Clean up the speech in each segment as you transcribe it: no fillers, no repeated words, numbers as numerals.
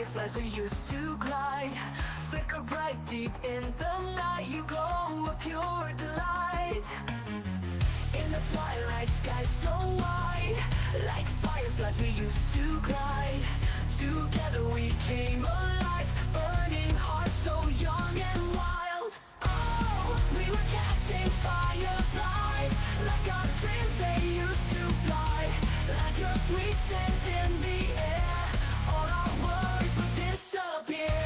fireflies we used to glide, flicker bright deep in the night. You glow a pure delight. In the twilight sky so wide, like fireflies we used to glide. Together we came alive, burning hearts so young and wild. Oh, we were catching fireflies, like our dreams they used to fly. Like your sweet scent in the air, all our worries would disappear.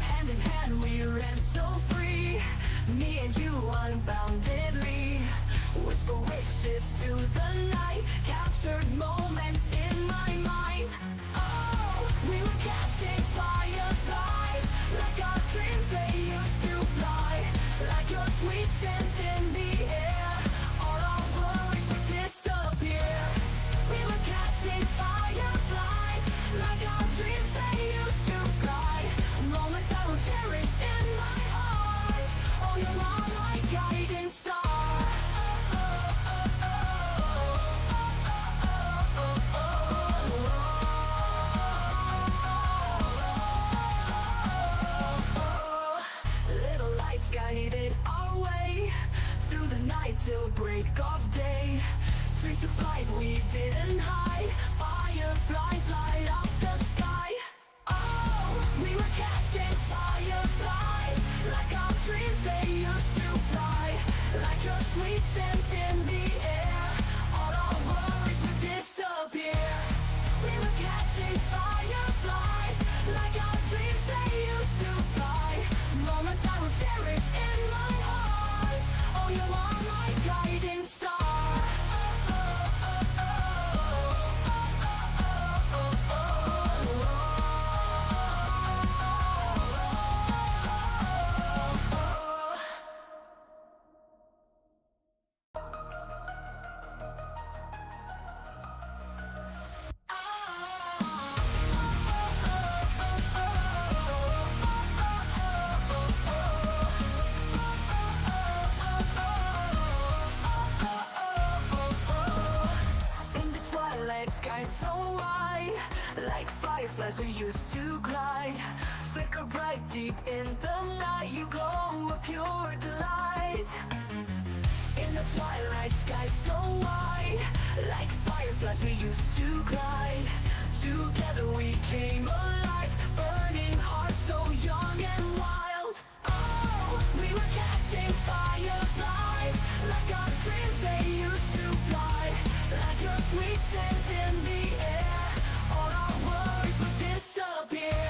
Hand in hand we ran so free, me and you unboundedly. Whisper wishes to the night, captured moments in my mind. Oh, we were catching fireflies, like our dreams they used to fly. Like your sweet scent in the air, all our worries would disappear. We were catching fireflies, like our dreams they used to fly. Moments I will cherish in my heart. Oh, you're all my guiding star. Little lights guided our way through the night till break of day. Dreams of flight we didn't hide, fireflies light up the sky. Oh, we were catching fireflies, like our dreams they used to fly. Like your sweet scent in the air, all our worries would disappear. We were catching fireflies, like our dreams they used to fly. Moments I will cherish in my heart. Oh, you are my guiding star. Sky so wide, like fireflies we used to glide, flicker bright deep in the night. You glow a pure delight. In the twilight sky so wide, like fireflies we used to glide. Together we came alive, burning hearts so young and wild. Oh, we were catching fireflies, like our dreams they used to fly. Like your sweet scent in the air, all our worries would disappear.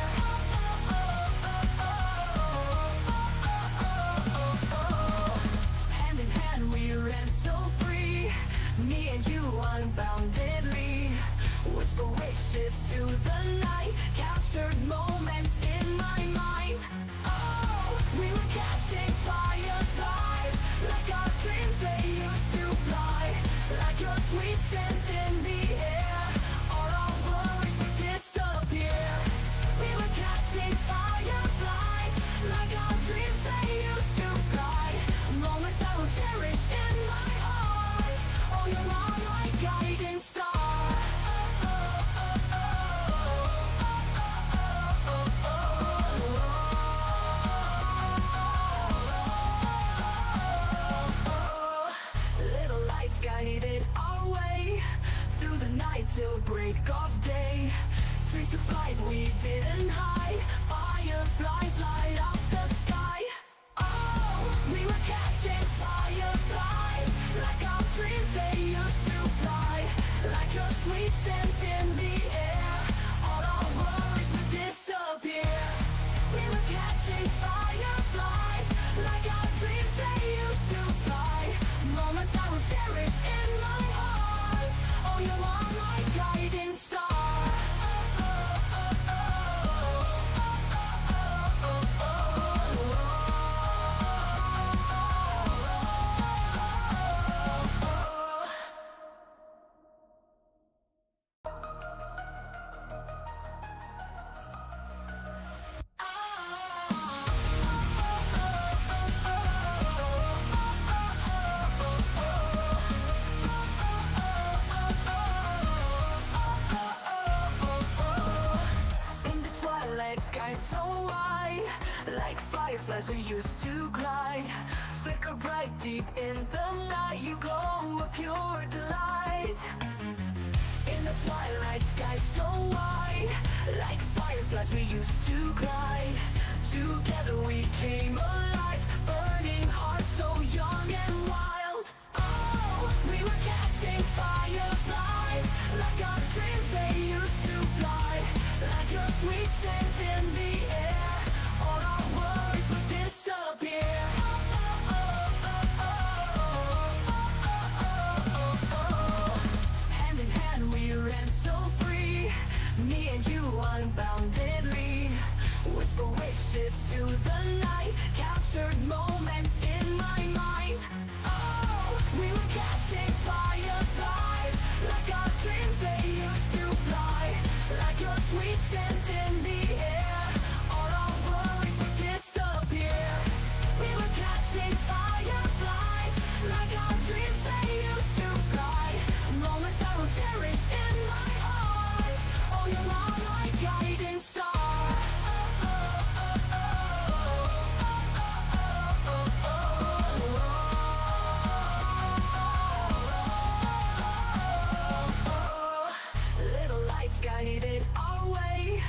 Hand in hand we ran so free, me and you unboundedly. Whisper wishes to the night, captured moments in my mind. Oh, we were catching fireflies, like our dreams they used to fly. Like your sweet scent in the air, all our worries would disappear. We were catching fireflies, like our dreams they used to fly. Moments I will cherish in my heart. Oh, you are my guiding star. like fireflies we used to glide. Flicker bright deep in the night, you glow a pure delight. In the twilight sky so wide, like fireflies we used to glide. Together we came alive, burning hearts so young and wild. Oh, we were catching fireflies, like our dreams they used to fly. Like your sweet scent in the air, all our worries would disappear. Hand in hand we ran so free, me and you unboundedly. Whisper wishes to the night, captured moments in my mind. Oh, we were catching fireflies, like our dreams they used to fly. Like your sweet scent in the air, all our worries would disappear. We were catching fireflies, like our dreams they used to fly. Moments I will cherish in my heart. Oh, you are my guiding star. Little lights guided our way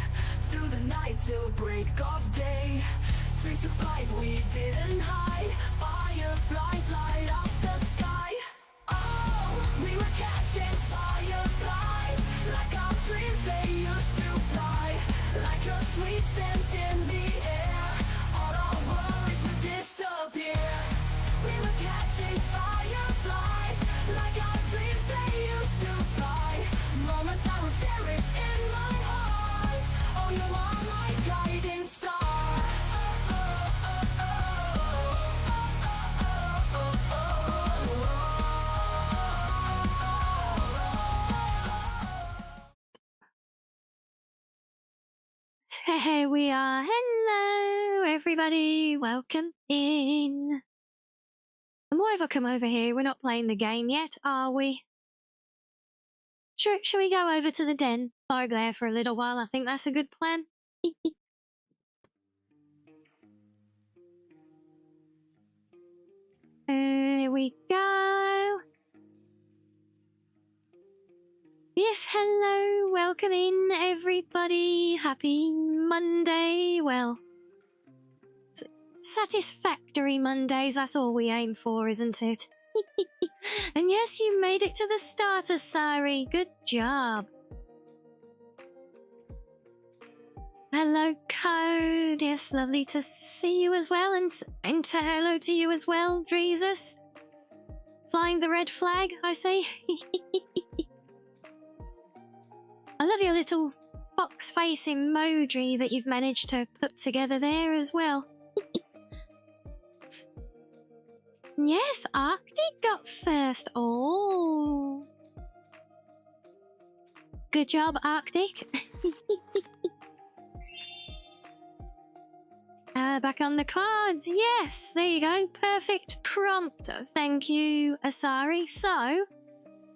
through the night till break of day. Dreams of flight we didn't hide, fireflies light up the sky. Oh, we were catching fireflies, like our dreams they used to fly. Like your sweet scent in the air, all our worries would disappear. We were catching fireflies, like our dreams they used to fly. Moments I will cherish in my heart. Oh, you are my guiding star. Here we are. Hello, everybody. Welcome in. And why have I come over here? We're not playing the game yet, are we? Shall we go over to the den, bar there for a little while? I think that's a good plan. Here we go. Yes, hello. Welcome in, everybody. Happy Monday. Well, satisfactory Mondays, that's all we aim for, isn't it? And yes, you made it to the starter, Sari. Good job. Hello, Code. Yes, lovely to see you as well. And hello to you as well, Jesus. Flying the red flag, I say. I love your little fox face emoji that you've managed to put together there as well. Yes, Arctic got first. Oh. Good job, Arctic. Back on the cards. Yes, there you go. Perfect prompt. Thank you, Asari. So,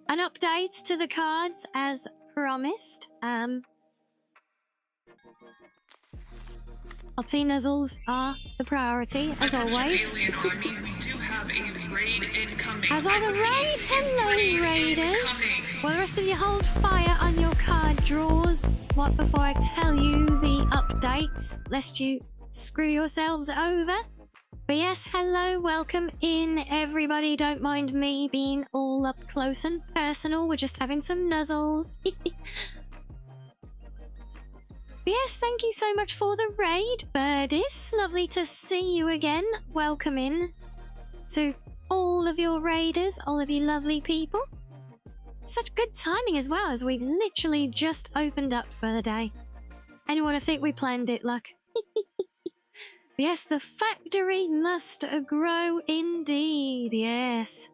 an update to the cards as promised. Opti nuzzles are the priority, as always. As are the raids. Hello, raiders. Well, the rest of you hold fire on your card draws. What before I tell you the updates, lest you screw yourselves over. But yes, hello, welcome in, everybody. Don't mind me being all up close and personal. We're just having some nuzzles. Yes, thank you so much for the raid, Birdis. Lovely to see you again. Welcome in to all of your raiders, all of you lovely people. Such good timing as well, as we've literally just opened up for the day. Anyone to think we planned it, luck? Yes, the factory must grow indeed, yes.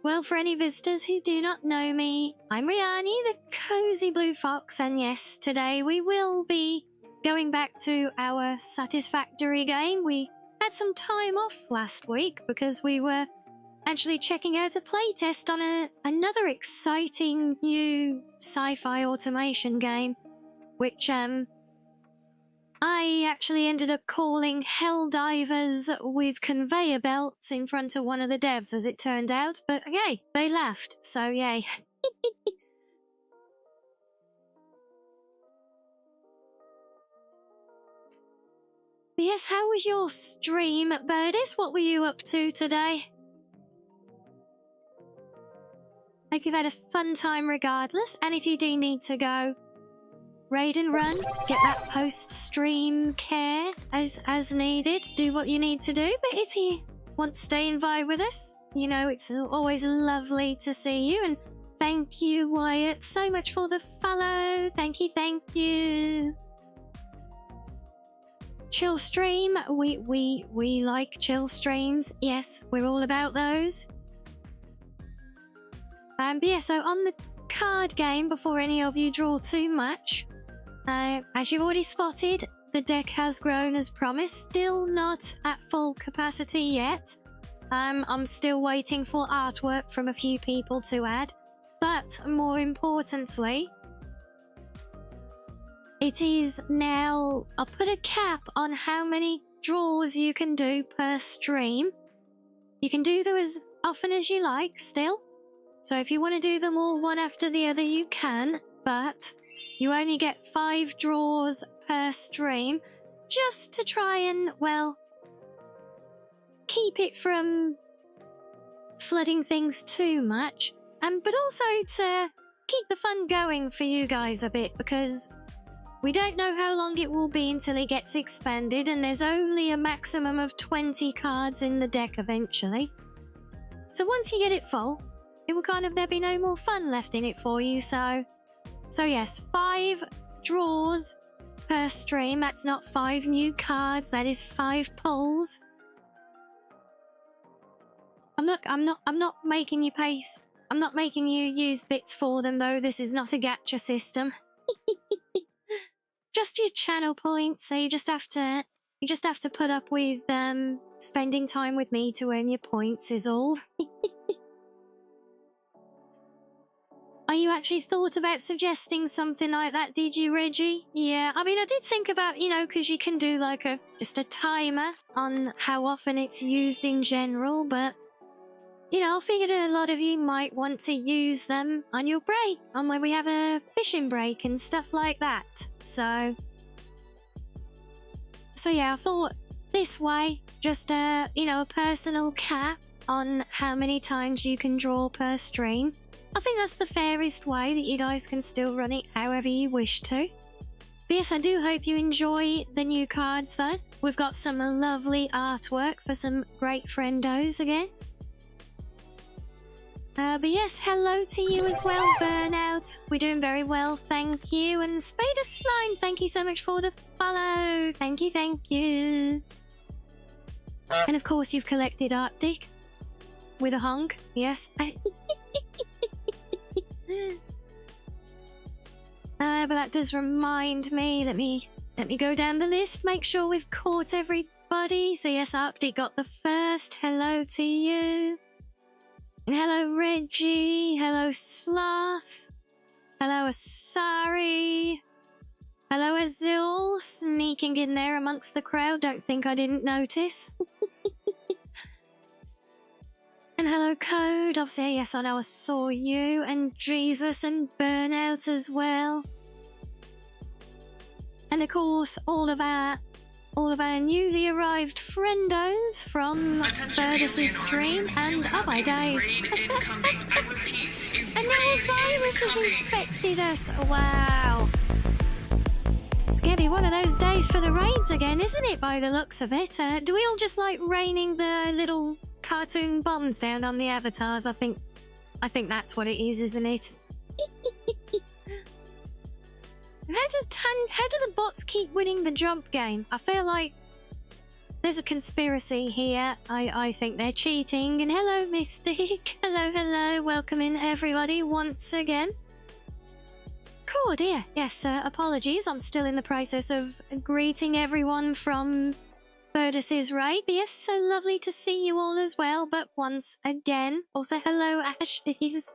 Well, for any visitors who do not know me, I'm Rianni, the Cozy Blue Fox, and yes, today we will be going back to our Satisfactory game. We had some time off last week because we were actually checking out a playtest on another exciting new sci-fi automation game, which, I actually ended up calling hell divers with conveyor belts in front of one of the devs, as it turned out, but yay, they laughed, so yay. Yes, how was your stream, Birdis? What were you up to today? Hope you've had a fun time regardless, and if you do need to go raid and run, get that post-stream care as needed, do what you need to do, but if you want to stay and vibe with us, you know it's always lovely to see you, and thank you, Wyatt, so much for the follow. Thank you. Chill stream, we like chill streams. Yes, we're all about those. But yeah, so on the card game, before any of you draw too much, as you've already spotted, the deck has grown as promised. Still not at full capacity yet. I'm still waiting for artwork from a few people to add, but more importantly, it is now, I'll put a cap on how many draws you can do per stream. You can do them as often as you like still. So if you want to do them all one after the other, you can, but you only get 5 draws per stream, just to try and, well, keep it from flooding things too much, but also to keep the fun going for you guys a bit, because we don't know how long it will be until it gets expanded, and there's only a maximum of 20 cards in the deck eventually. So once you get it full, it will there'll be no more fun left in it for you, so yes, 5 draws per stream. That's not 5 new cards, that is 5 pulls. I'm not making you pace. I'm not making you use bits for them though. This is not a gacha system. Just your channel points, so you just have to put up with spending time with me to earn your points is all. Oh, you actually thought about suggesting something like that, did you, Reggie? Yeah, I mean, I did think about, because you can do like just a timer on how often it's used in general, but, I figured a lot of you might want to use them on your break, on when we have a fishing break and stuff like that. So yeah, I thought this way, just a personal cap on how many times you can draw per stream. I think that's the fairest way that you guys can still run it however you wish to. But yes, I do hope you enjoy the new cards though. We've got some lovely artwork for some great friendos again. But yes, hello to you as well, Burnout. We're doing very well, thank you. And Spider Slime, thank you so much for the follow. Thank you. And of course, you've collected Arctic with a honk, yes. But that does remind me, let me go down the list, make sure we've caught everybody. So yes, Arctic got the first. Hello to you. And hello Reggie, hello Sloth, hello Asari, hello Azul, sneaking in there amongst the crowd, don't think I didn't notice. And hello Code, obviously yes I know I saw you, and Jesus and Burnout as well. And of course all of our newly arrived friendos from Birdis' stream, and oh my days. And now a virus has infected us. Wow. It's gonna be one of those days for the raids again, isn't it, by the looks of it? Do we all just like raining the little cartoon bombs down on the avatars? I think that's what it is, isn't it? How do the bots keep winning the jump game? I feel like there's a conspiracy here. I think they're cheating. And hello, Mystic. Hello. Welcome in, everybody, once again. Cool, dear. Yes, apologies. I'm still in the process of greeting everyone from Birdis' raid. But yes, so lovely to see you all as well. But once again, also hello, Ashley's.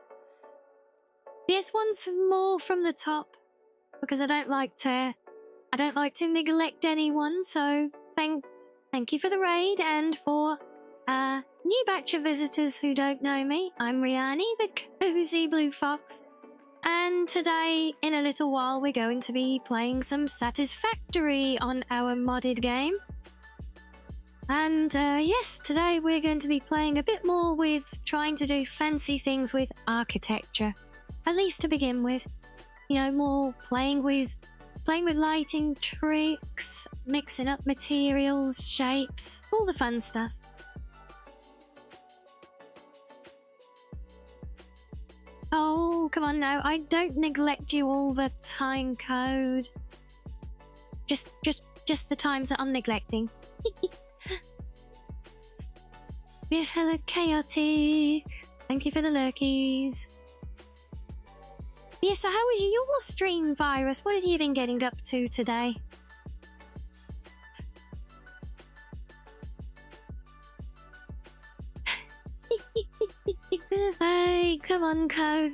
Yes, once more from the top, because I don't like to I don't like to neglect anyone, so thank you for the raid, and for new batch of visitors who don't know me. I'm Rianni, the cozy blue fox, and today, in a little while, we're going to be playing some Satisfactory on our modded game. And yes, today we're going to be playing a bit more with trying to do fancy things with architecture, at least to begin with. You know, more playing with lighting tricks, mixing up materials, shapes, all the fun stuff. Oh, come on now, I don't neglect you all the time, Code. Just the times that I'm neglecting. Yes, hello, Chaotic. Thank you for the lurkies. Yeah, so how was your stream, Virus? What have you been getting up to today? Hey, come on, Code.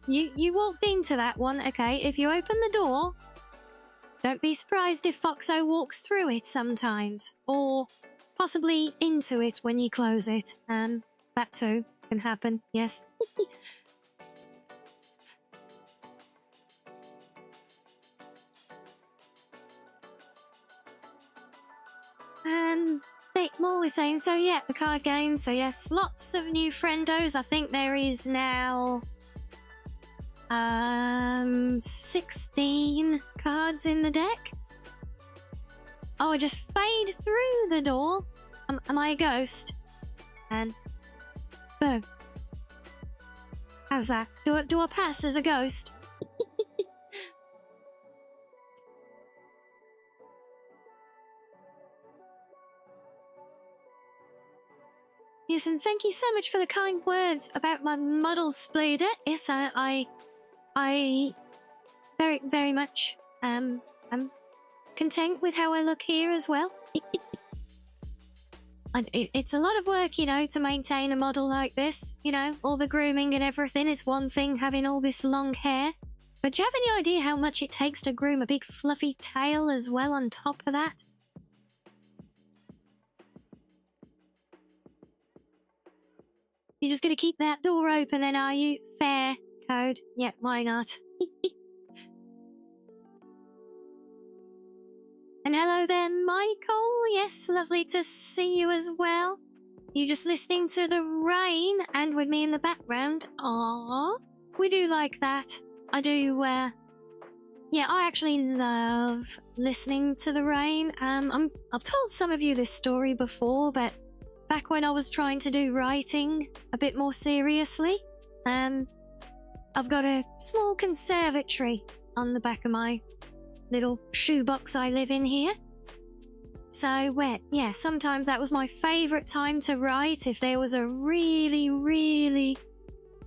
You walked into that one, okay? If you open the door, don't be surprised if Foxo walks through it sometimes, or possibly into it when you close it. That too can happen, yes. And More was saying, so yeah, the card game, so yes, lots of new friendos. I think there is now 16 cards in the deck. Oh, I just fade through the door. Am I a ghost? And boom. How's that? Do I pass as a ghost? Yes, and thank you so much for the kind words about my model splitter. Yes, I very much I'm content with how I look here as well. It's a lot of work, you know, to maintain a model like this. You know, all the grooming and everything. It's one thing having all this long hair, but do you have any idea how much it takes to groom a big fluffy tail as well on top of that? You're just gonna keep that door open then, are you? Fair, Code. Yeah, why not? And hello there, Michael. Yes, lovely to see you as well. You just listening to the rain and with me in the background. Aww, we do like that. I do, yeah, I actually love listening to the rain. I've told some of you this story before, but back when I was trying to do writing a bit more seriously, I've got a small conservatory on the back of my little shoebox I live in here. So, yeah, sometimes that was my favourite time to write if there was a really, really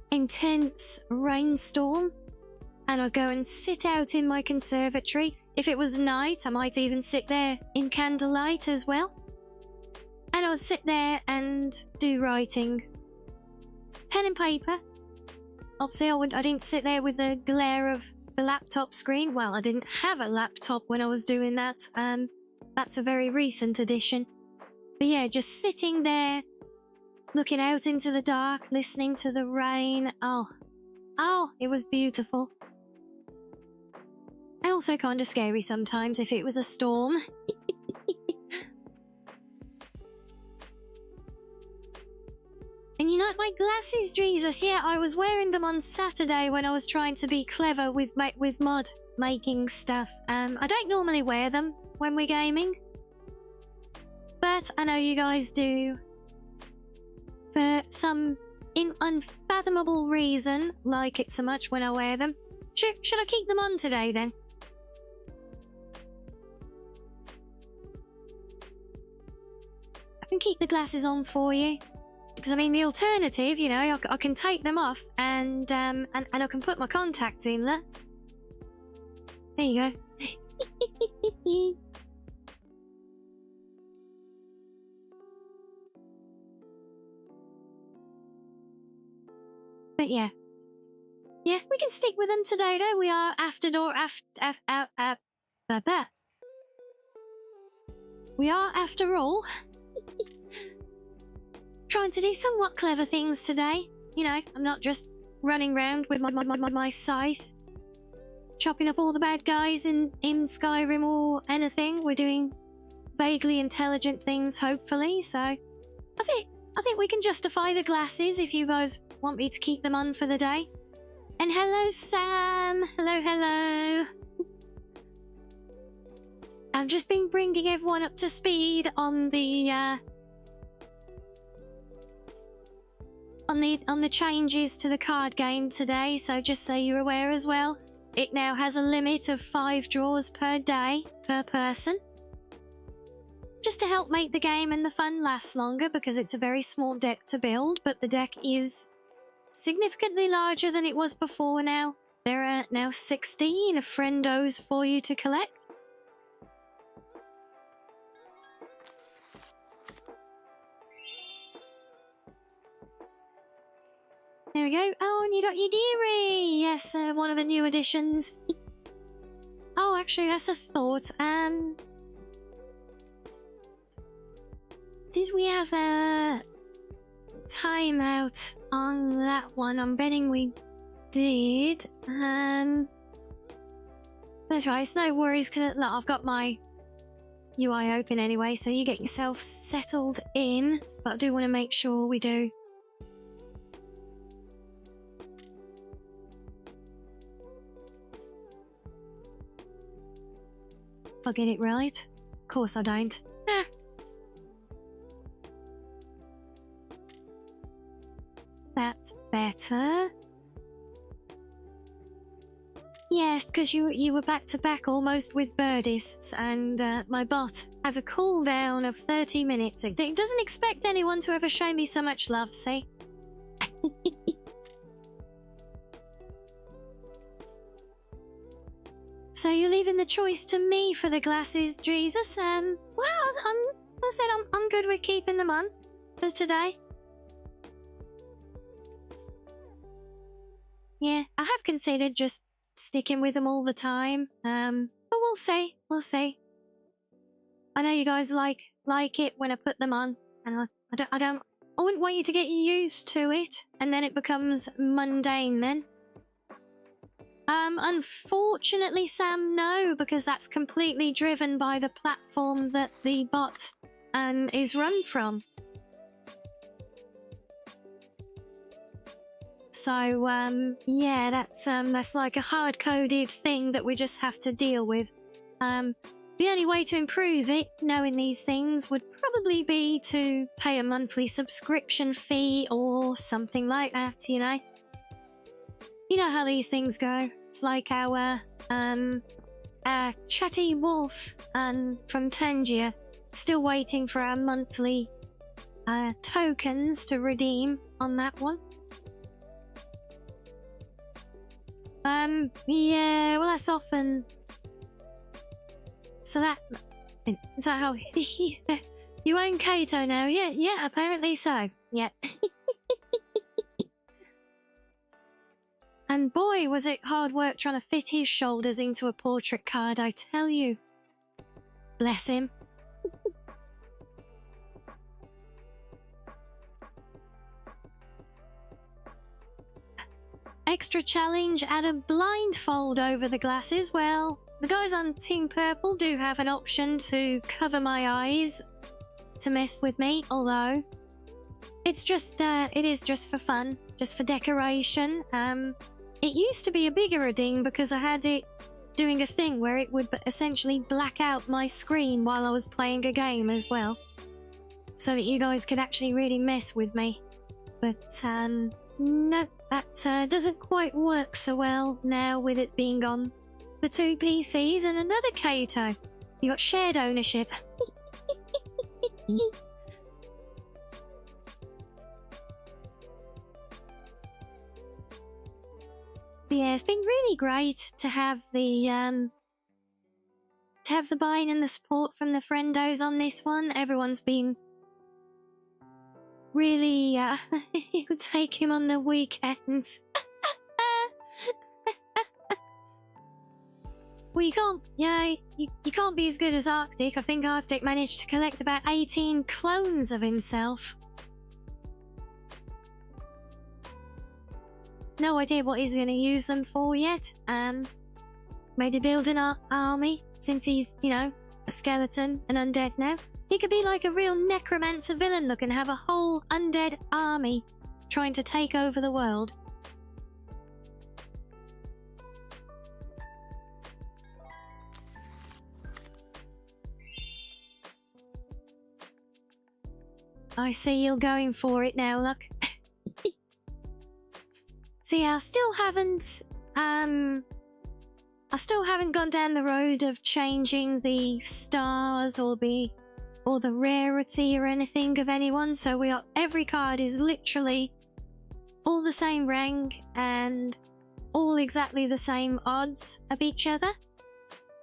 intense rainstorm. And I'd go and sit out in my conservatory. If it was night, I might even sit there in candlelight as well. And I would sit there and do writing. Pen and paper. Obviously, I didn't sit there with the glare of the laptop screen. Well, I didn't have a laptop when I was doing that. That's a very recent addition. But yeah, just sitting there, looking out into the dark, listening to the rain. Oh, it was beautiful. And also kind of scary sometimes if it was a storm. And you like my glasses, Jesus? Yeah, I was wearing them on Saturday when I was trying to be clever with mod making stuff. I don't normally wear them when we're gaming, but I know you guys do. For some unfathomable reason, like it so much when I wear them. Should I keep them on today then? I can keep the glasses on for you. Because I mean, the alternative, you know, I can take them off and I can put my contacts in there. There you go. But yeah, Yeah, we can stick with them today, though. We are we are, after all, trying to do somewhat clever things today. You know, I'm not just running around with my scythe, chopping up all the bad guys in Skyrim or anything. We're doing vaguely intelligent things, hopefully. So, I think we can justify the glasses if you guys want me to keep them on for the day. And hello, Sam. Hello. I've just been bringing everyone up to speed on the changes to the card game today. So just so you're aware as well, it now has a limit of 5 draws per day per person. Just to help make the game and the fun last longer, because it's a very small deck to build, but the deck is significantly larger than it was before now. There are now 16 friendos for you to collect. There we go. Oh, and you got your dearie! Yes, one of the new additions. Oh, actually, that's a thought. Did we have a timeout on that one? I'm betting we did. That's right, it's no worries, because look, I've got my UI open anyway, so you get yourself settled in. But I do want to make sure we do. If I get it right. Of course I don't. That's better. Yes, because you were back to back almost with birdies, and my bot has a cooldown of 30 minutes. It doesn't expect anyone to ever show me so much love, see? So you're leaving the choice to me for the glasses, Jesus. Well, I'm good with keeping them on for today. Yeah, I have considered just sticking with them all the time. But we'll see. I know you guys like it when I put them on, and I wouldn't want you to get used to it, and then it becomes mundane then. Unfortunately, Sam, no, because that's completely driven by the platform that the bot is run from. So, yeah, that's like a hard-coded thing that we just have to deal with. The only way to improve it, knowing these things, would probably be to pay a monthly subscription fee or something like that, you know? You know how these things go. It's like our chatty wolf from Tangier, still waiting for our monthly tokens to redeem on that one. Yeah, well, that's often. So how you own Kato now? Yeah, apparently so. Yeah. And boy, was it hard work trying to fit his shoulders into a portrait card, I tell you. Bless him. Extra challenge, add a blindfold over the glasses. Well, the guys on Team Purple do have an option to cover my eyes to mess with me, although it is just for fun, just for decoration. It used to be a bigger ding because I had it doing a thing where it would essentially black out my screen while I was playing a game as well, so that you guys could actually really mess with me. But no, that doesn't quite work so well now with it being on the 2 PCs and another Kato. You got shared ownership. But yeah, it's been really great to have the buying and the support from the friendos on this one. Everyone's been really you take him on the weekends. Well, you can't, yeah, you can't be as good as Arctic. I think Arctic managed to collect about 18 clones of himself. No idea what he's going to use them for yet. Maybe build an army, since he's, you know, a skeleton and undead now. He could be like a real necromancer villain look and have a whole undead army trying to take over the world. I see you're going for it now, look. So yeah, I still haven't gone down the road of changing the stars or the rarity or anything of anyone. So every card is literally all the same rank and all exactly the same odds of each other.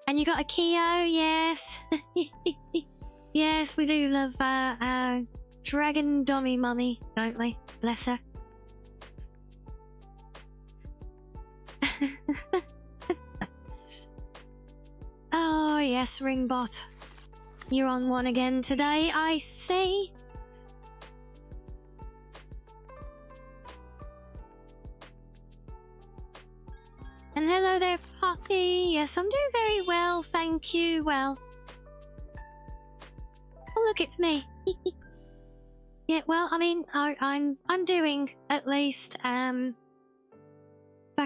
And you got a Keo, yes. Yes, we do love Dragon Dummy Mummy, don't we? Bless her. Oh yes, Ringbot. You're on one again today, I see. And hello there, Poppy. Yes, I'm doing very well, thank you. Well. Oh look, it's me. Yeah, well, I mean, I'm doing, at least, back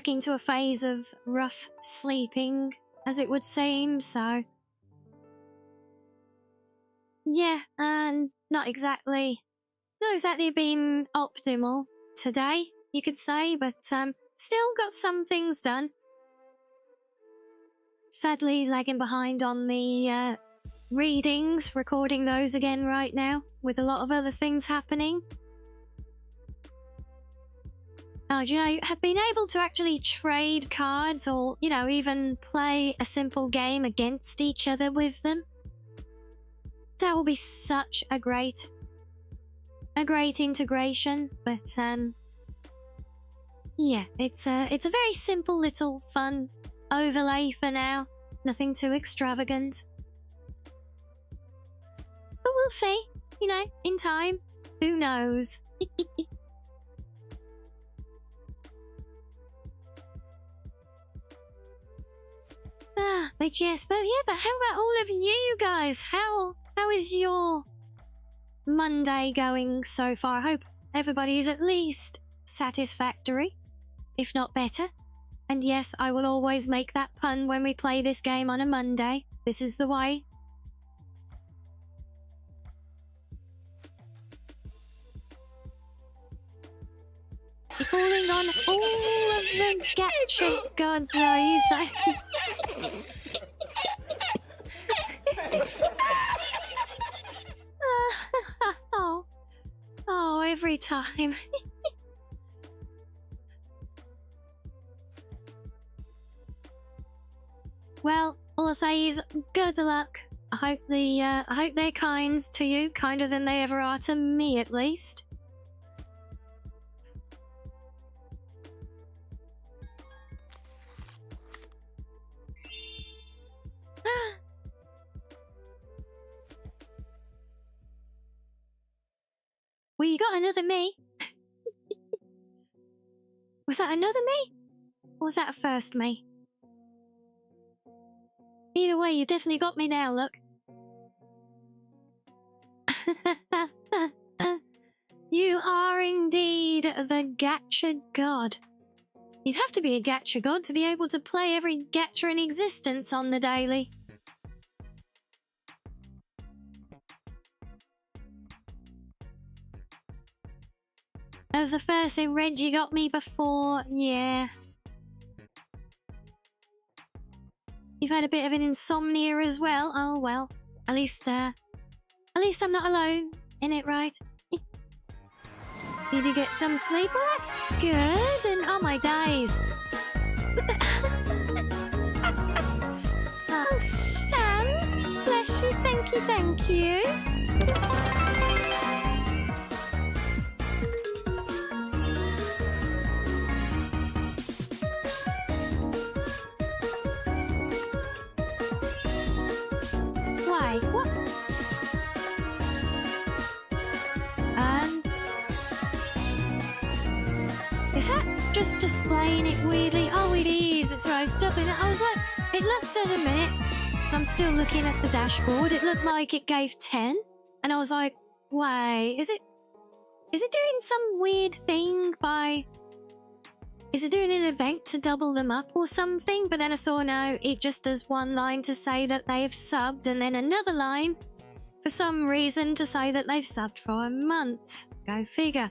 into a phase of rough sleeping, as it would seem, so... Yeah, not exactly been optimal today, you could say, but, still got some things done. Sadly, lagging behind on the, readings, recording those again right now, with a lot of other things happening. Oh, do you know, have been able to actually trade cards or, you know, even play a simple game against each other with them. That will be such a great integration, but, yeah, it's a very simple little fun overlay for now. Nothing too extravagant. But we'll see, you know, in time. Who knows? But yes, but how about all of you guys? How is your Monday going so far? I hope everybody is at least satisfactory, if not better. And yes, I will always make that pun when we play this game on a Monday. This is the way. You're calling on all of the gacha gods, are you saying? Oh, every time. Well, all I say is good luck. I hope they're kind to you, kinder than they ever are to me, at least. Well, you got another me. Was that another me? Or was that a first me? Either way, you definitely got me now, look. You are indeed the gacha god. You'd have to be a gacha god to be able to play every gacha in existence on the daily. That was the first thing Reggie got me before, yeah. You've had a bit of an insomnia as well. Oh well, at least I'm not alone in it, right? Did you get some sleep? Well, that's good. And oh my days. Oh, Sam, bless you. Thank you, thank you. Why? What? Is that just displaying it weirdly? Oh, it is. It's right. It's doubling it. I was like, it looked at a minute. So I'm still looking at the dashboard. It looked like it gave 10. And I was like, why? Is it doing some weird thing by... Is it doing an event to double them up or something? But then I saw, no, it just does one line to say that they've subbed and then another line for some reason to say that they've subbed for a month. Go figure.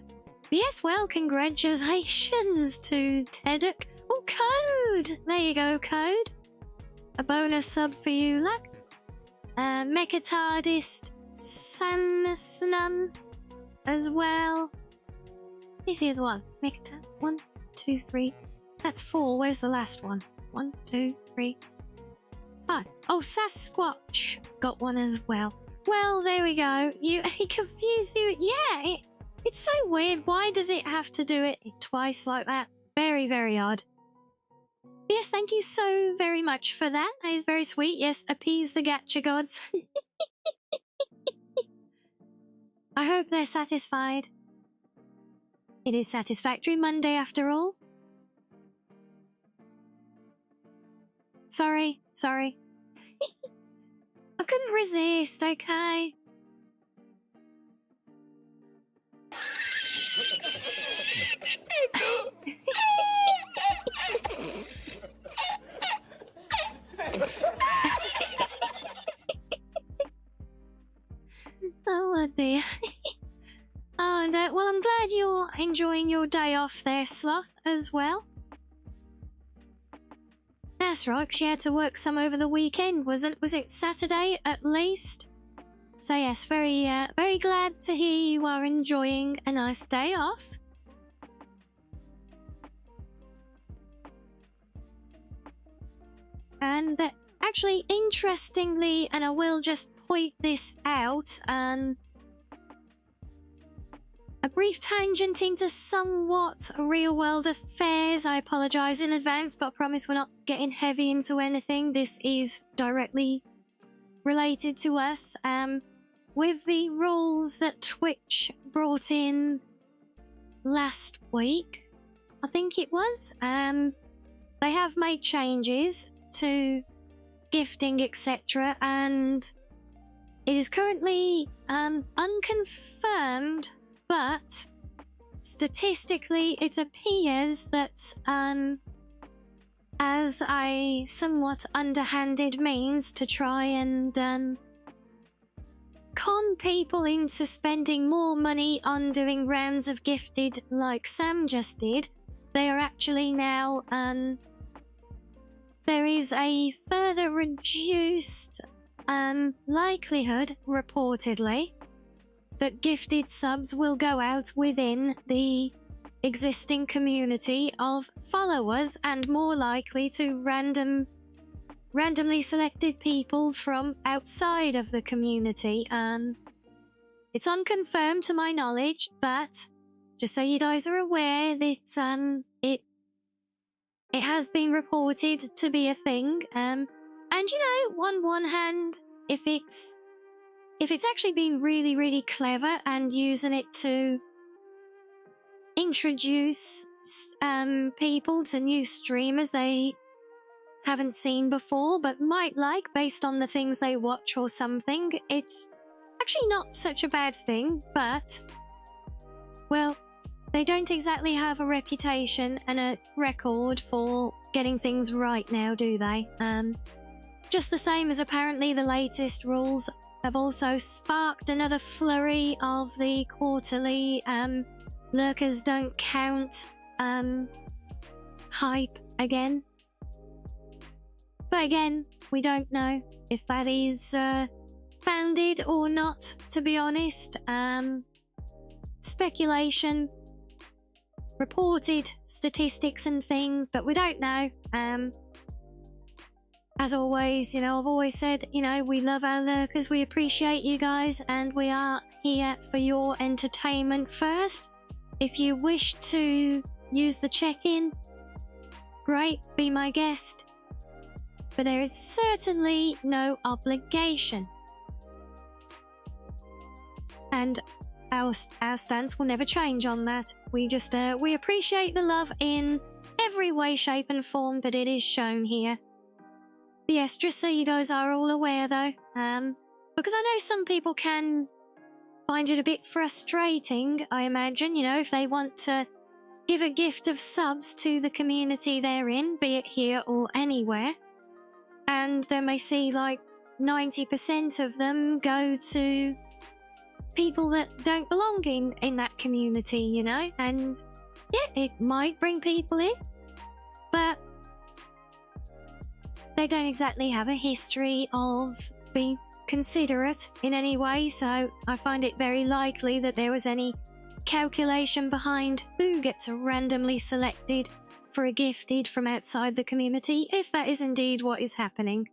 Yes, well, congratulations to Teduk. Oh, Code! There you go, Code. A bonus sub for you, luck. Mechatardist Samsnum as well. Who's the other one? Mechatard. 1, 2, 3. That's 4. Where's the last one? 1, 2, 3, 5. Oh, Sasquatch got one as well. Well, there we go. He confused you. Yeah, it's so weird. Why does it have to do it twice like that? Very, very odd. Yes, thank you so very much for that. That is very sweet. Yes, appease the gacha gods. I hope they're satisfied. It is Satisfactory Monday after all. Sorry. I couldn't resist, okay? Oh dear. Oh, and well, I'm glad you're enjoying your day off there, Sloth, as well. That's right, 'cause you had to work some over the weekend, was it Saturday at least? So yes, very glad to hear you are enjoying a nice day off. And actually, interestingly, and I will just point this out, a brief tangent into somewhat real-world affairs. I apologise in advance, but I promise we're not getting heavy into anything. This is directly related to us. With the rules that Twitch brought in last week, I think it was, they have made changes to gifting, etc., and it is currently unconfirmed, but statistically it appears that as a somewhat underhanded means to try and con people into spending more money on doing rounds of gifted like Sam just did, they are actually now there is a further reduced likelihood, reportedly, that gifted subs will go out within the existing community of followers and more likely to randomly selected people from outside of the community. It's unconfirmed to my knowledge, but just so you guys are aware that it has been reported to be a thing. And you know, on one hand, if it's actually been really, really clever and using it to introduce people to new streamers they haven't seen before but might like based on the things they watch or something, it's actually not such a bad thing. But, well, they don't exactly have a reputation and a record for getting things right now, do they? Just the same as apparently the latest rules have also sparked another flurry of the quarterly lurkers don't count hype again. But again, we don't know if that is founded or not, to be honest. Speculation, reported statistics and things, but we don't know. As always, you know, I've always said, you know, we love our lurkers, we appreciate you guys, and we are here for your entertainment first. If you wish to use the check-in, great, be my guest. But there is certainly no obligation. And our stance will never change on that. We just, we appreciate the love in every way, shape and form that it is shown here. But yes, just so you guys are all aware though, because I know some people can find it a bit frustrating, I imagine, you know, if they want to give a gift of subs to the community they're in, be it here or anywhere, and they may see like 90% of them go to people that don't belong in that community, you know, and yeah, it might bring people in, but they don't exactly have a history of being considerate in any way, so I find it very likely that there was any calculation behind who gets randomly selected for a gifted from outside the community, if that is indeed what is happening.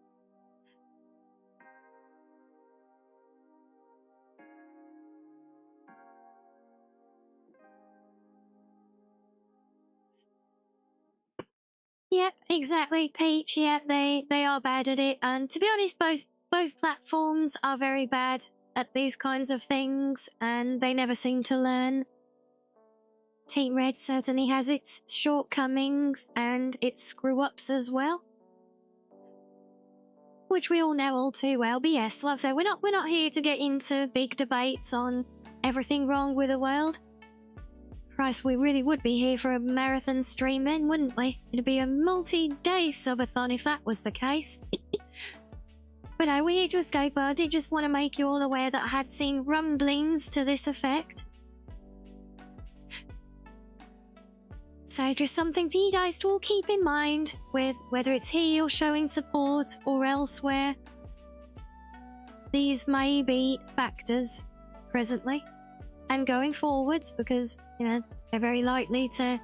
Yep, exactly, Peach. Yeah, they are bad at it, and to be honest, both platforms are very bad at these kinds of things, and they never seem to learn. Team Red certainly has its shortcomings and its screw-ups as well, which we all know all too well. But yes, like I said, we're not here to get into big debates on everything wrong with the world. Christ, we really would be here for a marathon stream then, wouldn't we? It'd be a multi-day subathon if that was the case. But no, we need to escape. I did just want to make you all aware that I had seen rumblings to this effect. So just something for you guys to all keep in mind, with whether it's here or showing support or elsewhere. These may be factors presently and going forwards, because, you know, they're very likely to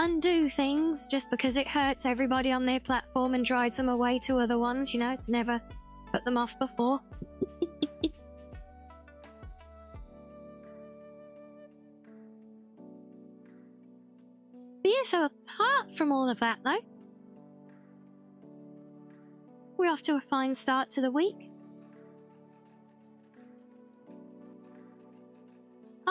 undo things just because it hurts everybody on their platform and drives them away to other ones. You know, it's never put them off before. But yeah, so apart from all of that though, we're off to a fine start to the week.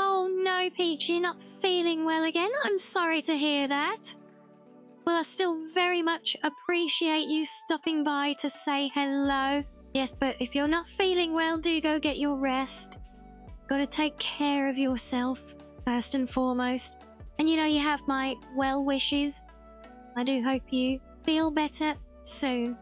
Oh no, Peach, you're not feeling well again? I'm sorry to hear that. Well, I still very much appreciate you stopping by to say hello. Yes, but if you're not feeling well, do go get your rest. Gotta take care of yourself, first and foremost. And you know you have my well wishes. I do hope you feel better soon.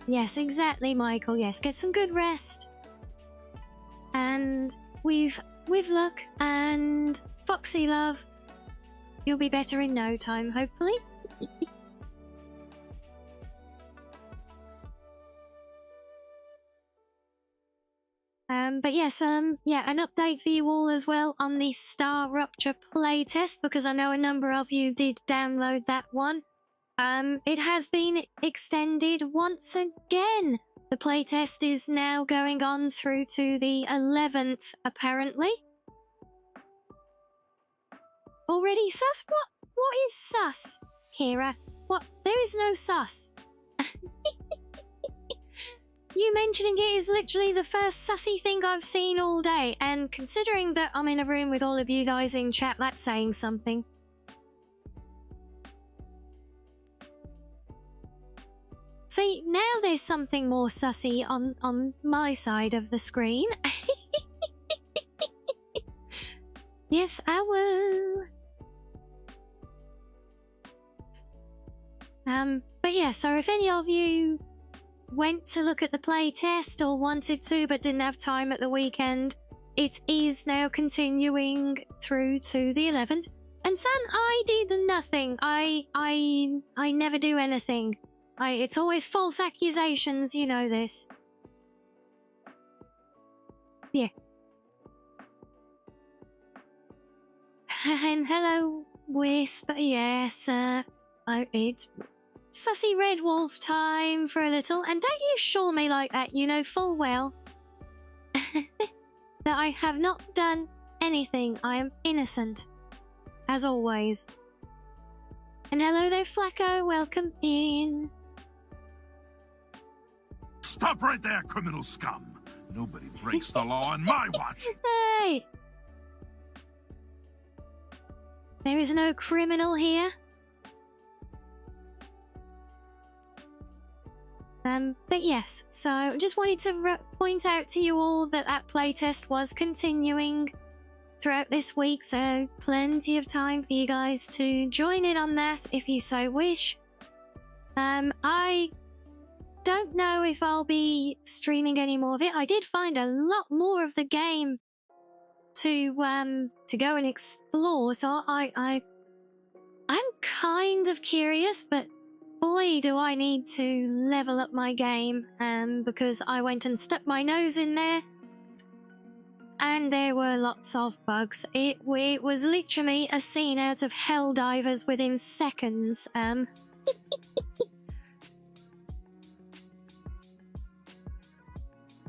Yes, exactly, Michael. Yes, get some good rest. And with luck and Foxy love, you'll be better in no time, hopefully. But yes, yeah, an update for you all as well on the Star Rupture playtest, because I know a number of you did download that one. It has been extended once again. The playtest is now going on through to the 11th, apparently. Already sus? What is sus, Kira? What? There is no sus. You mentioning it is literally the first sussy thing I've seen all day, and considering that I'm in a room with all of you guys in chat, that's saying something. See, now there's something more sussy on my side of the screen. Yes, I will. But yeah, so if any of you went to look at the playtest or wanted to but didn't have time at the weekend, it is now continuing through to the 11th. And San, I did nothing. I never do anything. It's always false accusations, you know this. Yeah. And hello, Wisp. Yes, it's sussy red wolf time for a little, and don't you shore me like that, you know full well that I have not done anything. I am innocent, as always. And hello there, Flacco. Welcome in. Stop right there, criminal scum. Nobody breaks the law on my watch. Hey! There is no criminal here. But yes, so I just wanted to point out to you all that that playtest was continuing throughout this week, so plenty of time for you guys to join in on that if you so wish. I don't know if I'll be streaming any more of it. I did find a lot more of the game to go and explore, so I'm kind of curious, but boy do I need to level up my game, because I went and stuck my nose in there and there were lots of bugs. It was literally a scene out of Helldivers within seconds.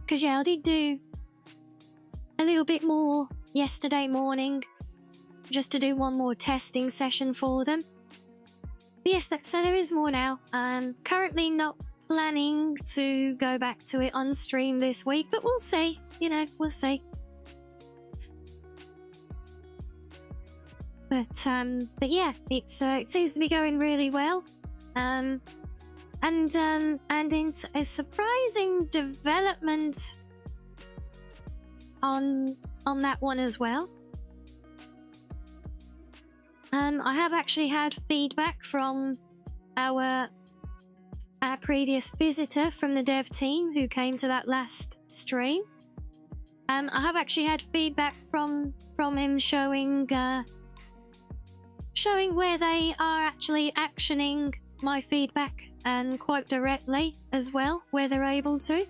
Because yeah, I did do a little bit more yesterday morning, just to do one more testing session for them. But yes, so there is more now. I'm currently not planning to go back to it on stream this week, but we'll see. You know, we'll see. But yeah, it seems to be going really well. And in a surprising development on that one as well. I have actually had feedback from our previous visitor from the dev team who came to that last stream. I have actually had feedback from him showing where they are actually actioning my feedback, and quite directly as well, where they're able to.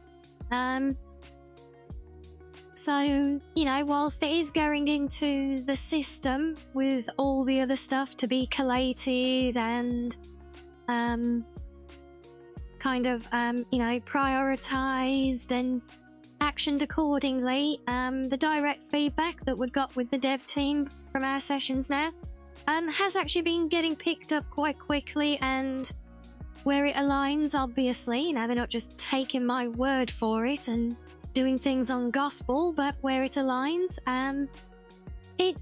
So, you know, whilst it is going into the system with all the other stuff to be collated and kind of, you know, prioritized and actioned accordingly, the direct feedback that we've got with the dev team from our sessions now has actually been getting picked up quite quickly, and where it aligns, obviously, you know, they're not just taking my word for it and doing things on gospel, but where it aligns, it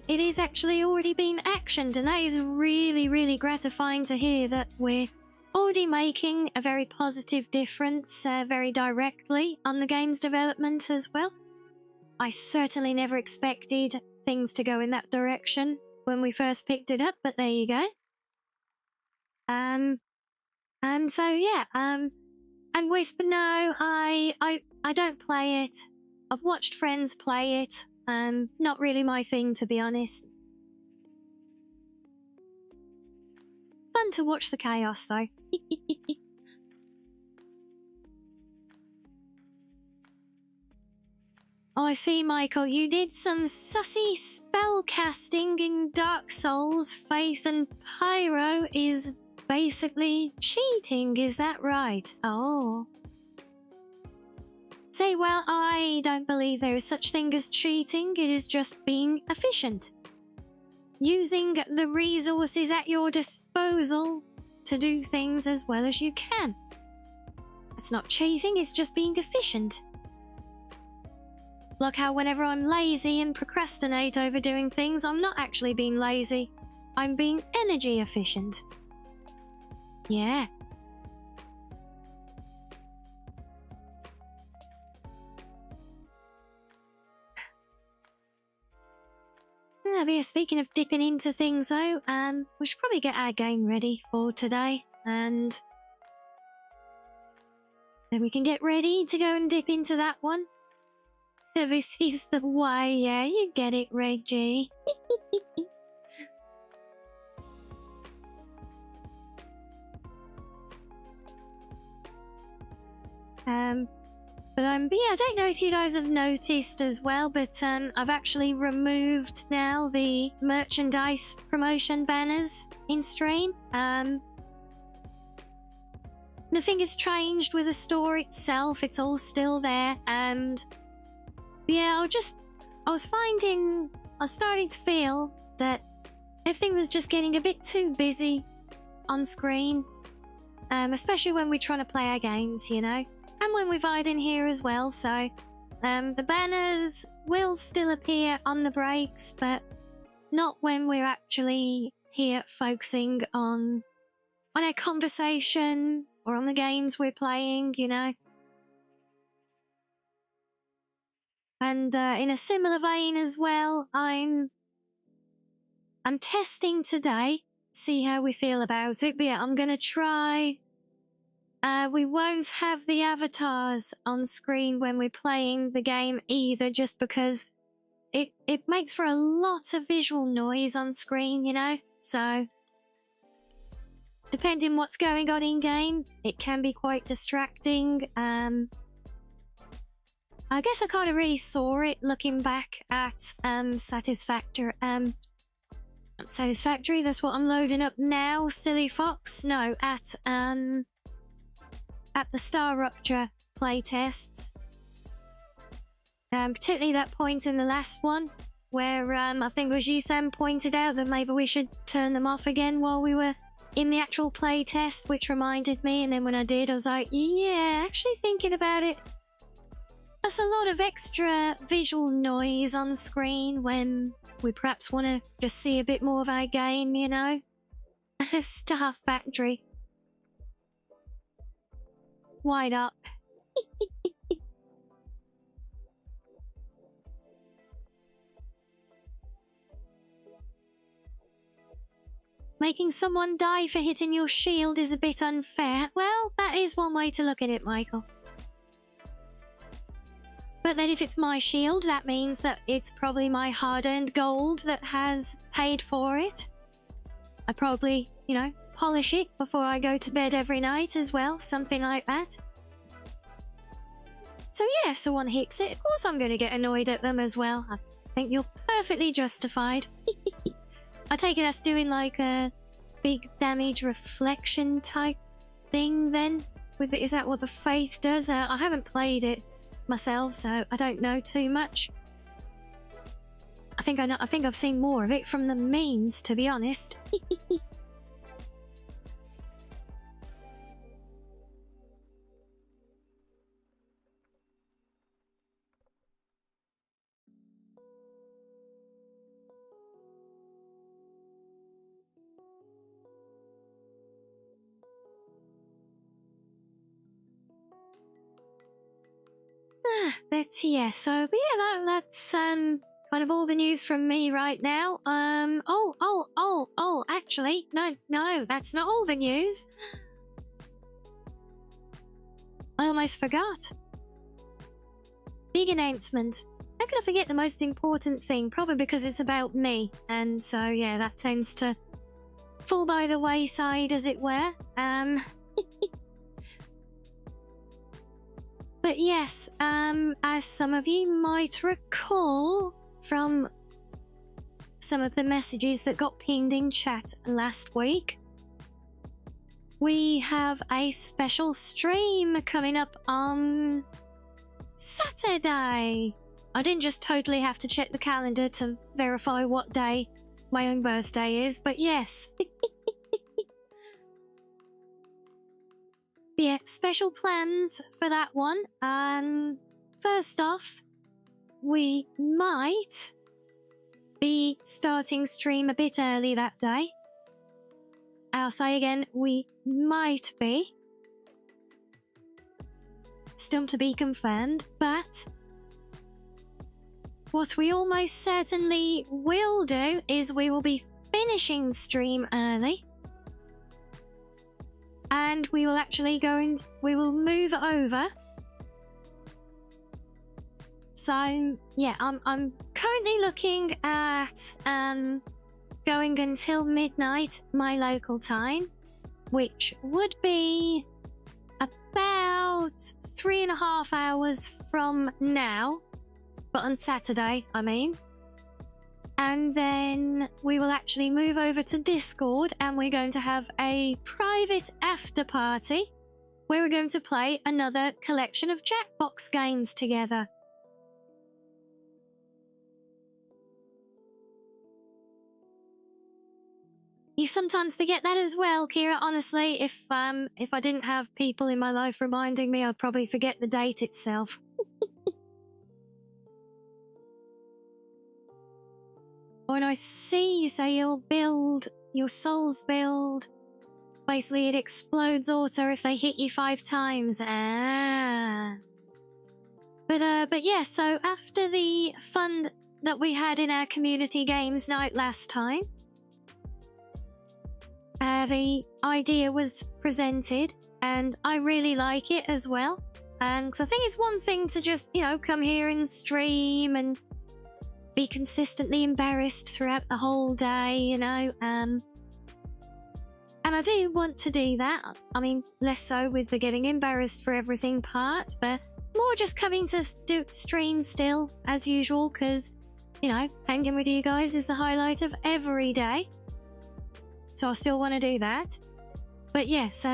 is actually already been actioned, and that is really, really gratifying to hear that we're already making a very positive difference very directly on the game's development as well. I certainly never expected things to go in that direction when we first picked it up, but there you go. And so yeah, and Whisper, no, I don't play it. I've watched friends play it. Not really my thing, to be honest. Fun to watch the chaos though. Oh, I see, Michael. You did some sussy spell casting in Dark Souls. Faith and Pyro is basically cheating, is that right? Oh. Say, well, I don't believe there is such thing as cheating. It is just being efficient. Using the resources at your disposal to do things as well as you can. It's not cheating, it's just being efficient. Like how whenever I'm lazy and procrastinate over doing things, I'm not actually being lazy. I'm being energy efficient. Yeah. But yeah, speaking of dipping into things though, we should probably get our game ready for today, and then we can get ready to go and dip into that one. This is the way, yeah, you get it, Reggie. But yeah, I don't know if you guys have noticed as well, but I've actually removed now the merchandise promotion banners in stream. Nothing has changed with the store itself, it's all still there, and yeah, I was starting to feel that everything was just getting a bit too busy on screen. Especially when we're trying to play our games, you know? And when we're vibing here as well, so... the banners will still appear on the breaks, but not when we're actually here focusing on our conversation or on the games we're playing, you know? And in a similar vein as well, I'm testing today, see how we feel about it, but yeah, I'm gonna try... we won't have the avatars on screen when we're playing the game either, just because it makes for a lot of visual noise on screen, you know? So, depending what's going on in game, it can be quite distracting. I guess I kind of really saw it looking back at Satisfactory. Satisfactory, that's what I'm loading up now. Silly Fox, no, at the Star Rupture playtests. Particularly that point in the last one, where I think it was you, Sam, pointed out that maybe we should turn them off again while we were in the actual playtest, which reminded me, and then when I did, I was like, yeah, actually thinking about it. That's a lot of extra visual noise on screen when we perhaps want to just see a bit more of our game, you know? Star Factory. Wide up. Making someone die for hitting your shield is a bit unfair. Well, that is one way to look at it, Michael. But then if it's my shield, that means that it's probably my hard-earned gold that has paid for it. I probably, you know, polish it before I go to bed every night as well, something like that. So yeah, if someone hits it, of course I'm going to get annoyed at them as well. I think you're perfectly justified. I take it that's doing like a big damage reflection type thing then? Is that what the Faith does? I haven't played it myself, so I don't know too much. I think I've seen more of it from the memes, to be honest. But yeah, so but yeah, that's kind of all the news from me right now. Actually, no, that's not all the news. I almost forgot. Big announcement. How could I forget the most important thing? Probably because it's about me, and so yeah, that tends to fall by the wayside, as it were. But yes, as some of you might recall from some of the messages that got pinged in chat last week, we have a special stream coming up on Saturday. I didn't just totally have to check the calendar to verify what day my own birthday is, but yes. Yeah, special plans for that one. First off, we might be starting stream a bit early that day. I'll say again, we might be. Still to be confirmed, but what we almost certainly will do is we will be finishing stream early. And we will actually we will move over. So yeah, I'm currently looking at going until midnight my local time, which would be about 3.5 hours from now, but on Saturday, I mean. And then we will actually move over to Discord and we're going to have a private after party where we're going to play another collection of Jackbox games together. You sometimes forget that as well, Kira. Honestly, if I didn't have people in my life reminding me, I'd probably forget the date itself. When I see, so you'll build, your souls build. Basically, it explodes auto if they hit you 5 times. Ah. But yeah, so after the fun that we had in our community games night last time, the idea was presented, and I really like it as well. Because I think it's one thing to just, you know, come here and stream and be consistently embarrassed throughout the whole day, you know. And I do want to do that. I mean, less so with the getting embarrassed for everything part, but more just coming to do stream still, as usual, because, you know, hanging with you guys is the highlight of every day. So I still want to do that. But yes,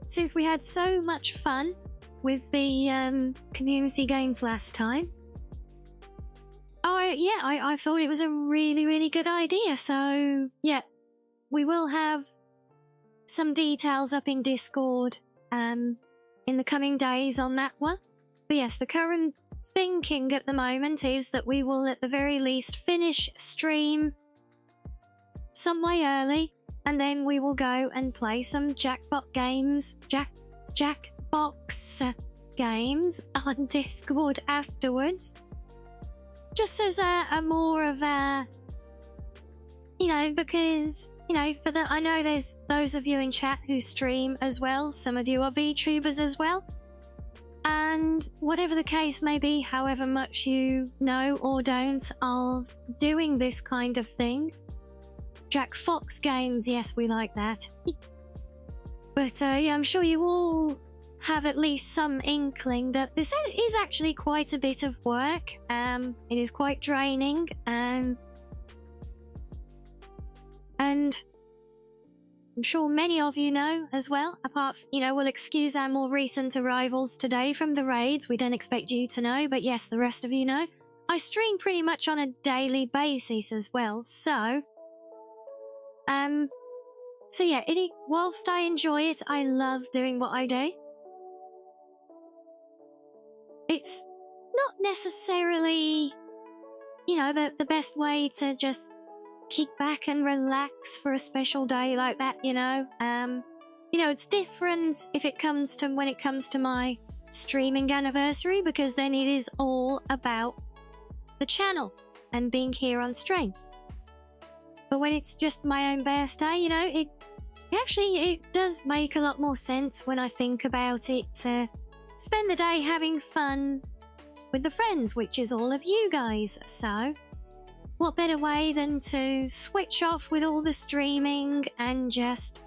since we had so much fun with the community games last time, I thought it was a really, really good idea. So yeah, we will have some details up in Discord in the coming days on that one. But yes, the current thinking at the moment is that we will at the very least finish stream some way early, and then we will go and play some Jackbox games on Discord afterwards. Just as a more of a, you know, because, you know, I know there's those of you in chat who stream as well. Some of you are VTubers as well. And whatever the case may be, however much you know or don't of doing this kind of thing, Jack Fox games, yes, we like that. But yeah, I'm sure you all have at least some inkling that this is actually quite a bit of work. It is quite draining, and I'm sure many of you know as well. Apart, you know, we'll excuse our more recent arrivals today from the raids. We don't expect you to know, but yes, the rest of you know. I stream pretty much on a daily basis as well, so yeah, whilst I enjoy it, I love doing what I do. It's not necessarily, you know, the best way to just kick back and relax for a special day like that, you know. You know, it's different if it comes to when it comes to my streaming anniversary, because then it is all about the channel and being here on stream. But when it's just my own birthday, you know, it does make a lot more sense when I think about it to spend the day having fun with the friends, which is all of you guys. So what better way than to switch off with all the streaming and just,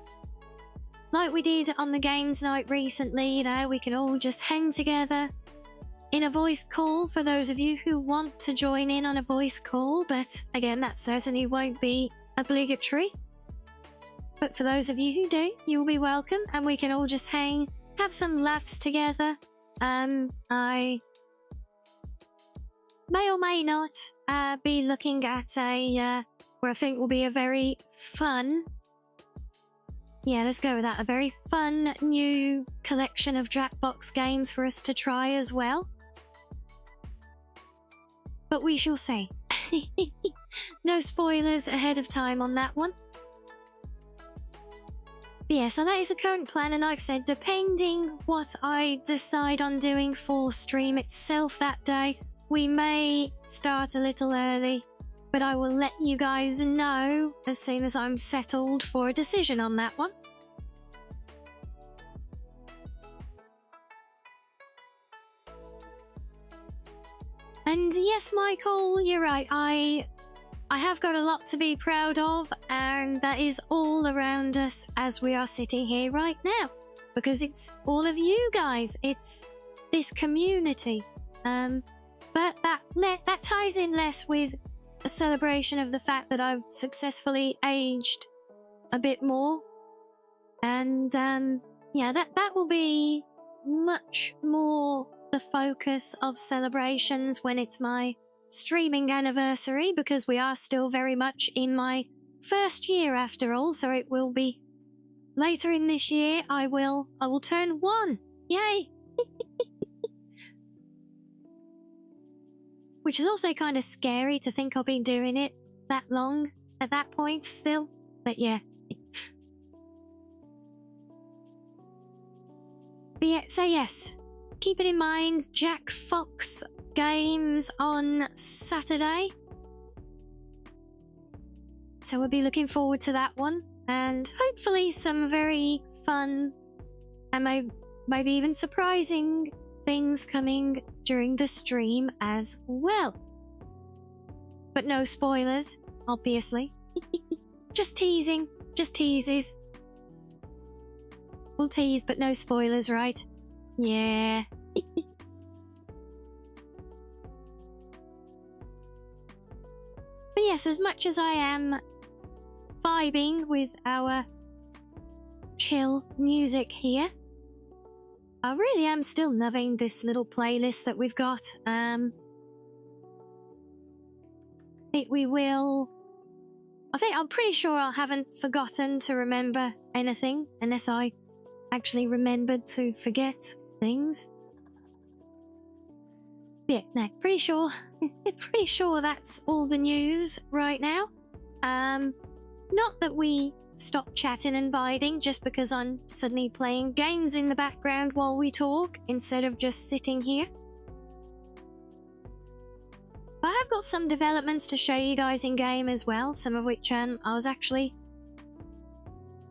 like we did on the games night recently, you know, we can all just hang together in a voice call for those of you who want to join in on a voice call, but again, that certainly won't be obligatory. But for those of you who do, you'll be welcome, and we can all just hang, have some laughs together. I may or may not be looking at a where I think will be a very fun, yeah, let's go with that, a very fun new collection of Jackbox games for us to try as well. But we shall see. No spoilers ahead of time on that one. But yeah, so that is the current plan, and like I said, depending what I decide on doing for stream itself that day, we may start a little early, but I will let you guys know as soon as I'm settled for a decision on that one. And yes, Michael, you're right. I have got a lot to be proud of, and that is all around us as we are sitting here right now, because it's all of you guys. It's this community. But that ties in less with a celebration of the fact that I've successfully aged a bit more, and yeah, that will be much more the focus of celebrations when it's my streaming anniversary, because we are still very much in my first year after all, so it will be later in this year. I will turn 1. Yay! Which is also kind of scary to think I'll be doing it that long at that point still. But yeah. But yeah, so yes. Keep it in mind, Jack Fox games on Saturday. So we'll be looking forward to that one. And hopefully some very fun and maybe even surprising things coming during the stream as well. But no spoilers, obviously. Just teasing, just teases. We'll tease, but no spoilers, right? Yeah. But yes, as much as I am vibing with our chill music here, I really am still loving this little playlist that we've got. I think I'm pretty sure I haven't forgotten to remember anything, unless I actually remembered to forget things. Yeah, no, pretty sure that's all the news right now. Not that we stop chatting and vibing just because I'm suddenly playing games in the background while we talk instead of just sitting here. But I have got some developments to show you guys in game as well, some of which I was actually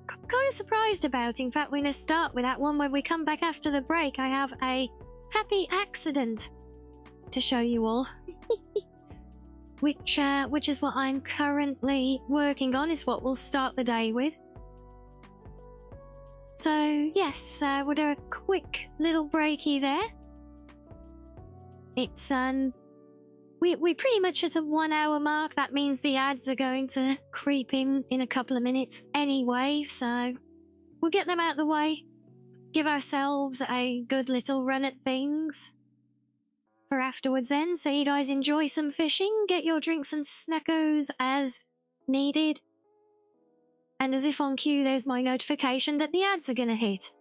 kind of surprised about. In fact, we're going to start with that one. When we come back after the break, I have a happy accident to show you all. Which is what I'm currently working on. It's what we'll start the day with. So yes, we'll do a quick little breaky there. It's we're pretty much at a 1 hour mark. That means the ads are going to creep in a couple of minutes anyway, so we'll get them out of the way. Give ourselves a good little run at things for afterwards then, so you guys enjoy some fishing, get your drinks and snackos as needed. And as if on cue, there's my notification that the ads are gonna hit.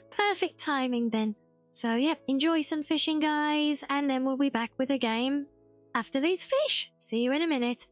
Perfect timing then. So yep, enjoy some fishing guys, and then we'll be back with a game after these fish. See you in a minute.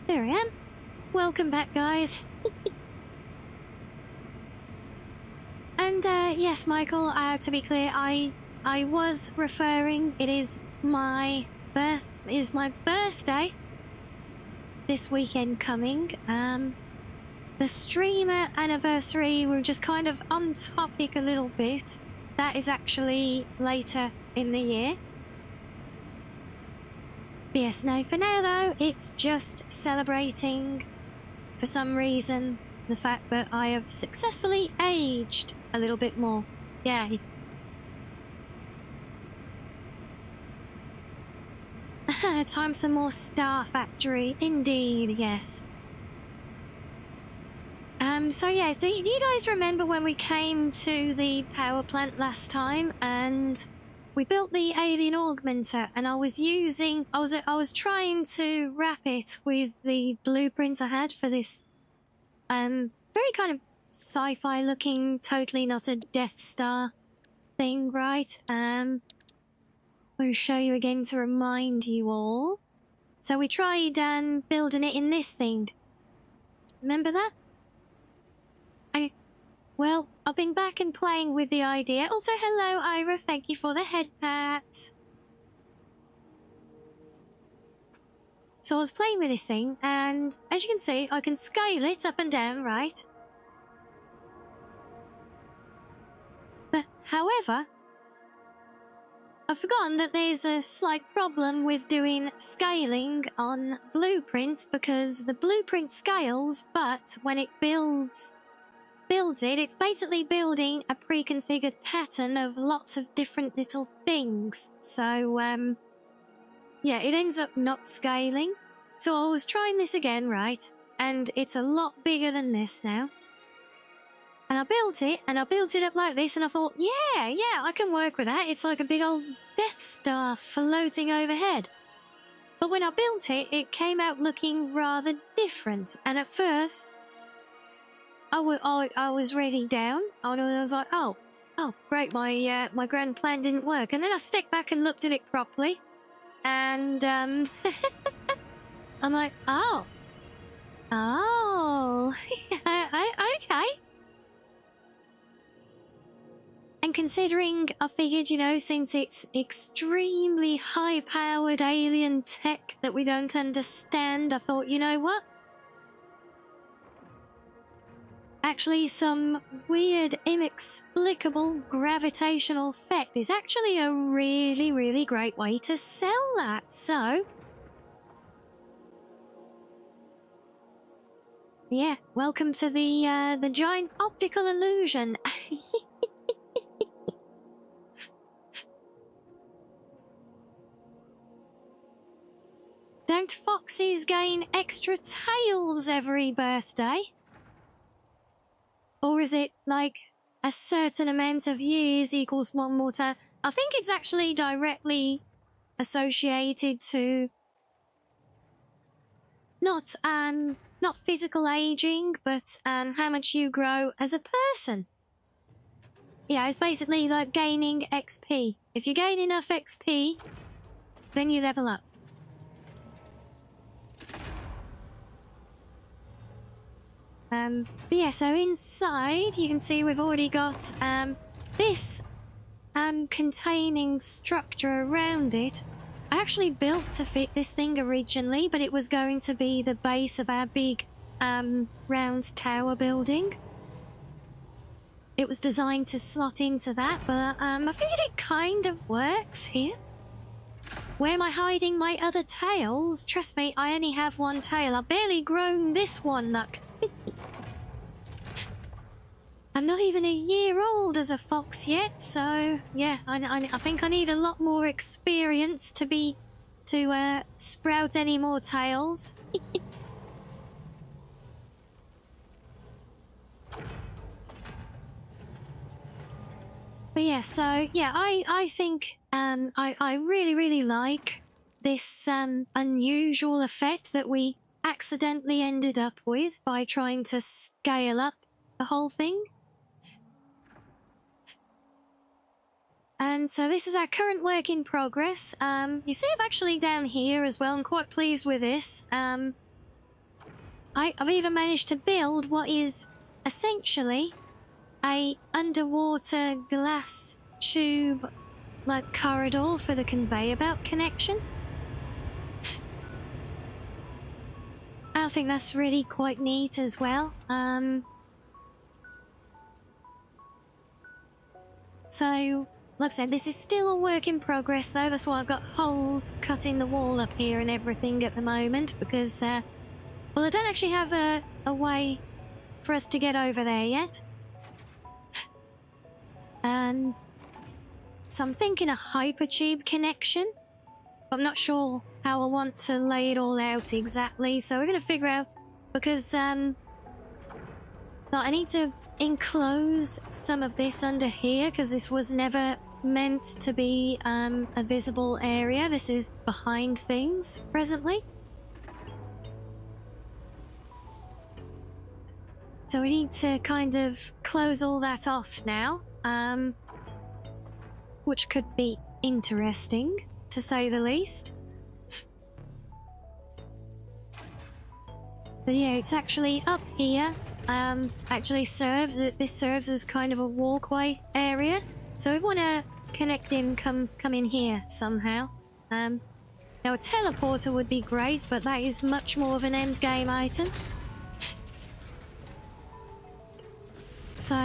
There I am. Welcome back, guys. And yes, Michael, to be clear, I was referring, it is my birthday this weekend coming. The streamer anniversary, we're just kind of on topic a little bit. That is actually later in the year. But yes, no, for now though, it's just celebrating, for some reason, the fact that I have successfully aged a little bit more. Yay. Time some more Star Factory, indeed, yes. So yeah, do you guys remember when we came to the power plant last time and we built the alien augmenter and I was trying to wrap it with the blueprints I had for this very kind of sci-fi looking, totally not a Death Star thing, right? I'll show you again to remind you all. So we tried building it in this thing. Remember that? Well, I've been back and playing with the idea. Also, hello, Ira. Thank you for the head pat. So I was playing with this thing, and as you can see, I can scale it up and down, right? But, however, I've forgotten that there's a slight problem with doing scaling on blueprints because the blueprint scales, but when it builds it, it's basically building a pre-configured pattern of lots of different little things. So, yeah, it ends up not scaling. So I was trying this again, right? And it's a lot bigger than this now. And I built it up like this, and I thought, yeah, I can work with that. It's like a big old Death Star floating overhead. But when I built it, it came out looking rather different. And at first, I was really down. I was like, oh, great, my grand plan didn't work. And then I stepped back and looked at it properly. And, I'm like, oh, okay. And considering, I figured, you know, since it's extremely high-powered alien tech that we don't understand, I thought, you know what? Actually, some weird, inexplicable gravitational effect is actually a really, really great way to sell that. So, yeah, welcome to the giant optical illusion. Don't foxes gain extra tails every birthday? Or is it like a certain amount of years equals one more time? I think it's actually directly associated to not physical aging, but how much you grow as a person. yeah, it's basically like gaining XP. If you gain enough XP, then you level up. But yeah, so inside you can see we've already got this containing structure around it. I actually built to fit this thing originally, but it was going to be the base of our big round tower building. It was designed to slot into that, but I figured it kind of works here. Where am I hiding my other tails? Trust me, I only have one tail. I've barely grown this one, look. I'm not even a year old as a fox yet, so yeah, I think I need a lot more experience to sprout any more tails. But yeah, so yeah, I think I really like this unusual effect that we accidentally ended up with by trying to scale up the whole thing. And so this is our current work in progress. You see I'm actually down here as well. I'm quite pleased with this. I've even managed to build what is essentially a underwater glass tube like corridor for the conveyor belt connection. I think that's really quite neat as well. So like I said, this is still a work in progress though. That's why I've got holes cut in the wall up here and everything at the moment, because well, I don't actually have a way for us to get over there yet. So I'm thinking a hypertube connection. I'm not sure how I want to lay it all out exactly, so we're going to figure out, because I need to enclose some of this under here, because this was never meant to be a visible area. This is behind things presently. So we need to kind of close all that off now, which could be interesting, to say the least. But yeah, it's actually up here. This serves as kind of a walkway area. So we want to connect in, come in here somehow. Now a teleporter would be great, but that is much more of an end game item. So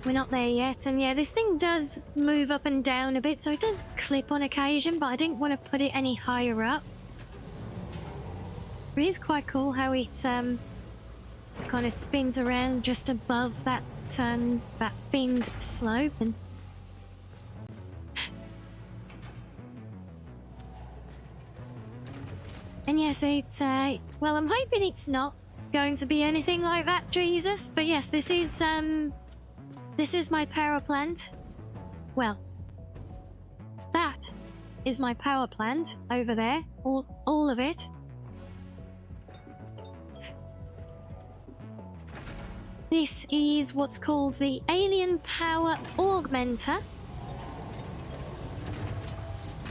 we're not there yet, and yeah, this thing does move up and down a bit, so it does clip on occasion, but I didn't want to put it any higher up. But it is quite cool how it just kind of spins around just above that that finned slope, and yes, it's well, I'm hoping it's not going to be anything like that, Jesus. But yes, this is my power plant. Well, that is my power plant over there, all of it. This is what's called the Alien Power Augmenter.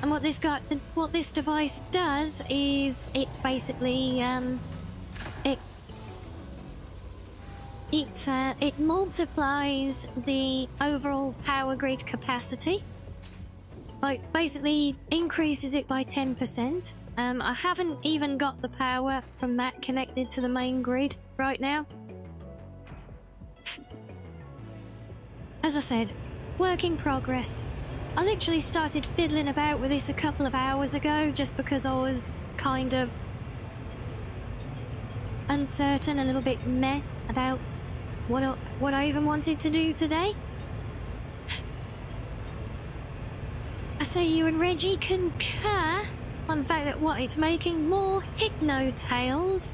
And what this device does is it basically it multiplies the overall power grid capacity. Like, basically increases it by 10%. I haven't even got the power from that connected to the main grid right now. As I said, work in progress. I literally started fiddling about with this a couple of hours ago just because I was kind of uncertain, a little bit meh about what I even wanted to do today. I say you and Reggie concur on the fact that it's making more hypno tails.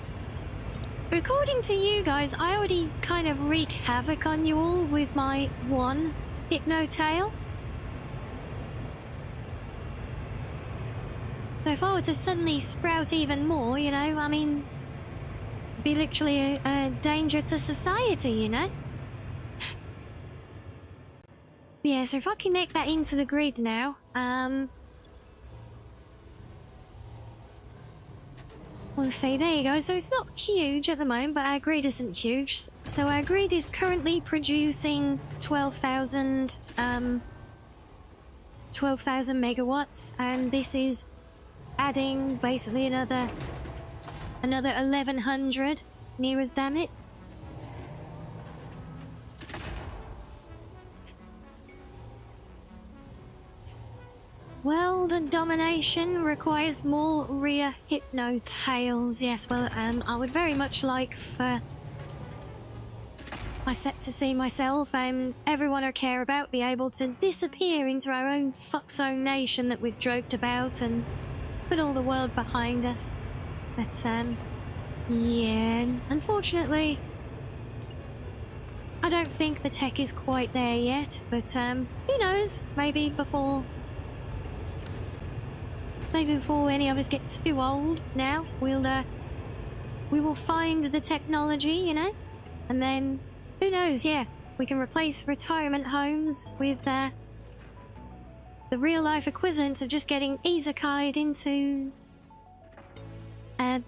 But according to you guys, I already kind of wreak havoc on you all with my one hypno tail. So if I were to suddenly sprout even more, you know, I mean, it'd be literally a danger to society, you know? Yeah, so if I connect that into the grid now, we'll see, there you go. So it's not huge at the moment, but our grid isn't huge. So our grid is currently producing 12,000 megawatts, and this is adding basically another 1,100 near as damn it. World domination requires more rear hypno tails. Yes, well, I would very much like for my set to see myself and everyone I care about be able to disappear into our own fuckzone nation that we've joked about and put all the world behind us. But, yeah, unfortunately, I don't think the tech is quite there yet, but, who knows, maybe before any of us get too old now, we will find the technology, you know? And then, who knows, yeah, we can replace retirement homes with, the real-life equivalent of just getting isekai'd into a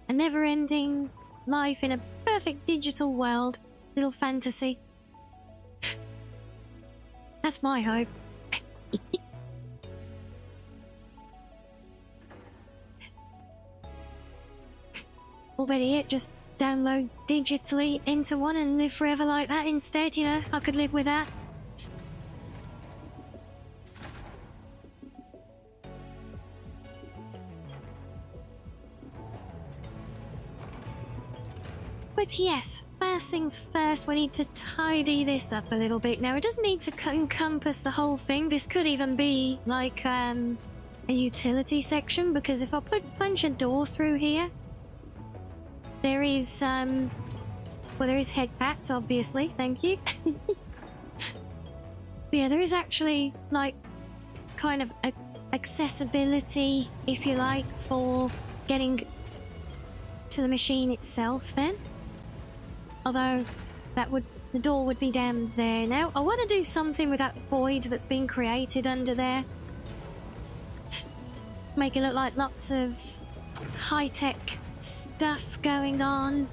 never-ending life in a perfect digital world. Little fantasy. That's my hope. Or better yet, just download digitally into one and live forever like that instead, you know? I could live with that. But yes, first things first, we need to tidy this up a little bit. Now, it doesn't need to encompass the whole thing. This could even be like a utility section, because if I punch a door through here, there is, well, there is head pats, obviously, thank you. But yeah, there is actually, like, kind of accessibility, if you like, for getting to the machine itself then. Although, the door would be down there. Now, I want to do something with that void that's been created under there. Make it look like lots of high-tech stuff going on.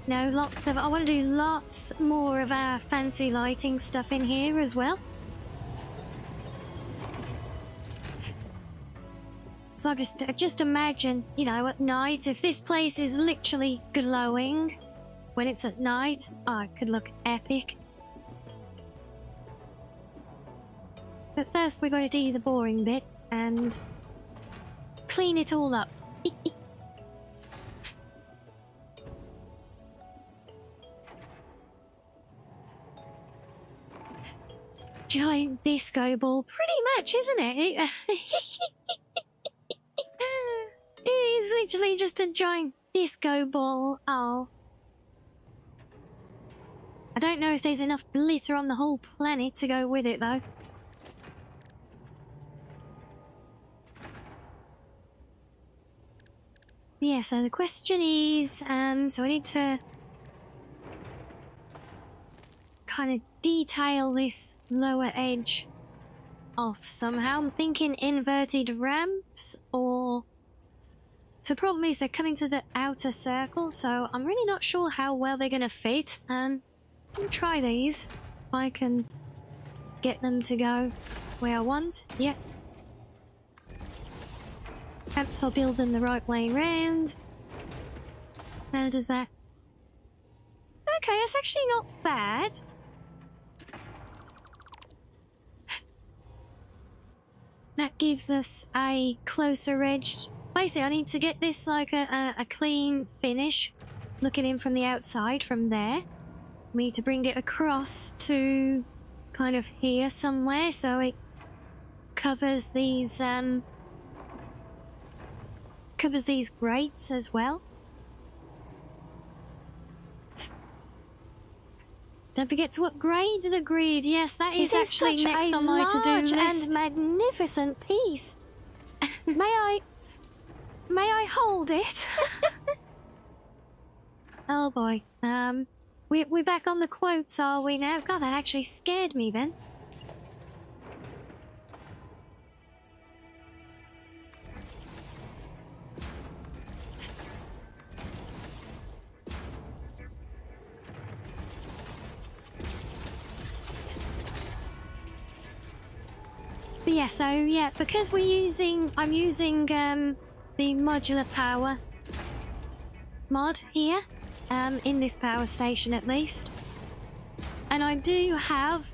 No, I want to do lots more of our fancy lighting stuff in here as well. So just imagine, you know, at night, if this place is literally glowing when it's at night, oh, it could look epic. But first we're going to do the boring bit and clean it all up. Giant disco ball, pretty much, isn't it? It's literally just a giant disco ball. Oh. I don't know if there's enough glitter on the whole planet to go with it, though. Yeah, so the question is, so I need to kind of detail this lower edge off somehow. I'm thinking inverted ramps, or... So the problem is they're coming to the outer circle, so I'm really not sure how well they're going to fit. Let me try these, if I can get them to go where I want. Yeah. Perhaps I'll build them the right way round. How does that... Okay, that's actually not bad. That gives us a closer edge. Basically, I need to get this like a clean finish, looking in from the outside from there. We need to bring it across to kind of here somewhere, so it covers these grates as well. Don't forget to upgrade the grid. Yes, that is actually next on my to-do list. And magnificent piece. May I hold it? Oh boy. We're back on the quotes, are we now? God, that actually scared me then. But yeah, so yeah, because I'm using the modular power mod here, in this power station at least. And I do have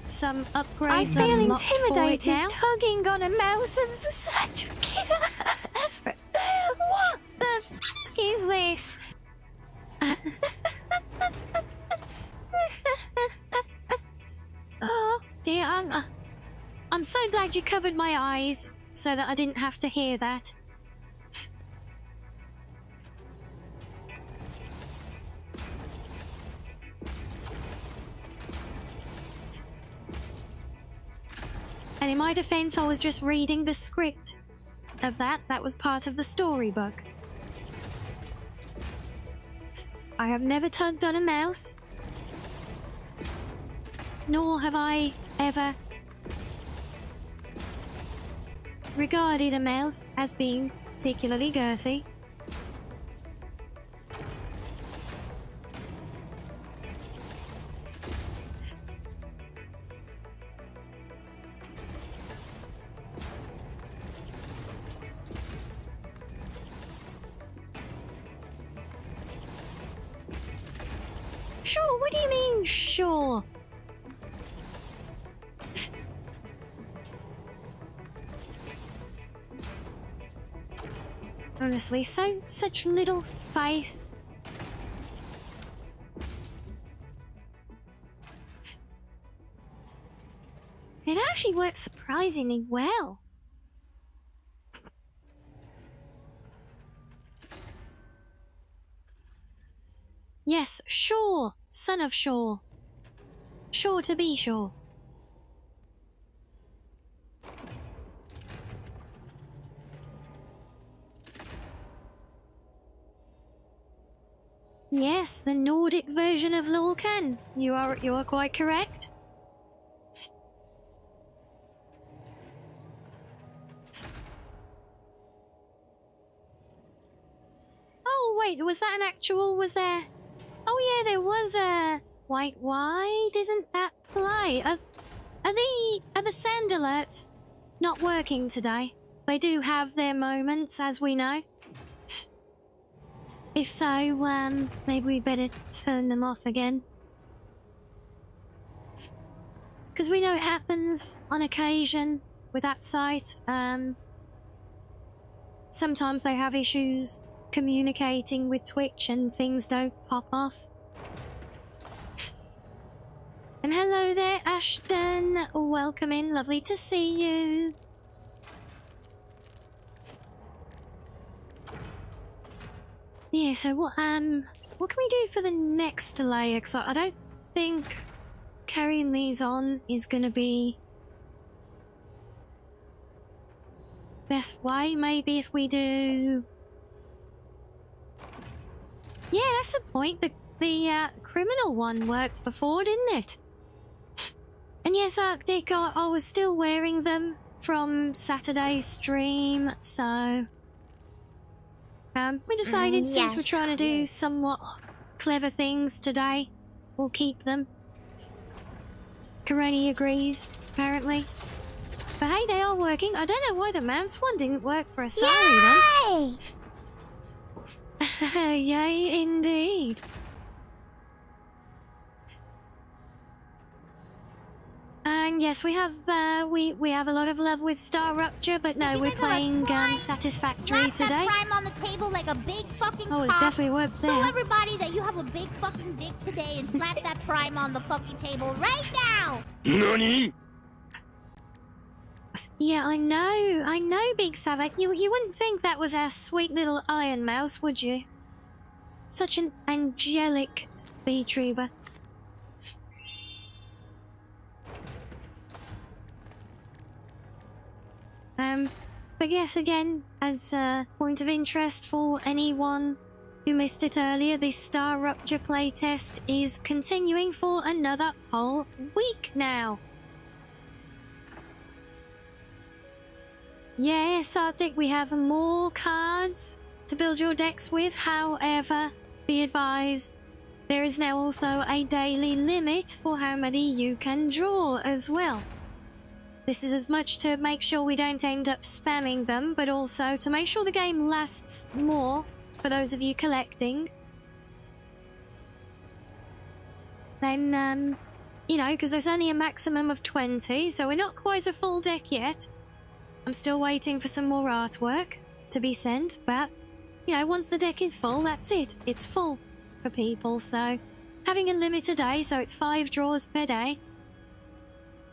some upgrades. I feel intimidated tugging on a mouse and such a killer effort. What the f is this? Oh dear, I'm so glad you covered my eyes so that I didn't have to hear that. And in my defense, I was just reading the script of that. That was part of the storybook. I have never tugged on a mouse. Nor have I ever regarded a mouse as being particularly girthy. Sure, what do you mean, sure? Honestly, such little faith. It actually works surprisingly well. Yes, sure, son of Shaw. Sure to be sure. Yes, the Nordic version of Lorcan. You are quite correct. Oh wait, was that an actual? Was there? Oh yeah, there was a. Wait, why didn't that play? Are the sound alerts not working today? They do have their moments, as we know. If so, maybe we better turn them off again. Because we know it happens on occasion with that site. Sometimes they have issues communicating with Twitch and things don't pop off. And hello there, Ashton. Welcome in. Lovely to see you. Yeah, so what can we do for the next layer? Because I don't think carrying these on is going to be best way. Maybe if we do... Yeah, that's the point. The criminal one worked before, didn't it? And yes, Arctic, I was still wearing them from Saturday's stream, so... we decided since we're trying to do somewhat clever things today, we'll keep them. Kareni agrees, apparently. But hey, they are working. I don't know why the mouse one didn't work for Asari then. Yay, indeed. And yes, we have a lot of love with Star Rupture, but no, we're playing Satisfactory today. Slap that prime on the table like a big fucking Oh, it's definitely worked there. Tell everybody that you have a big fucking dick today and slap that prime on the fucking table right now! NANI? Yeah, I know, Big Savak. You wouldn't think that was our sweet little Iron Mouse, would you? Such an angelic speed trooper. But yes, again, as a point of interest for anyone who missed it earlier, this Star Rupture playtest is continuing for another whole week now. Yes, Arctic, we have more cards to build your decks with. However, be advised, there is now also a daily limit for how many you can draw as well. This is as much to make sure we don't end up spamming them, but also to make sure the game lasts more for those of you collecting. Then, you know, because there's only a maximum of 20, so we're not quite a full deck yet. I'm still waiting for some more artwork to be sent, but, you know, once the deck is full, that's it. It's full for people, so having a limit a day, so it's 5 draws per day.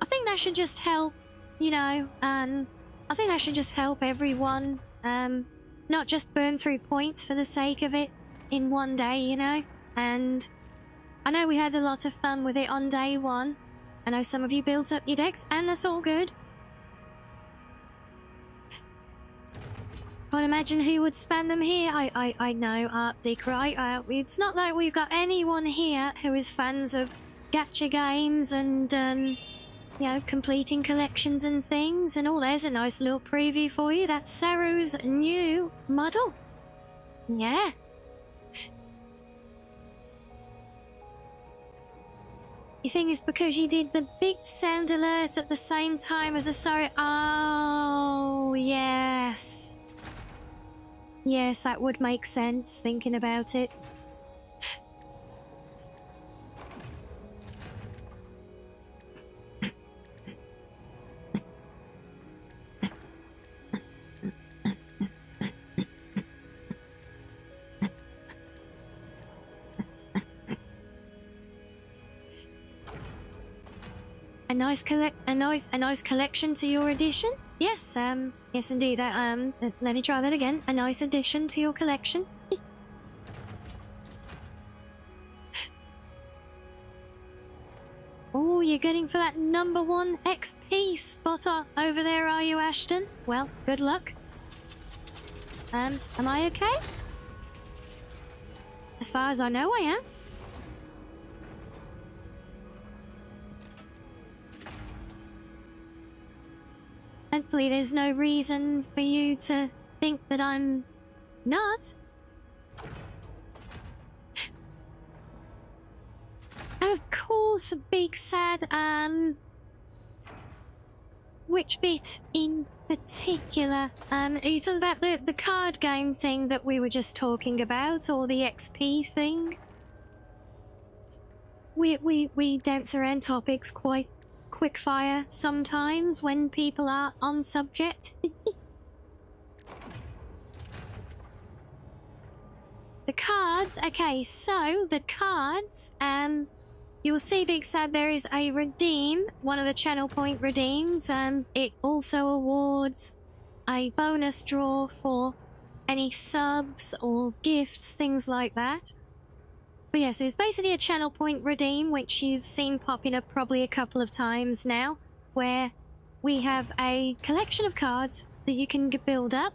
I think that should just help, you know, I think that should just help everyone, not just burn through points for the sake of it in one day, you know, and I know we had a lot of fun with it on day 1. I know some of you built up your decks, and that's all good. Can't imagine who would spam them here. I know, Arctic, right? It's not like we've got anyone here who is fans of gacha games and, you know, completing collections and things and all. There's a nice little preview for you. That's Saru's new model. Yeah. You think it's because you did the big sound alert at the same time as a Saru? Oh, yes. Yes, that would make sense, thinking about it. A nice collection to your edition? Yes, yes indeed. Let me try that again. A nice addition to your collection. Oh, you're getting for that #1 XP spot over there, are you, Ashton? Well, good luck. Am I okay? As far as I know, I am. Thankfully, there's no reason for you to think that I'm not. And of course, big sad, which bit in particular? Are you talking about the card game thing that we were just talking about, or the XP thing? We dance around topics quite quickfire sometimes when people are on subject. The cards, okay, so the cards, you'll see, Big Sad, there is a redeem, one of the channel point redeems. It also awards a bonus draw for any subs or gifts, things like that. But yes, it's basically a channel point redeem, which you've seen popping up probably a couple of times now, where we have a collection of cards that you can build up.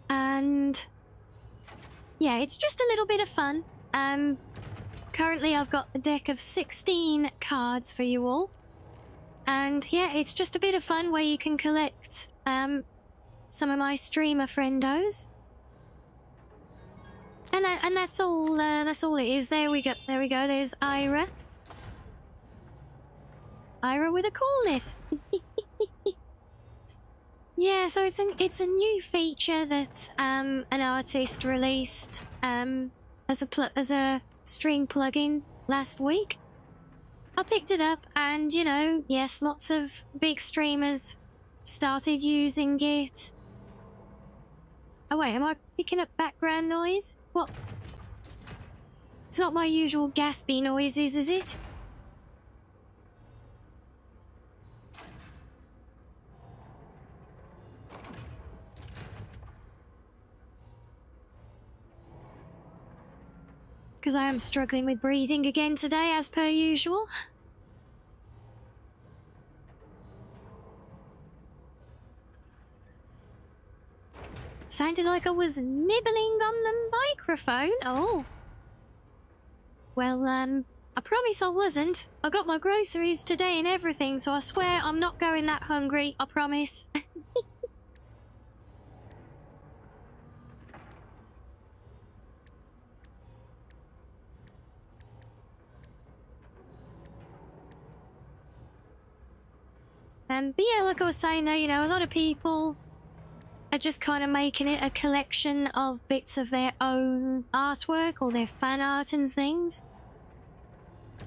And yeah, it's just a little bit of fun. Currently I've got a deck of 16 cards for you all. And yeah, it's just a bit of fun where you can collect some of my streamer friendos. And that's all it is. There we go. There's Ira. Ira with a call-it. Yeah, so it's a new feature that an artist released as a stream plugin last week. I picked it up, and you know, yes, lots of big streamers started using it. Oh wait, am I picking up background noise? What? It's not my usual gaspy noises, is it? Because I am struggling with breathing again today, as per usual. Sounded like I was nibbling on the microphone. Oh. Well, I promise I wasn't. I got my groceries today and everything, so I swear I'm not going that hungry. I promise. But yeah, like I was saying though, you know, a lot of people are just kind of making it a collection of bits of their own artwork or their fan art and things.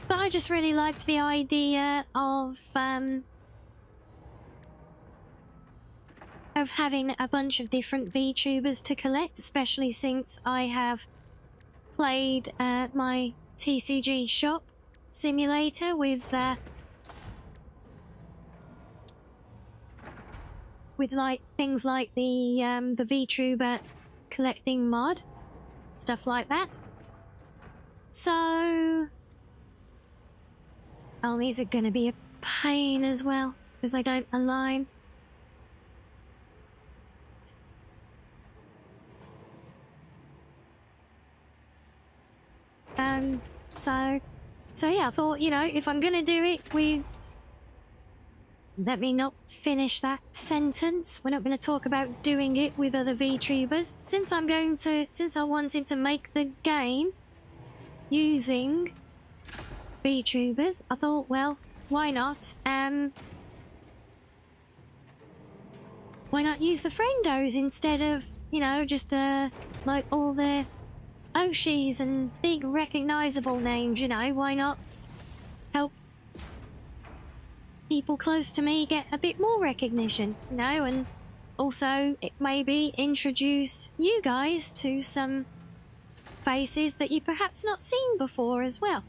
But I just really liked the idea of having a bunch of different VTubers to collect, especially since I have played my TCG shop simulator with like things like the VTuber collecting mod, stuff like that. So, oh, these are gonna be a pain as well because I don't align. So yeah, I thought, you know, if I'm gonna do it, let me not finish that sentence. We're not gonna talk about doing it with other VTubers. Since I wanted to make the game using VTubers, I thought, well, why not? Why not use the friendos instead of, you know, just like all the Oshis and big recognizable names, you know? Why not help people close to me get a bit more recognition, you know? And also it maybe introduce you guys to some faces that you perhaps not seen before as well.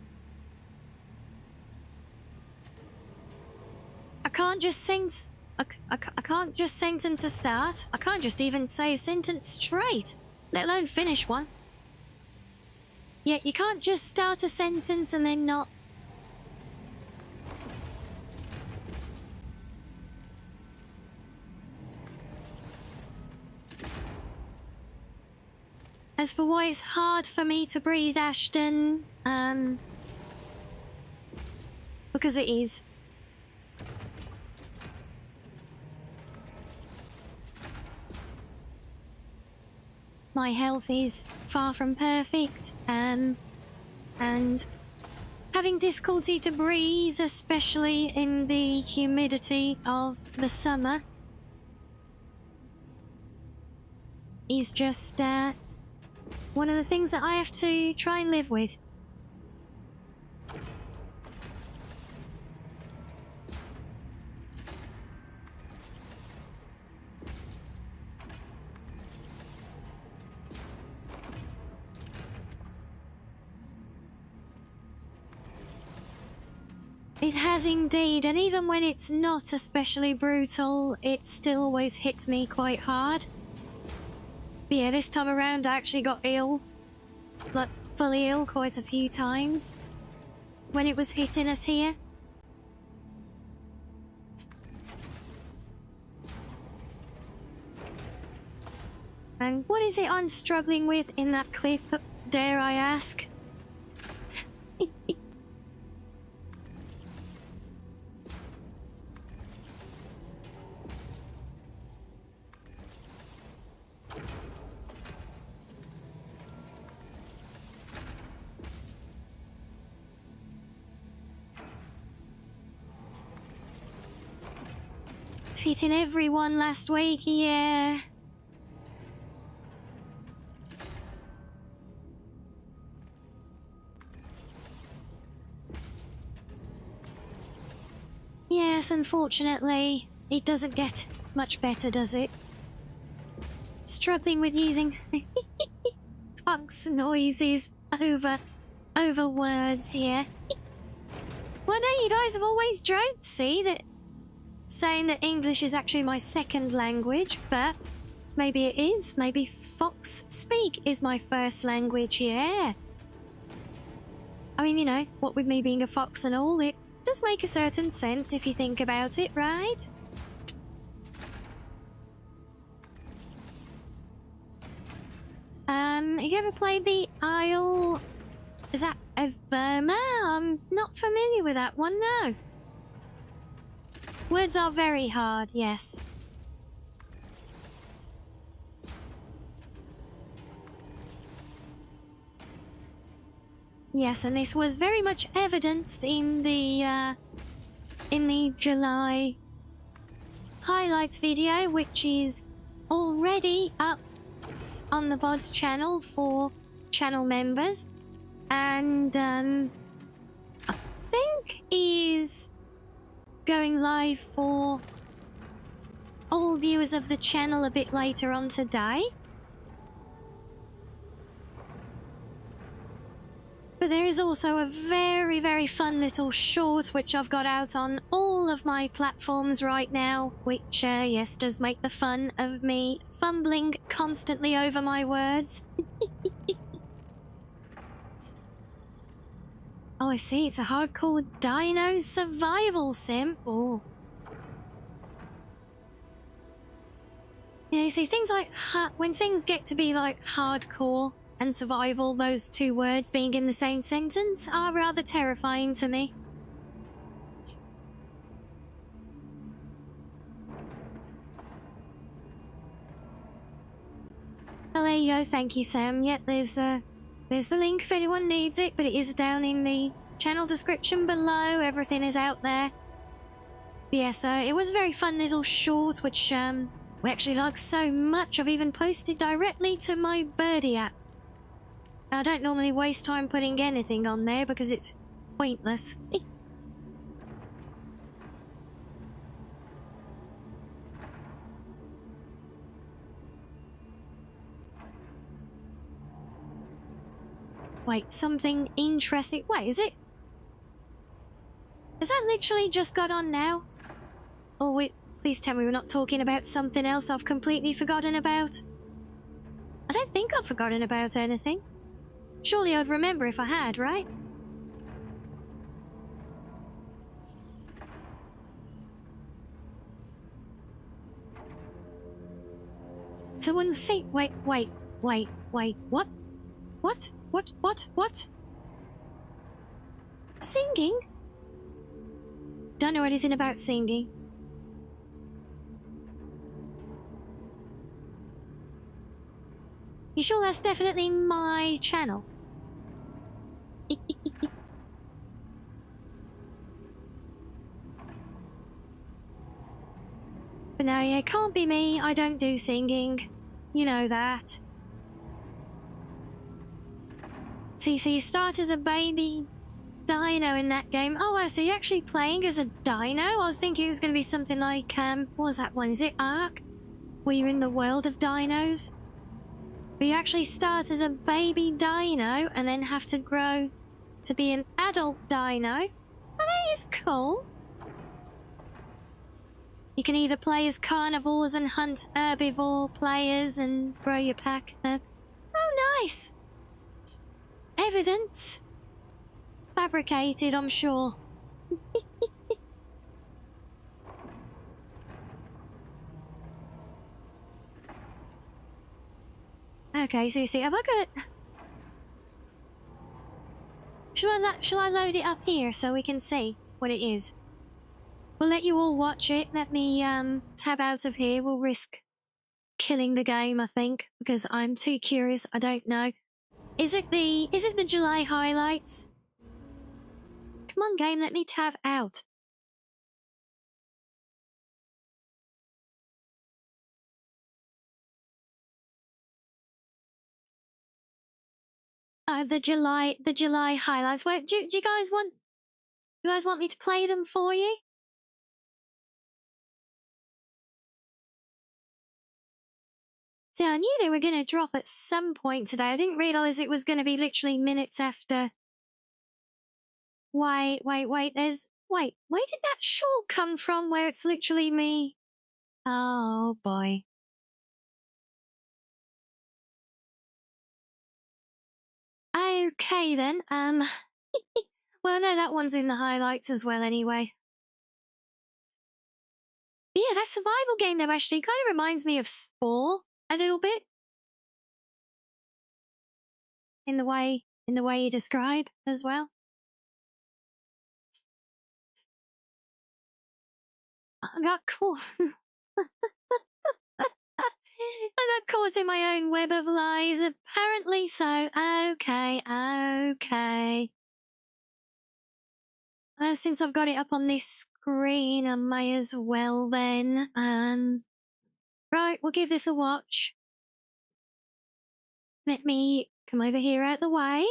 I can't just sentence a start. I can't just even say a sentence straight, let alone finish one. Yeah, you can't just start a sentence and then not. As for why it's hard for me to breathe, Ashton, because it is. My health is far from perfect, and having difficulty to breathe, especially in the humidity of the summer, is just one of the things that I have to try and live with. It has indeed, and even when it's not especially brutal, it still always hits me quite hard. But yeah, this time around I actually got ill. Like, fully ill quite a few times. When it was hitting us here. And what is it I'm struggling with in that clip, dare I ask? Hitting everyone last week, yeah. Yes, unfortunately, it doesn't get much better, does it? Struggling with using Fox noises over words here. Well, no, you guys have always joked, see, that saying that English is actually my second language, but maybe it is. Maybe Fox Speak is my first language, yeah. I mean, you know, what with me being a fox and all, it does make a certain sense if you think about it, right? You ever played the Isle? Is that Verma? I'm not familiar with that one, no. Words are very hard, yes. Yes, and this was very much evidenced in the July highlights video, which is already up on the VOD's channel for channel members, and I think is going live for all viewers of the channel a bit later on today. But there is also a very, very fun little short which I've got out on all of my platforms right now, which, yes, does make the fun of me fumbling constantly over my words. Oh, I see, it's a hardcore dino survival sim. Oh. Yeah, you see, things like, when things get to be like hardcore and survival, those two words being in the same sentence, are rather terrifying to me. Well, there you go, thank you, Sam. Yep, there's the link if anyone needs it, but it is down in the channel description below. Everything is out there. But yeah, so it was a very fun little short, which we actually like so much, I've even posted directly to my Birdie app. I don't normally waste time putting anything on there because it's pointless. Wait, something interesting. Wait, is it? Has that literally just got on now? Oh wait, please tell me we're not talking about something else I've completely forgotten about. I don't think I've forgotten about anything. Surely I'd remember if I had, right? So when the thing... Wait, what? What? Singing? Don't know anything about singing. You sure that's definitely my channel? But no, yeah, it can't be me. I don't do singing. You know that. See, so you start as a baby dino in that game. Oh, wow, so you're actually playing as a dino? I was thinking it was going to be something like, what was that one? Is it Ark? Where you're in the world of dinos? But you actually start as a baby dino and then have to grow to be an adult dino. Oh, that is cool. You can either play as carnivores and hunt herbivore players and grow your pack. Oh, nice. Evidence. Fabricated, I'm sure. Okay, so you see, have I got it? Shall I load it up here so we can see what it is? We'll let you all watch it. Let me tab out of here. We'll risk killing the game, I think, because I'm too curious. I don't know. Is it the July highlights? Come on, game, let me tab out. The July highlights. Wait, do you guys want me to play them for you? See, I knew they were going to drop at some point today. I didn't realise it was going to be literally minutes after. Wait, where did that short come from where it's literally me? Oh, boy. Okay, then, well, no, that one's in the highlights as well, anyway. But yeah, that survival game, though, actually kind of reminds me of Spore a little bit. In the way you describe as well. I got caught. I got caught in my own web of lies, apparently so. Okay. Since I've got it up on this screen, I may as well then. Right, we'll give this a watch. Let me come over here out the way.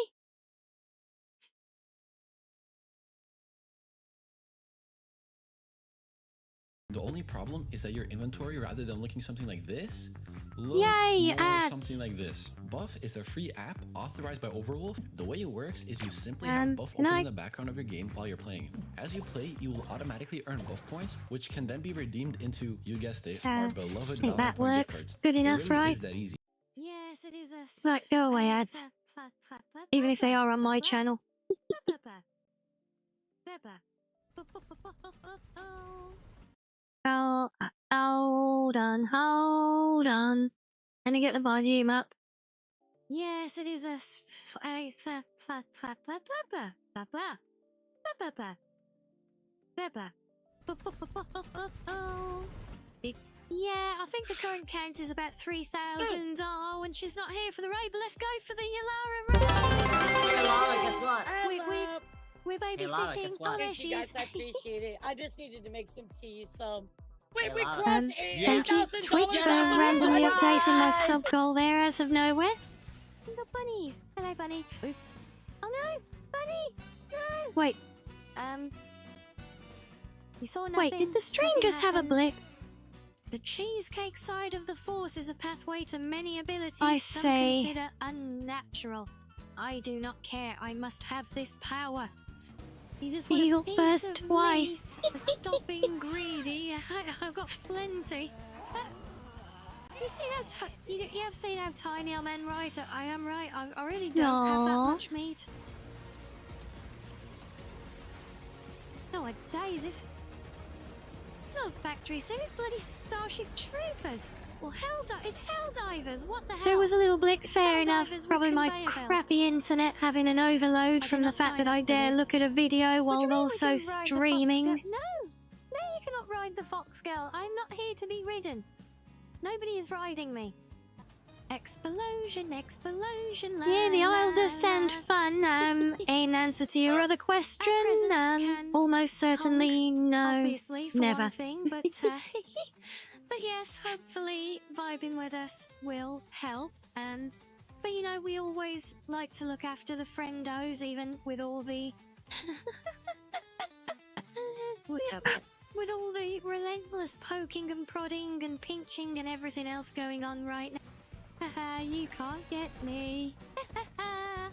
The only problem is that your inventory, rather than looking something like this, looks Yay, more ads. something like this. Buff is a free app authorized by Overwolf. The way it works is you simply have Buff open in the background of your game while you're playing. As you play, you will automatically earn Buff points, which can then be redeemed into, you guessed it, our beloved I think that Valor point works gift cards. good It enough, really right? is that easy. Yes, it is a... Right, go away, ads. Even if they are on my channel. Oh, hold on. And to get the volume up. Yes, it is a... Yeah, I think the current count is about 3,000. Oh, and she's not here for the raid, but let's go for the Yalara raid! Hey, Lara, guess what? We're Hey, Lara, babysitting. guess what? Oh, there Thank she you is. guys, I appreciate it. I just needed to make some tea, so... Hey, we Lara. crossed Thank you, $8,000 Twitch, for now. randomly Guys! updating my sub goal there out of nowhere. The bunny. Hello, bunny. Oops. Oh no, bunny. No. Wait. You saw nothing. Wait, did the stream just have a blip? The cheesecake side of the Force is a pathway to many abilities some consider unnatural. I do not care. I must have this power. You just want a piece first of twice. Meat. Stop being greedy. I've got plenty. You see how you have seen how tiny I'm, right? I am right. I really don't have that much meat. No, a daisies. It's not a factory series, bloody Starship Troopers. Well, it's Helldivers. What the hell? There was a little blip, fair enough. Probably my crappy internet having an overload from the fact that I dare look at a video while also streaming. No, you cannot ride the Fox Girl. I'm not here to be ridden. Nobody is riding me. Explosion, yeah, the Isle does sound fun. In answer to your other question, almost certainly no, Obviously, for never. one thing, but but yes, hopefully vibing with us will help. But you know, we always like to look after the friendos, even with all the with all the relentless poking and prodding and pinching and everything else going on right now. You can't get me. I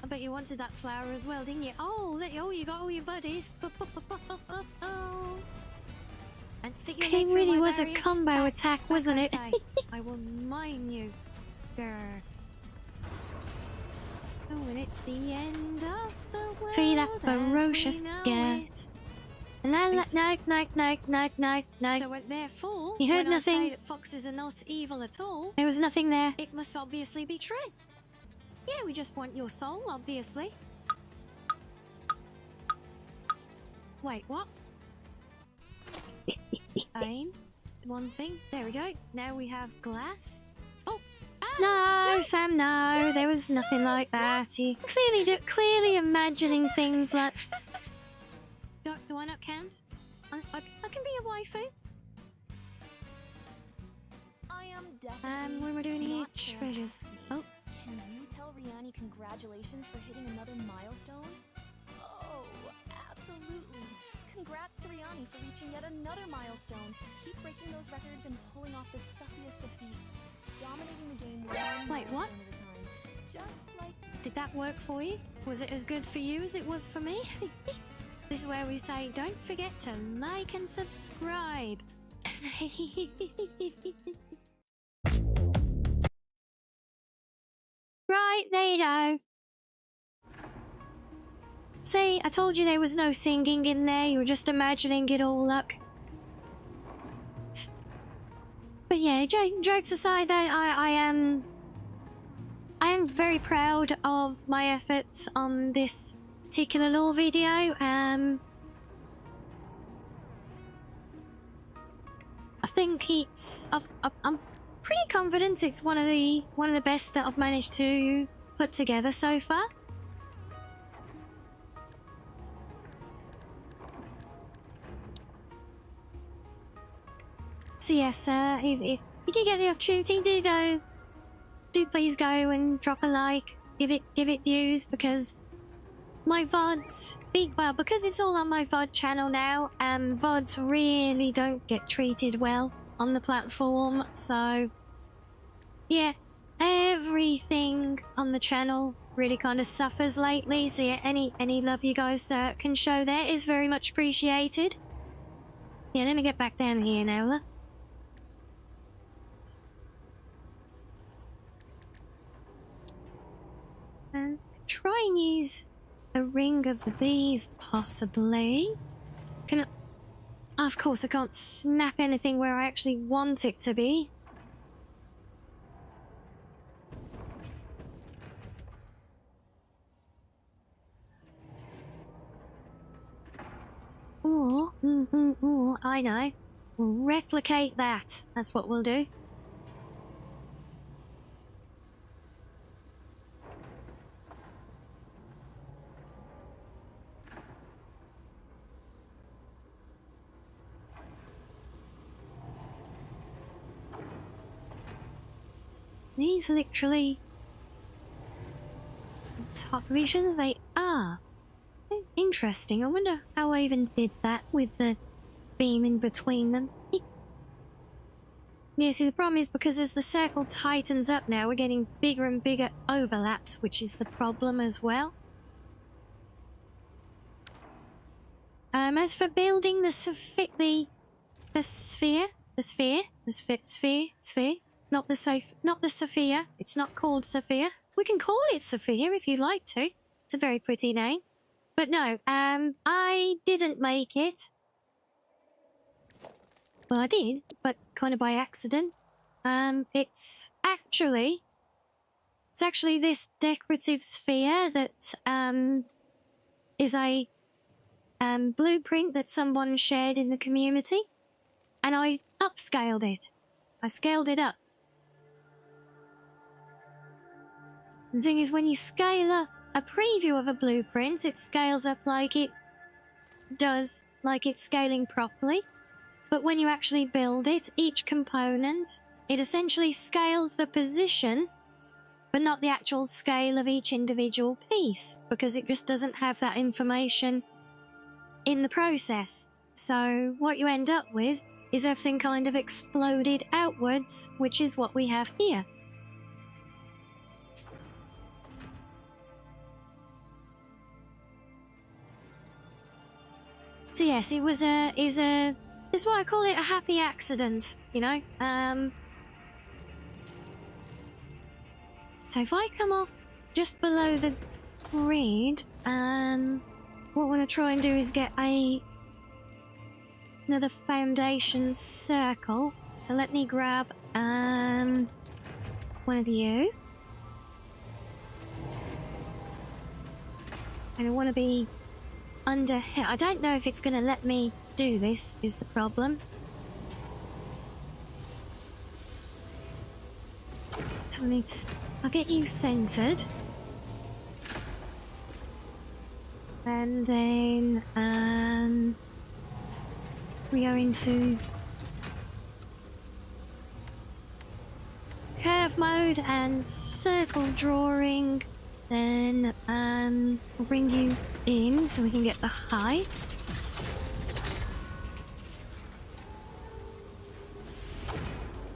bet you wanted that flower as well, didn't you? Oh, you got all your buddies. And stick your King head through really my was a barrier. combo attack, wasn't it? I say, I will mine you. Grr. Oh, and it's the end of the world. Feel that as ferocious we know gare. it. No. So therefore, You heard when nothing. I say that foxes are not evil at all, There was nothing there. it must obviously be true. Yeah, we just want your soul, obviously. Wait, what? Aim. One thing. There we go. Now we have glass. Oh. No, Sam, no. There was nothing like that. You clearly imagining things like... Do I not count? I can be a waifu. I am definitely when we're doing here, not very treasures. thirsty. Oh. Can you tell Rianni congratulations for hitting another milestone? Oh, absolutely. Congrats to Rianni for reaching yet another milestone. Keep breaking those records and pulling off the sussiest defeats. Dominating the game one Wait, what? milestone at a time. Just like... Did that work for you? Was it as good for you as it was for me? This is where we say, don't forget to like and subscribe. Right, there you go. See, I told you there was no singing in there. You were just imagining it all up. But yeah, jokes aside, though, I am very proud of my efforts on this particular lore video. I think I'm pretty confident it's one of the best that I've managed to put together so far. So yes, if you do get the opportunity, do please go and drop a like, give it views, because my VODs, because it's all on my VOD channel now, VODs really don't get treated well on the platform, so yeah, everything on the channel really kind of suffers lately, so yeah, any love you guys can show there is very much appreciated. Yeah, let me get back down here now, look. And try and use a ring of these, possibly. Of course, I can't snap anything where I actually want it to be. Or, I know. Replicate that. That's what we'll do. These literally top vision, they are. Interesting. I wonder how I even did that with the beam in between them. Yeah, see, the problem is because as the circle tightens up now, we're getting bigger and bigger overlaps, which is the problem as well. As for building the sphere, not the Sophia. It's not called Sophia. We can call it Sophia if you'd like to. It's a very pretty name. But no, I didn't make it. Well, I did, but kind of by accident. It's actually this decorative sphere that, is a, blueprint that someone shared in the community. And I upscaled it. I scaled it up. The thing is, when you scale up a preview of a blueprint, it scales up like it does, like it's scaling properly. But when you actually build it, each component, it essentially scales the position, but not the actual scale of each individual piece, because it just doesn't have that information in the process. So what you end up with is everything kind of exploded outwards, which is what we have here. So yes, it's why I call it a happy accident, you know? So if I come off just below the grid, what I want to try and do is get another foundation circle. So let me grab, one of you. And I want to be under here. I don't know if it's going to let me do this, is the problem. So I'll get you centered. And then, we go into curve mode and circle drawing. Then, we'll bring you in so we can get the height.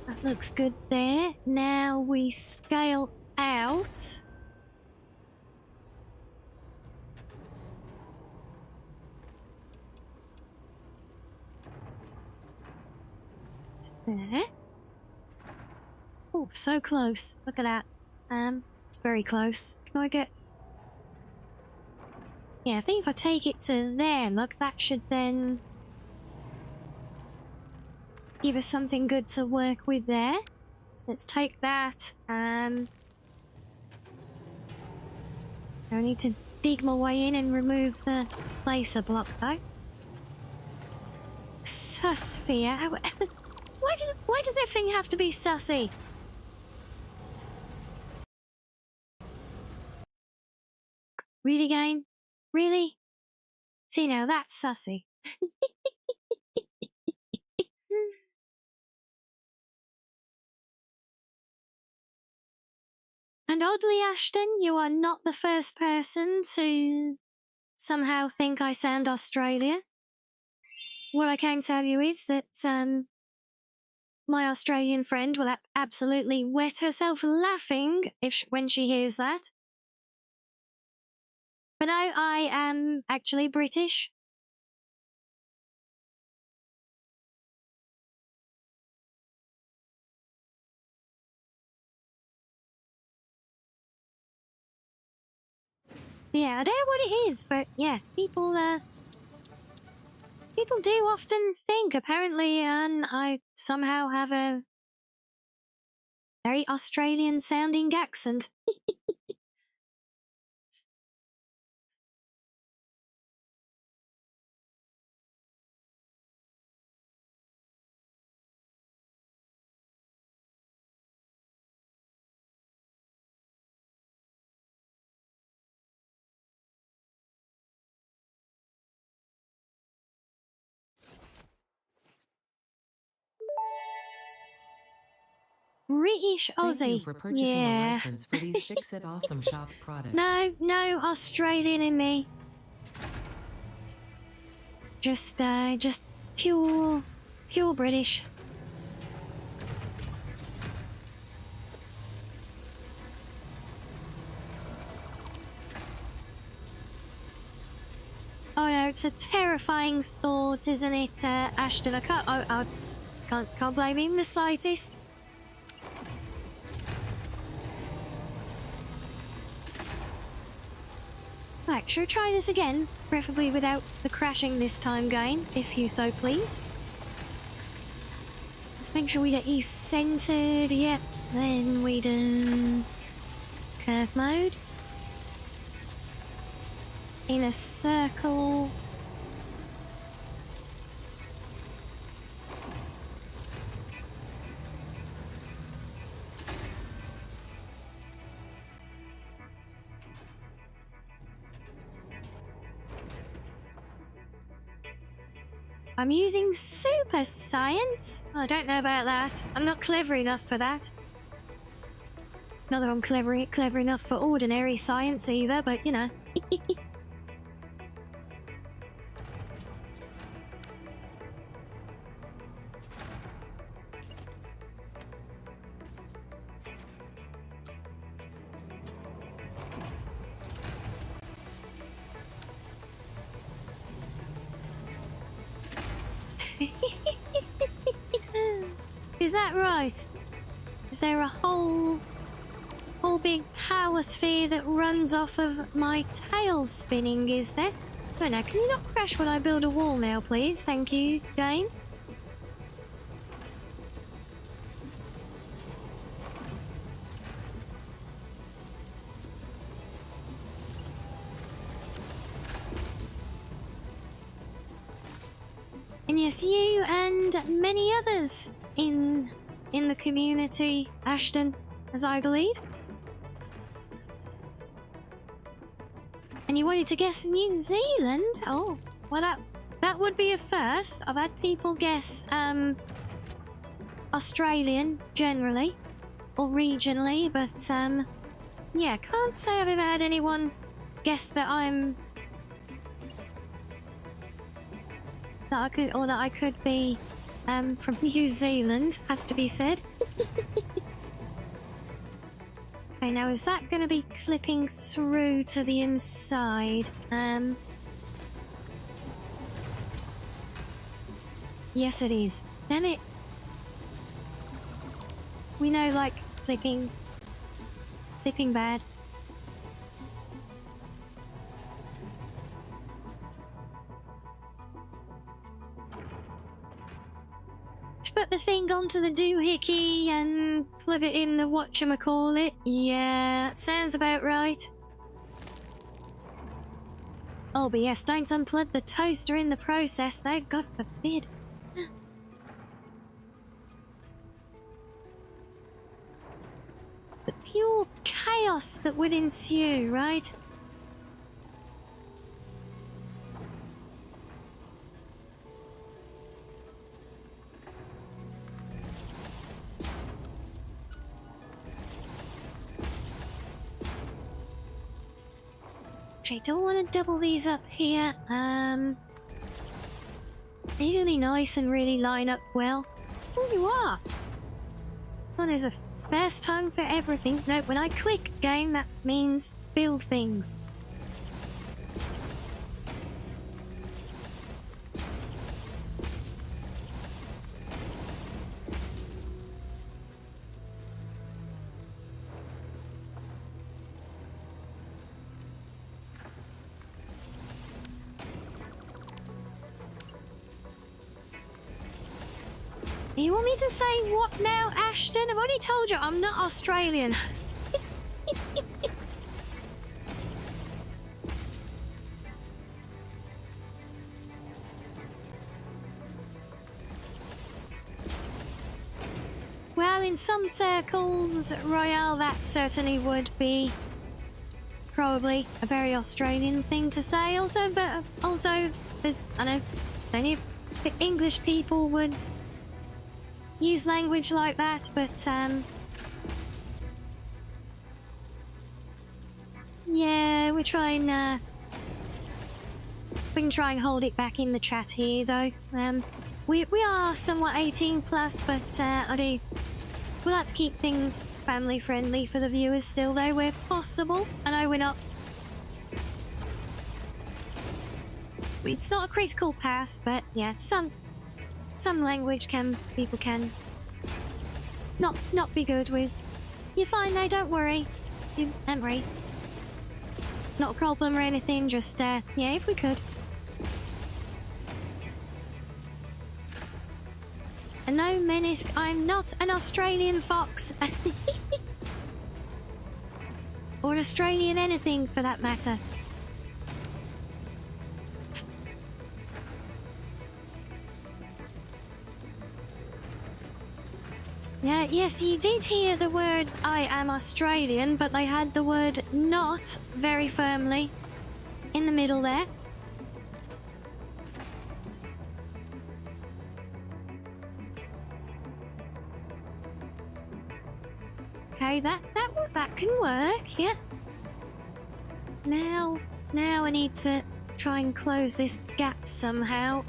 That looks good there. Now we scale out. There. Oh, so close. Look at that. It's very close. Can I get... Yeah, I think if I take it to there, look, that should then give us something good to work with there. So let's take that. I need to dig my way in and remove the placer block, though. Sussphere. Why does everything have to be sussy? Really, game? Really? See, now that's sussy. And oddly, Ashton, you are not the first person to somehow think I sound Australia. What I can tell you is that my Australian friend will absolutely wet herself laughing when she hears that. But no, I am actually British. Yeah, I don't know what it is, but yeah, people do often think, apparently, and I somehow have a very Australian-sounding accent. British Aussie. Thank you for purchasing a license for these Fix-It Awesome Shop products. No Australian in me. Just pure British. Oh no, it's a terrifying thought, isn't it, Ashton? I can't blame him the slightest. Right, shall we try this again? Preferably without the crashing this time, game, if you so please. Let's make sure we get you centered. Yep, then we do curve mode. In a circle. I'm using super science? I don't know about that. I'm not clever enough for that. Not that I'm clever enough for ordinary science either, but you know. Is that right? Is there a whole big power sphere that runs off of my tail spinning, is there? Oh no, can you not crash when I build a wall now, please? Thank you, game. And yes, you and many others in the community, Ashton, as I believe. And you wanted to guess New Zealand? Oh, well that would be a first. I've had people guess Australian generally or regionally, but yeah, can't say I've ever had anyone guess that I could be from New Zealand, has to be said. Okay, now is that going to be clipping through to the inside? Yes, it is. Damn it. We know, like, clipping bad. Put the thing onto the doohickey and plug it in the whatchamacallit. Yeah, that sounds about right. Oh, but yes, don't unplug the toaster in the process, though. God forbid. The pure chaos that would ensue, right? Actually, I don't want to double these up here. Really nice and really line up well. Oh, you are. Oh, there's a first time for everything. No, when I click game, that means build things. You want me to say what now, Ashton? I've already told you I'm not Australian. Well, in some circles, Royale, that certainly would be probably a very Australian thing to say. Also, but also, I know, plenty of the English people would use language like that, but yeah, we can try and hold it back in the chat here, though. We are somewhat 18 plus, but we'll have to keep things family friendly for the viewers still, though, where possible. I know we're not. It's not a critical path, but yeah, some language people can not be good with. You're fine though, don't worry. Don't worry. Not a problem or anything, just yeah, if we could. And no, Menace, I'm not an Australian fox. Or an Australian anything for that matter. Yeah, yes, you did hear the words I am Australian, but they had the word not very firmly in the middle there. Okay, that can work, yeah. Now I need to try and close this gap somehow.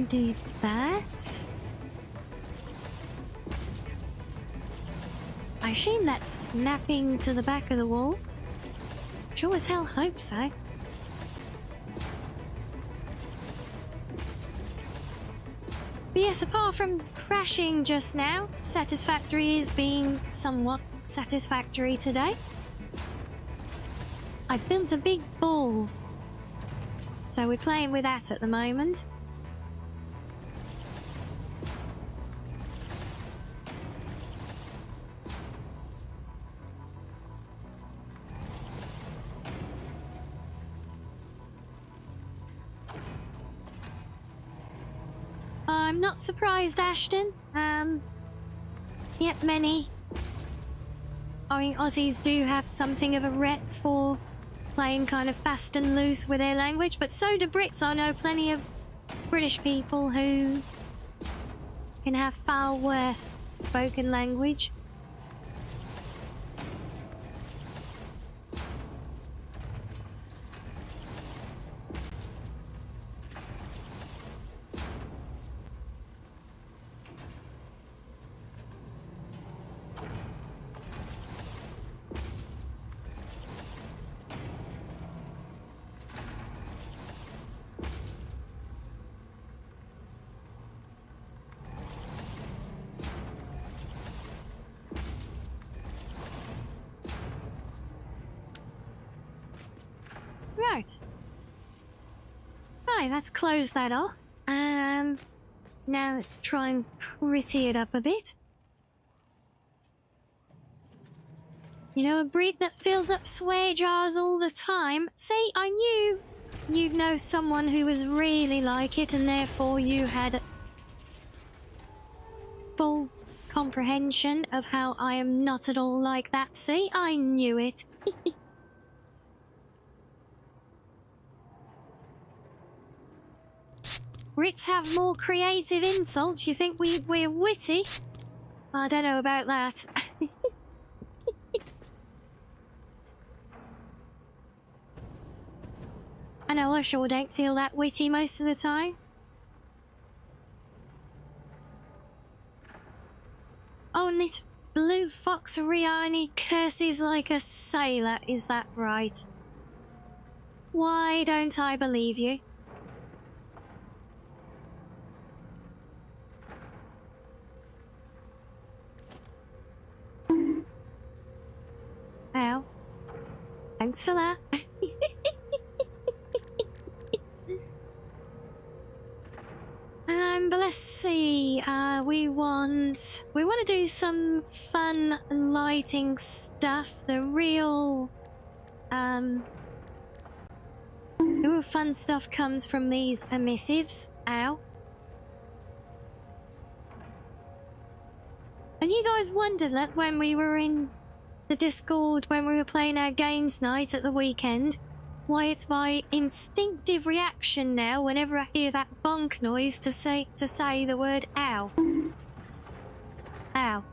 Do that. I assume that's snapping to the back of the wall. Sure as hell hope so. But yes, apart from crashing just now, Satisfactory is being somewhat satisfactory today. I built a big ball, so we're playing with that at the moment. I'm not surprised, Ashton. Yep, many. I mean, Aussies do have something of a rep for playing kind of fast and loose with their language, but so do Brits. I know plenty of British people who can have far worse spoken language. Right. Right, let's close that off. Now let's try and pretty it up a bit. You know, a breed that fills up swear jars all the time. See, I knew you'd know someone who was really like it, and therefore you had full comprehension of how I am not at all like that. See, I knew it. Brits have more creative insults. You think we're witty? I don't know about that. I know I sure don't feel that witty most of the time. Oh, and this blue fox Rianni curses like a sailor, is that right? Why don't I believe you? Well, thanks for that. But let's see. We want to do some fun lighting stuff. The real fun stuff comes from these emissives. Ow. And you guys wondered that when we were in the Discord, when we were playing our games night at the weekend, why it's my instinctive reaction now whenever I hear that bonk noise to say the word ow. Ow.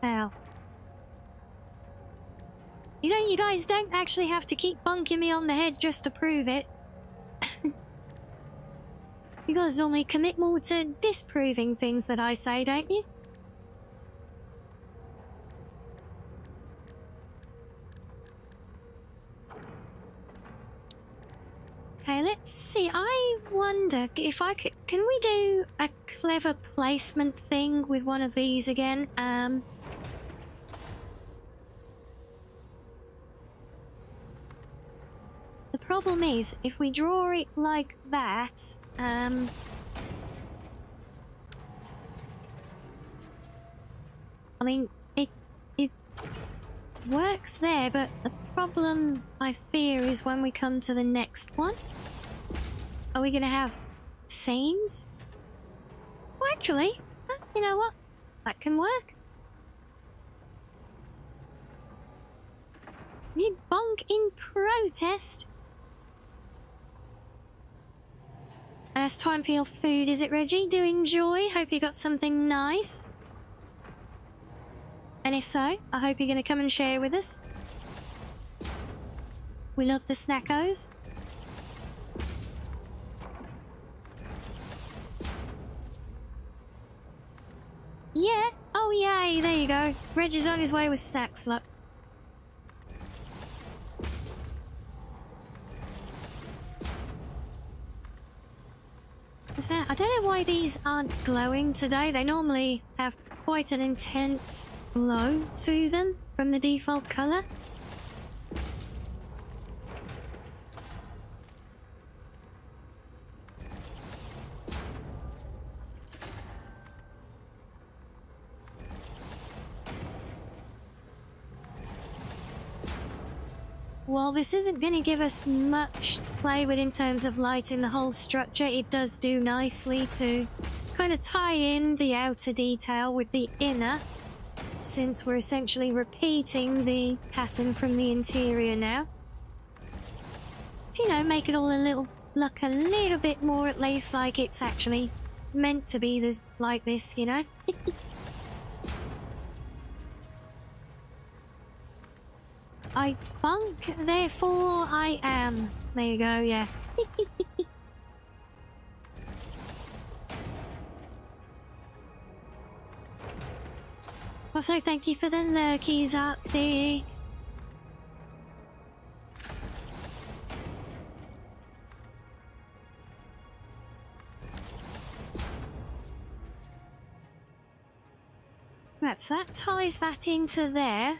Ow. You know, you guys don't actually have to keep bonking me on the head just to prove it. You guys normally commit more to disproving things that I say, don't you? Okay, let's see. I wonder if I could... Can we do a clever placement thing with one of these again? The problem is, if we draw it like that, I mean, it works there, but the problem I fear is when we come to the next one. Are we gonna have scenes? Well, actually, you know what? That can work. You bonk in protest. And it's time for your food, is it, Reggie? Do enjoy. Hope you got something nice. And if so, I hope you're going to come and share with us. We love the snackos. Yeah. Oh, yay. There you go. Reg is on his way with snacks, look. I don't know why these aren't glowing today. They normally have quite an intense glow to them from the default colour. While this isn't going to give us much to play with in terms of lighting the whole structure, it does do nicely to kind of tie in the outer detail with the inner, since we're essentially repeating the pattern from the interior now. You know, make it all look a little bit more at least like it's actually meant to be like this, you know? I bunk, therefore I am. There you go, yeah. Also, thank you for the lurkies up there. Right, so that ties that into there.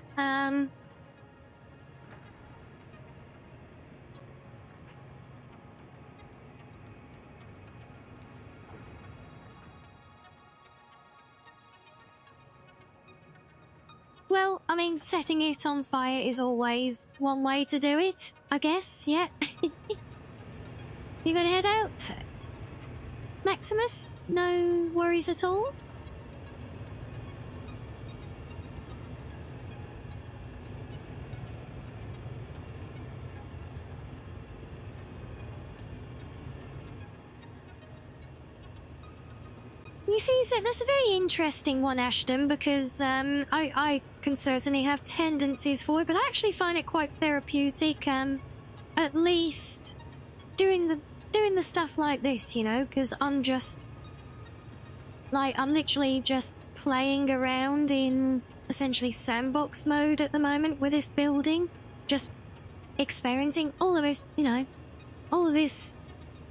Well, I mean, setting it on fire is always one way to do it, I guess, yeah. You gonna head out, Maximus? No worries at all? You see, that's a very interesting one, Ashton, because I can certainly have tendencies for it, but I actually find it quite therapeutic. At least doing the stuff like this, you know, because I'm literally just playing around in essentially sandbox mode at the moment with this building, just experiencing all of this, you know, all of this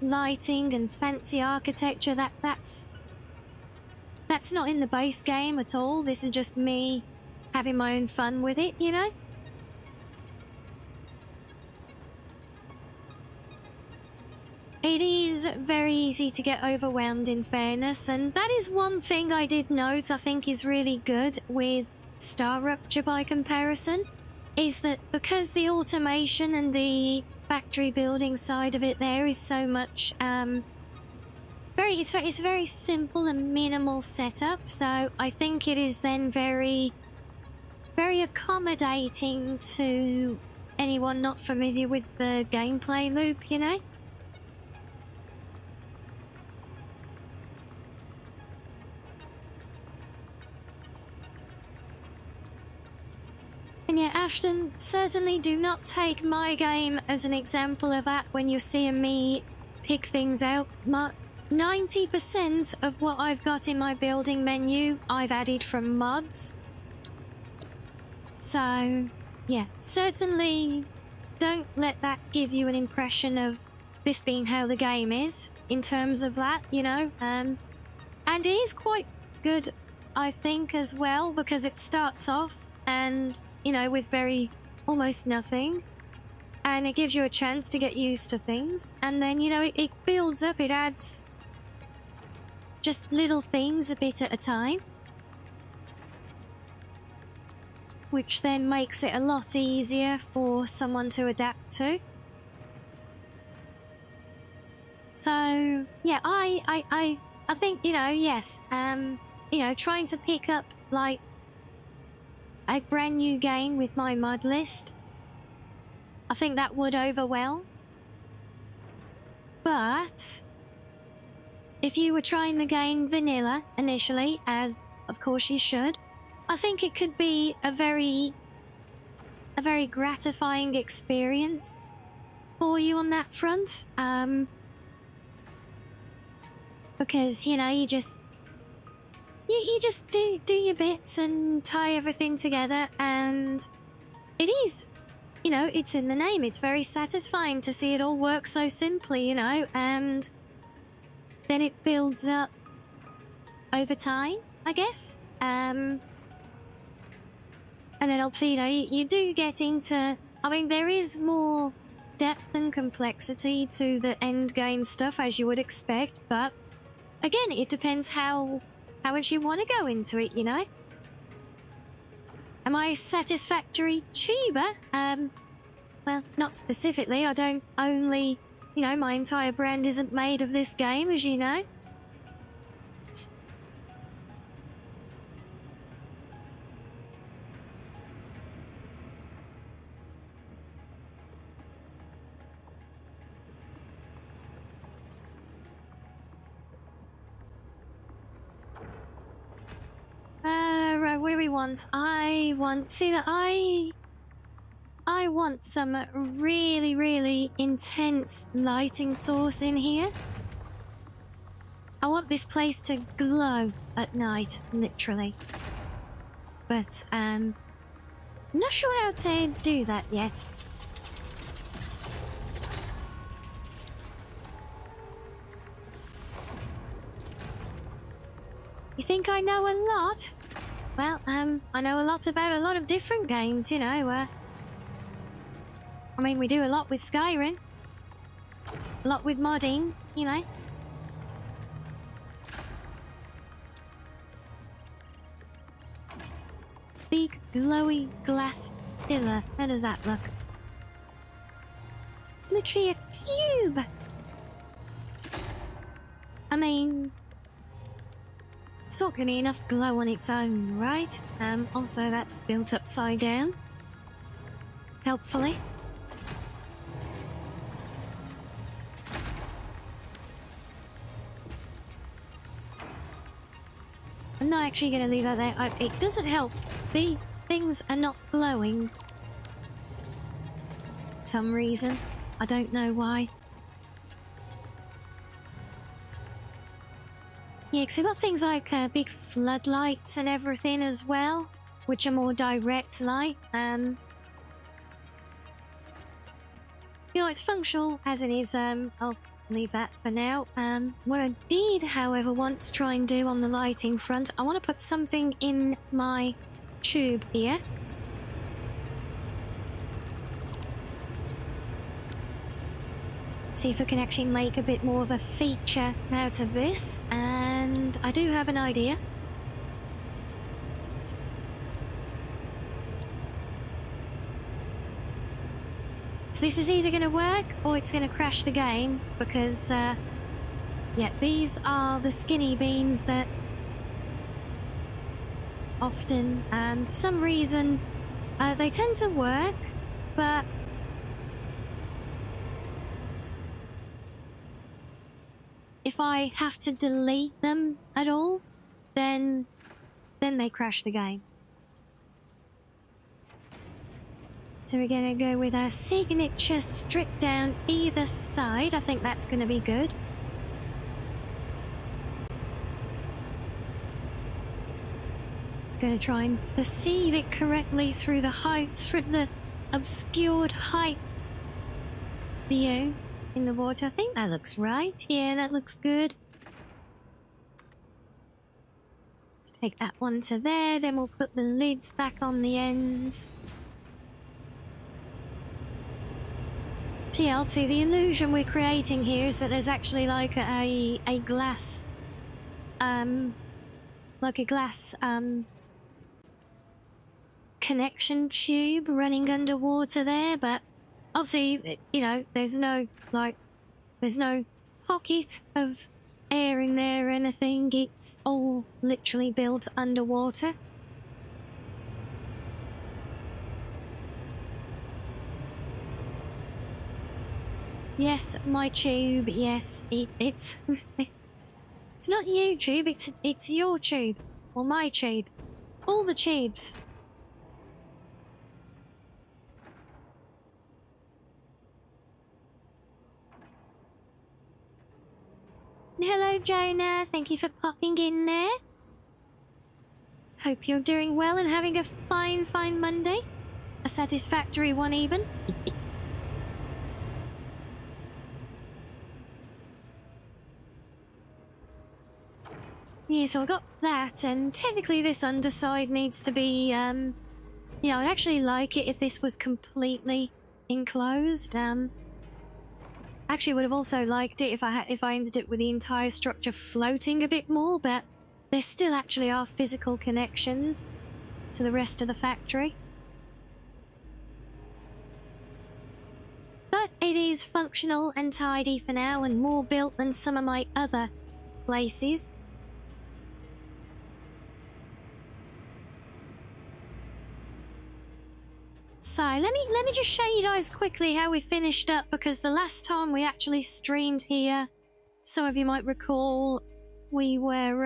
lighting and fancy architecture. That's not in the base game at all. This is just me having my own fun with it, you know? It is very easy to get overwhelmed, in fairness, and that is one thing I did note I think is really good with Star Rupture by comparison, is that because the automation and the factory building side of it there is so much, it's a very simple and minimal setup, so I think it is then very, very accommodating to anyone not familiar with the gameplay loop, you know? And yeah, Ashton, certainly do not take my game as an example of that when you're seeing me pick things out. 90% of what I've got in my building menu, I've added from mods. So, yeah, certainly don't let that give you an impression of this being how the game is, in terms of that, you know. And it is quite good, I think, as well, because it starts off and, you know, with almost nothing. And it gives you a chance to get used to things. And then, you know, it builds up, it adds just little things a bit at a time, which then makes it a lot easier for someone to adapt to. So yeah, I think, you know, yes, you know, trying to pick up like a brand new game with my mod list, I think that would overwhelm. But if you were trying the game vanilla initially, as of course you should, I think it could be a very gratifying experience for you on that front. Because, you know, you just do your bits and tie everything together, and it is, you know, it's in the name. It's very satisfying to see it all work so simply, you know, and then it builds up over time, I guess. And then obviously, you know, you do get into, I mean, there is more depth and complexity to the end game stuff, as you would expect, but again, it depends how much you want to go into it, you know? Am I a satisfactory tuber? Well, not specifically. I don't only, you know, my entire brand isn't made of this game, as you know. Right, what do we want? I want some really, really intense lighting source in here. I want this place to glow at night, literally. But, I'm not sure how to do that yet. You think I know a lot? Well, I know a lot about a lot of different games, you know. I mean, we do a lot with Skyrim. A lot with modding, you know. Big, glowy glass pillar. How does that look? It's literally a cube! I mean, it's not going to be enough glow on its own, right? Also, that's built upside down. Helpfully. not actually going to leave that there. It doesn't help. The things are not glowing. For some reason. I don't know why. Yeah, because we've got things like big floodlights and everything as well, which are more direct light. You know, it's functional as it is. I'll leave that for now. What I did, however, want to try and do on the lighting front, I want to put something in my tube here. See if I can actually make a bit more of a feature out of this, and I do have an idea. So this is either going to work or it's going to crash the game, because yeah, these are the skinny beams that often, for some reason, they tend to work, but if I have to delete them at all, then they crash the game. So we're going to go with our signature strip down either side. I think that's going to be good. It's going to try and perceive it correctly through the heights, through the obscured height view in the water. I think that looks right. Yeah, that looks good. Take that one to there, then we'll put the lids back on the ends. Yeah, see, the illusion we're creating here is that there's actually like a glass, connection tube running underwater there, but obviously, you know, there's no pocket of air in there or anything. It's all literally built underwater. Yes, my tube. Yes, it's it's not YouTube. It's your tube or my tube. All the tubes. Hello, Jonah. Thank you for popping in there. Hope you're doing well and having a fine Monday. A satisfactory one, even. Yeah, so I got that, and technically this underside needs to be, yeah, I'd actually like it if this was completely enclosed. Actually would have also liked it if I ended up with the entire structure floating a bit more, but there still actually are physical connections to the rest of the factory. But it is functional and tidy for now, and more built than some of my other places. So let me just show you guys quickly how we finished up, because the last time we actually streamed here, some of you might recall, we were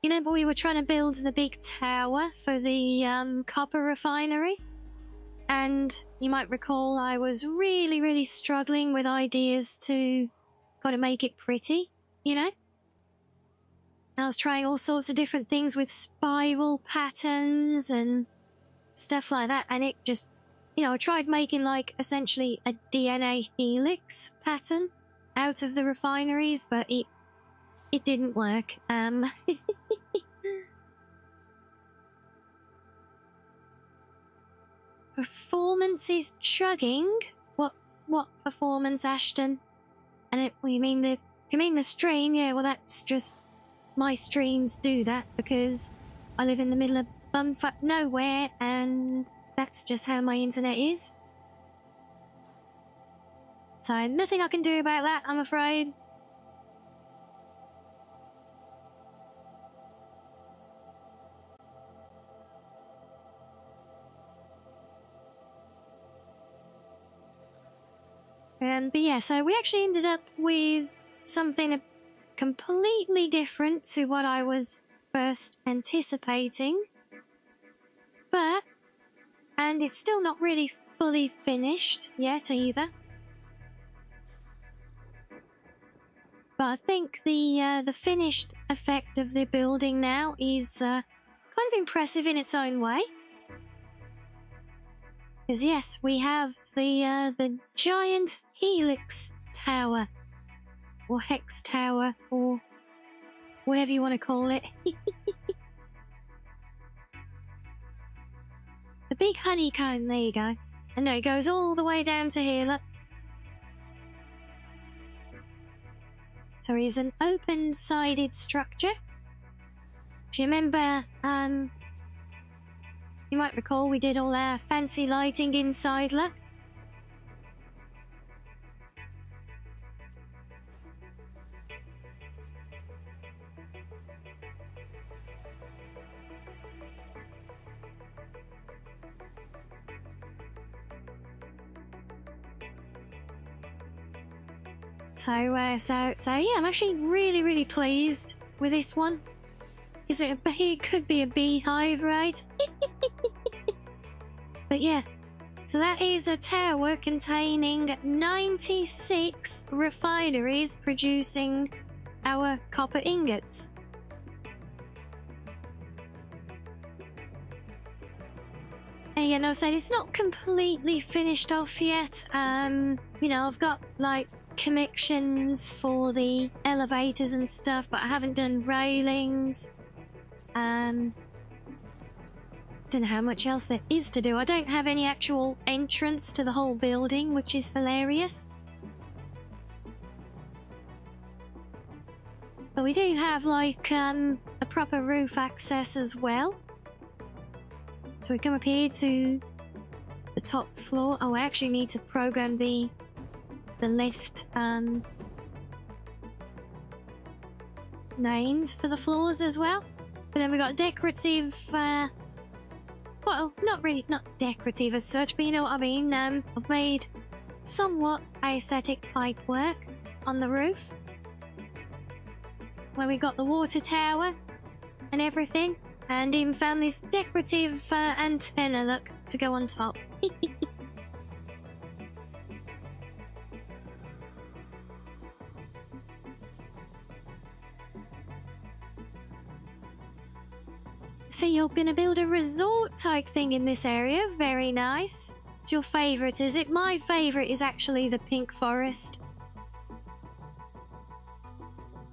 you know, but we were trying to build the big tower for the copper refinery, and you might recall I was really struggling with ideas to gotta make it pretty, you know. I was trying all sorts of different things with spiral patterns and stuff like that, and it just, you know, I tried making like essentially a DNA helix pattern out of the refineries, but it didn't work. Performance is chugging. What performance, Ashton? And you mean the stream? Yeah, well, that's just my streams do that because I live in the middle of bumfuck nowhere, and that's just how my internet is. So nothing I can do about that, I'm afraid. But yeah, so we actually ended up with something completely different to what I was first anticipating. And it's still not really fully finished yet either. But I think the finished effect of the building now is kind of impressive in its own way. Because yes, we have the giant helix tower, or hex tower, or whatever you want to call it. The big honeycomb, there you go. And no, it goes all the way down to here, look. So it's an open-sided structure. If you remember, you might recall we did all our fancy lighting inside, look. So yeah, I'm actually really pleased with this one. It could be a beehive, right? But yeah, so that is a tower containing 96 refineries producing our copper ingots. And yeah, no, so it's not completely finished off yet. You know, I've got like connections for the elevators and stuff, but I haven't done railings. Don't know how much else there is to do. I don't have any actual entrance to the whole building, which is hilarious. But we do have like a proper roof access as well. So we come up here to the top floor. Oh, I actually need to program the lift names for the floors as well. But then we got decorative, well, not decorative as such, but you know what I mean. I've made somewhat aesthetic pipework on the roof, where we got the water tower and everything, and even found this decorative antenna, look, to go on top. So you're gonna build a resort type thing in this area. Very nice. Your favourite, is it? My favourite is actually the pink forest.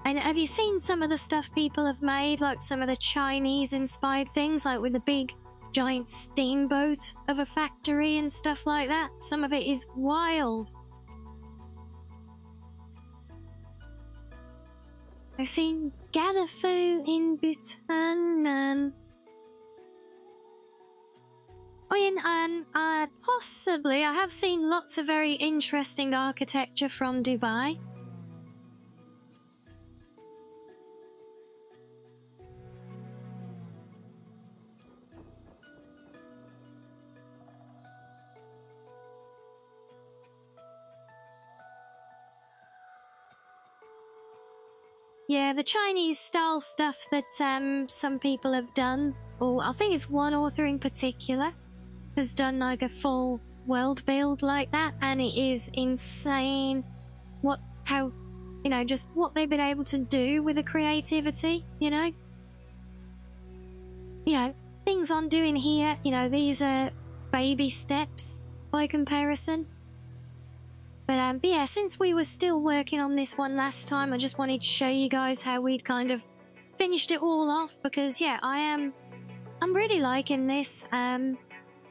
And have you seen some of the stuff people have made? Like some of the Chinese inspired things, like with the big giant steamboat of a factory and stuff like that? Some of it is wild. I've seen Gadafu in Bhutan. Possibly, I have seen lots of very interesting architecture from Dubai. Yeah, the Chinese style stuff that some people have done, or I think it's one author in particular, has done like a full world build like that, and it is insane how you know, just what they've been able to do with the creativity, you know, things I'm doing here, you know, these are baby steps by comparison. But yeah, since we were still working on this one last time, I just wanted to show you guys how we'd kind of finished it all off, because yeah, I'm really liking this.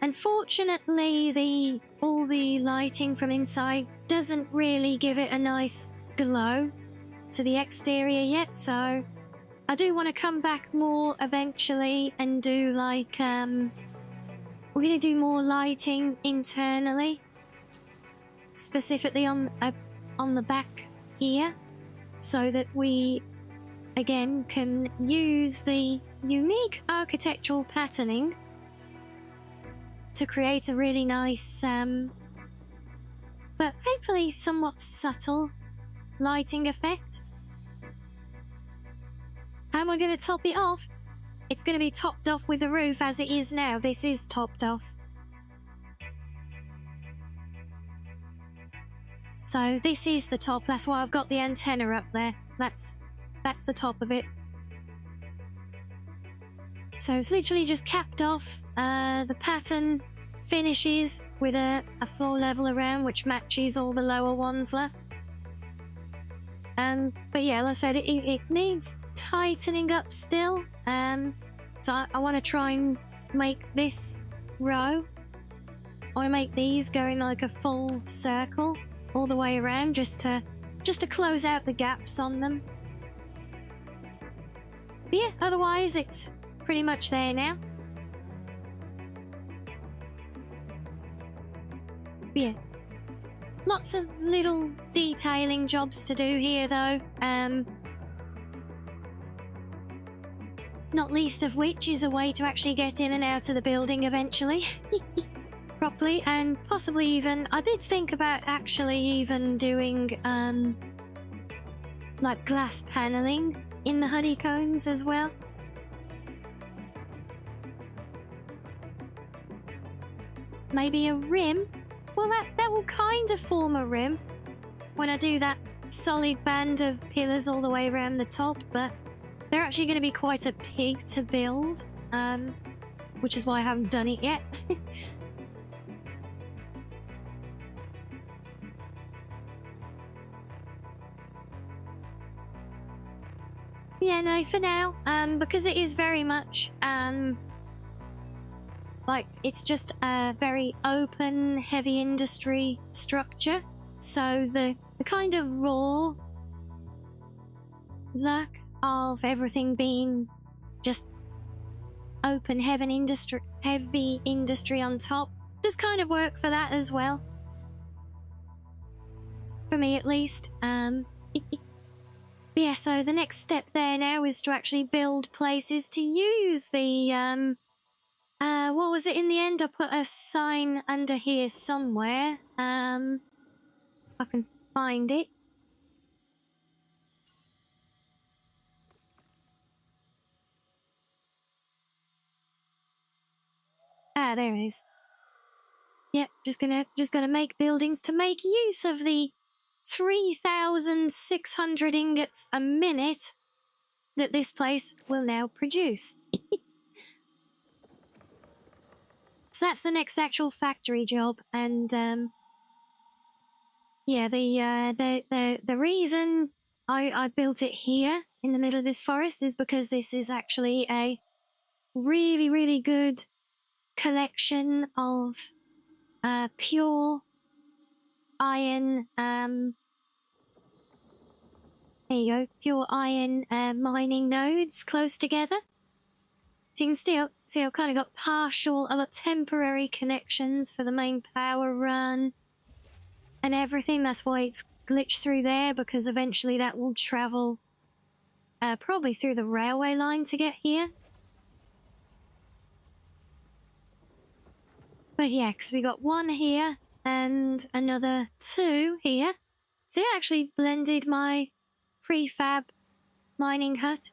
Unfortunately, all the lighting from inside doesn't really give it a nice glow to the exterior yet, so I do want to come back more eventually and do like we're gonna do more lighting internally, specifically on the back here, so that we again can use the unique architectural patterning to create a really nice but hopefully somewhat subtle lighting effect. How am I going to top it off? it's going to be topped off with the roof as it is now. This is topped off. So this is the top. That's why I've got the antenna up there. That's the top of it. So it's literally just capped off. The pattern finishes with a floor level around, which matches all the lower ones left. But yeah, like I said, it needs tightening up still. So I want to try and make this row. I want to make these going like a full circle all the way around, just to close out the gaps on them. But yeah, otherwise it's pretty much there now. But yeah, lots of little detailing jobs to do here though. Not least of which is a way to actually get in and out of the building eventually. Properly, and possibly even, I did think about actually even doing like glass paneling in the honeycombs as well. Maybe a rim. Well, that will kind of form a rim when I do that solid band of pillars all the way around the top, but they're actually going to be quite a pig to build, which is why I haven't done it yet. Yeah, no, for now, because it is very much, like, it's just a very open, heavy industry structure, so the kind of raw look of everything being just open, heavy industry on top does kind of work for that as well. For me, at least. Yeah, so the next step there now is to actually build places to use the, what was it in the end? I put a sign under here somewhere. If I can find it. Ah, there it is. Yep, just gonna make buildings to make use of the 3,600 ingots a minute that this place will now produce. So that's the next actual factory job, and yeah, the reason I built it here in the middle of this forest is because this is actually a really good collection of pure iron. There you go, pure iron mining nodes close together. So you can see I've kind of got temporary connections for the main power run and everything. That's why it's glitched through there, because eventually that will travel probably through the railway line to get here. But yeah, because we got one here and another two here. So I actually blended my prefab mining hut.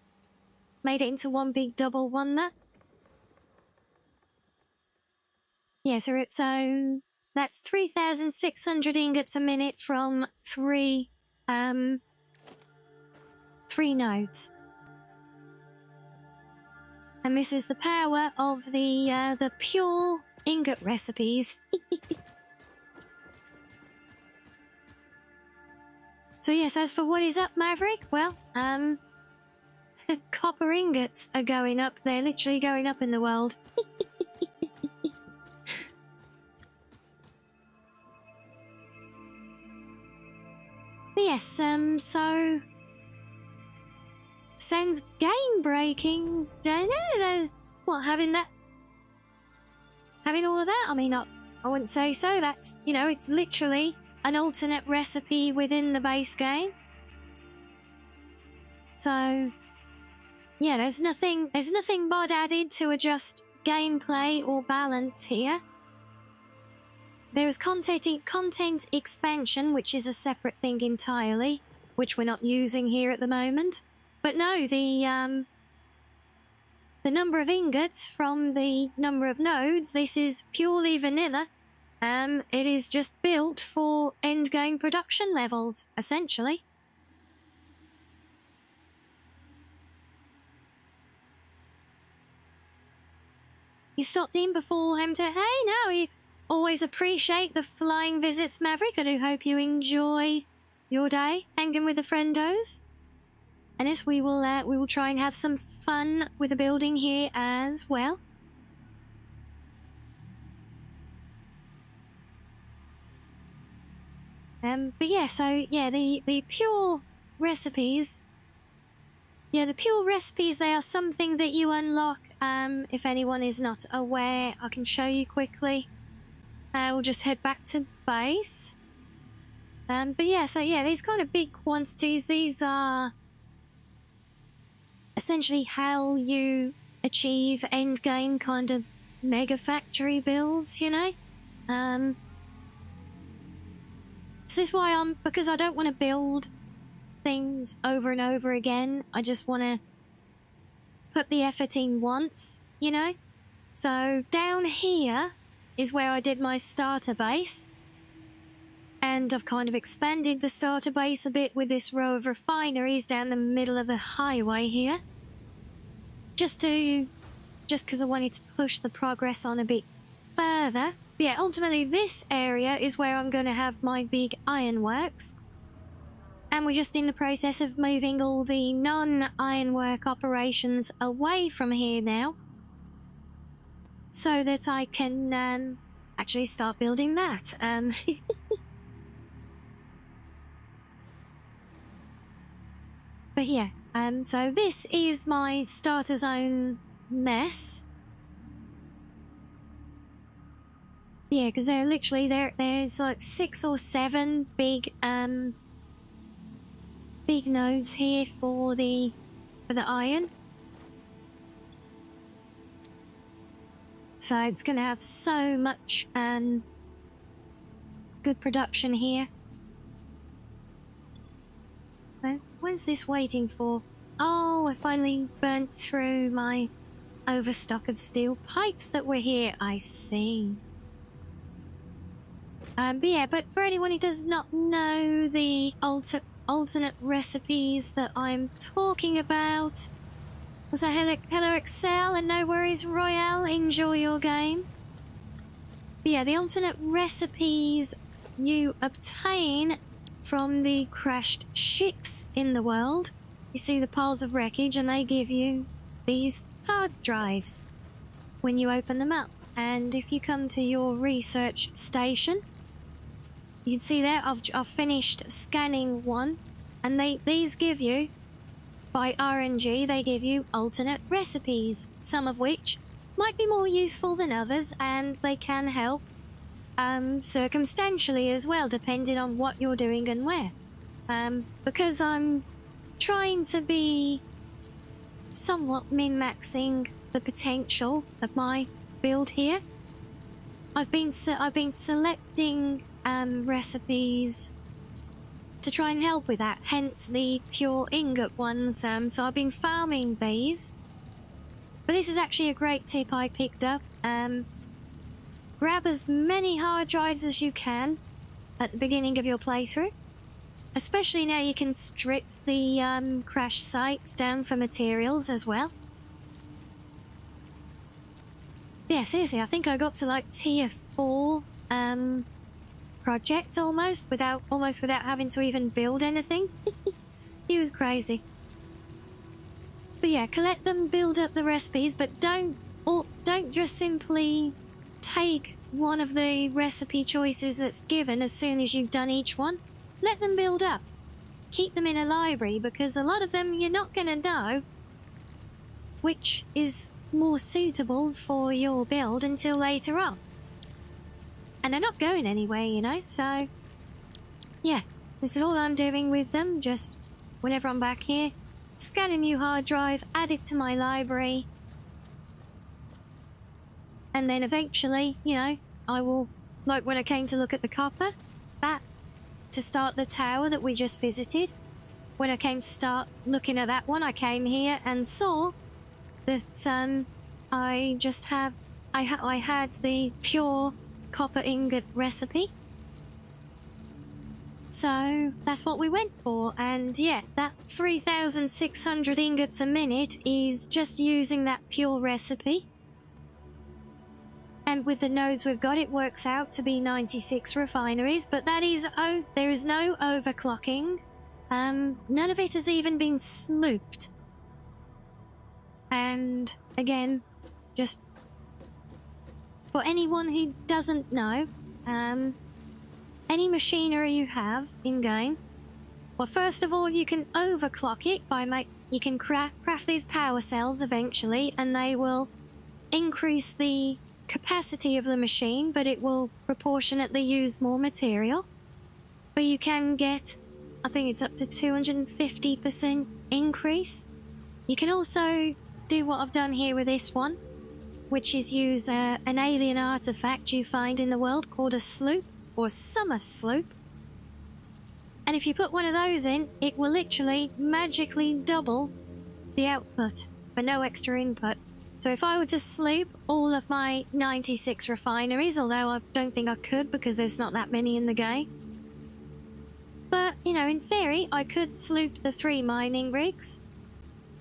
Made it into one big double one there. Yeah, so that's 3,600 ingots a minute from three nodes. And this is the power of the pure ingot recipes. So yes, as for what is up, Maverick, well, copper ingots are going up. They're literally going up in the world. But yes, so sounds game breaking. What, having all of that? I mean, I wouldn't say so. That's, you know, it's literally an alternate recipe within the base game. So yeah, there's nothing mod added to adjust gameplay or balance here. There is content expansion, which is a separate thing entirely, which we're not using here at the moment. But no, the the number of ingots from the number of nodes. This is purely vanilla. It is just built for endgame production levels, essentially. You stopped in before him to, hey, no, we always appreciate the flying visits, Maverick. I do hope you enjoy your day hanging with the friendos. And yes, we will try and have some fun with the building here as well. But yeah, so yeah, the pure recipes. Yeah, the pure recipes, they are something that you unlock. If anyone is not aware, I can show you quickly. We'll just head back to base. But yeah, so yeah, these kind of big quantities, these are essentially how you achieve endgame kind of mega factory builds, you know? So this is why because I don't want to build things over and over again. I just want to put the effort in once, you know? So down here is where I did my starter base. And I've kind of expanded the starter base a bit with this row of refineries down the middle of the highway here. Just because I wanted to push the progress on a bit further. But yeah, ultimately this area is where I'm going to have my big ironworks. And we're just in the process of moving all the non-ironwork operations away from here now. So that I can actually start building that. But yeah, so this is my starter zone mess. Yeah, because they're literally, there's like 6 or 7 big nodes here for the iron. So it's gonna have so much good production here. When's this waiting for? Oh, I finally burnt through my overstock of steel pipes that were here. I see. But yeah, but for anyone who does not know the alternate recipes that I'm talking about, so hello Excel, and no worries Royale, enjoy your game. But yeah, the alternate recipes you obtain from the crashed ships in the world. You see the piles of wreckage, and they give you these hard drives when you open them up. And if you come to your research station, you can see there I've finished scanning one, and these give you, by RNG, they give you alternate recipes, some of which might be more useful than others, and they can help circumstantially as well, depending on what you're doing and where. Because I'm trying to be somewhat min-maxing the potential of my build here. I've been selecting recipes to try and help with that, hence the pure ingot ones. So I've been farming these. But this is actually a great tip I picked up. Grab as many hard drives as you can at the beginning of your playthrough. Especially now you can strip the crash sites down for materials as well. Yeah, seriously, I think I got to like tier 4 project almost without having to even build anything. He was crazy. But yeah, collect them, build up the recipes, but don't just simply take one of the recipe choices that's given as soon as you've done each one. Let them build up. Keep them in a library, because a lot of them you're not going to know which is more suitable for your build until later on. And they're not going anywhere, you know, so yeah, this is all I'm doing with them. Just whenever I'm back here, scan a new hard drive, add it to my library, and then eventually, you know, I will, like when I came to look at the copper, that to start the tower that we just visited. When I came to start looking at that one, I came here and saw that I just have. I had the pure copper ingot recipe. So that's what we went for, and yeah, that 3,600 ingots a minute is just using that pure recipe. And with the nodes we've got, it works out to be 96 refineries, but that is, there is no overclocking. None of it has even been slooped. And again, just for anyone who doesn't know, any machinery you have in-game, well, first of all, you can overclock it by you can craft these power cells eventually, and they will increase the capacity of the machine, but it will proportionately use more material. But you can get, I think it's up to 250% increase. You can also do what I've done here with this one, which is use an alien artifact you find in the world called a sloop, or summer sloop. And if you put one of those in, it will literally magically double the output for no extra input. So if I were to sloop all of my 96 refineries, although I don't think I could because there's not that many in the game. But, you know, in theory, I could sloop the 3 mining rigs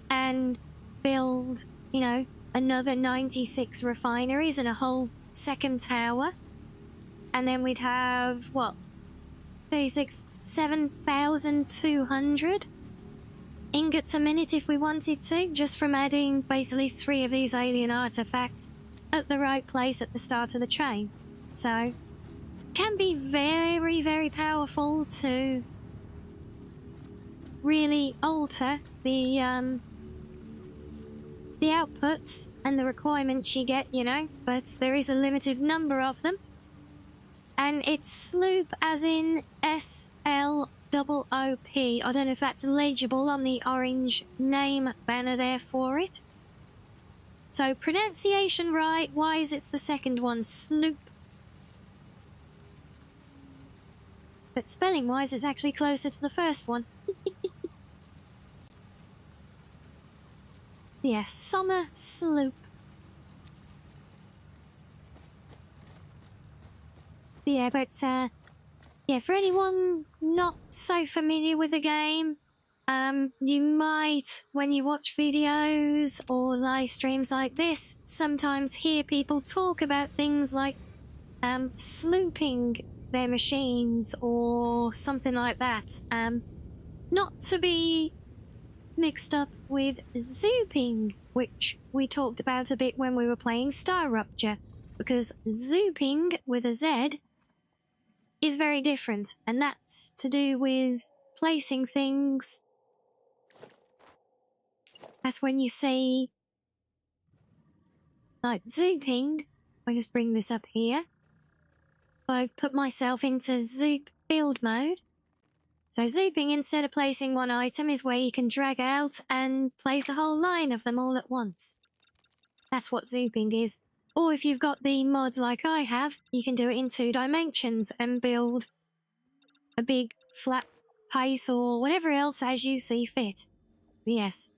and build, you know, another 96 refineries and a whole second tower. And then we'd have, what, 7,200 ingots a minute if we wanted to, just from adding basically 3 of these alien artifacts at the right place at the start of the train. So, can be very, very powerful to really alter the outputs and the requirements you get, you know, but there is a limited number of them. And it's sloop as in S-L-O-O-P. I don't know if that's legible on the orange name banner there for it. So pronunciation right, wise, it's the second one, sloop. But spelling wise, it's actually closer to the first one. Yes, summer sloop. Yeah, but, yeah, for anyone not so familiar with the game, you might, when you watch videos or live streams like this, sometimes hear people talk about things like, slooping their machines or something like that. Not to be mixed up with zooping, which we talked about a bit when we were playing Star Rupture, because zooping with a Z is very different, and that's to do with placing things. That's when you see, like zooping. I'll just bring this up here. I put myself into zoop build mode. So zooping, instead of placing one item, is where you can drag out and place a whole line of them all at once. That's what zooping is. Or if you've got the mod like I have, you can do it in 2 dimensions and build a big flat pace or whatever else as you see fit. Yes.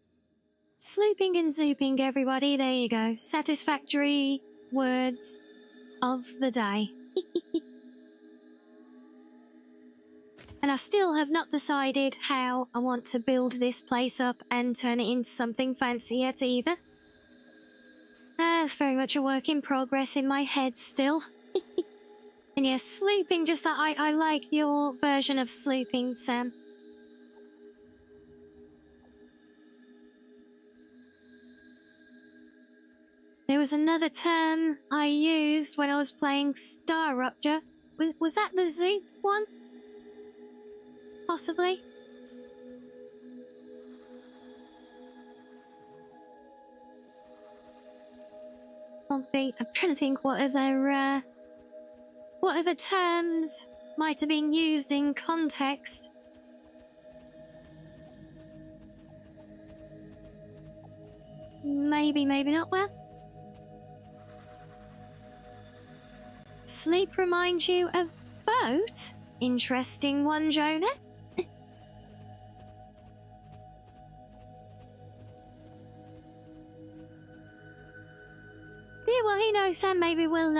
Slooping and zooping, everybody, there you go. Satisfactory words of the day. And I still have not decided how I want to build this place up and turn it into something fancy yet either. It's very much a work in progress in my head still. And yes, slooping, just that I like your version of slooping, Sam. There was another term I used when I was playing Star Rupture. Was that the zoop one? Possibly? I'm trying to think what other terms might have been used in context. Maybe, maybe not. Well, sleep reminds you of boat? Interesting one, Jonah. who knows, Sam, maybe we'll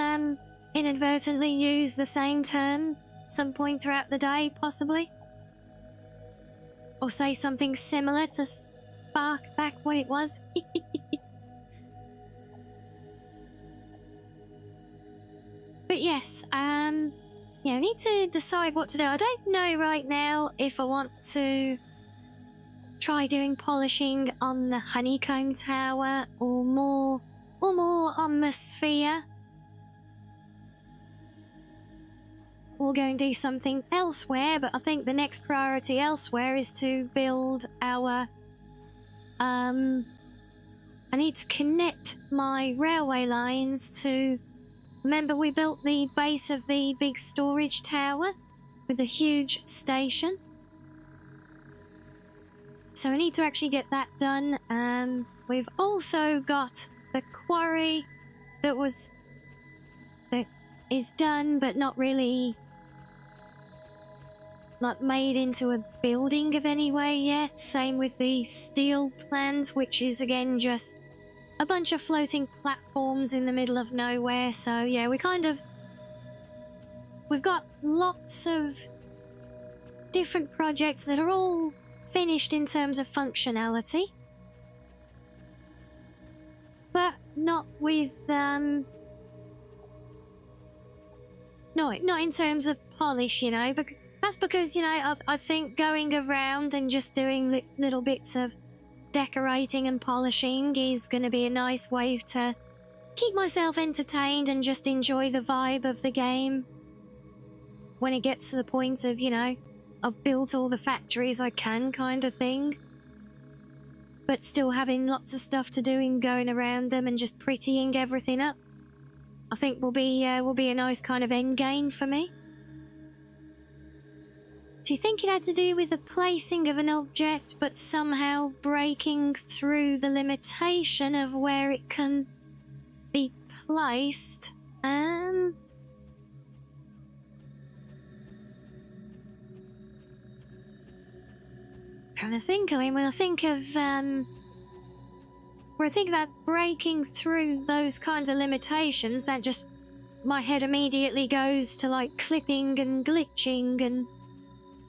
inadvertently use the same term some point throughout the day, possibly. Or say something similar to spark back what it was. But yes, yeah, I need to decide what to do. I don't know right now if I want to try doing polishing on the honeycomb tower or more on the sphere. Or go and do something elsewhere, but I think the next priority elsewhere is to build our I need to connect my railway lines to... Remember we built the base of the big storage tower with a huge station? So I need to actually get that done. We've also got the quarry that is done but not really... not made into a building of any way yet. Same with the steel plant, which is again just a bunch of floating platforms in the middle of nowhere. So yeah, we've got lots of different projects that are all finished in terms of functionality, but not with not in terms of polish, you know. But that's because, you know, I think going around and just doing little bits of decorating and polishing is going to be a nice way to keep myself entertained and just enjoy the vibe of the game when it gets to the point of, you know, I've built all the factories I can kind of thing, but still having lots of stuff to do and going around them and just prettying everything up, I think will be a nice kind of end game for me. Do you think it had to do with the placing of an object, but somehow breaking through the limitation of where it can be placed? Trying to think. I mean, when I think about breaking through those kinds of limitations, that just... my head immediately goes to, like, clipping and glitching and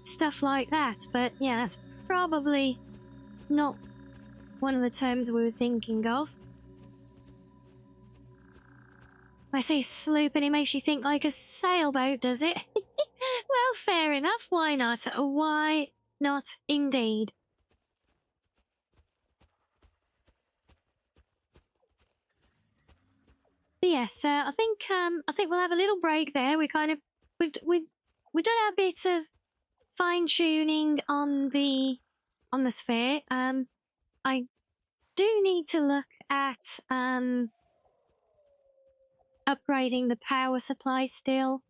stuff like that. But yeah, that's probably not one of the terms we were thinking of. I say sloop and it makes you think like a sailboat, does it? Well, fair enough. Why not? Why not indeed? Yes, I think we'll have a little break there. We've done our bit of fine-tuning on the sphere. I do need to look at upgrading the power supply still.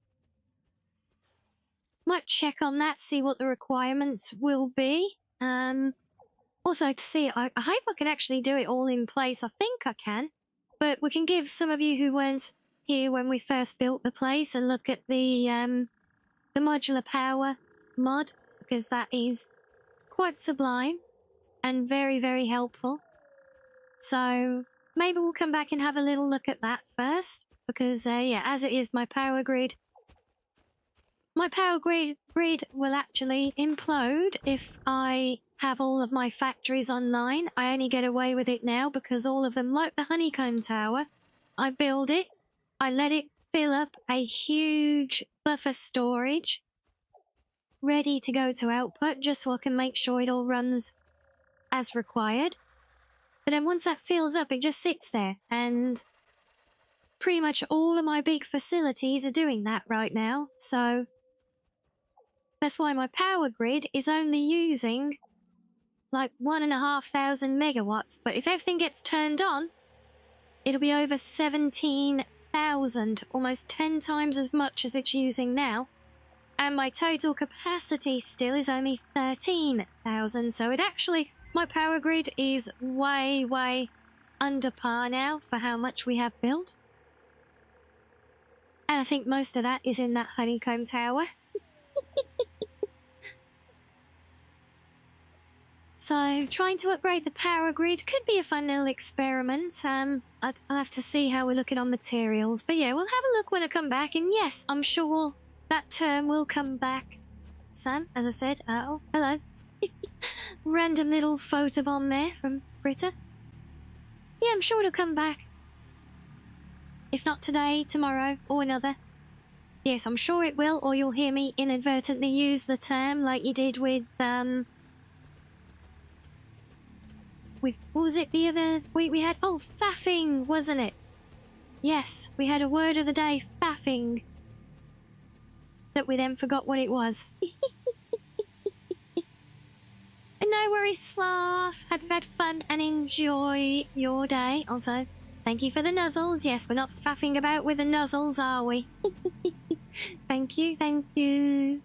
Might check on that, see what the requirements will be. Also to see, I hope I can actually do it all in place. I think I can, but we can give some of you who weren't here when we first built the place a look at the modular power mod, because that is quite sublime and very, very helpful. So maybe we'll come back and have a little look at that first, because yeah, as it is, my power grid will actually implode if I have all of my factories online. I only get away with it now because all of them, like the honeycomb tower, I build it, I let it fill up a huge buffer storage ready to go to output, just so I can make sure it all runs as required. But then once that fills up, it just sits there, and pretty much all of my big facilities are doing that right now. So that's why my power grid is only using like 1,500 megawatts, but if everything gets turned on, it'll be over 17,000, almost 10 times as much as it's using now. And my total capacity still is only 13,000, so it actually, my power grid is way, way under par now for how much we have built. And I think most of that is in that honeycomb tower. So, trying to upgrade the power grid could be a fun little experiment. I'll have to see how we're looking on materials. But yeah, we'll have a look when I come back. And yes, I'm sure that term will come back. Sam, as I said, oh, hello. Random little photobomb there from Britta. Yeah, I'm sure it'll come back. If not today, tomorrow, or another. Yes, I'm sure it will, or you'll hear me inadvertently use the term like you did with, what was it the other week we had? Oh, faffing, wasn't it? Yes, we had a word of the day, faffing. That we then forgot what it was. And no worries, Sloth. Hope you've had fun and enjoy your day. Also, thank you for the nuzzles. Yes, we're not faffing about with the nuzzles, are we? Thank you, thank you.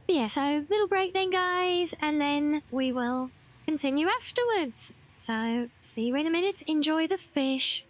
But yeah, so little break then, guys, and then we will continue afterwards. So, see you in a minute. Enjoy the fish.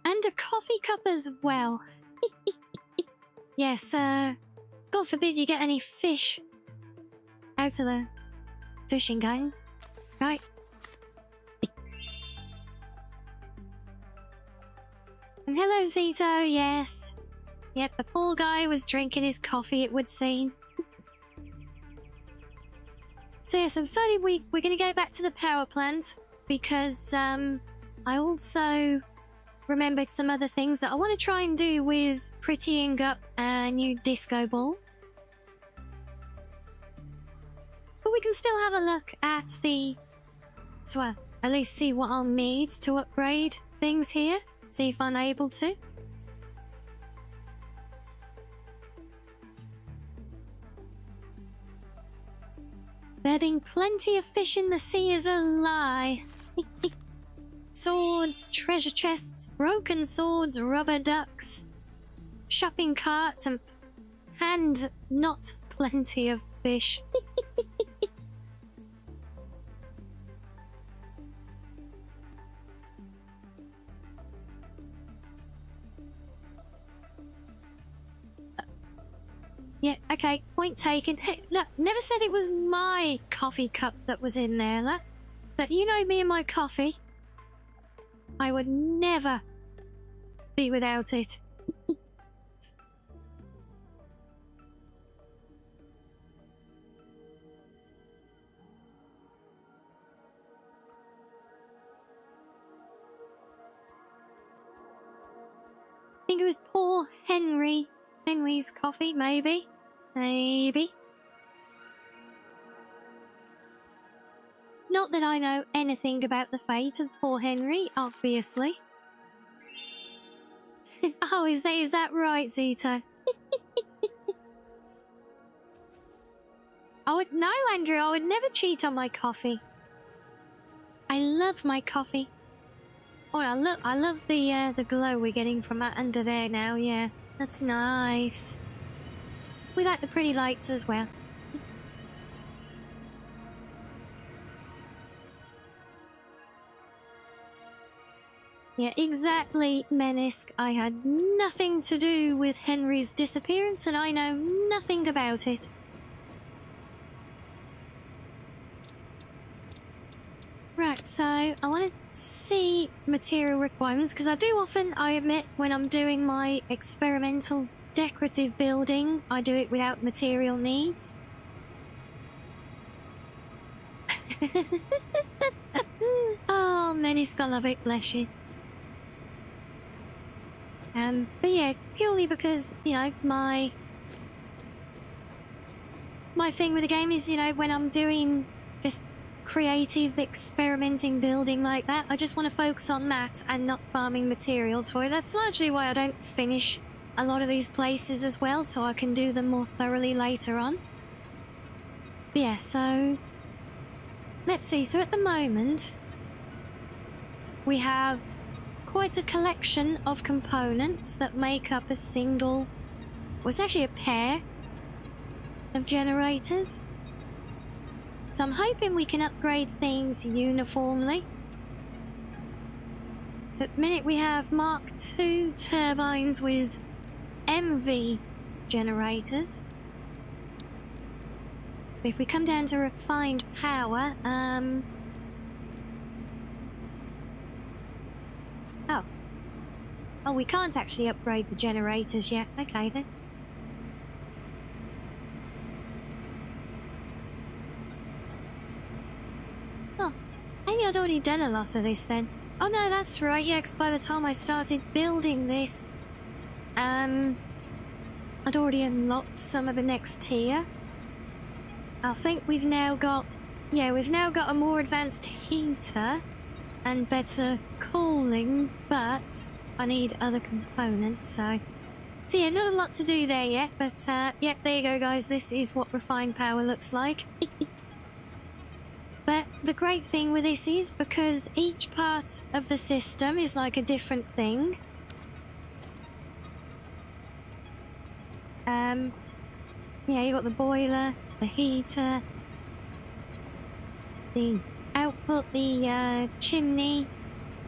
And a coffee cup as well. Yes, God forbid you get any fish out of the fishing game. Right. And hello, Zito, yes. Yep, the poor guy was drinking his coffee, it would seem. So yes, I'm sorry we're gonna go back to the power plant because I also remembered some other things that I want to try and do with prettying up a new disco ball. But we can still have a look at the... So at least see what I'll need to upgrade things here. See if I'm able to. There being plenty of fish in the sea is a lie. Swords, treasure chests, broken swords, rubber ducks, shopping carts, and not plenty of fish. Yeah, okay, point taken. Hey, look, never said it was my coffee cup that was in there, look. But you know me and my coffee. I would never be without it. I think it was poor Henry's coffee, maybe. Maybe. Not that I know anything about the fate of poor Henry, obviously. Oh, is that right, Zito? No, Andrew, I would never cheat on my coffee. I love my coffee. Oh, I love the glow we're getting from that under there now, yeah. That's nice. We like the pretty lights as well. Yeah, exactly, Menace. I had nothing to do with Henry's disappearance and I know nothing about it. Right, so I want to see material requirements because I do often, I admit, when I'm doing my experimental decorative building, I do it without material needs. Oh, Menace, I love it, bless you. But yeah, purely because, you know, my my thing with the game is, you know, when I'm doing just creative, experimenting, building like that, I just want to focus on that and not farming materials for it. That's largely why I don't finish a lot of these places as well, so I can do them more thoroughly later on. But yeah, so let's see. So at the moment, we have quite a collection of components that make up a single, well, it's actually a pair of generators. So I'm hoping we can upgrade things uniformly. So at the minute we have Mark II turbines with MV generators. But if we come down to refined power, Oh, we can't actually upgrade the generators yet. Okay then. Oh, maybe I'd already done a lot of this then. Oh no, that's right, yeah, 'cause by the time I started building this, I'd already unlocked some of the next tier. I think we've now got, yeah, we've now got a more advanced heater and better cooling, but I need other components, so yeah, not a lot to do there yet, but yep, there you go guys, this is what refined power looks like. But the great thing with this is, because each part of the system is like a different thing, yeah, you got the boiler, the heater, the output, the chimney,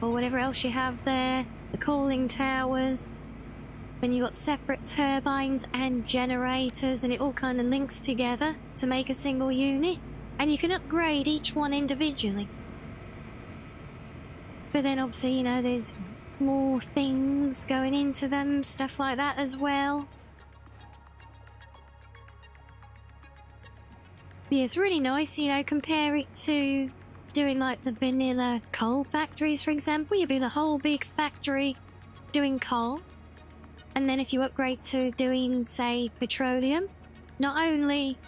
or whatever else you have there, the cooling towers, then you got separate turbines and generators, and it all kind of links together to make a single unit, and you can upgrade each one individually. But then obviously, you know, there's more things going into them, stuff like that as well. But yeah, it's really nice, you know, compare it to doing like the vanilla coal factories, for example. You build a whole big factory doing coal, and then if you upgrade to doing, say, petroleum, not only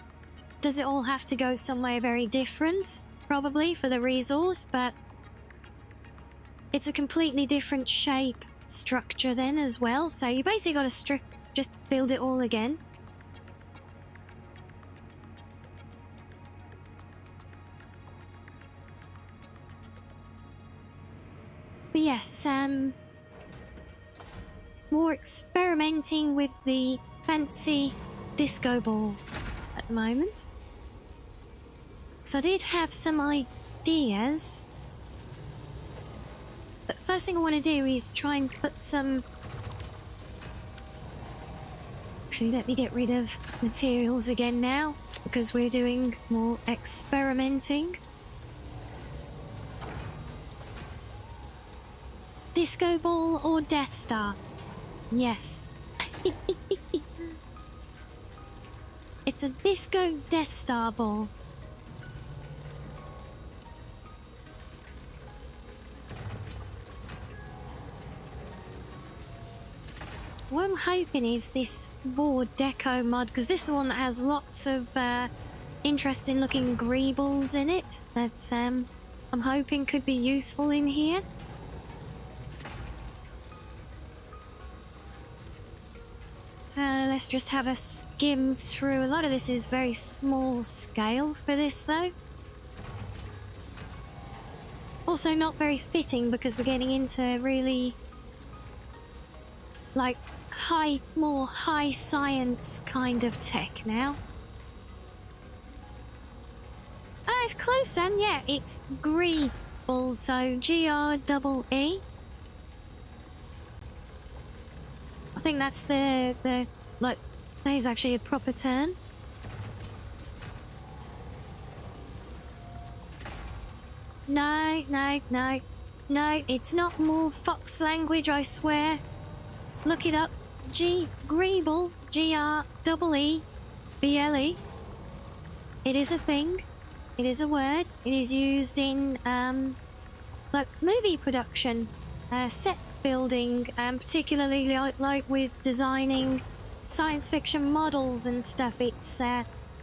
does it all have to go somewhere very different, probably, for the resource, but it's a completely different shape structure then as well, so you basically got to just build it all again. But yes, more experimenting with the fancy disco ball at the moment. So I did have some ideas, but first thing I want to do is try and put some... Actually, let me get rid of materials again now, because we're doing more experimenting. Disco ball or Death Star? Yes. It's a disco Death Star ball. What I'm hoping is this board deco mod, because this is one that has lots of interesting looking greebles in it that I'm hoping could be useful in here. Let's just have a skim through. A lot of this is very small scale for this though. Also not very fitting, because we're getting into really like more high science kind of tech now. Ah, it's close then, yeah, it's Greeble, so G-R-E-E. I think that's the like, that is actually a proper term. No, it's not more Fox language, I swear. Look it up. Greeble, G-R-E-E-B-L-E. It is a thing. It is a word. It is used in, like, movie production, set building, particularly like with designing science fiction models and stuff. It's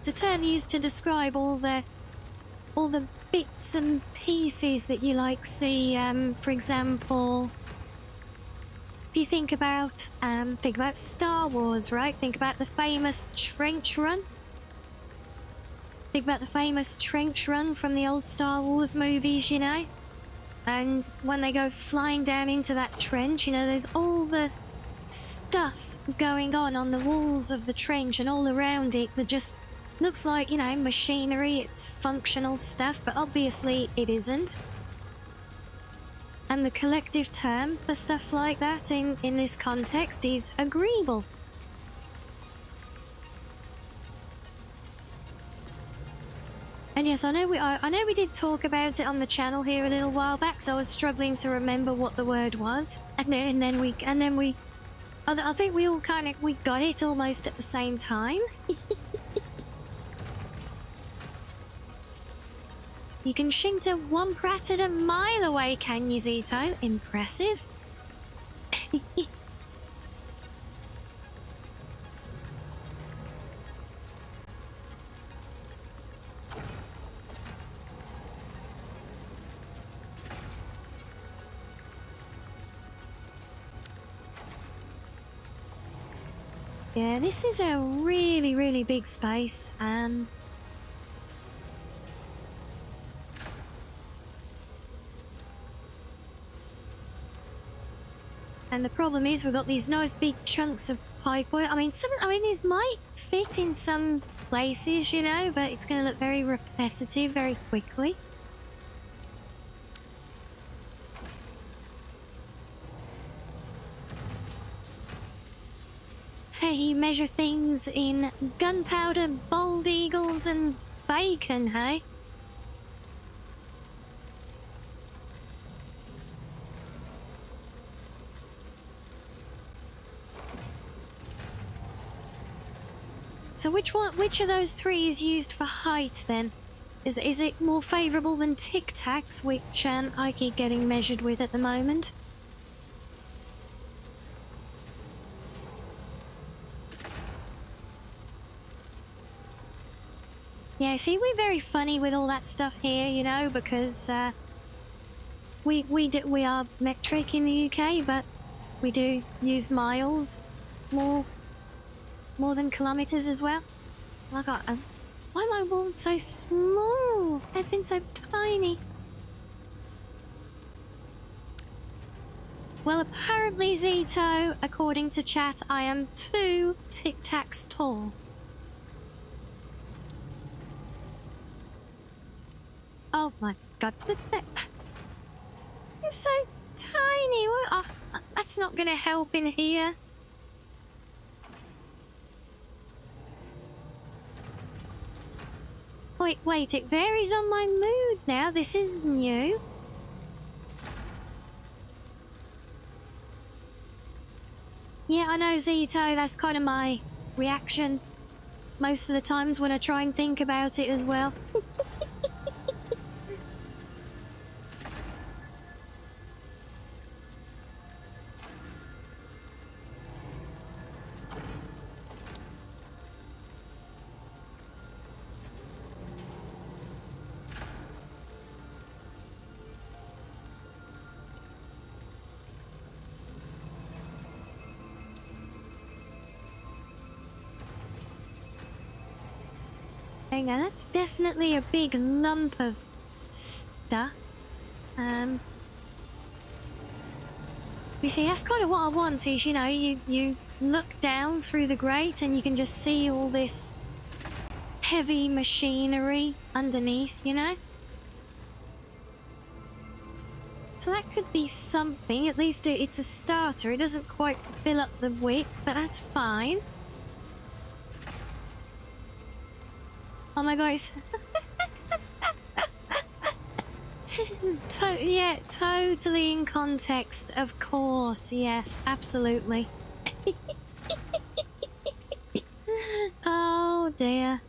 It's a term used to describe all the bits and pieces that you like see. For example, if you think about Star Wars, right? Think about the famous trench run. Think about the famous trench run from the old Star Wars movies, you know? And when they go flying down into that trench, you know, there's all the stuff going on the walls of the trench and all around it that just looks like, you know, machinery, it's functional stuff, but obviously it isn't. And the collective term for stuff like that in this context is agreeable. And yes, I know we did talk about it on the channel here a little while back, so I was struggling to remember what the word was. And then we I think we all we got it almost at the same time. You can shink to one prat at a mile away, can you, Zito? Impressive. Yeah, this is a really, really big space. And the problem is we've got these nice big chunks of pipework. I mean, these might fit in some places, you know, but it's going to look very repetitive very quickly. Hey, you measure things in gunpowder, bald eagles, and bacon, hey? So which of those three is used for height then? Is it more favourable than Tic Tacs, which I keep getting measured with at the moment? Yeah, see, we're very funny with all that stuff here, you know, because we are metric in the UK, but we do use miles more than kilometers as well. Oh my god, why are my walls so small? Everything's so tiny. Well, apparently, Zito, according to chat, I am 2 Tic Tacs tall. Oh my god, look at that. You're so tiny. Oh, that's not going to help in here. Wait, it varies on my mood now. This is new. Yeah, I know, Zito, that's kind of my reaction most of the times when I try and think about it as well. Hang on, that's definitely a big lump of stuff. You see, that's kind of what I want is, you know, you look down through the grate and you can just see all this heavy machinery underneath, you know? So that could be something. At least it's a starter. It doesn't quite fill up the width, but that's fine. Oh my god, it's... yeah, totally in context, of course, yes, absolutely. Oh dear.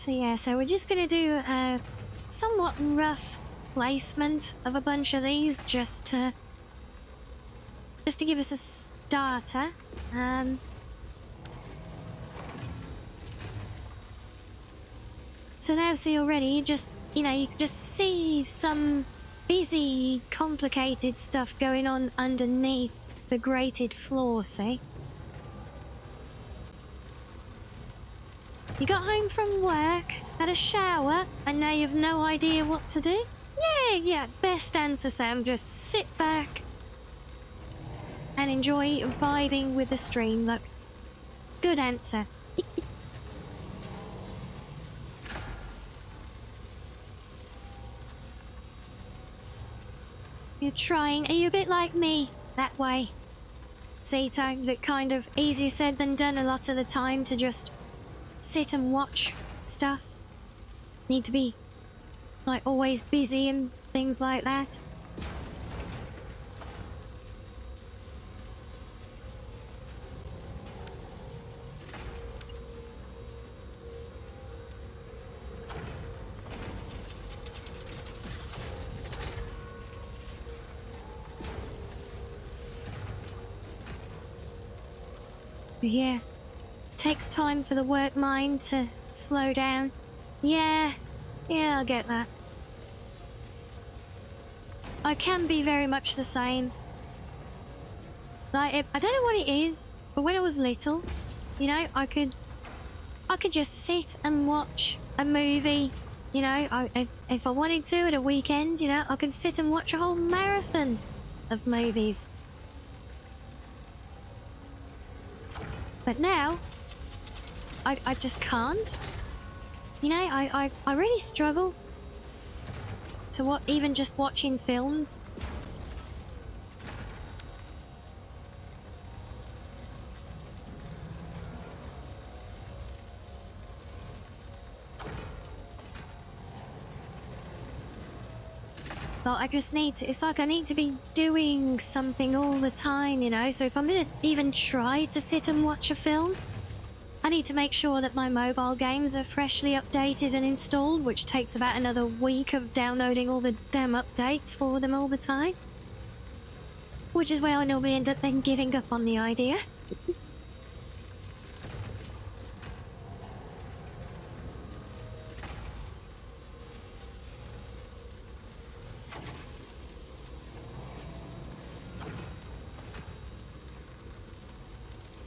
So yeah, so we're just gonna do a somewhat rough placement of a bunch of these just to give us a starter. So now see already, you can just see some busy, complicated stuff going on underneath the grated floor, see? You got home from work, had a shower, and now you've no idea what to do? Yeah, best answer, Sam. Just sit back and enjoy vibing with the stream. Look, good answer. You're trying. Are you a bit like me? That way. Zito, that kind of easier said than done a lot of the time to just sit and watch stuff. Need to be, like, always busy and things like that. Yeah, takes time for the work mind to slow down. Yeah, I'll get that. I can be very much the same. Like, I don't know what it is, but when I was little, you know, I could just sit and watch a movie. You know, if I wanted to at a weekend, you know, I could sit and watch a whole marathon of movies. But now, I just can't. You know, I really struggle to even just watching films. But I just need to, it's like I need to be doing something all the time, you know? So if I'm gonna even try to sit and watch a film, I need to make sure that my mobile games are freshly updated and installed, which takes about another week of downloading all the damn updates for them all the time. Which is where I normally end up then giving up on the idea.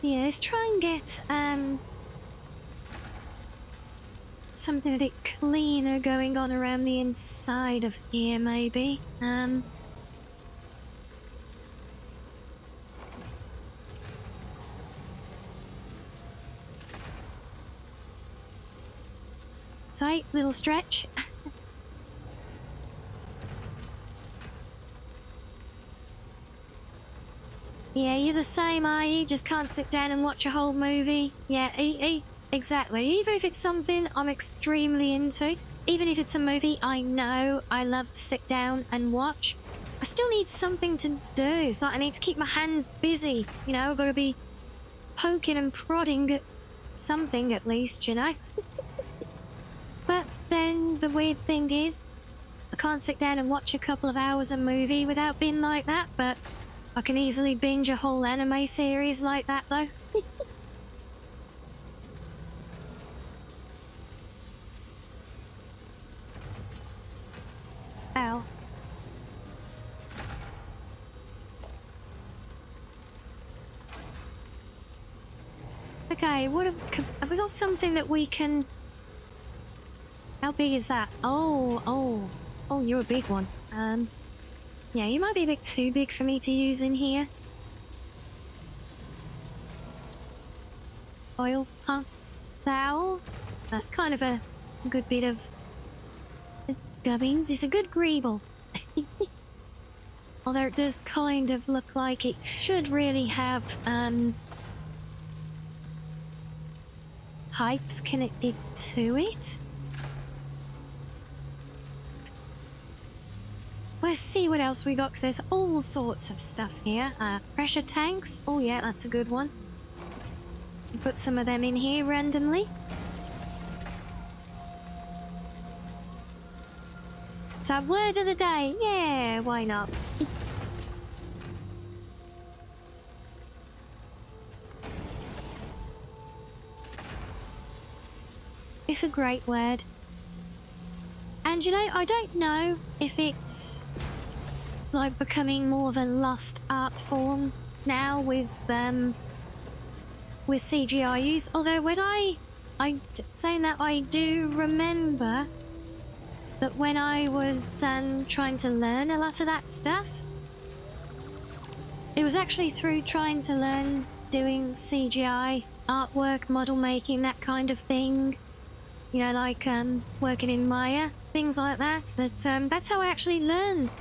Yeah, let's try and get something a bit cleaner going on around the inside of here, maybe. Tight little stretch. Yeah, you're the same, are you? Just can't sit down and watch a whole movie? Yeah, exactly. Even if it's something I'm extremely into, even if it's a movie I know I love to sit down and watch, I still need something to do. So I need to keep my hands busy. You know, I've got to be poking and prodding at something at least, you know? But then the weird thing is, I can't sit down and watch a couple of hours a movie without being like that, but I can easily binge a whole anime series like that, though. Ow. Okay, what have we got something that we can... How big is that? Oh, you're a big one. Yeah, you might be a bit too big for me to use in here. Oil pump towel. That's kind of a good bit of gubbins. It's a good greeble. Although it does kind of look like it should really have pipes connected to it. Let's see what else we got, because there's all sorts of stuff here. Pressure tanks. Oh yeah, that's a good one. Put some of them in here randomly. So word of the day. Yeah, why not? It's a great word. And you know, I don't know if it's like becoming more of a lost art form now with CGI use. Although when saying that, I do remember that when I was trying to learn a lot of that stuff, it was actually through trying to learn doing CGI artwork, model making, that kind of thing. You know, like working in Maya, things like that. That's how I actually learned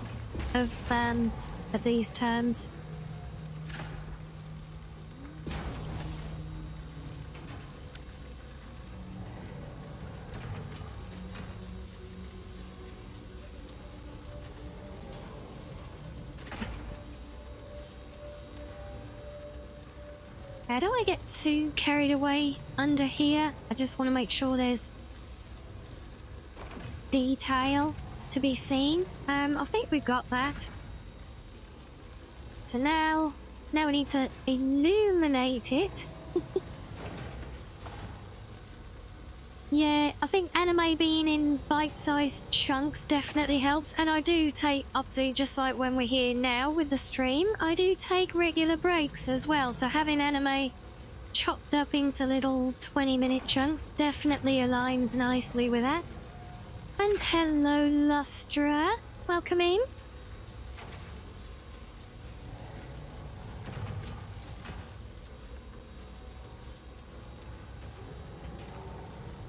of these terms. How do I get too carried away under here? I just want to make sure there's detail to be seen. I think we've got that. So now we need to illuminate it. Yeah, I think anime being in bite-sized chunks definitely helps. And I do take, obviously, just like when we're here now with the stream, I do take regular breaks as well. So having anime chopped up into little 20-minute chunks definitely aligns nicely with that. And hello, Lustra. Welcome in.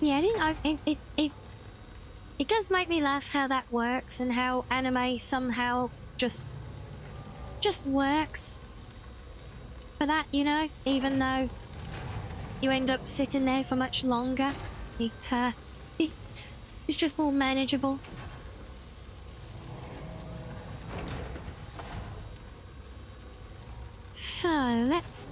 Yeah, it does make me laugh how that works and how anime somehow just works for that, you know, even though you end up sitting there for much longer. It's just more manageable. So let's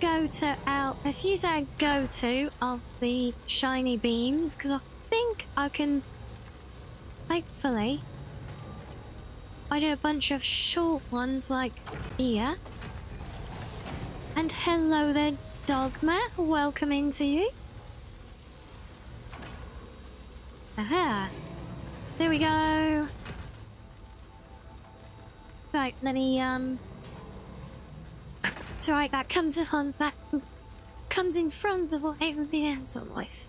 let's use our go-to of the shiny beams, because I think I can, hopefully, I do a bunch of short ones like here. And hello there, Dogma. Welcome into you. Aha. There we go. Right, let me, it's alright, that comes in front of everything else otherwise.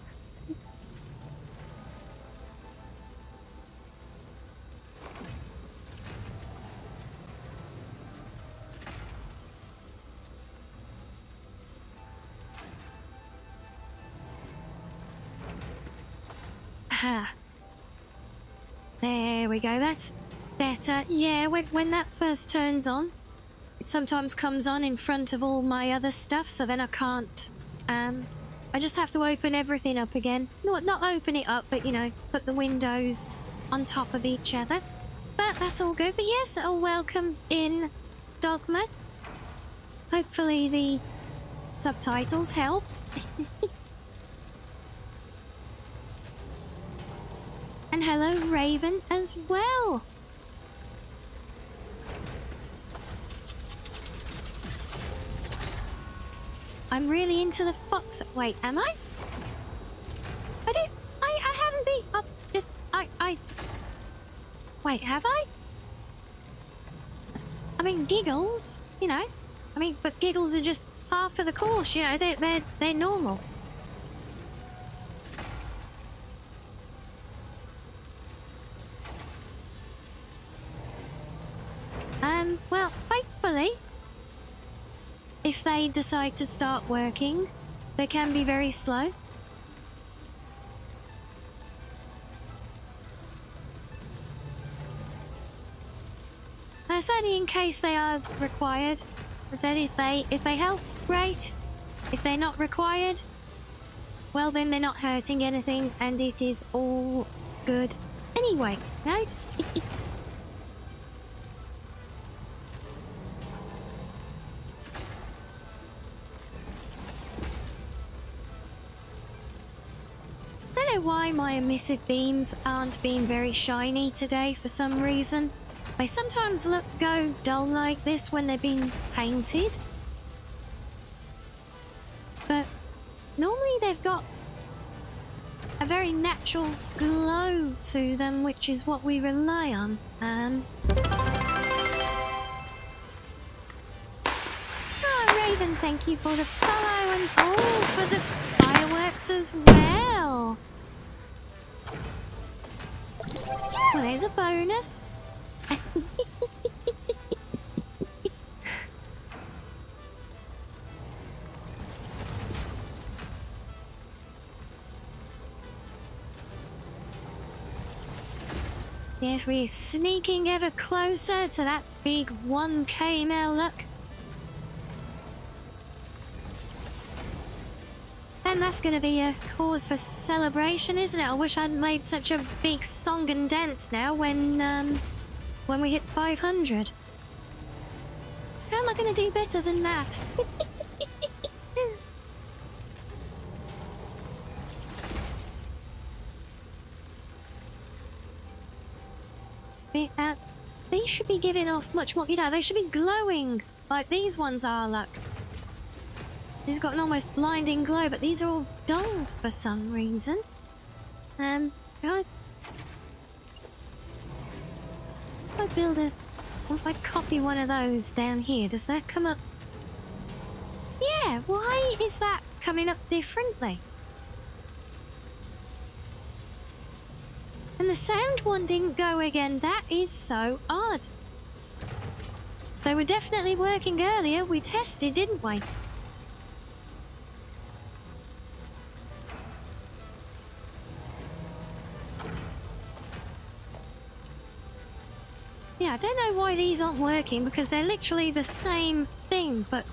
Aha. There we go, that's better. Yeah, when that first turns on, it sometimes comes on in front of all my other stuff, so then I can't, I just have to open everything up again. Not open it up, but, you know, put the windows on top of each other. But that's all good. But yes, welcome in, Dogma. Hopefully the subtitles help. And hello, Raven, as well. I'm really into the fox. Wait, am I? I haven't been up. Just Wait, have I? I mean, giggles, you know. I mean, but giggles are just half of the course, you know. They're normal. Well, hopefully, if they decide to start working, they can be very slow. Certainly in case they are required. I said if they help, great. If they're not required, well then they're not hurting anything and it is all good anyway, right? why my emissive beams aren't being very shiny today for some reason. They sometimes go dull like this when they're being painted. But normally they've got a very natural glow to them, which is what we rely on. Oh, Raven, thank you for the follow and for the fireworks as well. Well, there's a bonus. Yes, we're sneaking ever closer to that big 1k now, look. And that's going to be a cause for celebration, isn't it? I wish I hadn't made such a big song and dance now when we hit 500. How am I going to do better than that? These should be giving off much more, you know, they should be glowing like these ones are, look. These got an almost blinding glow, but these are all dulled for some reason. If I copy one of those down here, does that come up? Yeah, why is that coming up differently? And the sound one didn't go again. That is so odd. So we're definitely working earlier. We tested, didn't we? Yeah, I don't know why these aren't working because they're literally the same thing, but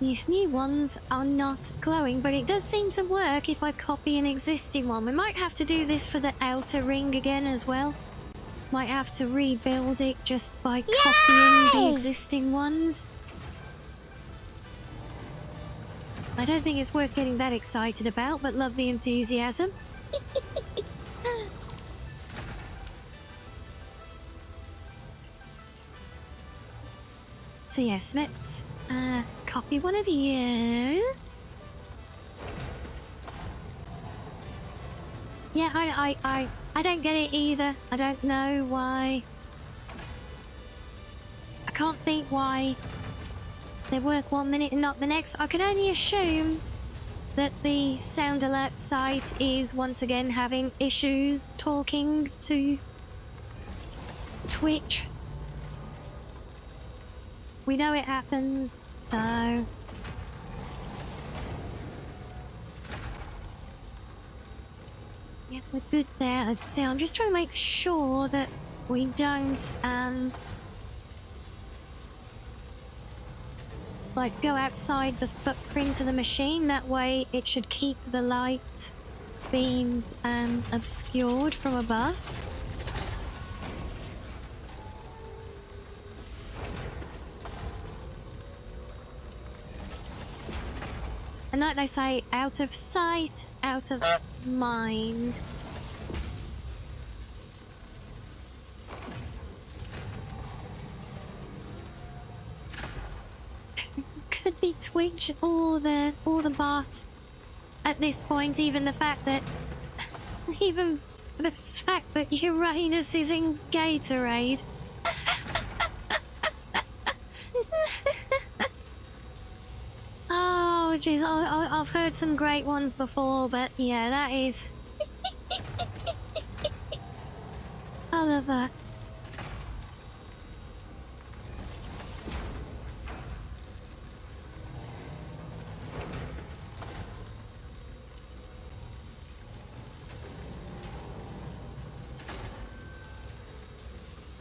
these new ones are not glowing, but it does seem to work if I copy an existing one. We might have to do this for the outer ring again as well. Might have to rebuild it just by copying the existing ones. I don't think it's worth getting that excited about, but love the enthusiasm. So yes, let's copy one of you. Yeah, I don't get it either. I don't know why. I can't think why they work 1 minute and not the next. I can only assume that the sound alert site is once again having issues talking to Twitch. We know it happens, so... Yeah, we're good there. So I'm just trying to make sure that we don't, like, go outside the footprint of the machine. That way it should keep the light beams, obscured from above. And like they say, out of sight, out of mind. Could be Twitch or the bot. At this point, even the fact that Uranus is in Gatorade. Oh, jeez, I've heard some great ones before, but yeah, that is... I love that.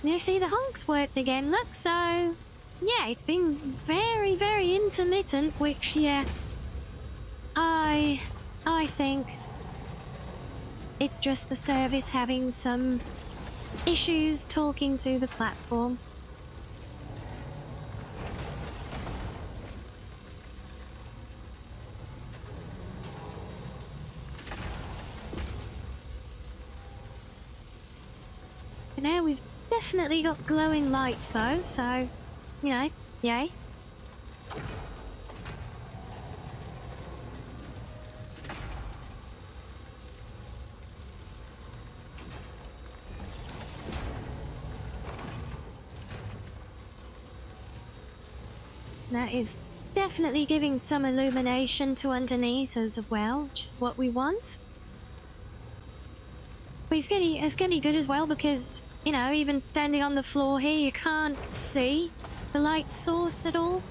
You see, the honks worked again, look, so... Yeah, it's been very, very intermittent, which, yeah... I think... It's just the service having some issues talking to the platform. now. We've definitely got glowing lights though, so, you know, yay. That is definitely giving some illumination to underneath as well, which is what we want. But it's gonna be good as well because, you know, even standing on the floor here, you can't see the light source at all.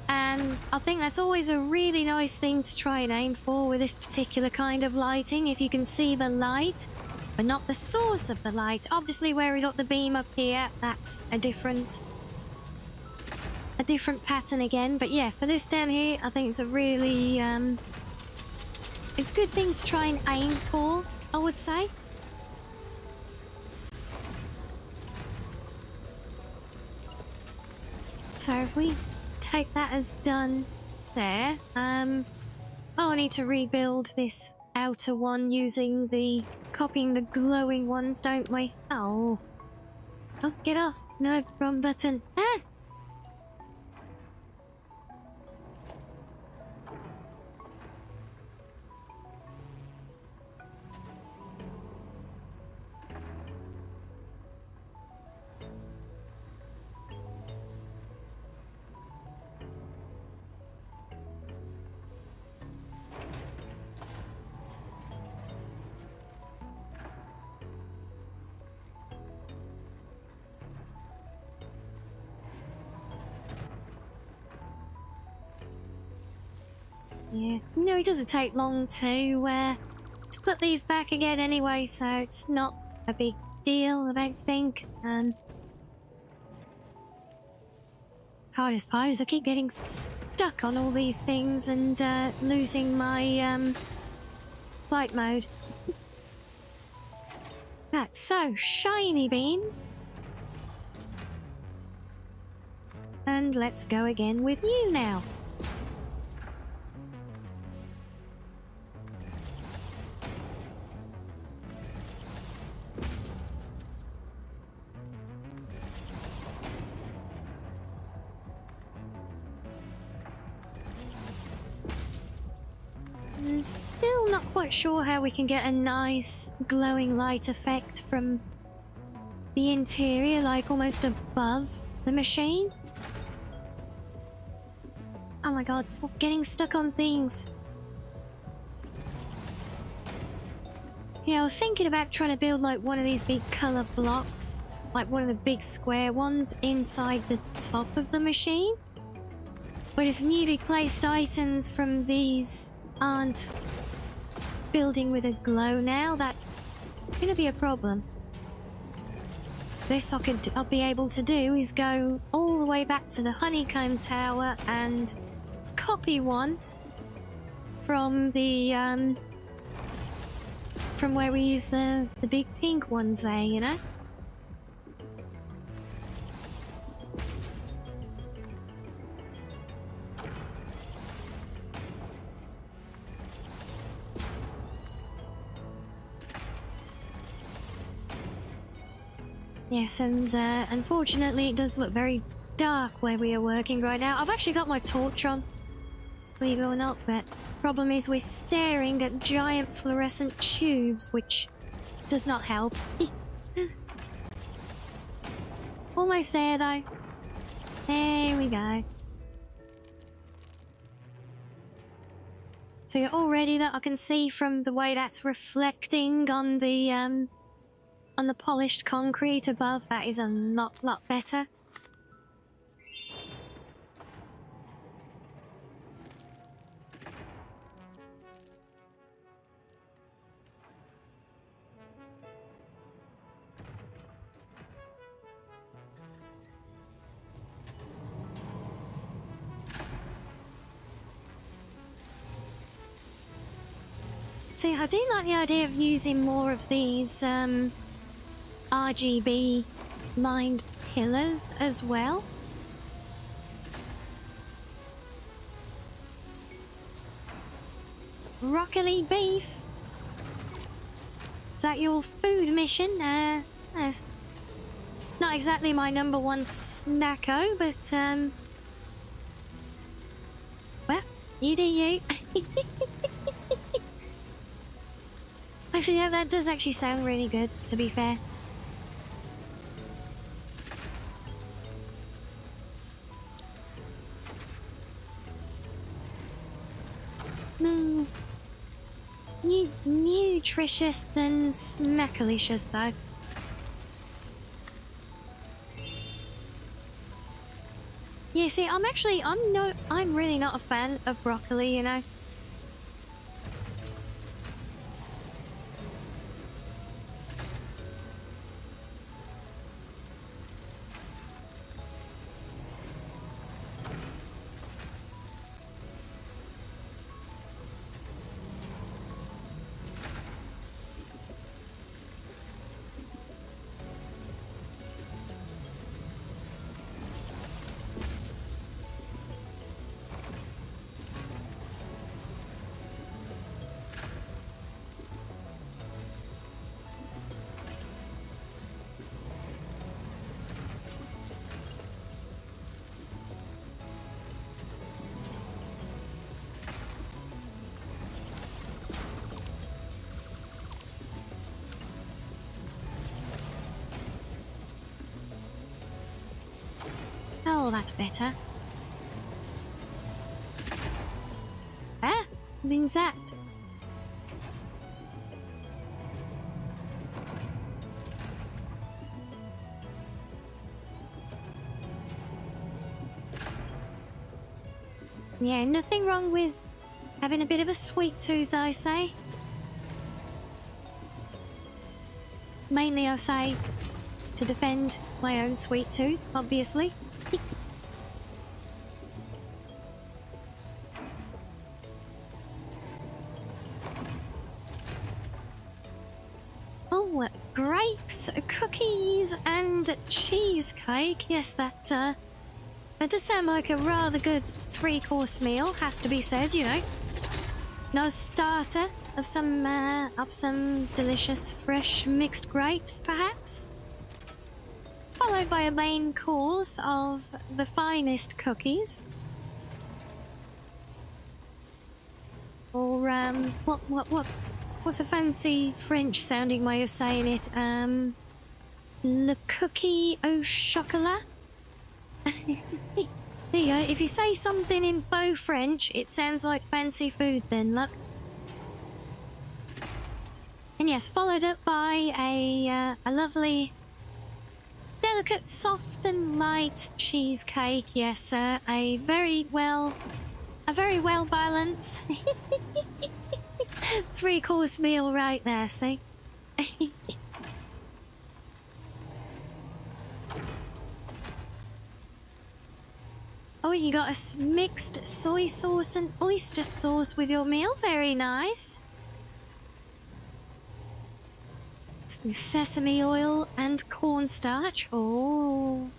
And I think that's always a really nice thing to try and aim for with this particular kind of lighting. If you can see the light, but not the source of the light. Obviously, where we got the beam up here, that's a different pattern again. But yeah, for this down here, I think it's a really, it's a good thing to try and aim for, I would say. So if we take that as done there, oh, I need to rebuild this outer one using copying the glowing ones, don't we? Oh, get off. No, wrong button. Ah! Yeah, no, it doesn't take long to put these back again anyway, so it's not a big deal, I don't think. Hardest part is I keep getting stuck on all these things and losing my flight mode. That's so shiny, Bean. And let's go again with you now. Still not quite sure how we can get a nice glowing light effect from the interior, like almost above the machine. Oh my god, stop getting stuck on things. Yeah, I was thinking about trying to build like one of these big colour blocks, like one of the big square ones inside the top of the machine. But if newly placed items from these aren't building with a glow now, that's gonna be a problem. This I'll be able to do is go all the way back to the honeycomb tower and copy one from the from where we use the big pink ones there, you know? Yes, and unfortunately it does look very dark where we are working right now. I've actually got my torch on, believe it or not, but problem is we're staring at giant fluorescent tubes, which does not help. Almost there though. There we go. So already that I can see from the way that's reflecting on the polished concrete above, that is a lot better. See, I do like the idea of using more of these RGB lined pillars as well. Broccoli beef. Is that your food mission? That's not exactly my number one snacko, but well, you do you. Actually, yeah, that does actually sound really good, to be fair. Mm. Nutritious than smackalicious, though. Yeah, see, I'm really not a fan of broccoli, you know. Oh, that's better. Ah, what means that? Yeah, nothing wrong with having a bit of a sweet tooth, I say. Mainly, I say to defend my own sweet tooth, obviously. Oh, grapes, cookies, and cheesecake. Yes, that does sound like a rather good three-course meal, has to be said, you know. No starter of some delicious fresh mixed grapes, perhaps? Followed by a main course of the finest cookies. Or, what's a fancy French-sounding way of saying it? Le cookie au chocolat? There you go. If you say something in faux French, it sounds like fancy food then, look. And yes, followed up by a lovely, delicate, soft and light cheesecake. Yes, sir. A very well balanced three-course meal right there, see? Oh, you got a mixed soy sauce and oyster sauce with your meal. Very nice. Some sesame oil and cornstarch. Oh.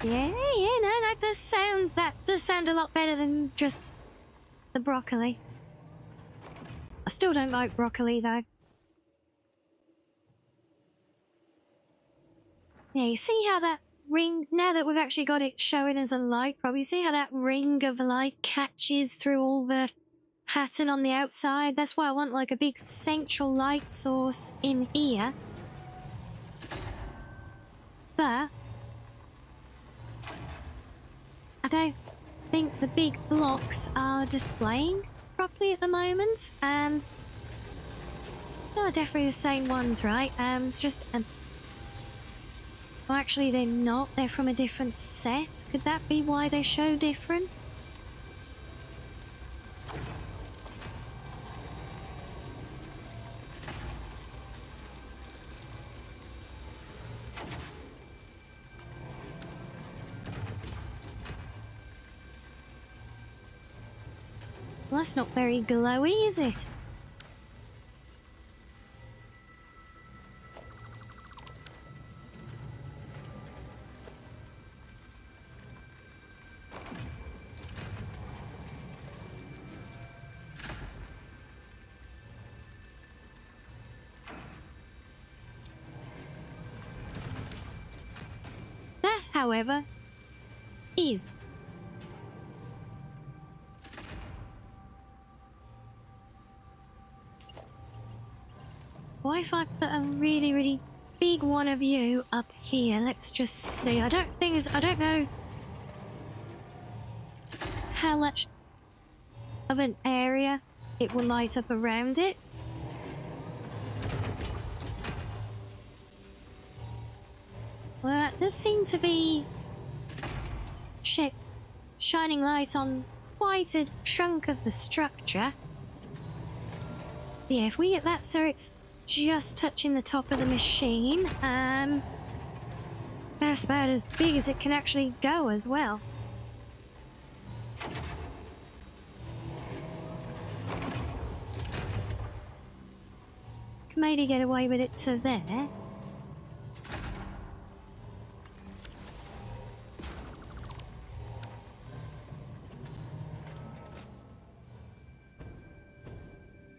Yeah, no, that does sound a lot better than just the broccoli. I still don't like broccoli, though. Yeah, you see how that ring, now that we've actually got it showing as a light, probably see how that ring of light catches through all the pattern on the outside? That's why I want like a big central light source in here. But I don't think the big blocks are displaying properly at the moment. No, definitely the same ones, right? It's just oh, actually, they're not. They're from a different set. Could that be why they show different? Well, that's not very glowy, is it? however, is. What if I put a really, really big one of you up here? Let's just see. I don't know how much of an area it will light up around it. Well, it does seem to be shining light on quite a chunk of the structure. Yeah, if we get that so it's just touching the top of the machine, that's about as big as it can actually go as well. Can maybe get away with it to there.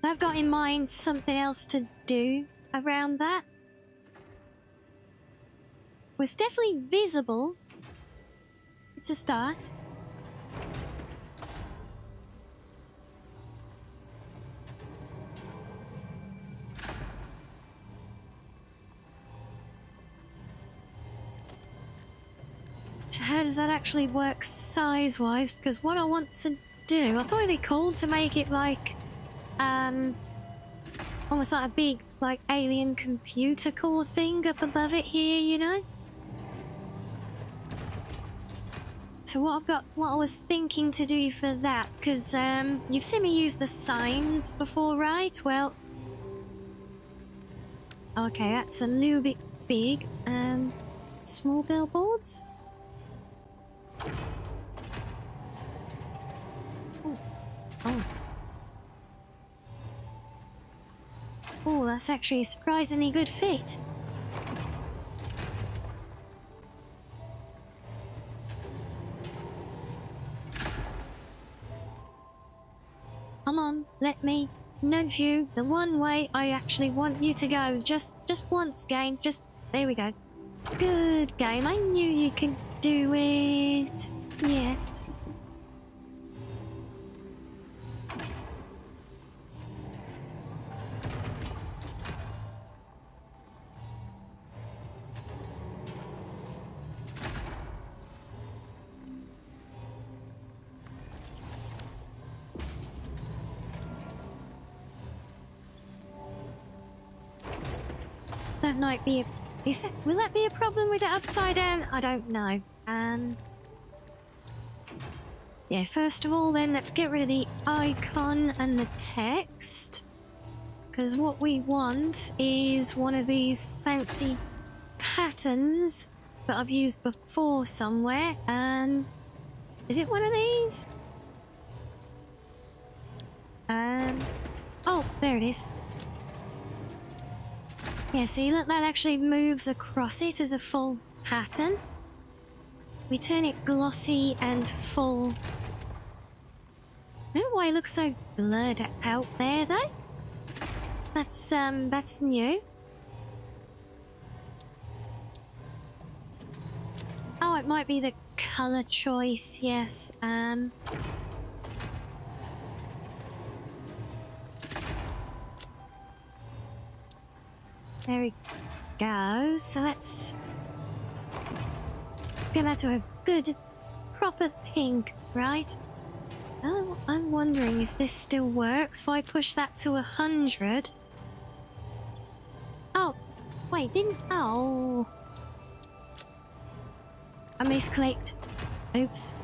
I've got in mind something else to do around that. Was definitely visible to start. So how does that actually work size-wise? Because what I want to do, I thought it'd be cool to make it like almost like a big, like, alien computer core thing up above it here, you know? So what I was thinking to do for that, because you've seen me use the signs before, right? Well, okay, that's a little bit big. Small billboards? Oh. Oh, that's actually a surprisingly good fit. Come on, let me nudge you the one way I actually want you to go. Just once, game. There we go. Good game. I knew you could do it. Yeah. That might be will that be a problem with it upside down? I don't know. Yeah, first of all then, let's get rid of the icon and the text. Because what we want is one of these fancy patterns that I've used before somewhere. Is it one of these? Oh, there it is. Yeah, see, look, that actually moves across it as a full pattern. We turn it glossy and full. I don't know why it looks so blurred out there, though. That's new. Oh, it might be the colour choice, yes. There we go. So let's get that to a good, proper pink, right? Oh, I'm wondering if this still works. If I push that to 100. Oh, wait, didn't... Oh. I misclicked. Oops.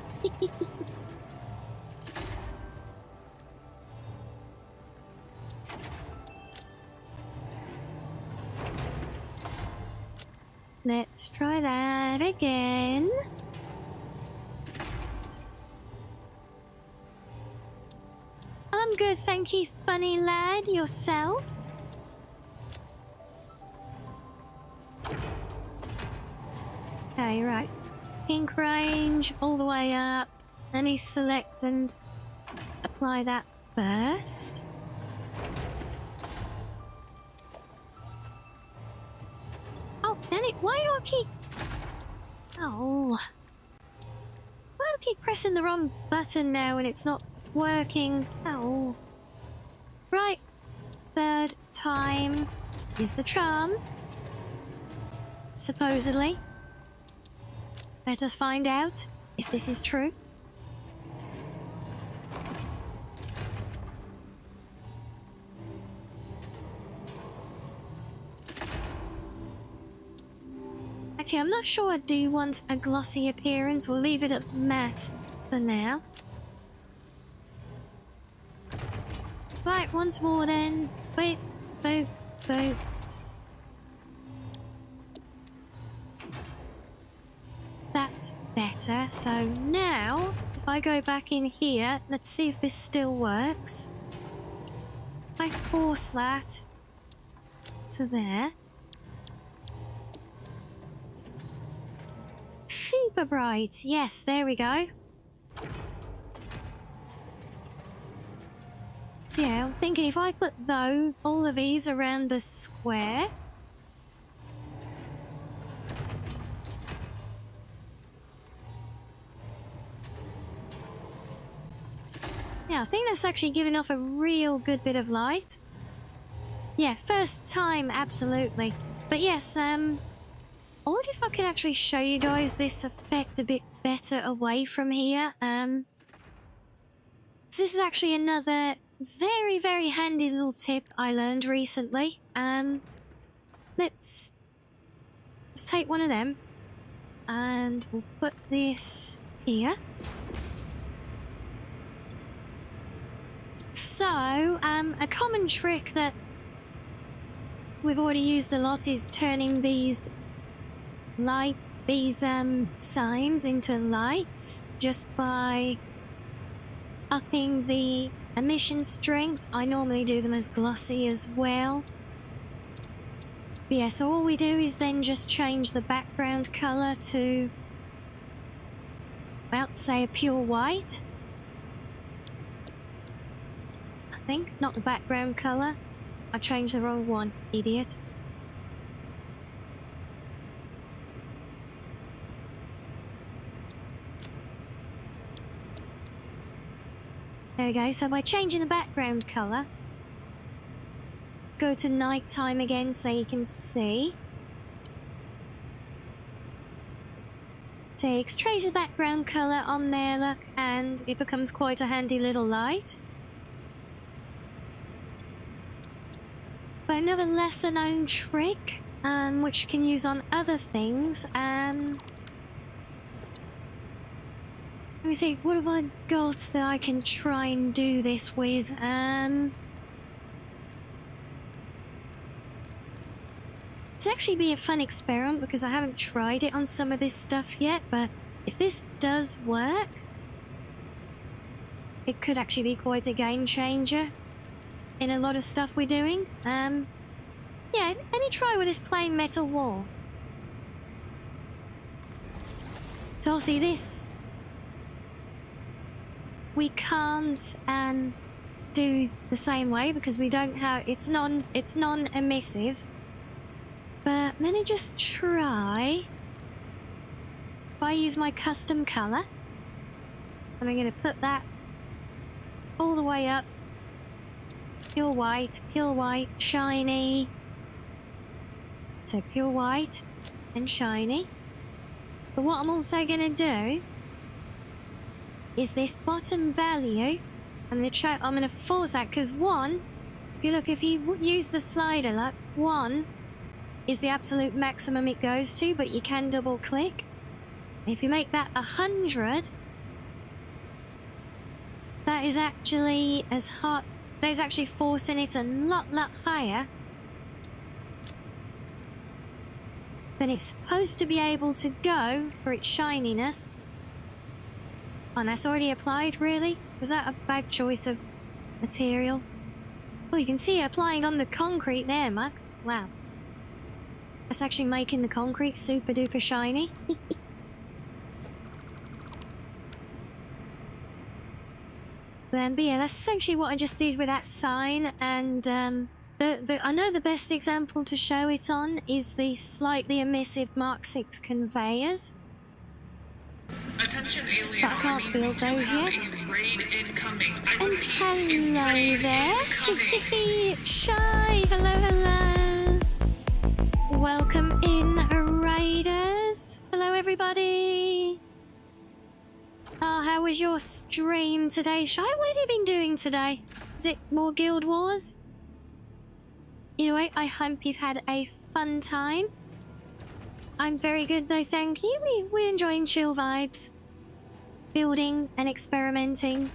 Let's try that again. I'm good, thank you, funny lad. Yourself? Okay, right. Pink range all the way up. Let me select and apply that first. Oh, damn it, why do I keep... Oh. I keep pressing the wrong button now and it's not working. Oh. Right. Third time is the charm. Supposedly. Let us find out if this is true. Actually, I'm not sure I do want a glossy appearance. We'll leave it at matte for now. Right, once more then. Wait, boop, boop. That's better. So now, if I go back in here, let's see if this still works. If I force that to there. Super bright. Yes, there we go. So yeah, I'm thinking if I put all of these around the square. Yeah, I think that's actually giving off a real good bit of light. Yeah, first time, absolutely. But yes, I wonder if I can actually show you guys this effect a bit better away from here. This is actually another very, very handy little tip I learned recently. Let's take one of them and we'll put this here. So, a common trick that we've already used a lot is turning these signs into lights just by upping the emission strength. I normally do them as glossy as well. But yeah, so all we do is then just change the background colour to, well, say a pure white. I think, not the background colour. I changed the wrong one, idiot. There we go, so by changing the background colour, let's go to nighttime again so you can see. Takes, change the background colour on there, look, and it becomes quite a handy little light. But another lesser known trick, which you can use on other things, let me think, what have I got that I can try and do this with? It's actually be a fun experiment because I haven't tried it on some of this stuff yet, but if this does work, it could actually be quite a game changer in a lot of stuff we're doing. Yeah, any try with this plain metal wall. So obviously this we can't do the same way because we don't have it's non-emissive. But let me just try. If I use my custom color, and I'm going to put that all the way up. Pure white, shiny. So pure white and shiny. But what I'm also going to do is this bottom value. I'm going to force that because if you use the slider, look, 1 is the absolute maximum it goes to, but you can double click. If you make that 100, that is actually as hot. That is actually forcing it a lot higher than it's supposed to be able to go for its shininess. Oh, and that's already applied, really? Was that a bad choice of material? Oh, you can see it applying on the concrete there, Muck. Wow. That's actually making the concrete super duper shiny. But yeah, that's essentially what I just did with that sign, and I know the best example to show it on is the slightly emissive Mark 6 conveyors. Attention alien But I can't army, build those you have yet. a raid incoming. I And repeat, hello a raid there. incoming. Shy, hello. Welcome in, Raiders. Hello, everybody. Oh, how was your stream today, Shy? What have you been doing today? Is it more Guild Wars? Anyway, I hope you've had a fun time. I'm very good though, thank you. We're enjoying chill vibes. Building and experimenting.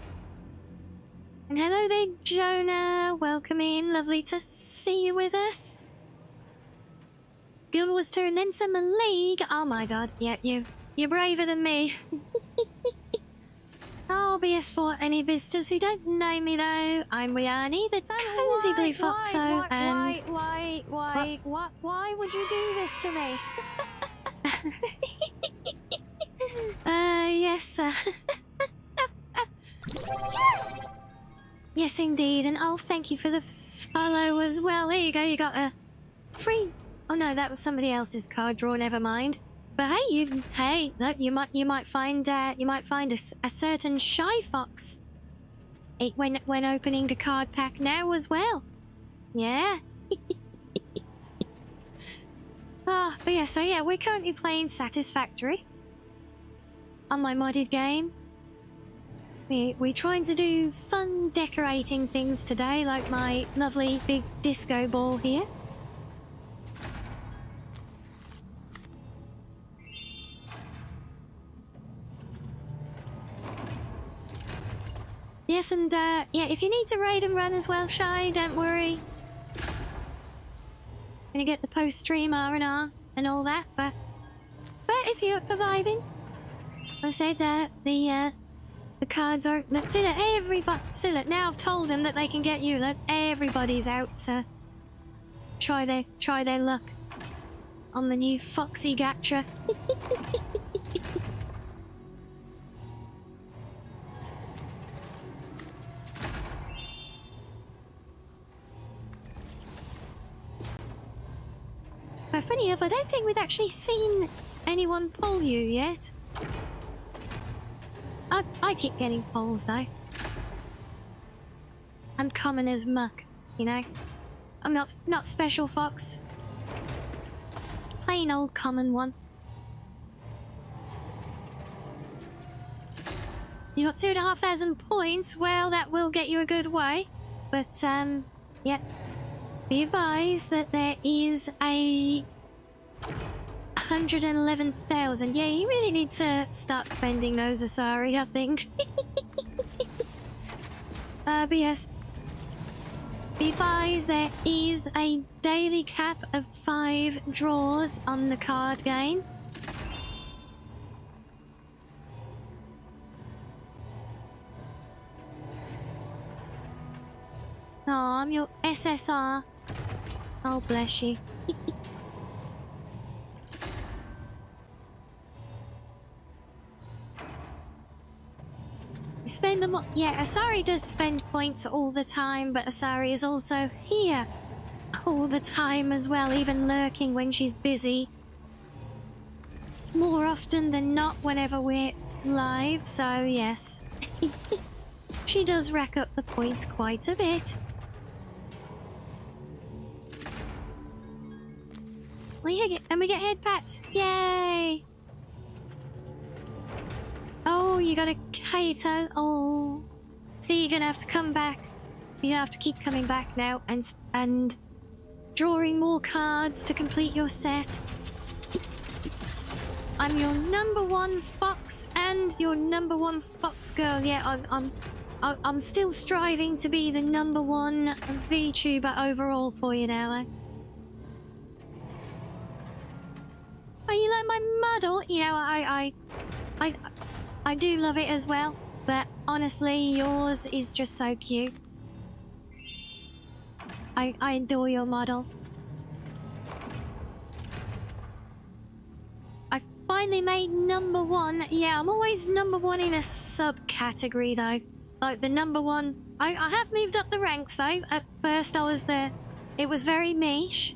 And hello there, Jonah. Welcome in. Lovely to see you with us. Guild Wars 2 and then some League. Oh my god. Yeah, you're braver than me. Oh, BS4, any visitors who don't know me though, I'm Rianni, the cozy blue foxo, and... Why would you do this to me? Yes, yes indeed, and oh, thank you for the follow as well. There you go, you got a free... Oh no, that was somebody else's card draw, never mind. But hey, look, you might find a certain shy fox when opening a card pack now as well. Yeah. But yeah, so yeah, we're currently playing Satisfactory on my modded game. We're trying to do fun decorating things today, like my lovely big disco ball here. Yes, and yeah, if you need to raid and run as well, Shy, don't worry. Gonna get the post-stream R&R and all that, but if you're surviving, I said that the cards are. Let's see that everybody. See that now I've told them that they can get you. That everybody's out to try their luck on the new Foxy Gacha. But funny enough, I don't think we've actually seen anyone poll you yet. I keep getting polls though. I'm common as muck, you know. I'm not special fox. Just a plain old common one. You got 2,500 points. Well, that will get you a good way. But yeah. Be advised that there is a 111,000. Yeah, you really need to start spending those, Asari, I think. But yes. Be advised there is a daily cap of 5 draws on the card game. Oh, I'm your SSR. Oh, bless you. Spend them. Yeah, Asari does spend points all the time, but Asari is also here all the time as well, even lurking when she's busy. More often than not whenever we're live, so yes. She does rack up the points quite a bit. And we get head pats. Yay! Oh, you got a Kato. Oh. See, you're gonna have to come back. You have to keep coming back now and drawing more cards to complete your set. I'm your #1 fox and your #1 fox girl. Yeah, I'm still striving to be the #1 VTuber overall for you now. Oh, you like my model? You know, I do love it as well, but honestly, yours is just so cute. I adore your model. I finally made #1. Yeah, I'm always #1 in a subcategory though. Like the #1. I have moved up the ranks though. At first I was there. It was very niche.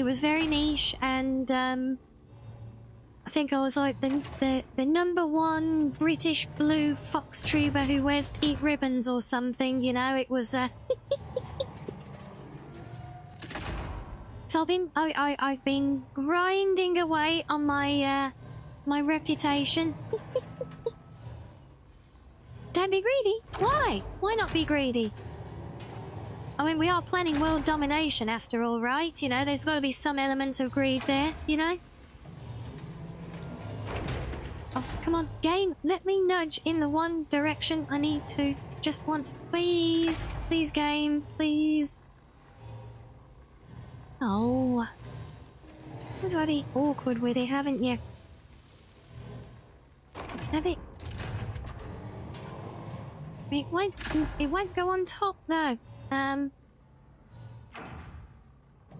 It was very niche, and I think I was like the #1 British blue fox trooper who wears pink ribbons or something. You know, it was. So I've been grinding away on my my reputation. Don't be greedy. Why? Why not be greedy? I mean, we are planning world domination after all, right? You know, there's got to be some element of greed there, you know? Oh, come on, game. Let me nudge in the one direction I need to. Just once, please. Please, game. Please. Oh. You've got to be awkward with it, haven't you? Have it? It won't go on top, though.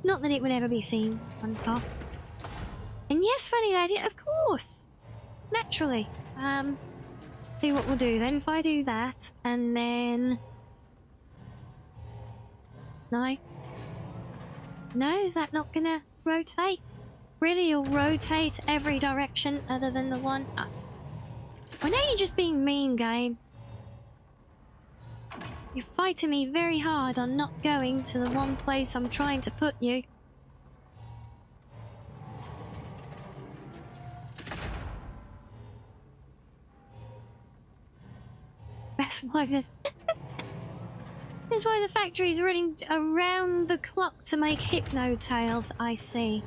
Not that it would ever be seen on top. And yes, funny lady, of course. Naturally. See what we'll do then. If I do that, and then... No. No, is that not gonna rotate? Really, you'll rotate every direction other than the one... I know you're just being mean, game. You're fighting me very hard on not going to the one place I'm trying to put you. That's why the... That's why the factory's running around the clock to make hypno tails, I see.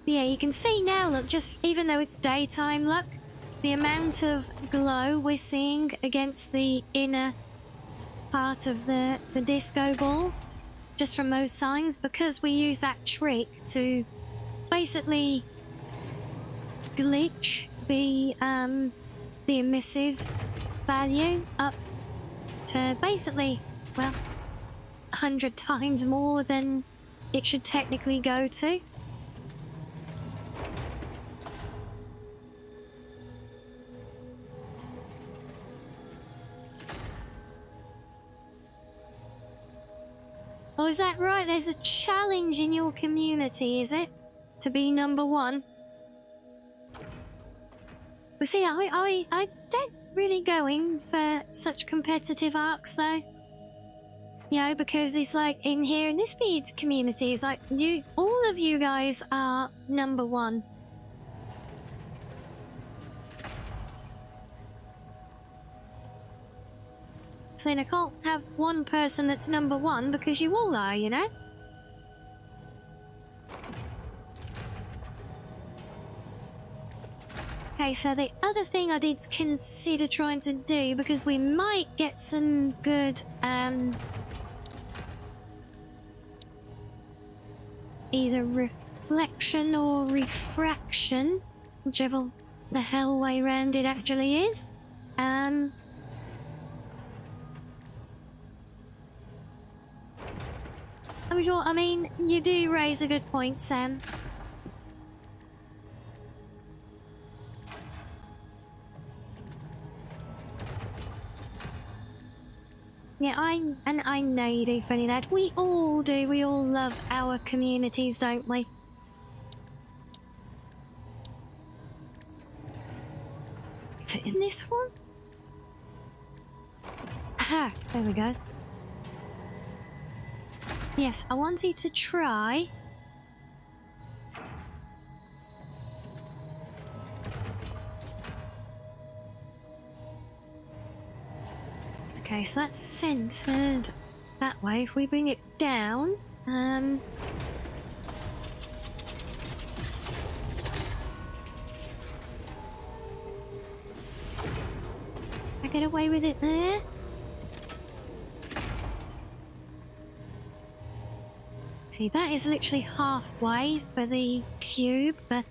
Yeah, you can see now, look, just even though it's daytime, look. The amount of glow we're seeing against the inner part of the disco ball, just from those signs, because we use that trick to basically glitch the emissive value up to basically, well, 100 times more than it should technically go to. Oh, is that right? There's a challenge in your community, is it? To be #1? But see, I don't really going for such competitive arcs, though. You know, because it's like in here in this speed community, it's like all of you guys are #1. So then I can't have one person that's #1 because you all are, you know? Okay, so the other thing I did consider trying to do, because we might get some good, either reflection or refraction, whichever the hell way round it actually is. I mean, you do raise a good point, Sam. Yeah, I know you do, funny lad. We all do. We all love our communities, don't we? Fit in this one? Aha, there we go. Yes, I want you to try. Okay, so that's centered that way. If we bring it down, I get away with it there. See, that is literally halfway for the cube, but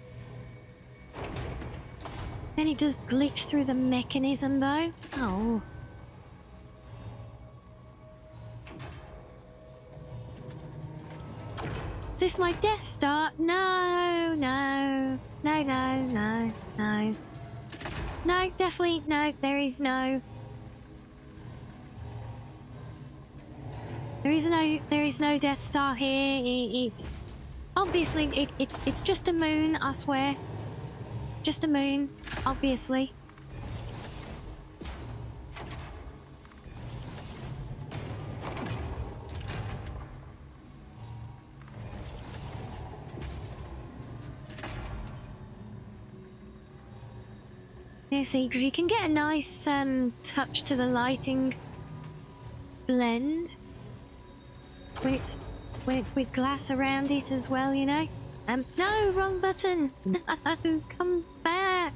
then it does glitch through the mechanism, though. Oh. Is this my Death Star? No, no. No, no, no, no. No, definitely, no, there is no. There is no Death Star here. It's obviously it's just a moon, I swear. Just a moon, obviously. Yeah, see, you can get a nice touch to the lighting blend when it's with glass around it as well, you know. No, wrong button. No, come back.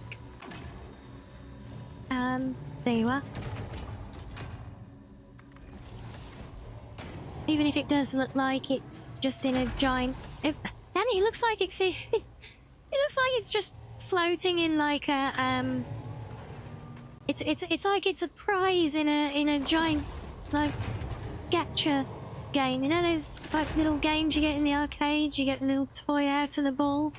There you are. Even if it does look like it's just in a giant, Danny, it looks like it's it looks like it's just floating in like a It's like it's a prize in a giant like gacha game. You know those like little games you get in the arcade? You get a little toy out of the ball.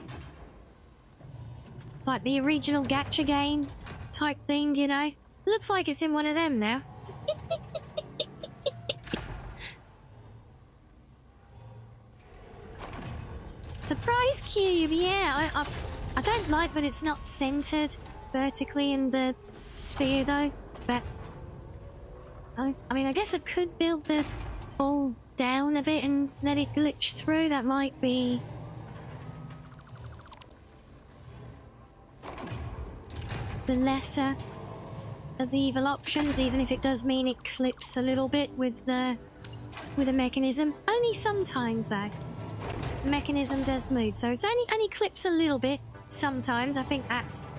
It's like the original gacha game type thing, you know? It looks like it's in one of them now. Surprise cube, yeah. I don't like that it's not centered vertically in the sphere though, but I mean, I guess I could build the ball down a bit and let it glitch through. That might be the lesser of the evil options, even if it does mean it clips a little bit with the mechanism. Only sometimes though. The mechanism does move, so it's only clips a little bit sometimes. I think that's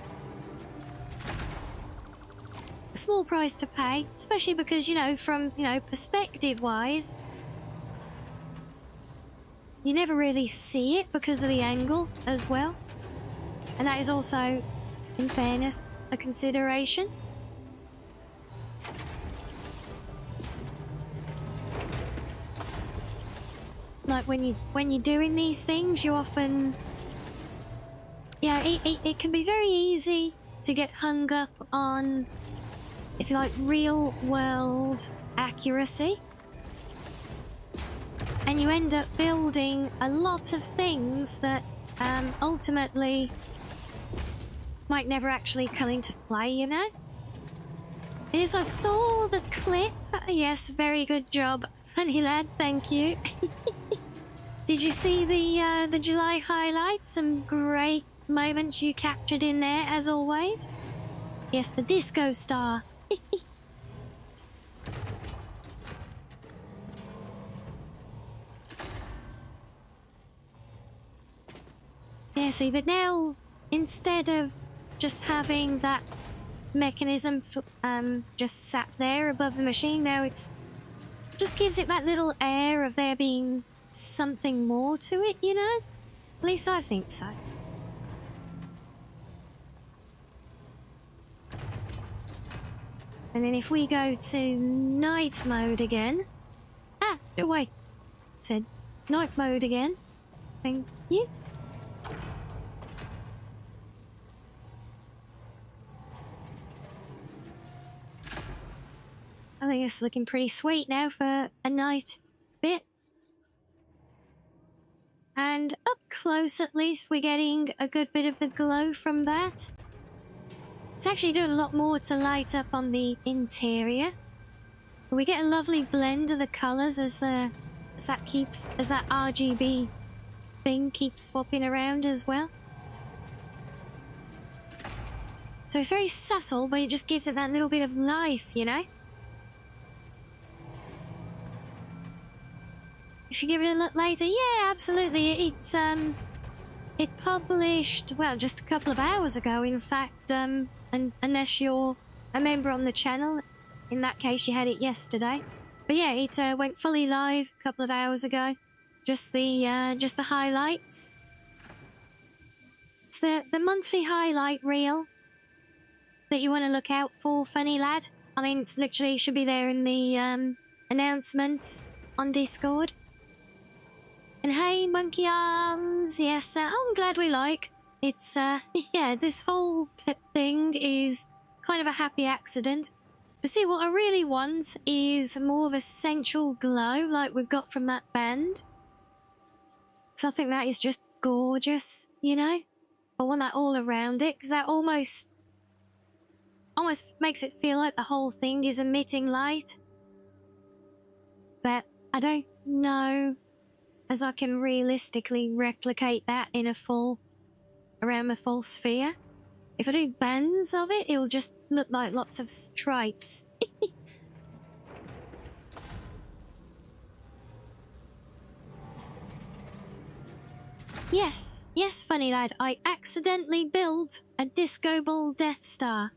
a small price to pay, especially because, you know, from, you know, perspective wise, you never really see it because of the angle as well, and that is also, in fairness, a consideration. Like when you're doing these things, you often, yeah, it can be very easy to get hung up on, if you like, real world accuracy, and you end up building a lot of things that ultimately might never actually come into play, you know. Yes, I saw the clip. Yes, very good job, funny lad, thank you. Did you see the July highlights? Some great moments you captured in there, as always. Yes, the disco star. Yeah, see, but now, instead of just having that mechanism just sat there above the machine, now it's just gives it that little air of there being something more to it, you know? At least I think so. And then if we go to night mode again... Ah, no, wait. Said night mode again. Thank you. I think it's looking pretty sweet now for a night bit. And up close, at least, we're getting a good bit of the glow from that. It's actually doing a lot more to light up on the interior. We get a lovely blend of the colours as that RGB thing keeps swapping around as well. So it's very subtle, but it just gives it that little bit of life, you know? If you give it a look later, yeah, absolutely. It published, well, just a couple of hours ago, in fact, and unless you're a member on the channel, in that case you had it yesterday. But yeah, it went fully live a couple of hours ago. Just the highlights. It's the monthly highlight reel that you want to look out for, funny lad. I mean, it's literally should be there in the announcements on Discord. And hey, Monkey Arms, yes, I'm glad we like. It's, yeah, this whole thing is kind of a happy accident But see, what I really want is more of a sensual glow like we've got from that band. Because I think that is just gorgeous, you know? I want that all around it, because that almost makes it feel like the whole thing is emitting light. But I don't know as I can realistically replicate that in around a full sphere. If I do bands of it, it'll just look like lots of stripes. Yes, funny lad, I accidentally built a disco ball Death Star.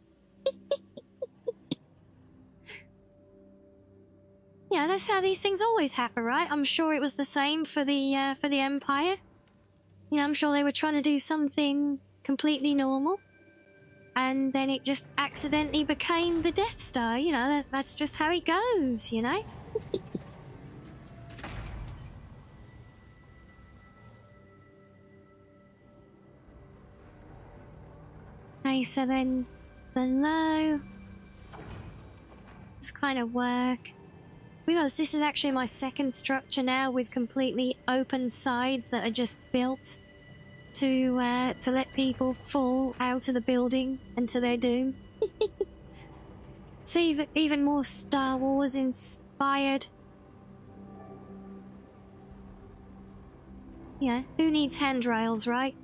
Yeah, that's how these things always happen, right? I'm sure it was the same for the Empire. You know, I'm sure they were trying to do something completely normal, and then it just accidentally became the Death Star. You know, that's just how it goes, you know? Okay, so then below, this kind of work. Because this is actually my second structure now with completely open sides that are just built to let people fall out of the building and to their doom. It's even more Star Wars inspired. Yeah, who needs handrails, right?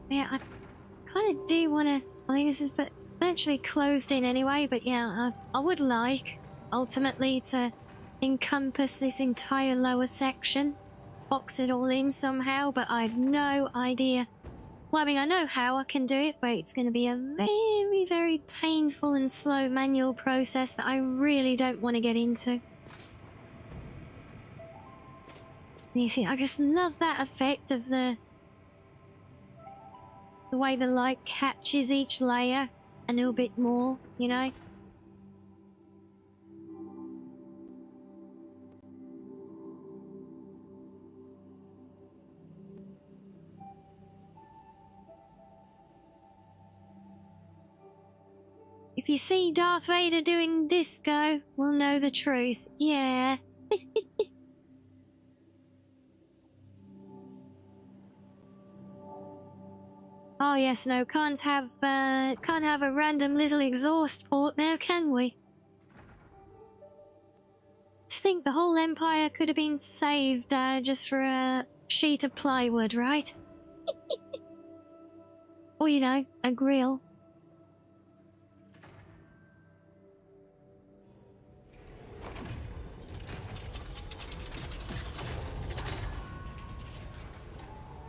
Yeah, I kind of do want to... I think this is virtually closed in anyway, but yeah, I would like, ultimately, to encompass this entire lower section. Box it all in somehow, but I have no idea. Well, I mean, I know how I can do it, but it's going to be a very, very painful and slow manual process that I really don't want to get into. You see, I just love that effect of the way the light catches each layer a little bit more, you know? If you see Darth Vader doing disco, we'll know the truth. Yeah. Oh yes, no, can't have a random little exhaust port now, can we? To think the whole Empire could have been saved just for a sheet of plywood, right? Or, you know, a grill.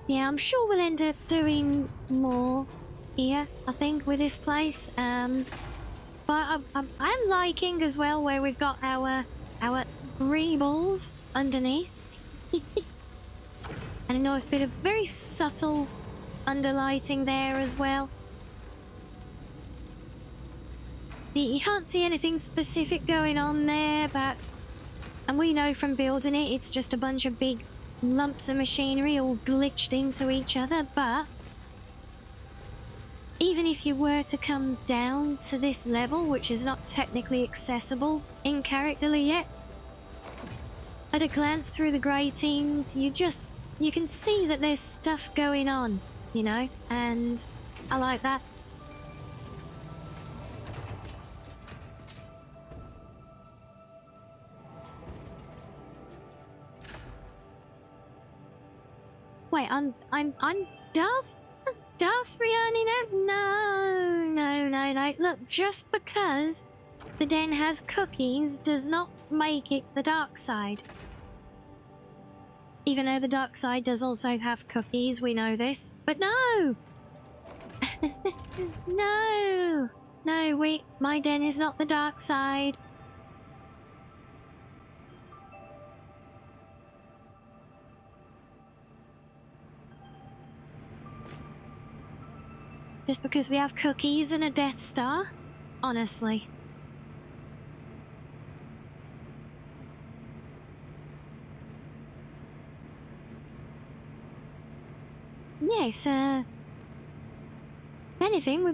Yeah, I'm sure we'll end up doing more here, I think, with this place. But I'm liking as well where we've got our greebles underneath. And a nice bit of very subtle underlighting there as well. You can't see anything specific going on there, but... And we know from building it, it's just a bunch of big lumps of machinery all glitched into each other, but even if you were to come down to this level, which is not technically accessible in characterly yet, at a glance through the gratings, you can see that there's stuff going on, you know, and I like that. Wait, I'm Darth Rianni now? No. Look, just because the den has cookies does not make it the dark side. Even though the dark side does also have cookies, we know this. But no! No, my den is not the dark side. Just because we have cookies and a Death Star? Honestly. Yes, anything,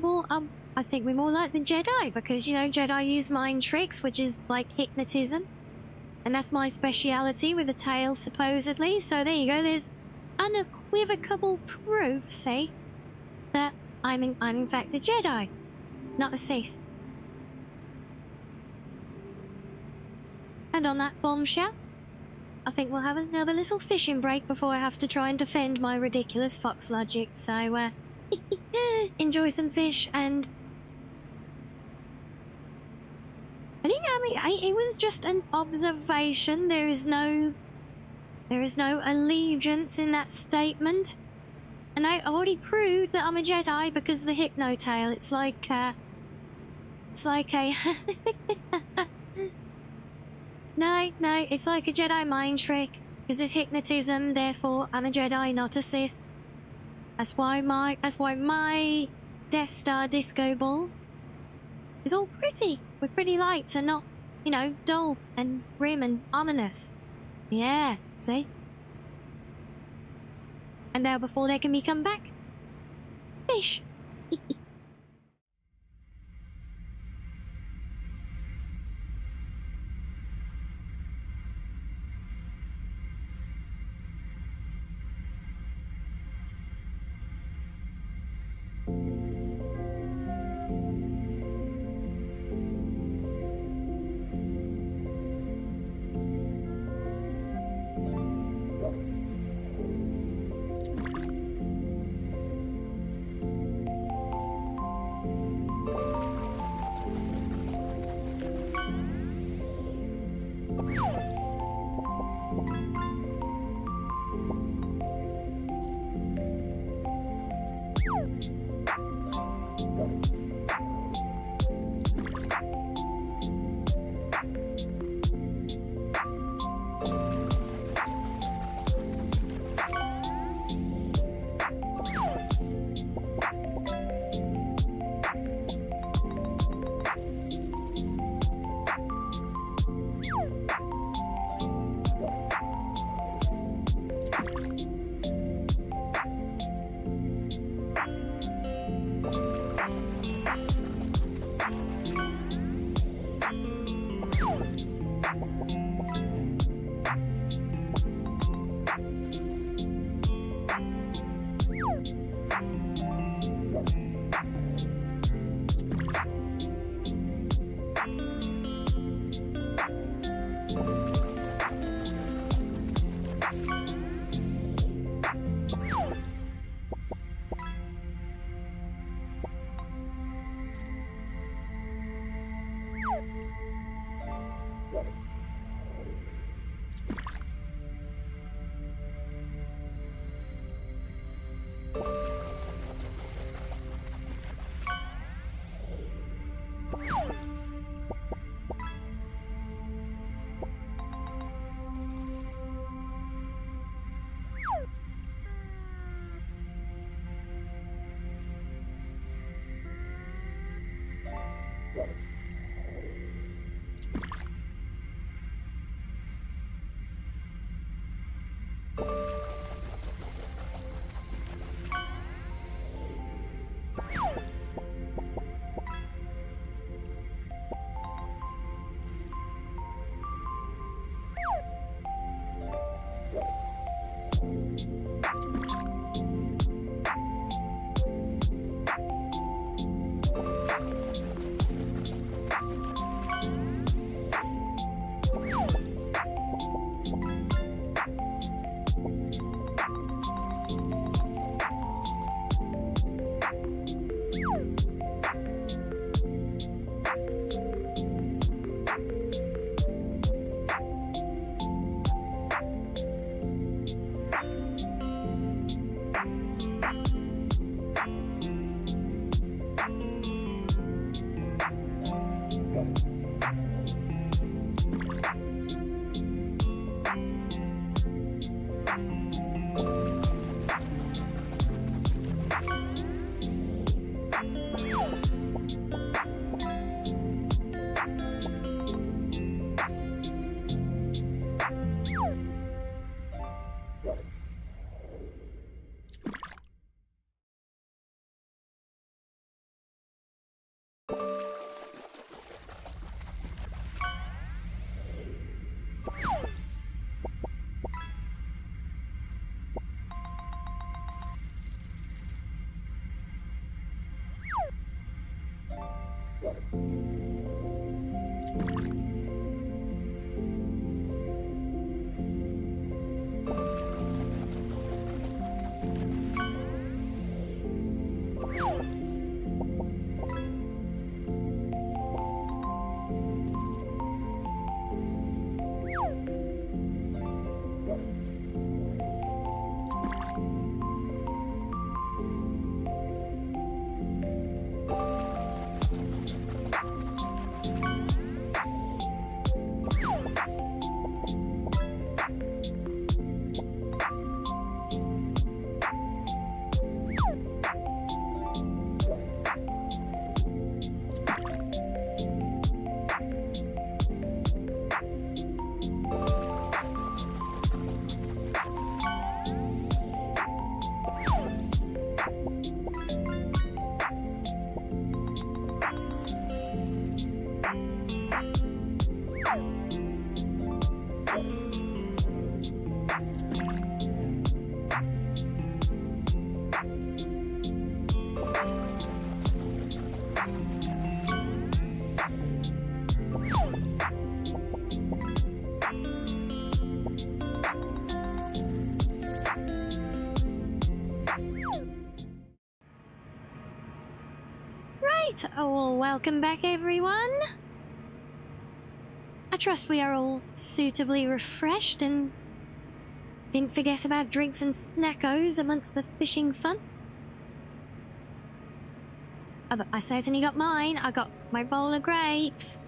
I think we're more like the Jedi, because, you know, Jedi use mind tricks, which is like hypnotism. And that's my speciality with the tail, supposedly. So there you go, there's unequivocal proof, see, that I'm in fact a Jedi, not a Sith. And on that bombshell, I think we'll have another little fishing break before I have to try and defend my ridiculous fox logic. So, enjoy some fish, and I think, it was just an observation. There is no allegiance in that statement. And I already proved that I'm a Jedi because of the hypno tail. It's like a No, it's like a Jedi mind trick, because it's hypnotism, therefore I'm a Jedi, not a Sith. That's why my Death Star disco ball is all pretty, with pretty lights and not, you know, dull and grim and ominous. Yeah, see? And now before they can come back, fish. Right, well, welcome back everyone. I trust we are all suitably refreshed and didn't forget about drinks and snackos amongst the fishing fun. I certainly got mine. I got my bowl of grapes.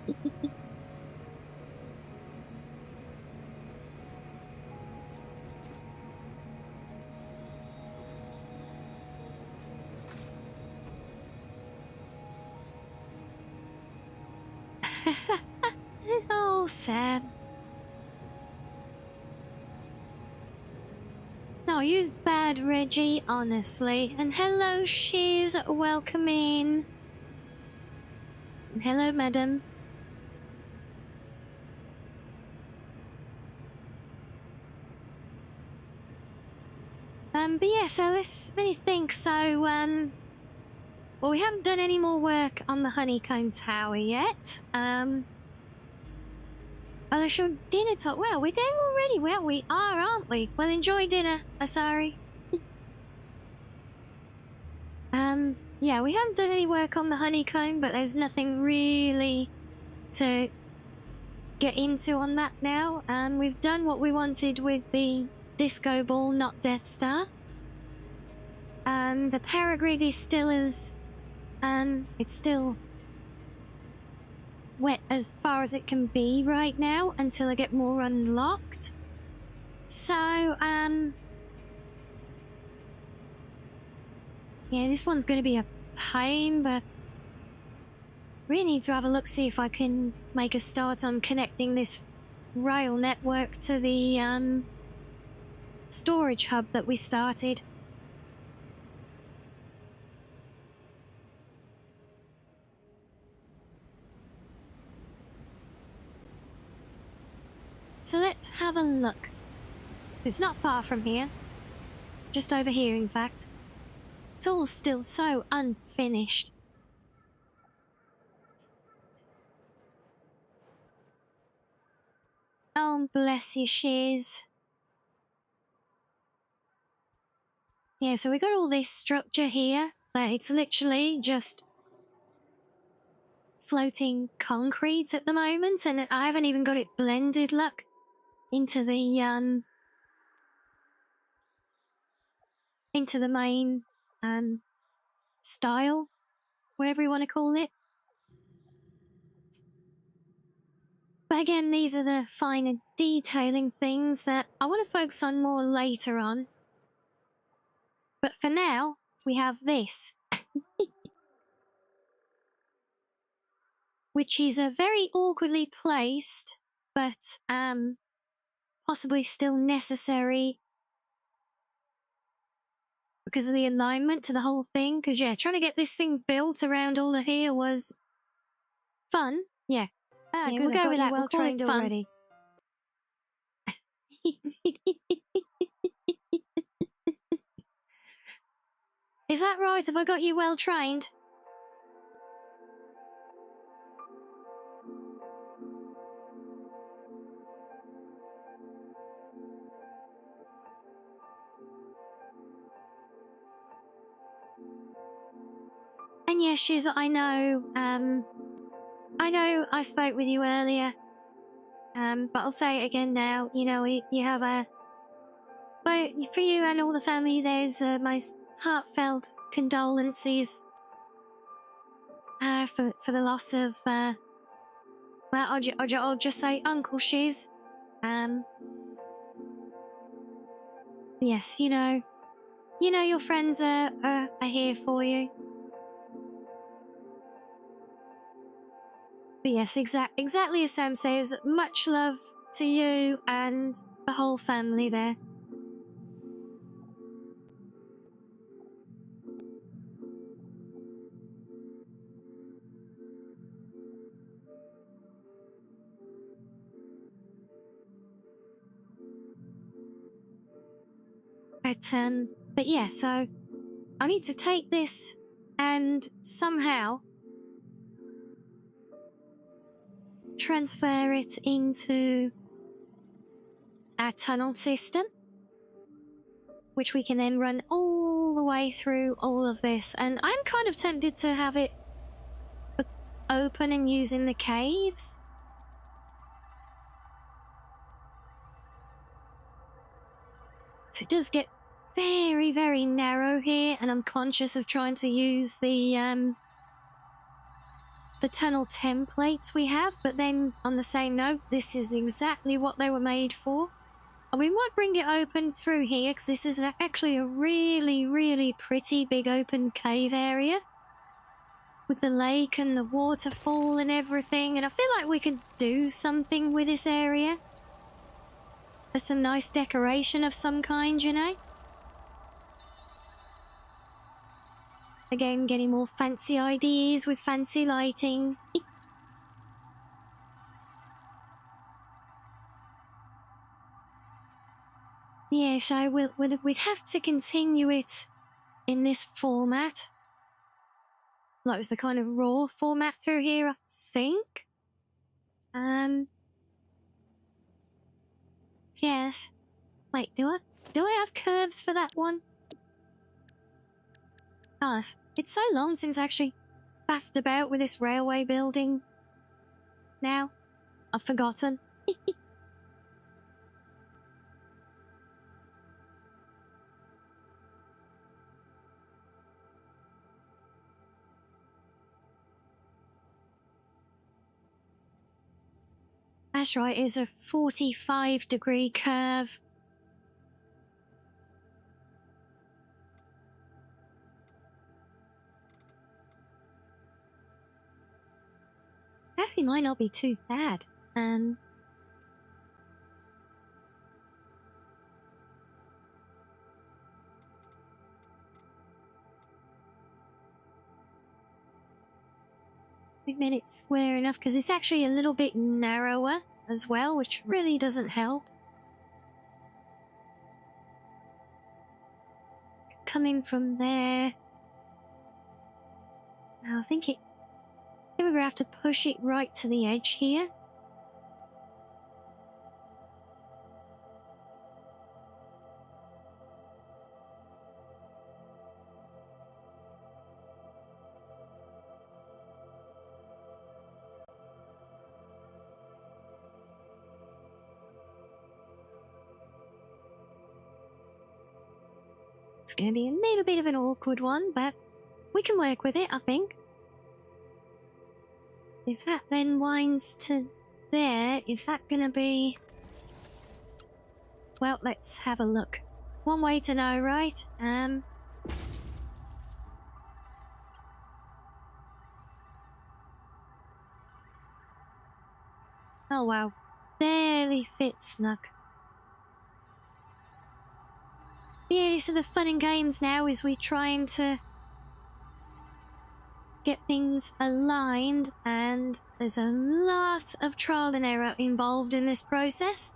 Oh, Sam. No, you're bad, Reggie, honestly. And hello, Shiz. Welcome in. And hello, madam. But yeah, so let's really think. So, well, we haven't done any more work on the honeycomb tower yet. Oh, show dinner talk. Well, we're there already. Well, we are, aren't we? Well, enjoy dinner, Asari. Yeah, we haven't done any work on the honeycomb, but there's nothing really to get into on that now. We've done what we wanted with the disco ball, not Death Star. The paragrid is still as, it's still wet as far as it can be right now until I get more unlocked. So, yeah, this one's going to be a pain, but really need to have a look, see if I can make a start on connecting this rail network to the storage hub that we started. So let's have a look. It's not far from here. Just over here, in fact. It's all still so unfinished. Oh, bless you, Shiz. Yeah, so we got all this structure here, but it's literally just floating concrete at the moment, and I haven't even got it blended, look, into the main style, whatever you want to call it. But again, these are the finer detailing things that I want to focus on more later on. But for now, we have this. Which is a very awkwardly placed, but possibly still necessary because of the alignment to the whole thing. Because yeah, trying to get this thing built around all of here was fun. Yeah. Yeah, good, we'll go with that. well We'll call it trained fun. already. Is that right? Have I got you well trained? And yes, Shiz, I know I spoke with you earlier, but I'll say it again now. You know, you have a, but for you and all the family, there's most heartfelt condolences for the loss of, well, I'll just say Uncle Shiz. Yes, you know your friends are here for you. But yes, exactly as Sam says, much love to you and the whole family there. But yeah, so I need to take this and somehow transfer it into our tunnel system, which we can then run all the way through all of this. And I'm kind of tempted to have it open and using the caves. So it does get very, very narrow here, and I'm conscious of trying to use the tunnel templates we have, but then on the same note, this is exactly what they were made for. And we might bring it open through here, because this is actually a really, really pretty big open cave area with the lake and the waterfall and everything, and I feel like we could do something with this area. There's some nice decoration of some kind, you know? Again, getting more fancy ideas with fancy lighting. Yes, we'd have to continue it in this format. That was the kind of raw format through here, I think. Yes. Wait, do I have curves for that one? Oh, it's so long since I actually faffed about with this railway building. Now, I've forgotten. That's right, it's a 45-degree curve. Actually, might not be too bad. We've made it square enough because it's actually a little bit narrower as well, which really doesn't help. Coming from there. Now, I think we're going to have to push it right to the edge here. It's going to be a little bit of an awkward one, but we can work with it, I think. If that then winds to there, is that going to be... Well, let's have a look. One way to know, right? Oh wow, barely fits, look. Yeah, these are the fun and games now, is we trying to get things aligned, and there's a lot of trial and error involved in this process.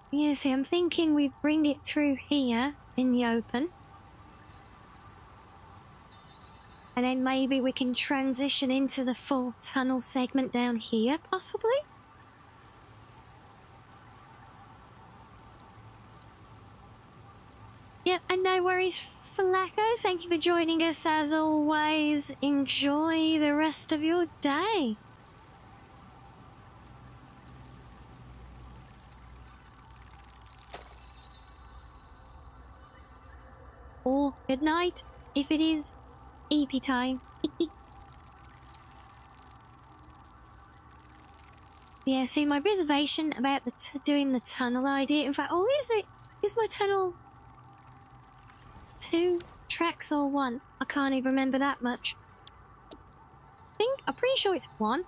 Yeah, see, I'm thinking we bring it through here in the open. And then maybe we can transition into the full tunnel segment down here, possibly? Yep, and no worries, Flacco. Thank you for joining us as always. Enjoy the rest of your day. Or good night, if it is EP time. Yeah, see, my reservation about doing the tunnel idea. In fact, is my tunnel 2 tracks or 1? I can't even remember that much. I'm pretty sure it's 1.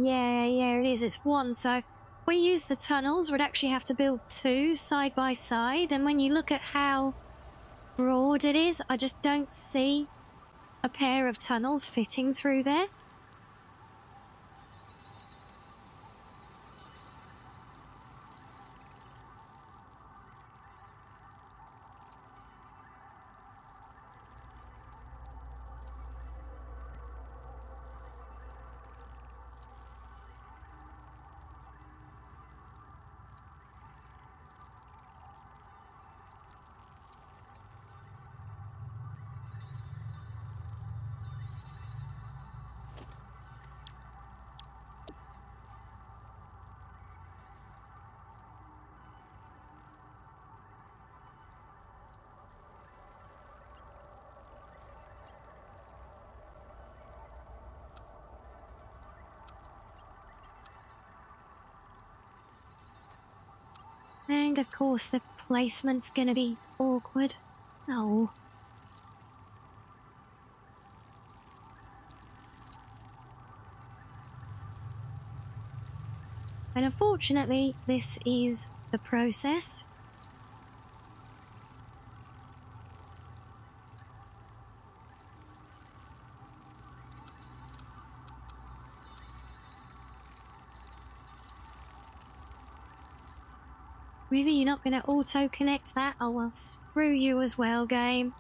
Yeah, it is. It's 1. So if we use the tunnels, we'd actually have to build 2 side by side. And when you look at how broad it is, I just don't see a pair of tunnels fitting through there. And of course the placement's gonna be awkward. Oh. And unfortunately, this is the process. Really, you're not going to auto-connect that? Oh well, screw you as well, game.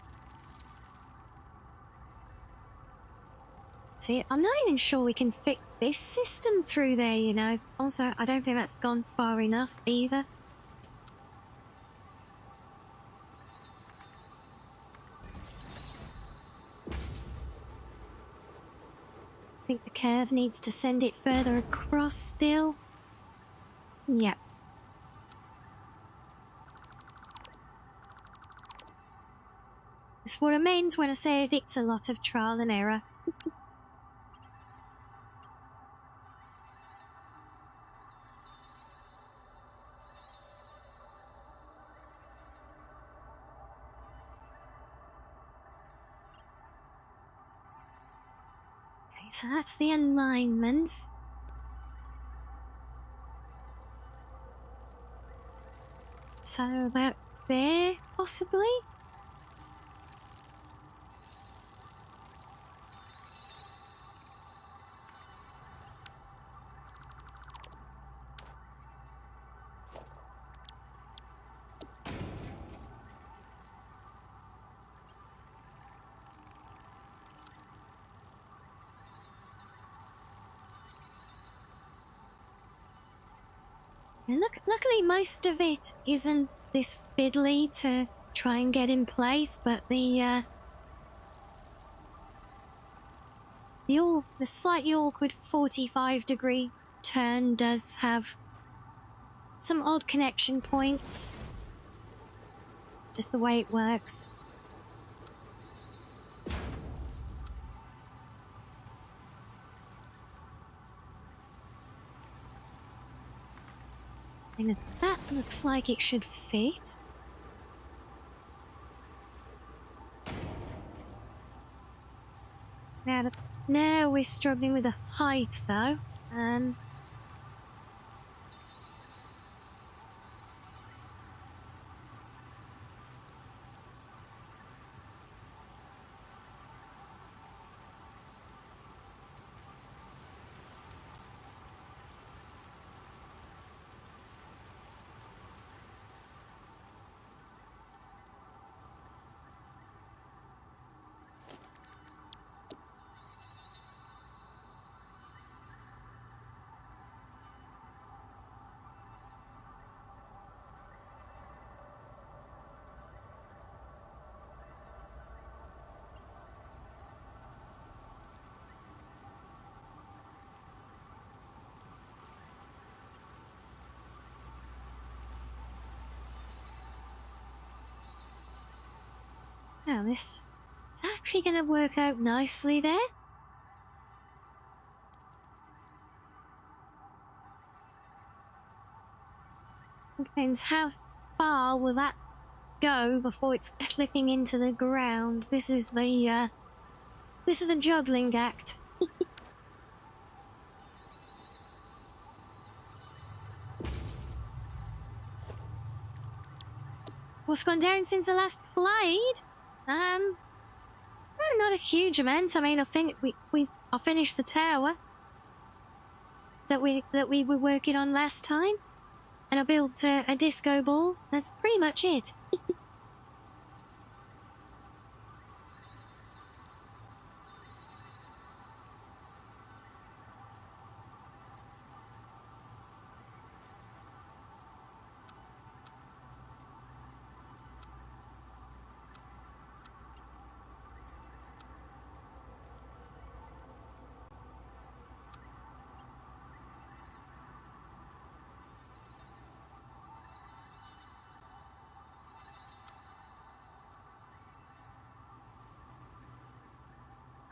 See, I'm not even sure we can fit this system through there, you know. Also, I don't think that's gone far enough either. I think the curve needs to send it further across still. Yep. It's what it means when I say it's a lot of trial and error. Okay, so that's the alignment. So about there, possibly? And luckily most of it isn't this fiddly to try and get in place, but the slightly awkward 45-degree turn does have some odd connection points. Just the way it works. And that looks like it should fit. Now we're struggling with the height though. Now this is actually going to work out nicely there. Depends how far will that go before it's clipping into the ground. This is the juggling act. What's gone down since I last played? Well, not a huge amount. I mean, I think I finished the tower that we were working on last time, and I built a disco ball. That's pretty much it.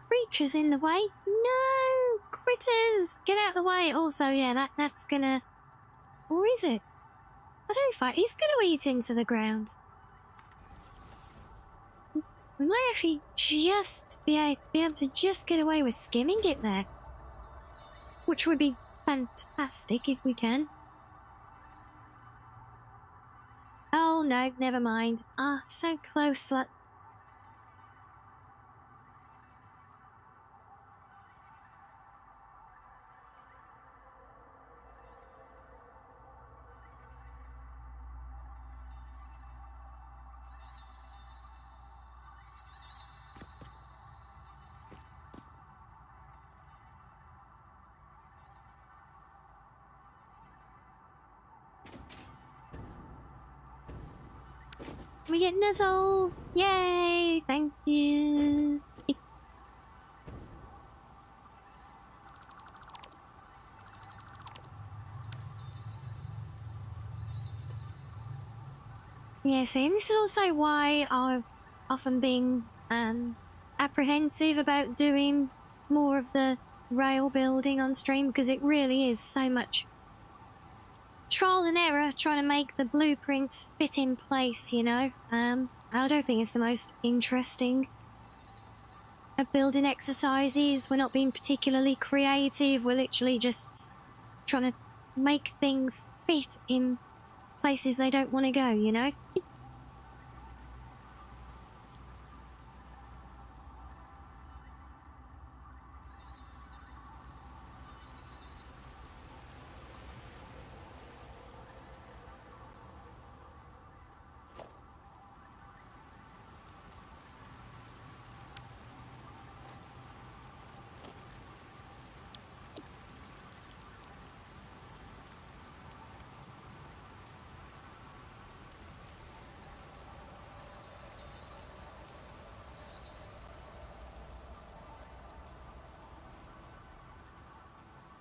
Creatures in the way? No! Critters! Get out of the way! Also, yeah, that's gonna... Or is it? I don't think he's going to eat into the ground. We might actually just be able to just get away with skimming it there. Which would be fantastic if we can. Oh no, never mind. Ah, so close. We get nuzzles! Yay! Thank you! Yeah, see, this is also why I've often been apprehensive about doing more of the rail building on stream, because it really is so much trial and error trying to make the blueprints fit in place, you know. I don't think it's the most interesting of building exercises. We're not being particularly creative. We're literally just trying to make things fit in places they don't want to go, you know.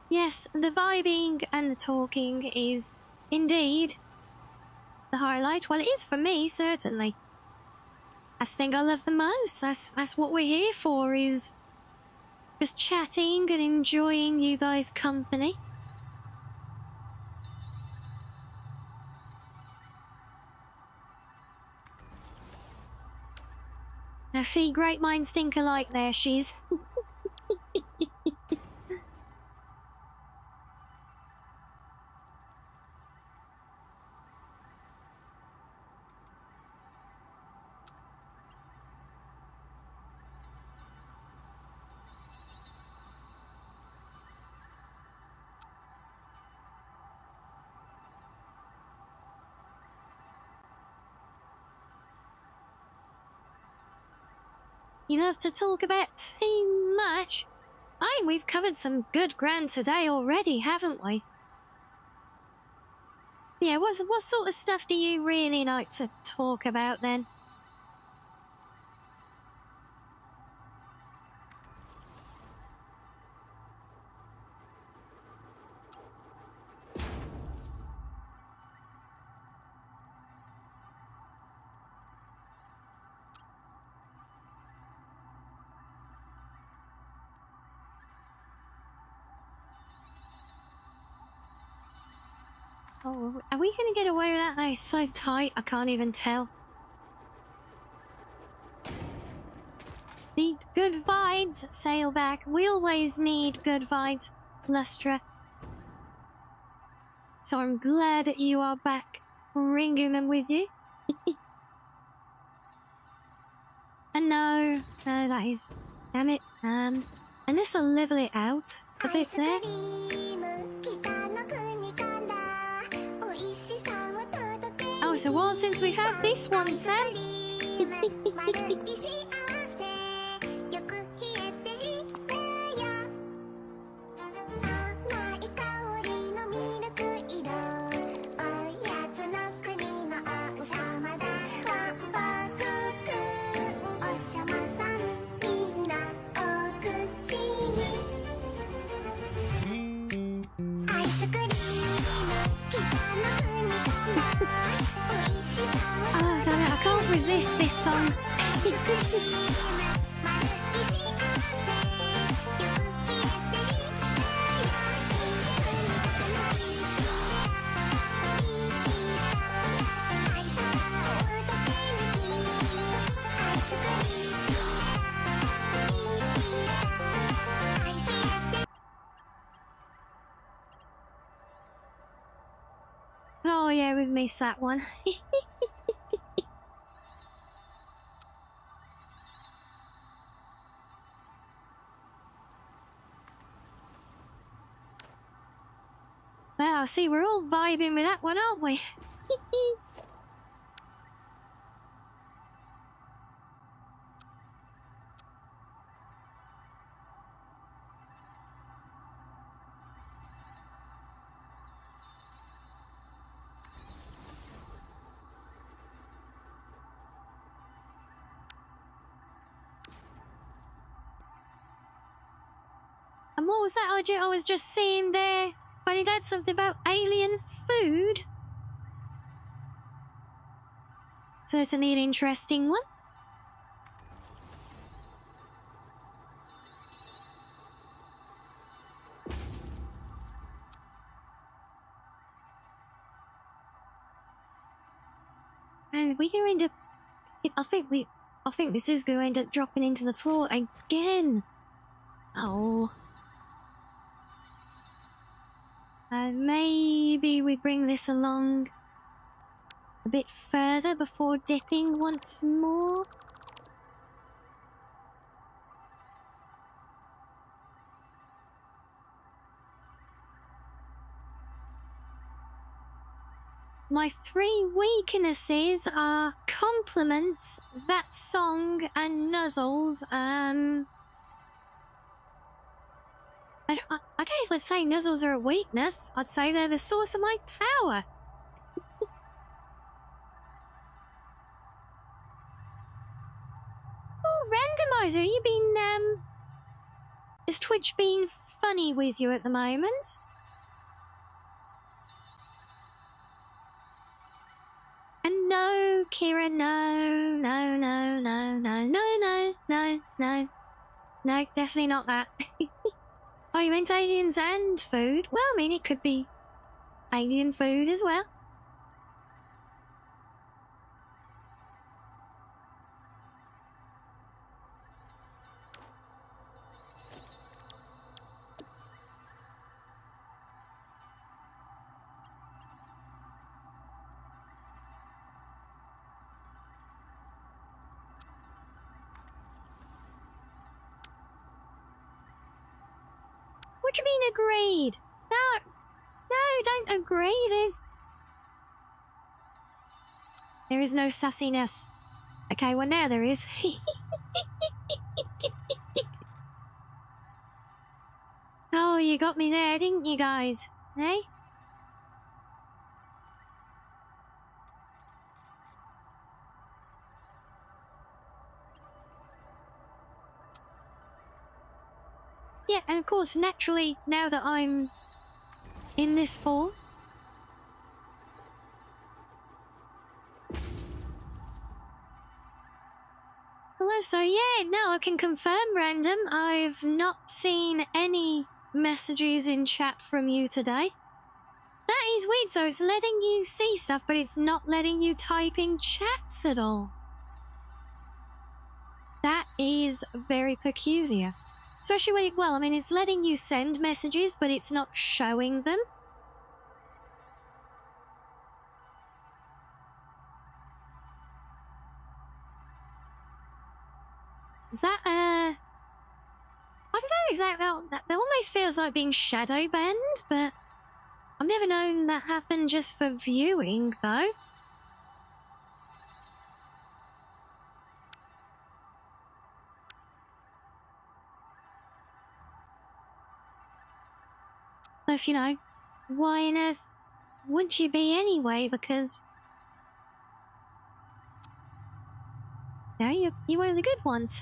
Yes, the vibing and the talking is indeed the highlight. Well, it is for me, certainly. That's the thing I love the most. That's what we're here for, is just chatting and enjoying you guys' company. Now, see, great minds think alike there, she's. Enough to talk about too much. We've covered some good ground today already, haven't we? Yeah, what sort of stuff do you really like to talk about then? Oh, are we gonna get away with that? It's so tight, I can't even tell. Need good vibes, Sailback. We always need good vibes, Lustra. So I'm glad that you are back, bringing them with you. And no, that is... Damn it. Unless I level it out a bit there. Oh, so well, since we've had this one, Sam. Oh, damn it, I can't resist this song. yeah, we've missed that one. Wow, see, we're all vibing with that one, aren't we? And what was that I was just seeing there? Funny, that's something about alien food. Certainly an interesting one. And we're going to... I think this is going to end up dropping into the floor again. Oh. Maybe we bring this along a bit further before dipping once more. My 3 weaknesses are compliments, that song, and nuzzles. I don't let's say nuzzles are a weakness. I'd say they're the source of my power. Oh, randomizer, you been is Twitch being funny with you at the moment? And no, Kira, no, definitely not that. Oh, you meant aliens and food? Well, I mean, it could be alien food as well. What do you mean agreed? No, don't agree. There is no sussiness. Okay, well now there is. Oh, you got me there, didn't you guys? Eh? Yeah, and of course, naturally, now that I'm in this form. Hello, so yeah, now I can confirm, random. I've not seen any messages in chat from you today. That is weird, so it's letting you see stuff, but it's not letting you type in chats at all. That is very peculiar. Especially when well, I mean, it's letting you send messages, but it's not showing them. Is that, I don't know exactly. That almost feels like being shadow banned, but I've never known that happen just for viewing, though. If you know, why on earth would you be anyway? Because no, you're one of the good ones.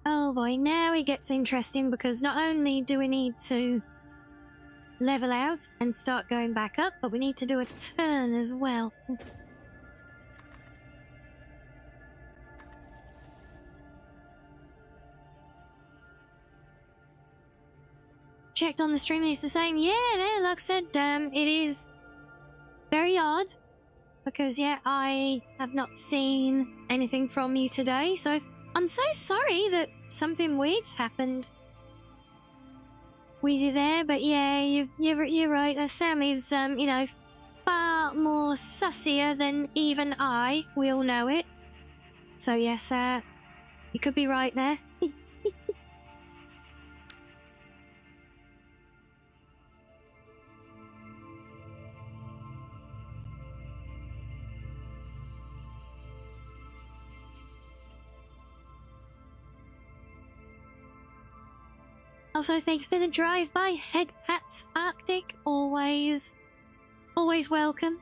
Oh boy, now it gets interesting because not only do we need to level out and start going back up, but we need to do a turn as well. checked on the stream and it's the same. Yeah, like I said, it is very odd. Because, yeah, I have not seen anything from you today, so I'm so sorry that something weird's happened with you there. But yeah, you're right. Sam is, you know, far more sussier than even I. We all know it. So yes, you could be right there. Also, thank you for the drive-by, Head Pats Arctic. Always welcome.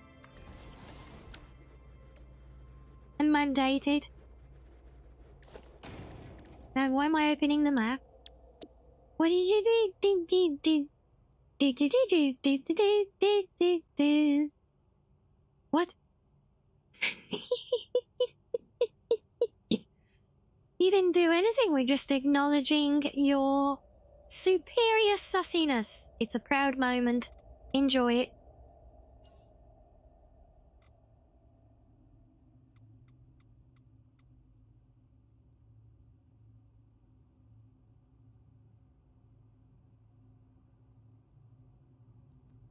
And mandated. Now, why am I opening the map? What did you do? What? You didn't do anything. We're just acknowledging your superior sussiness. It's a proud moment. Enjoy it.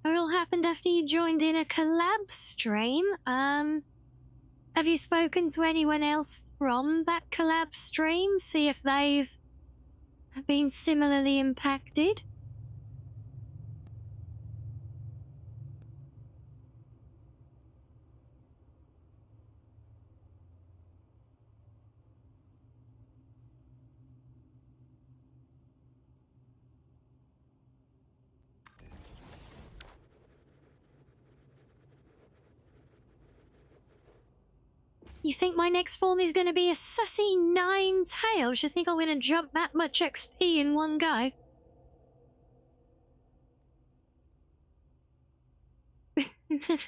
It all happened after you joined in a collab stream. Have you spoken to anyone else from that collab stream? See if they've been similarly impacted? You think my next form is going to be a sussy 9 tails? You think I'm going to jump that much XP in one go?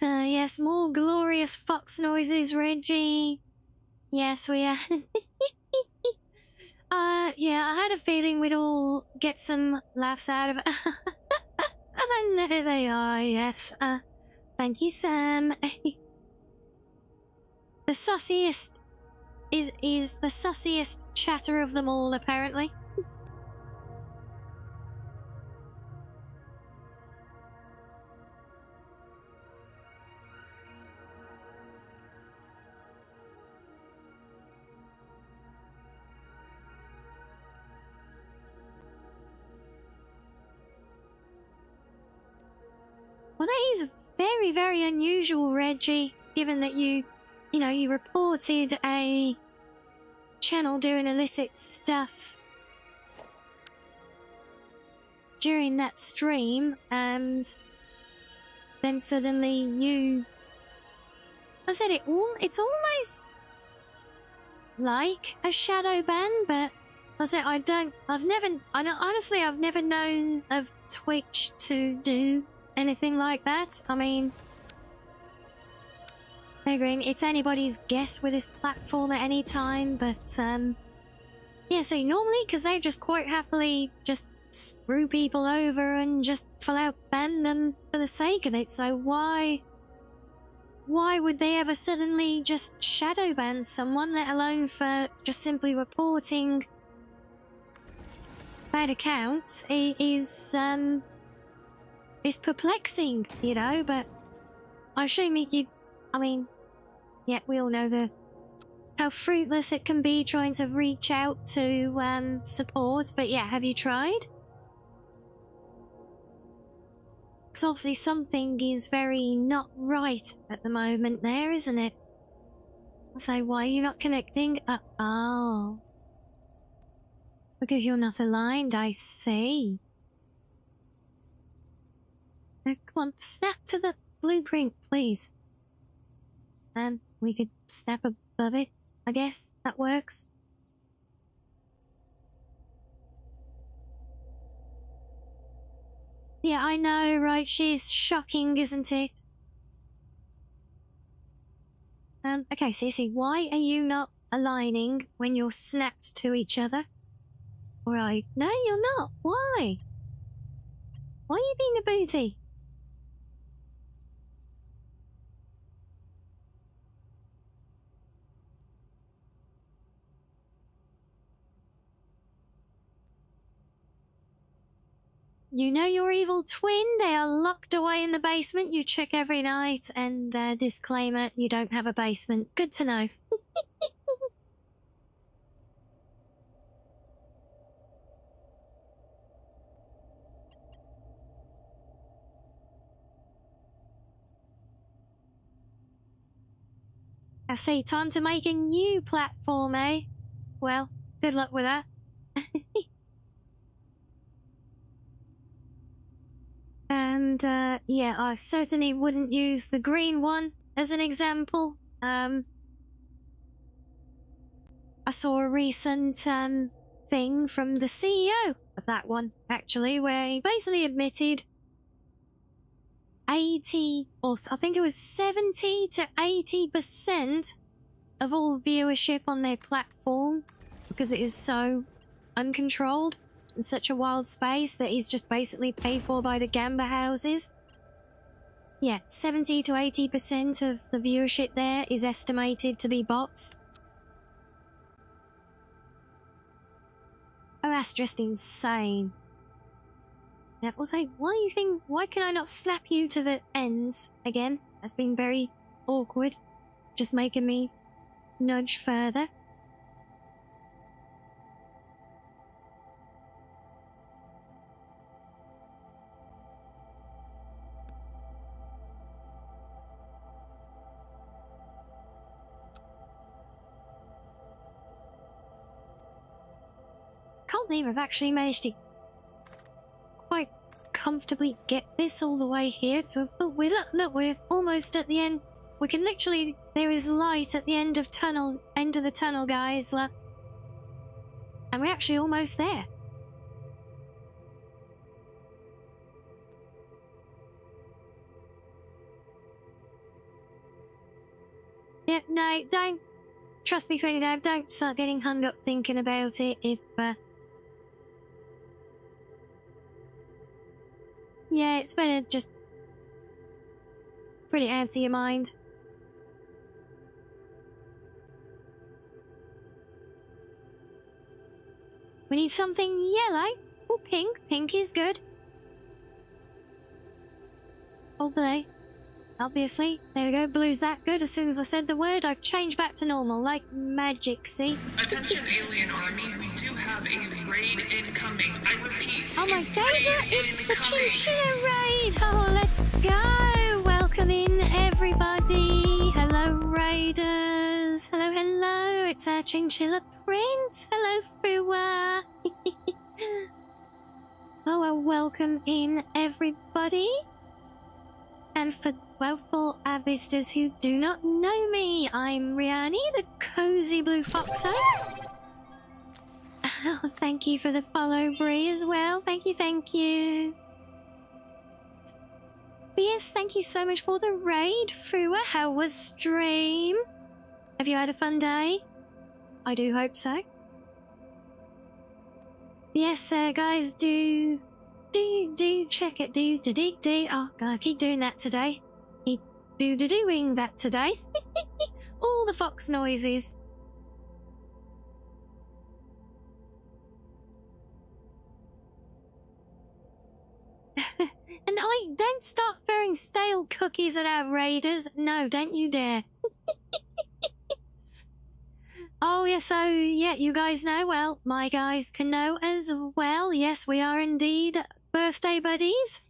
Yes, more glorious fox noises, Reggie. Yes, we are. Yeah, I had a feeling we'd all get some laughs out of it. And then there they are, yes. Thank you, Sam. The sussiest is the sussiest chatter of them all, apparently. Well, that is very, very unusual, Reggie, given that you know, you reported a channel doing illicit stuff during that stream, and then suddenly you... I said it's almost like a shadow ban, but I said honestly, I've never known of Twitch to do anything like that. I mean... I agree, it's anybody's guess with this platform at any time, but, yeah, see, normally, because they just quite happily just screw people over and just full out ban them for the sake of it, so why would they ever suddenly just shadow ban someone, let alone for just simply reporting bad accounts? It is perplexing, you know, but I assume I mean, yeah, we all know how fruitless it can be trying to reach out to support, but yeah, have you tried? Because obviously something is very not right at the moment there, isn't it? So why are you not connecting? Oh. Because you're not aligned, I see. Now, come on, snap to the blueprint, please. We could snap above it, I guess. That works. Yeah, I know, right? She's shocking, isn't it? Okay, Cece, why are you not aligning when you're snapped to each other? Right. No, you're not. Why? Why are you being a booty? You know your evil twin? They are locked away in the basement. You check every night. And disclaimer, you don't have a basement. Good to know. I see. Time to make a new platform, eh? Well, good luck with that. And, yeah, I certainly wouldn't use the green one as an example. I saw a recent, thing from the CEO of that one, actually, where he basically admitted 80, or I think it was 70 to 80% of all viewership on their platform, because it is so uncontrolled in such a wild space that is just basically paid for by the gamba houses. Yeah, 70 to 80% of the viewership there is estimated to be bots. Oh, that's just insane. Now, also, why can I not slap you to the ends again? That's been very awkward. Just making me nudge further. Can't believe I've actually managed to quite comfortably get this all the way here to. Oh, look, we're almost at the end. We can literally. There is light at the end of the tunnel, guys. Look, and we're actually almost there. Yeah, no, don't. Trust me, Freddy Dab, don't start getting hung up thinking about it if, yeah, it's better just put it out of your mind. We need something yellow or pink. Pink is good. Or blue. Obviously. There we go. Blue's that good. As soon as I said the word, I've changed back to normal. Like magic, see? Attention alien army, we do have a raid incoming. I repeat. Oh my god, yeah, it's the Chinchilla raid! Oh, let's go! Welcome in, everybody! Hello, raiders! Hello, hello! It's our Chinchilla Prince! Hello, Fua! Oh, well, welcome in, everybody! And for our visitors who do not know me, I'm Rianni, the cozy blue foxo. Oh, thank you for the follow, Bree, as well. Thank you. But yes, thank you so much for the raid, Fua. How was stream? Have you had a fun day? I do hope so. Yes, guys, do check it. Do. Oh, God, I keep doing that today. Doing that today. All the fox noises. And don't start throwing stale cookies at our raiders. No, don't you dare. Oh, yeah, so, yeah, you guys know. Well, my guys can know as well. Yes, we are indeed birthday buddies.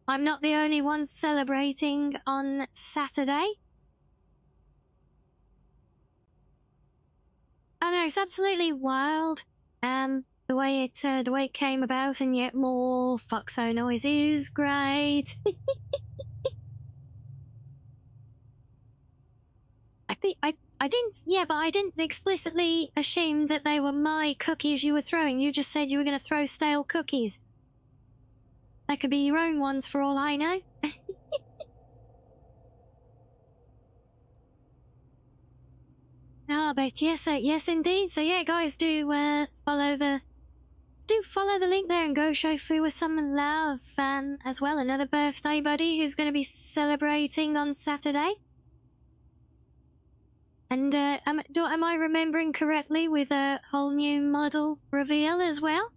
I'm not the only one celebrating on Saturday. I know, it's absolutely wild. The way it came about, and yet more foxo noises. Great. I didn't explicitly assume that they were my cookies you were throwing. You just said you were going to throw stale cookies. That could be your own ones for all I know. Ah, but yes, yes indeed. So yeah, guys, do do follow the link there and go show Fua some love. As well, another birthday buddy who's going to be celebrating on Saturday. And am I remembering correctly with a whole new model reveal as well?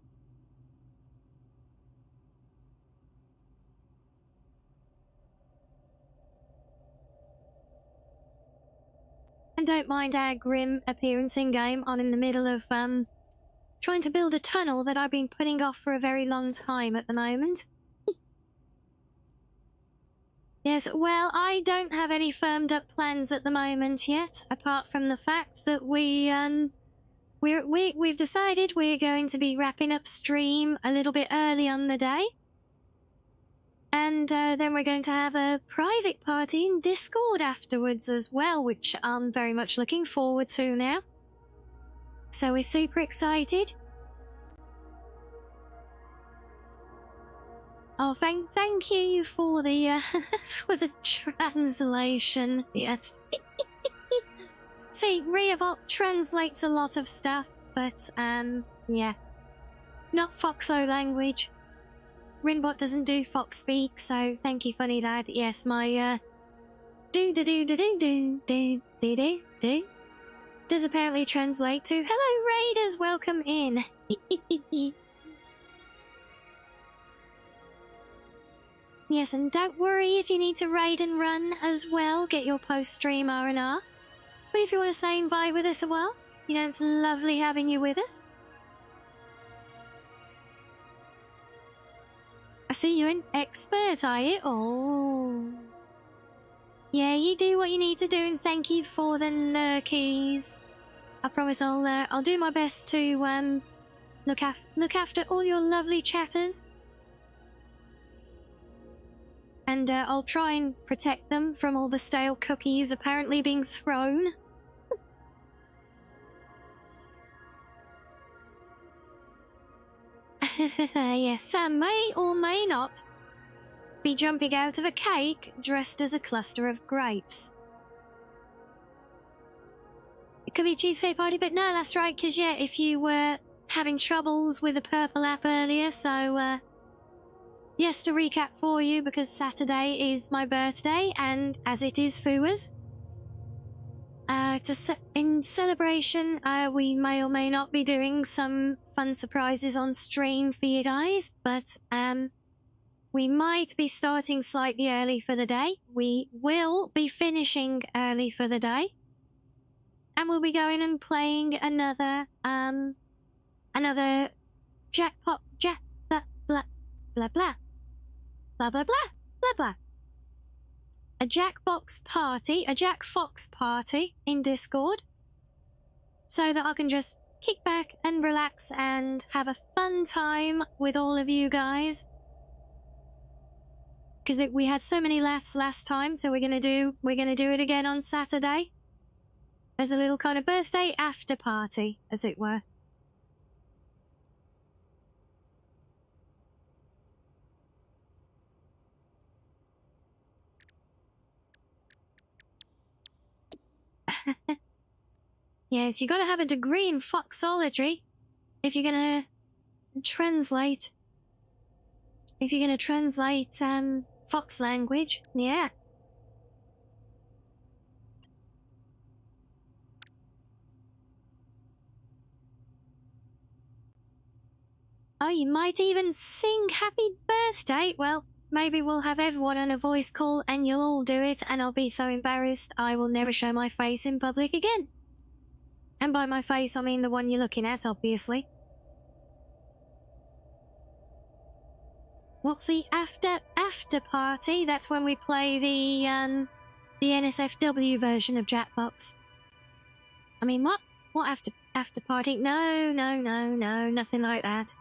And don't mind our grim appearance in-game on in the middle of trying to build a tunnel that I've been putting off for a very long time at the moment. Yes, well, I don't have any firmed up plans at the moment yet, apart from the fact that we've decided we're going to be wrapping up stream a little bit early on the day. And then we're going to have a private party in Discord afterwards as well, which I'm very much looking forward to now. So we're super excited. Oh, thank you for the for the translation. Yes. See, Riabot translates a lot of stuff, but yeah, not Foxo language. Rinbot doesn't do Fox speak, so thank you, funny lad. Yes, my do does apparently translate to hello raiders, welcome in. Yes, and don't worry if you need to raid and run as well, get your post-stream R&R. But if you want to stay and vibe with us a while, you know, it's lovely having you with us. I see you're an expert, are you? Oh. Yeah, you do what you need to do, and thank you for the nerkies. I promise I'll do my best to look after all your lovely chatters. And I'll try and protect them from all the stale cookies apparently being thrown. Yes, Sam may or may not be jumping out of a cake dressed as a cluster of grapes. It could be a cheesecake party, but no, that's right, because yeah, if you were having troubles with the purple app earlier, so yes, to recap for you, because Saturday is my birthday, and as it is Fua's, in celebration, we may or may not be doing some fun surprises on stream for you guys, but we might be starting slightly early for the day. We will be finishing early for the day, and we'll be going and playing another jackpot blah blah blah blah blah blah blah blah. A Jackbox party, a Jack Fox party in Discord, so that I can just kick back and relax and have a fun time with all of you guys. Because we had so many laughs last time, so we're gonna do it again on Saturday. There's a little kind of birthday after party, as it were. Yes, you gotta have a degree in foxology if you're gonna translate. Fox language, yeah. Oh, you might even sing happy birthday. Well, maybe we'll have everyone on a voice call and you'll all do it, and I'll be so embarrassed I will never show my face in public again. And by my face, I mean the one you're looking at, obviously. What's the after party? That's when we play the NSFW version of Jackbox. I mean, what? What after party? No, nothing like that.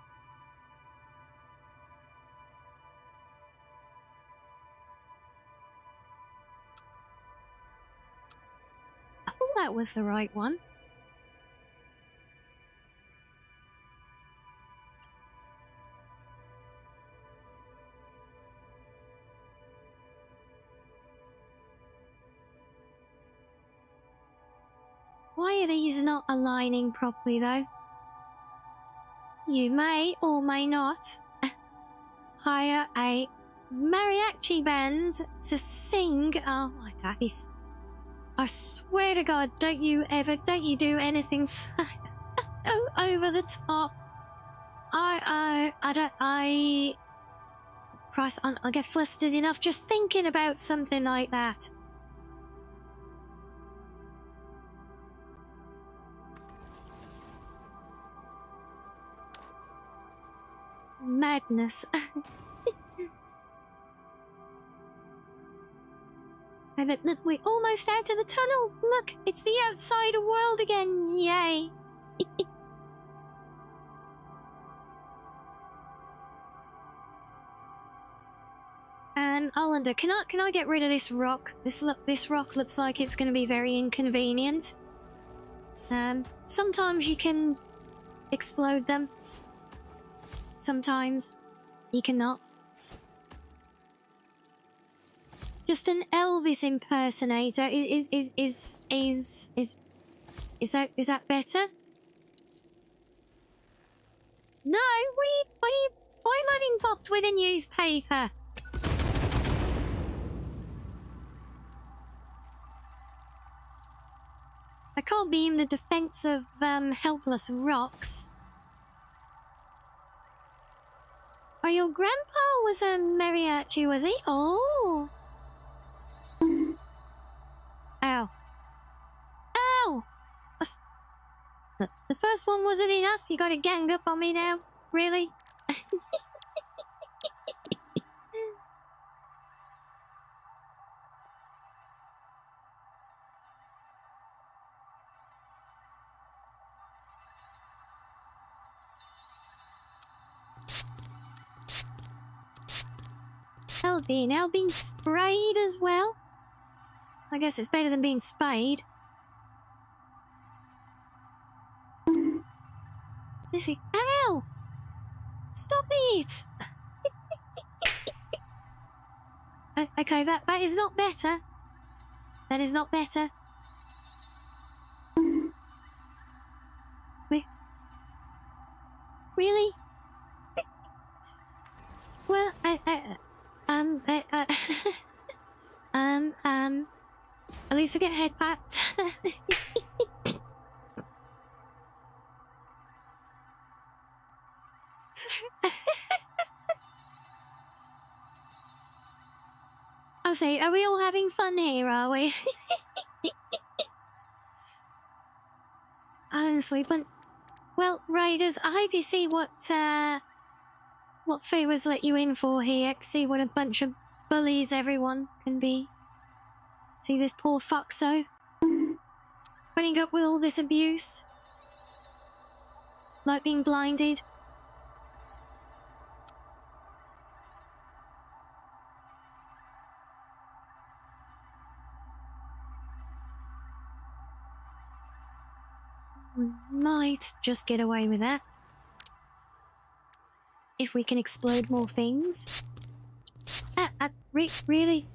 Oh, that was the right one. Why are these not aligning properly, though? you may or may not hire a mariachi band to sing. Oh my days. I swear to God, don't you do anything over the top. Christ, I'll get flustered enough just thinking about something like that. Madness. We're almost out of the tunnel. Look, it's the outside world again. Yay. And Olander, can I get rid of this rock? This rock looks like it's going to be very inconvenient. Sometimes you can explode them. Sometimes you cannot. Just an Elvis impersonator is that better? No, why am I being bopped with a newspaper? I can't be in the defense of helpless rocks. Oh, your grandpa was a mariachi, was he? Oh. Ow. Ow! The first one wasn't enough. You got to gang up on me now? Really? Oh dear, now being sprayed as well? I guess it's better than being spayed. This is... Ow! Stop it! Okay, that is not better. That is not better. Really? Well, at least we get head pats. I'll say, are we all having fun here, are we? Honestly, but... Well, Raiders, I hope you see what favors let you in for here. See what a bunch of bullies everyone can be. See this poor fuckso? Putting up with all this abuse. Like being blinded. We might just get away with that. If we can explode more things. Really?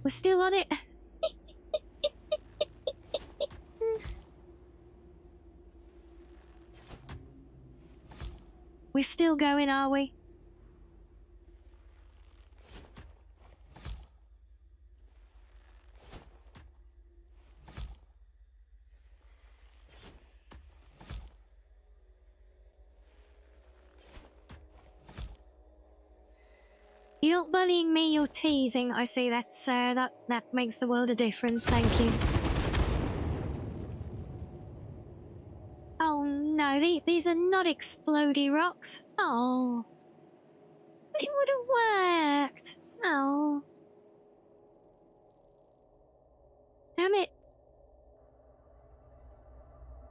We're still on it? We're still going, are we? You're not bullying me, you're teasing. I see, that makes the world a difference, thank you. Oh no, these are not explodey rocks. Oh. But it would have worked. Oh. Damn it.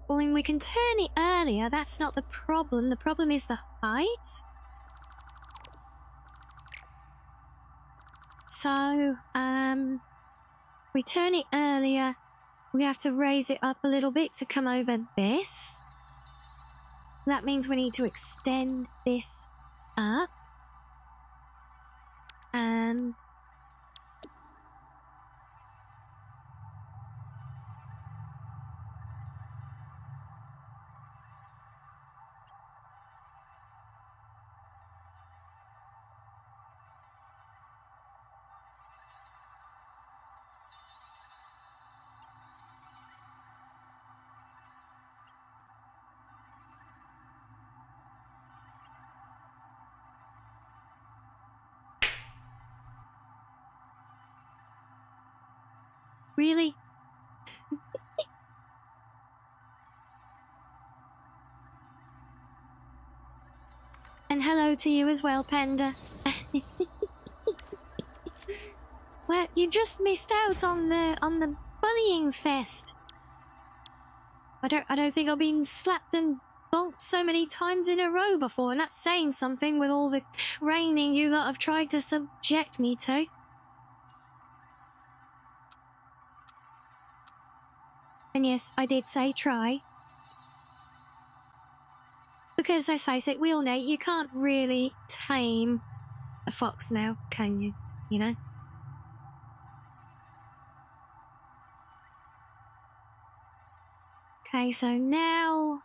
Well, we can turn it earlier, that's not the problem. The problem is the height. So, we turn it earlier. We have to raise it up a little bit to come over this. That means we need to extend this up. Really? And hello to you as well, Panda. Well, you just missed out on the bullying fest. I don't think I've been slapped and bonked so many times in a row before, and that's saying something with all the raining you lot have tried to subject me to. And yes, I did say try. Because let's face it, we all know you can't really tame a fox now, can you? You know? Okay, so now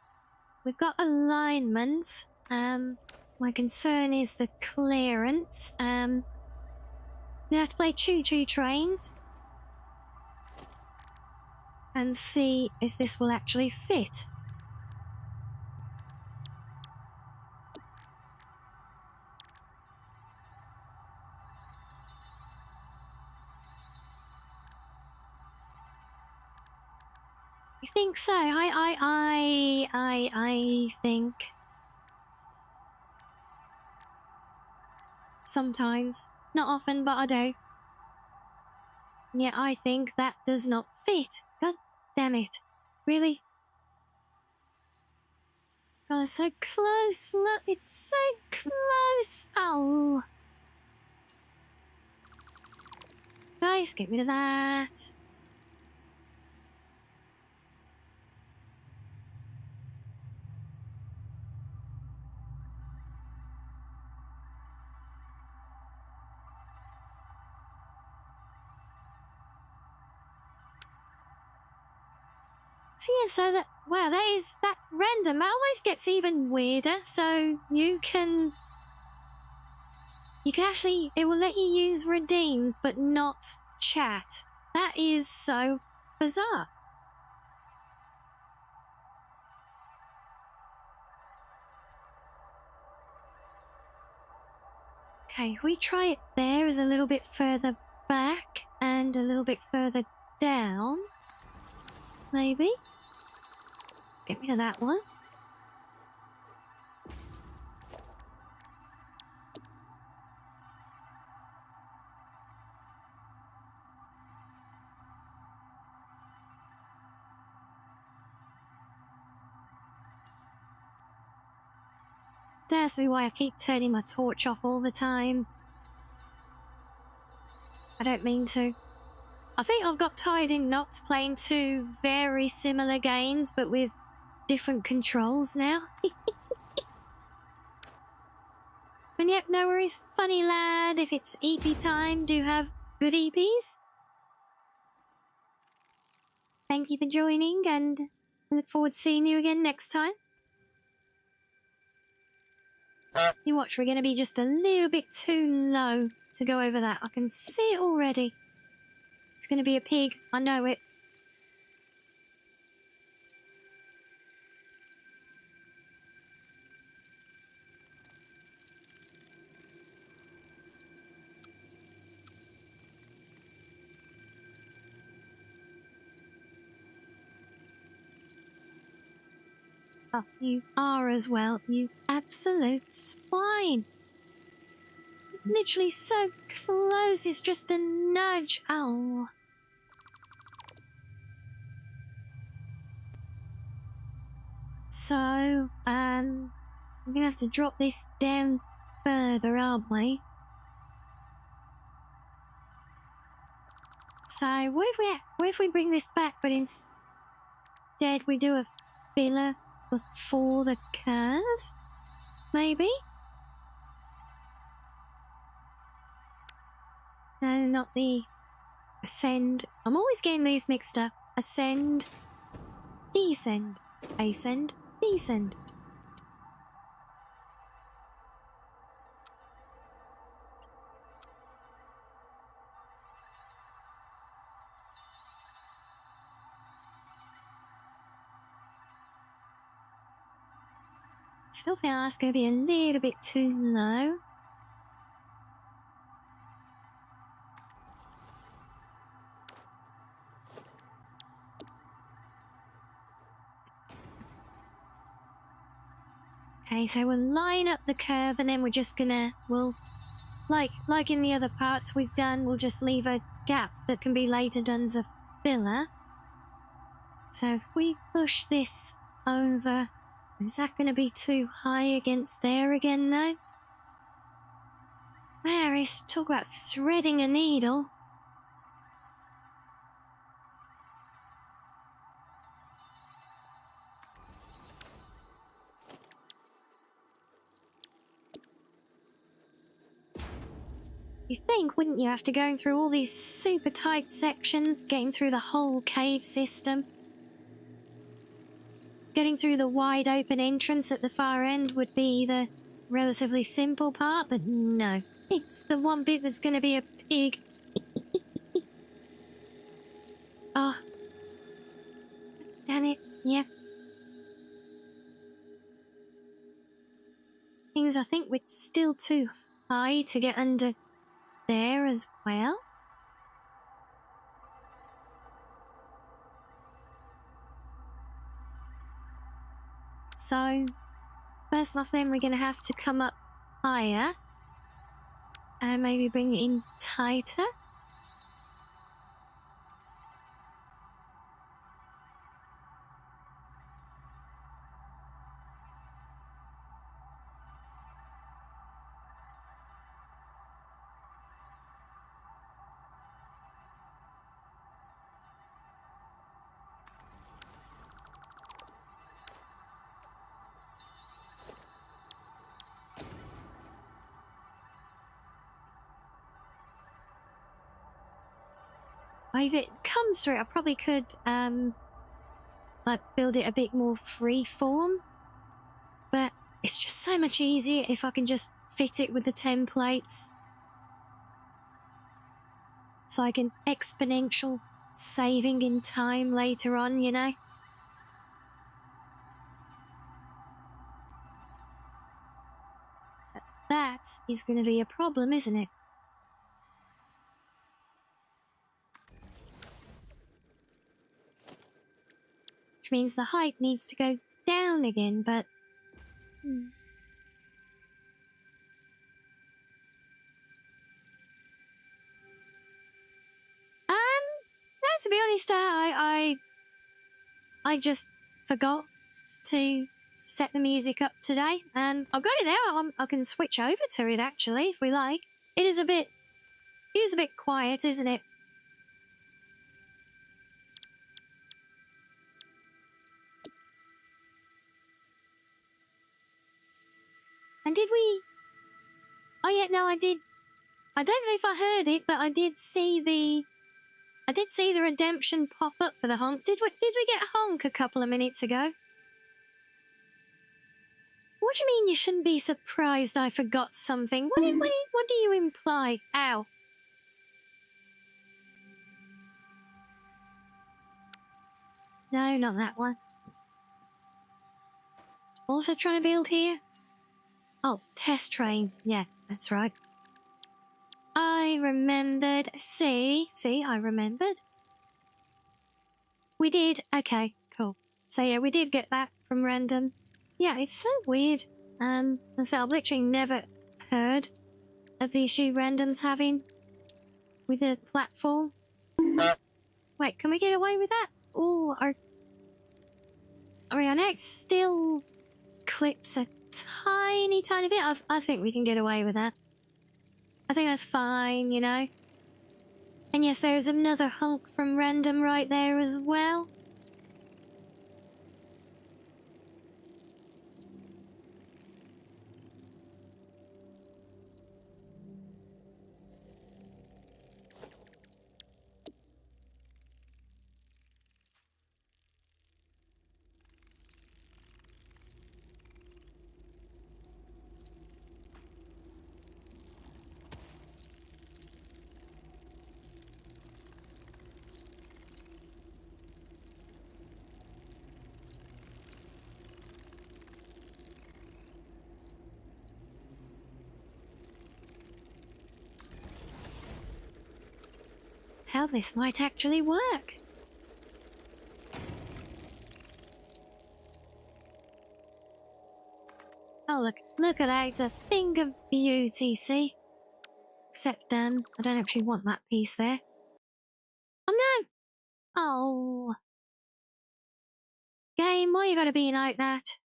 we've got alignment. My concern is the clearance. We have to play choo-choo trains and see if this will actually fit. I think so. I think sometimes, not often, but I do. Yeah, I think that does not fit. God damn it! Really? Oh, it's so close. Look, it's so close. Oh, guys, get rid of that. So yeah, so that, wow, that random always gets even weirder. So you can actually, it will let you use redeems, but not chat. That is so bizarre. Okay, we try it there as a little bit further back and a little bit further down. Maybe. Get rid of that one. That's why I keep turning my torch off all the time. I don't mean to. I think I've got tired in knots playing two very similar games, but with different controls now. And yep, no worries, funny lad. If it's EP time, do have good EPs. Thank you for joining, and I look forward to seeing you again next time. You watch, we're going to be just a little bit too low to go over that. I can see it already. It's going to be a pig. I know it. Oh, you are as well, you absolute swine. Literally so close, it's just a nudge. Oh. So, I'm gonna have to drop this down further, aren't we? So, what if we bring this back, but instead we do a filler before the curve? Maybe? No, not the ascend. I'm always getting these mixed up. Ascend, descend, ascend, descend. Still feel that's going to be a little bit too low. Okay, so we'll line up the curve and then we're just gonna, like in the other parts we've done, we'll just leave a gap that can be later done as a filler. So if we push this over, is that going to be too high against there again though? There is, talk about threading a needle. You think, wouldn't you, after going through all these super tight sections, getting through the whole cave system, getting through the wide open entrance at the far end would be the relatively simple part, but no. It's the one bit that's going to be a pig. Oh. Damn it. Yep. Things I think we're still too high to get under there as well. So, first off then we're going to have to come up higher. And maybe bring it in tighter. If it comes through, I probably could, like, build it a bit more free form. But it's just so much easier if I can just fit it with the templates. It's like an exponential saving in time later on, you know? But that is going to be a problem, isn't it? Which means the height needs to go down again, but... No, to be honest, I just forgot to set the music up today, and I've got it now. I can switch over to it, actually, if we like. It is a bit quiet, isn't it? And did we... Oh yeah, no, I did. I don't know if I heard it, but I did see the redemption pop up for the honk. Did we get a honk a couple of minutes ago? What do you mean you shouldn't be surprised I forgot something? What do you imply? Ow. No, not that one. Also trying to build here? Oh, test train. Yeah, that's right. I remembered. See, I remembered. We did. Okay, cool. So yeah, we did get that from random. Yeah, it's so weird. So I've literally never heard of the issue random's having with the platform. Wait, can we get away with that? Oh, our next still clips a tiny bit. I think we can get away with that. I think that's fine, you know. And yes, there's another hunk from random right there as well. How this might actually work. Oh, look at that. It's a thing of beauty, see? Except, I don't actually want that piece there. Oh, no! Oh. Game, why you gotta be like that?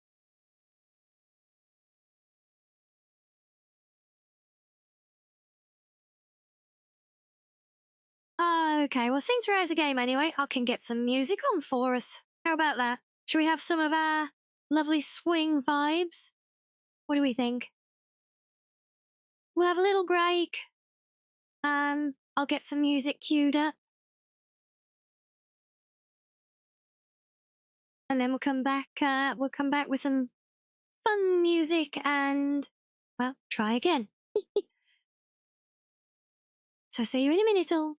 Okay, well, since we're out of the game anyway, I can get some music on for us. How about that? Should we have some of our lovely swing vibes? What do we think? We'll have a little break. I'll get some music queued up. And then we'll come back with some fun music and, well, try again. So see you in a minute all.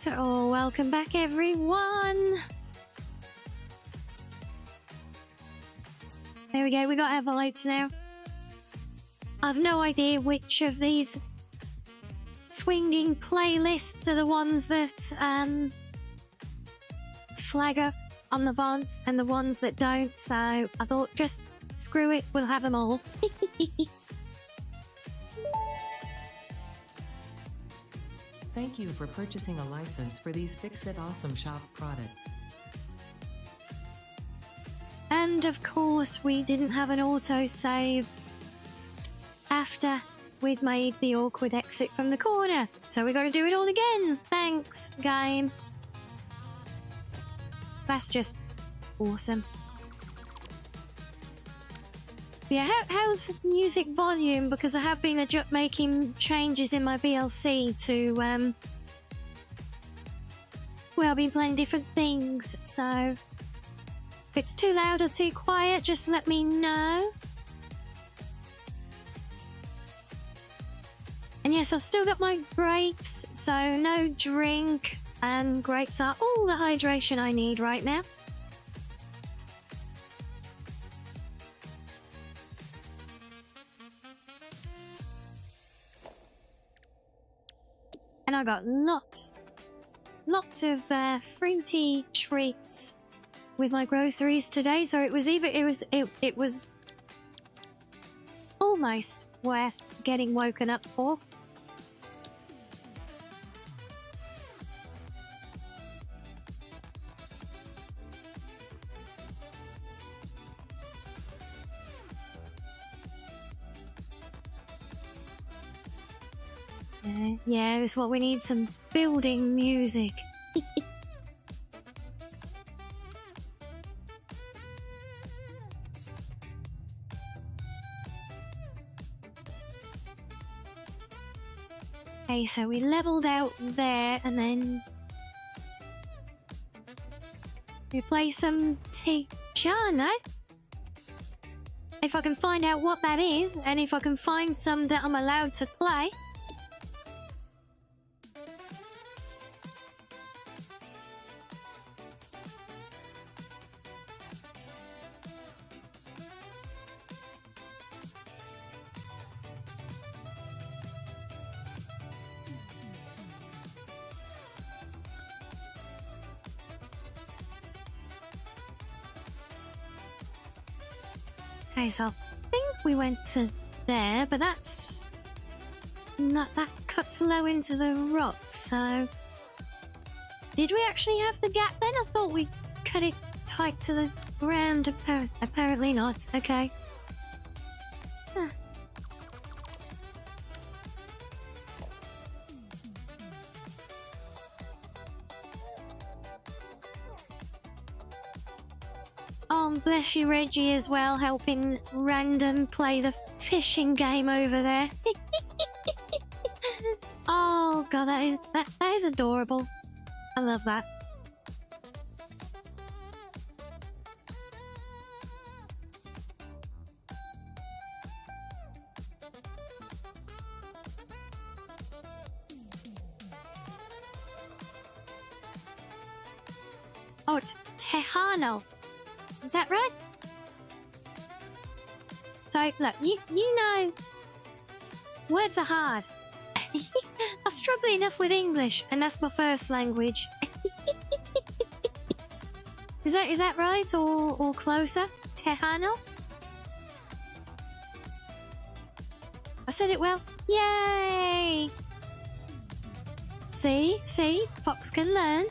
Oh, welcome back, everyone. There we go. We got envelopes now. I've no idea which of these swinging playlists are the ones that flag up on the VODs and the ones that don't, so I thought just screw it, we'll have them all. Thank you for purchasing a license for these Fix-It Awesome Shop products. And of course, we didn't have an autosave after we'd made the awkward exit from the corner, so we got to do it all again. Thanks, game. That's just awesome. Yeah, how's music volume? Because I have been making changes in my VLC to, well, I've been playing different things, so if it's too loud or too quiet, just let me know. And yes, I've still got my grapes, so no drink, and grapes are all the hydration I need right now. And I got lots of fruity treats with my groceries today, so it was almost worth getting woken up for. Yeah, it's what we need, some building music. Okay, so we leveled out there, and then we play some Tijana. If I can find out what that is, and if I can find some that I'm allowed to play. Okay, so I think we went to there, but that's not, that cuts low into the rock, so did we actually have the gap then? I thought we cut it tight to the ground. Apparently not. Okay. Huh. Oh, bless you, Reggie, as well, helping Random play the fishing game over there. Oh, God, that is adorable. I love that. Oh, it's Tejano. Is that right? So, look, you know, words are hard. I struggle enough with English, and that's my first language. Is that right, or closer? Tejano? I said it well. Yay! See, Fox can learn.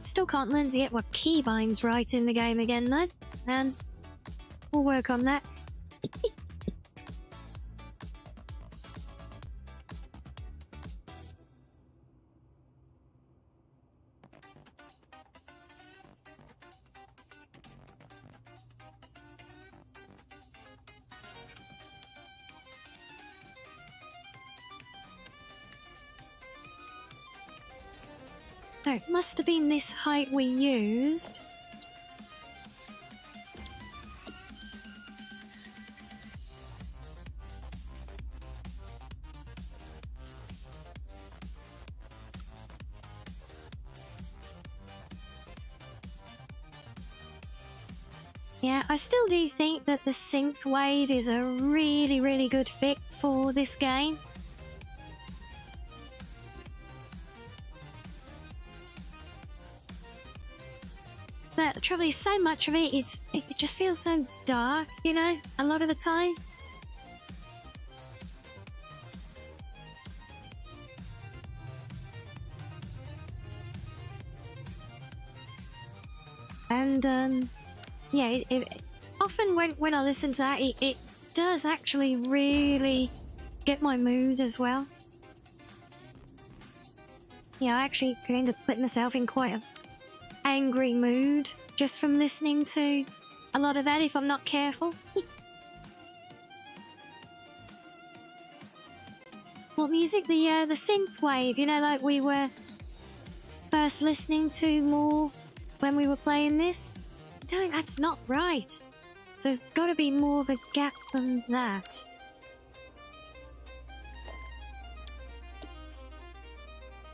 Still can't learn to get what keybinds right in the game again, though. And we'll work on that. So it must have been this height we used. Yeah, I still do think that the synth wave is a really, really good fit for this game. The trouble is, so much of it, it just feels so dark, you know, a lot of the time. And, yeah, often when I listen to that, it does actually really get my mood as well. Yeah, I actually could end up putting myself in quite an angry mood just from listening to a lot of that if I'm not careful. What music? The synth wave, you know, like we were first listening to more when we were playing this. No, that's not right. So there's got to be more of a gap than that.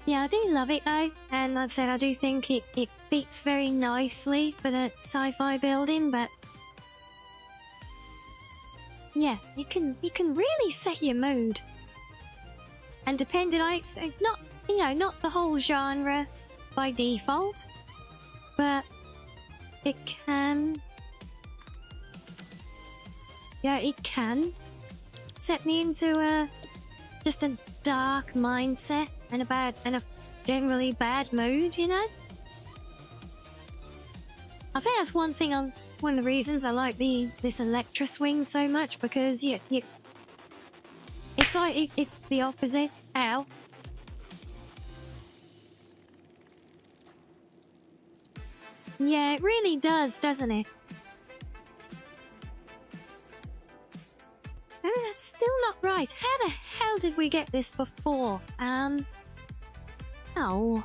Yeah, I do love it though, and like I said, I do think it fits very nicely for the sci-fi building, but yeah, you can really set your mood. And depending on it's not, you know, not the whole genre by default, but it can, yeah, it can set me into just a dark mindset and a generally bad mood, you know. I think that's one of the reasons I like this Electra swing so much, because it's like it's the opposite. Ow. Yeah, it really does, doesn't it? Oh, that's still not right. How the hell did we get this before? Oh.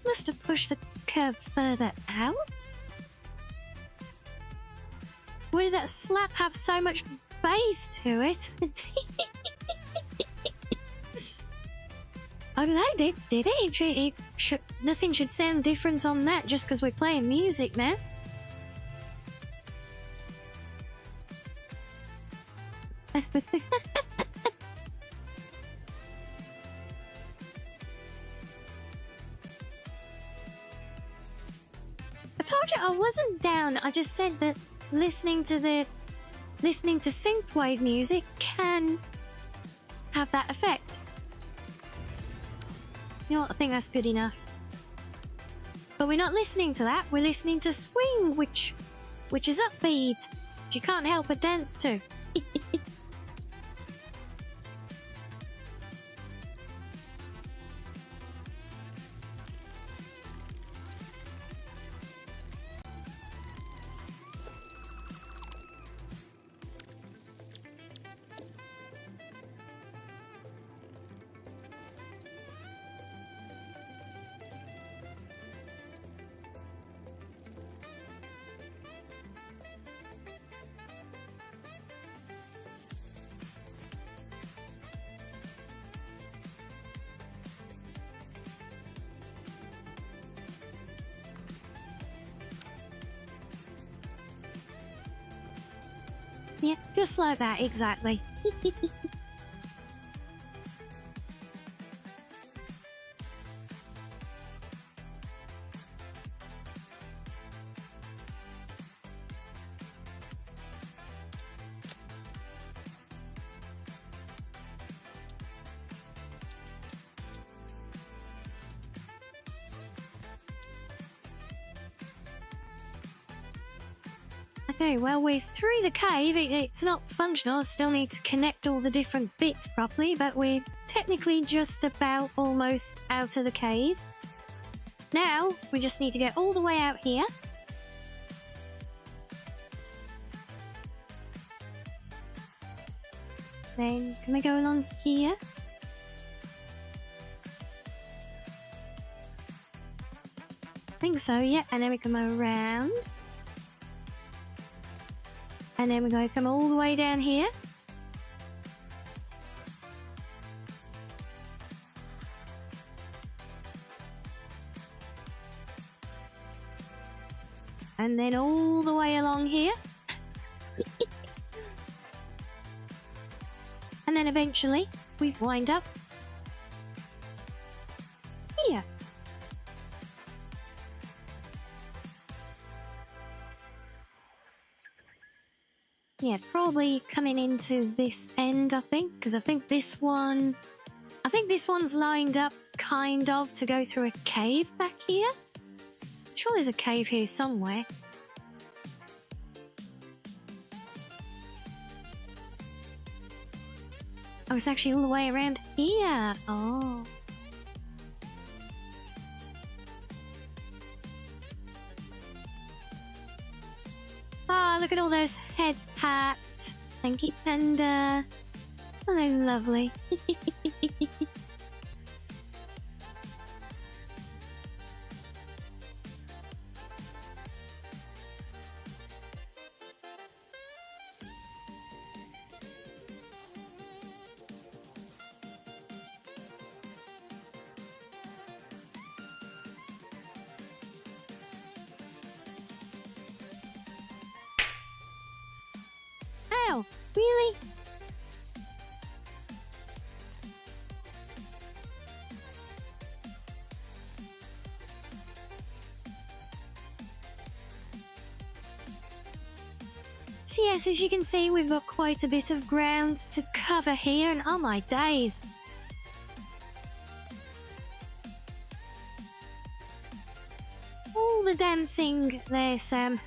Must have pushed the curve further out? Why did that slap have so much bass to it? I don't know, did it? Nothing should sound different on that just because we're playing music now. I told you I wasn't down. I just said that listening to synthwave music can have that effect. You know what? I think that's good enough. But we're not listening to that. We're listening to swing, which is upbeat. You can't help but dance to. Yeah, just like that, exactly. Okay, well, we're through the cave. It's not functional. I still need to connect all the different bits properly, but we're technically just about almost out of the cave. Now, we just need to get all the way out here. Then, can we go along here? think so, yeah. And then we come around. And then we're going to come all the way down here. And then all the way along here. And then eventually we wind up here. Yeah, probably coming into this end, I think, because I think this one's lined up kind of to go through a cave back here. I'm sure there's a cave here somewhere. Oh, it's actually all the way around here. Oh. Ah, look at all those head hats. Thank you, Panda. Oh, they're lovely. Ow, really? So yes, as you can see, we've got quite a bit of ground to cover here, and oh my days. All the dancing there, Sam.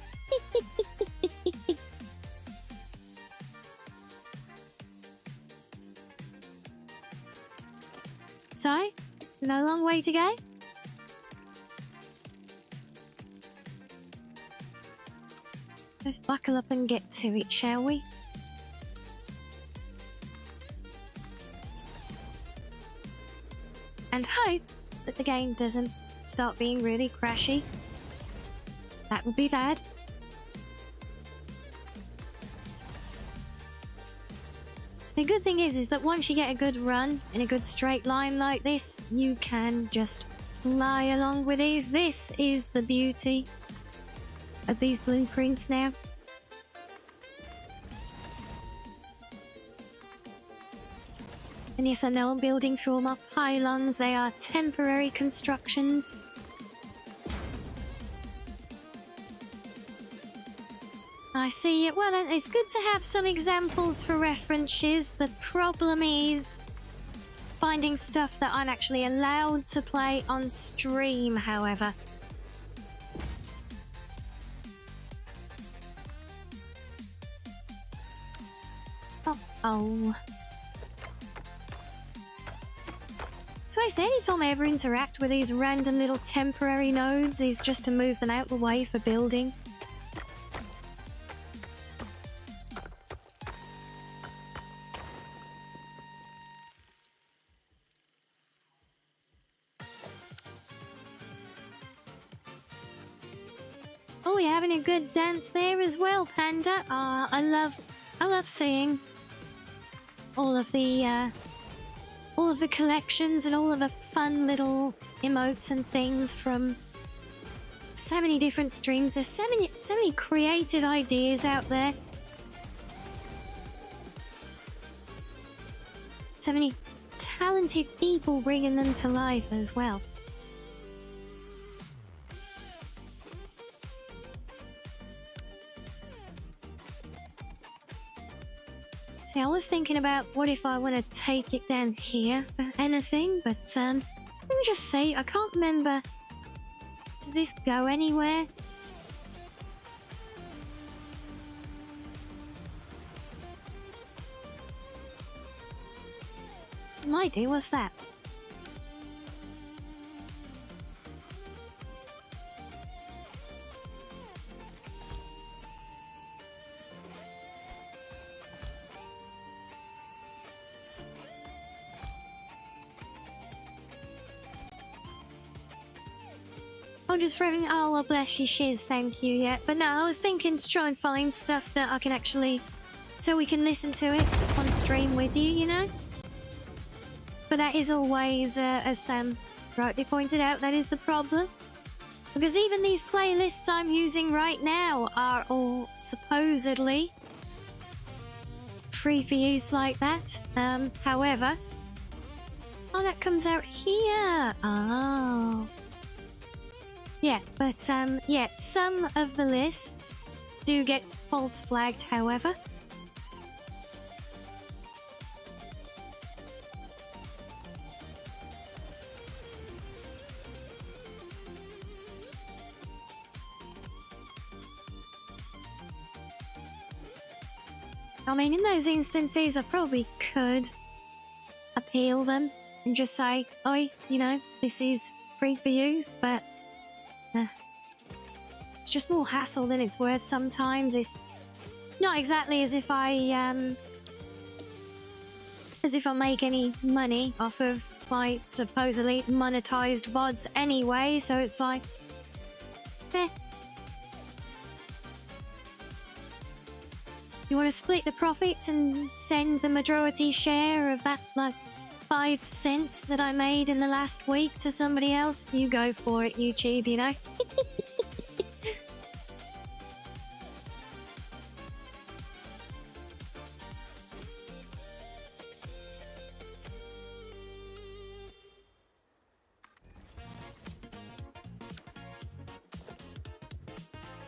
So, no long way to go. Let's buckle up and get to it, shall we? And hope that the game doesn't start being really crashy. That would be bad. The good thing is that once you get a good run in a good straight line like this, you can just fly along with these. This is the beauty of these blueprints now. And yes, I know I'm building through all my pylons. They are temporary constructions. I see it. Well, it's good to have some examples for references. The problem is finding stuff that I'm actually allowed to play on stream, however. Oh. So I said, anytime I ever interact with these random little temporary nodes is just to move them out the way for building. Oh, you're having a good dance there as well, Panda. I love seeing all of the collections and all of the fun little emotes and things from so many different streams. There's so many creative ideas out there. So many talented people bringing them to life as well. See, I was thinking about what if I want to take it down here for anything, but let me just see. I can't remember. Does this go anywhere? It might do. What's that? Oh I'm just throwing. Oh, well, bless you, shiz. Thank you. Yeah, but no, I was thinking to try and find stuff that I can actually, so we can listen to it on stream with you. You know. But that is always, as Sam rightly pointed out, that is the problem. Because even these playlists I'm using right now are all supposedly free for use like that. However, oh, that comes out here. Oh. Yeah, but, yeah, some of the lists do get false flagged, however. I mean, in those instances, I probably could appeal them and just say, oi, you know, this is free for use, but it's just more hassle than it's worth sometimes. It's not exactly as if I make any money off of my supposedly monetized VODs anyway, so it's like, eh. You want to split the profits and send the majority share of that, like, 5 cents that I made in the last week to somebody else? You go for it, YouTube, you know?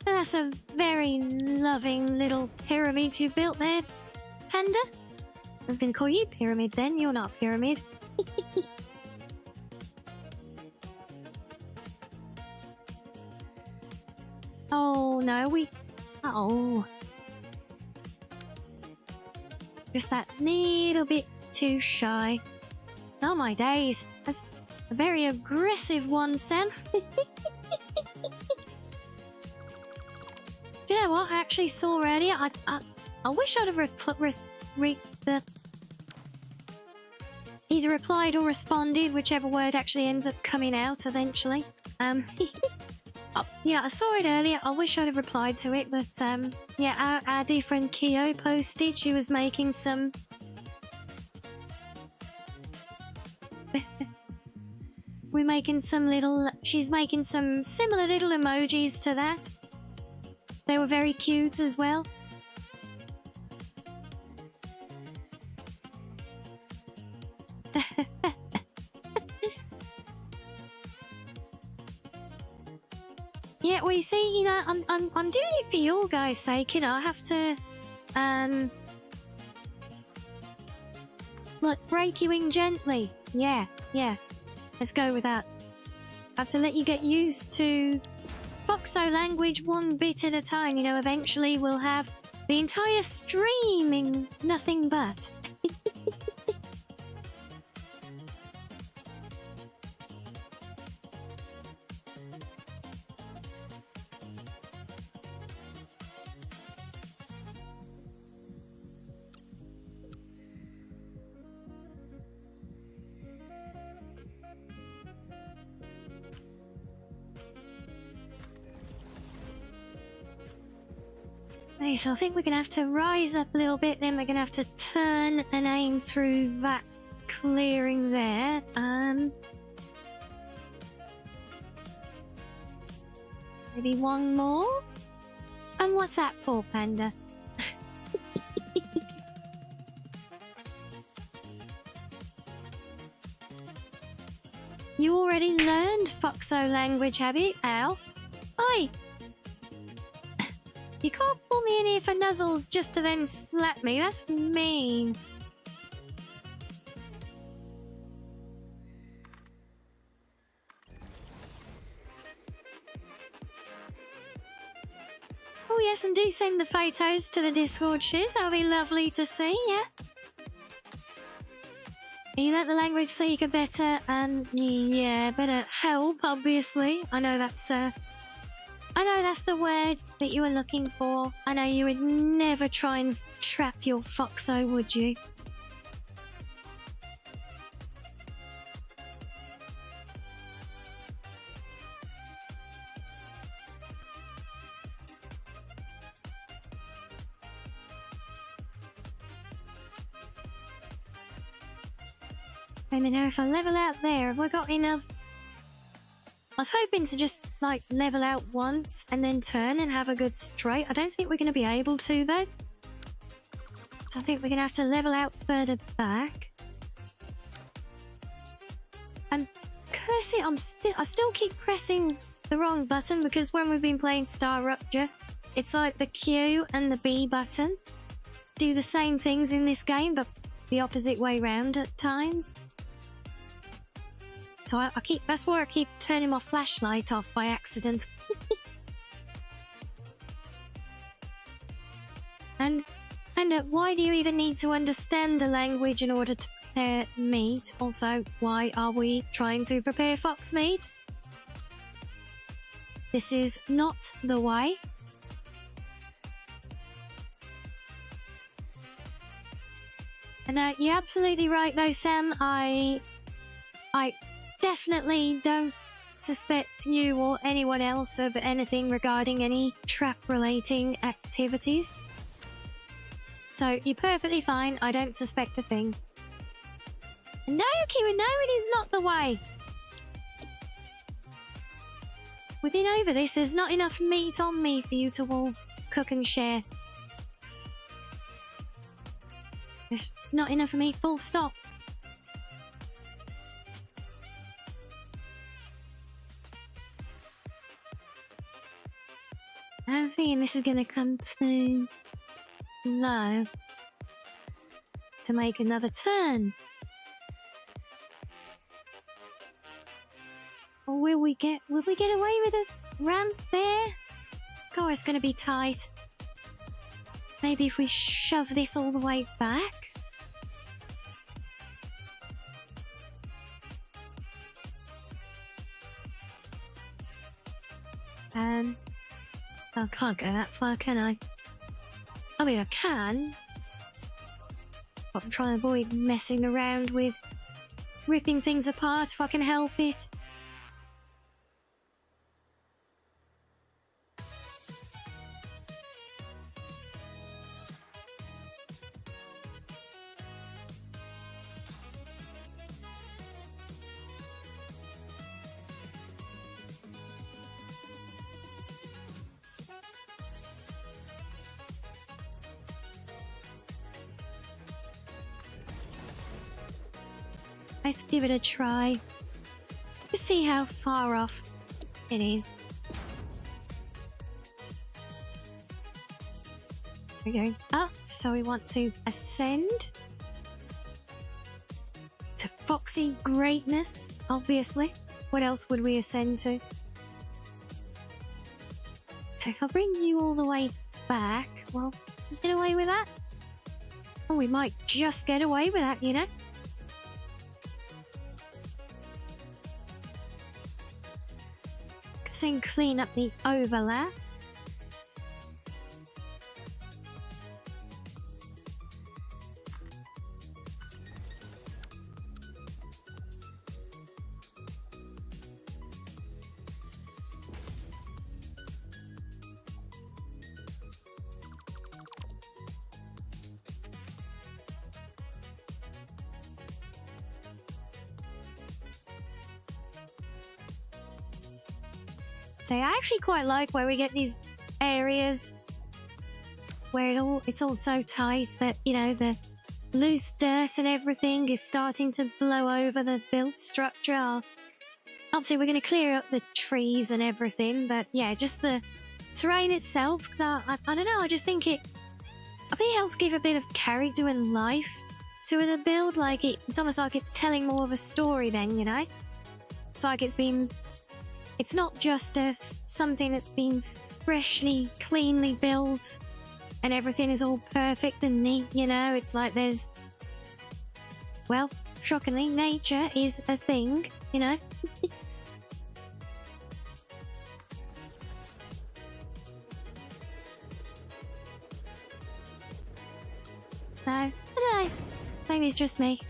That's a very loving little pyramid you built there, Panda. I was going to call you Pyramid then, you're not Pyramid. Oh no, oh. Just that little bit too shy. Oh my days, that's a very aggressive one, Sam. Do you know what I actually saw earlier? I wish I'd have either replied or responded, whichever word actually ends up coming out eventually. Oh, yeah, I saw it earlier. I wish I'd have replied to it, but yeah, our dear friend Kyo posted she was making some. She's making some similar little emojis to that. They were very cute as well. Yeah, well, you see, you know, I'm doing it for your guys' sake. You know, I have to, look, break you in gently. Yeah, let's go with that. I have to let you get used to Foxo language one bit at a time. You know, eventually we'll have the entire stream in nothing but. Okay, so I think we're going to have to rise up a little bit, then we're going to have to turn and aim through that clearing there. Maybe one more? And what's that for, Panda? You already learned Foxo language, have you? Ow. Oi! You can't pull me in here for nuzzles just to then slap me. That's mean. Oh yes, and do send the photos to the Discord, shiz. That'll be lovely to see, yeah? You learnt the language so you could better, yeah, better help, obviously. I know that's the word that you were looking for. I know you would never try and trap your Foxo, would you? Let me know if I level out there. Have I got enough? I was hoping to just, like, level out once and then turn and have a good straight. I don't think we're going to be able to, though. So I think we're going to have to level out further back. I'm cursing. I still keep pressing the wrong button because when we've been playing Star Rupture, it's like the Q and the B button do the same things in this game, but the opposite way round at times. So that's why I keep turning my flashlight off by accident. and why do you even need to understand a language in order to prepare meat? Also, why are we trying to prepare fox meat? This is not the way. And you're absolutely right though, Sam. I definitely don't suspect you or anyone else of anything regarding any trap-relating activities. So you're perfectly fine. I don't suspect a thing. No, Kira, no, it is not the way. We've been over this. There's not enough meat on me for you to all cook and share. There's not enough for me, full stop. I'm thinking this is going to come through low to make another turn. Or will we get away with a ramp there? God, it's going to be tight. Maybe if we shove this all the way back? I can't go that far, can I? I mean, I can. But I'm trying to avoid messing around with ripping things apart if I can help it. Let's give it a try. Let's see how far off it is. We're going up, so we want to ascend to foxy greatness, obviously. What else would we ascend to? So if I bring you all the way back, well, get away with that? Oh, we might just get away with that, you know? And clean up the overlap. So I actually quite like where we get these areas where it's all so tight that, you know, the loose dirt and everything is starting to blow over the built structure. Obviously, we're going to clear up the trees and everything, but yeah, just the terrain itself, because I don't know, I just think it helps give a bit of character and life to the build. Like, it's almost like it's telling more of a story then, you know? It's like it's not just something that's been freshly, cleanly built and everything is all perfect and neat, you know? It's like there's... Well, shockingly, nature is a thing, you know? So, I don't know. Maybe it's just me.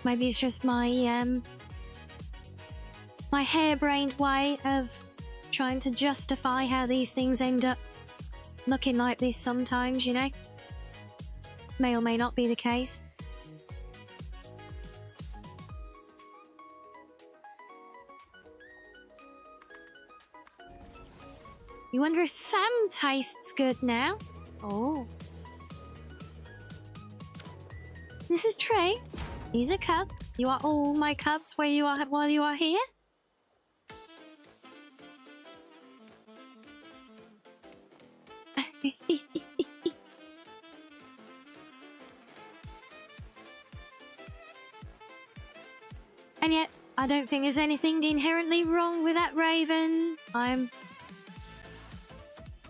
Maybe it's just my harebrained way of trying to justify how these things end up looking like this sometimes, you know? May or may not be the case. You wonder if Sam tastes good now? Oh. This is Trey. He's a cub. You are all my cubs while you are here. And yet, I don't think there's anything inherently wrong with that raven. I'm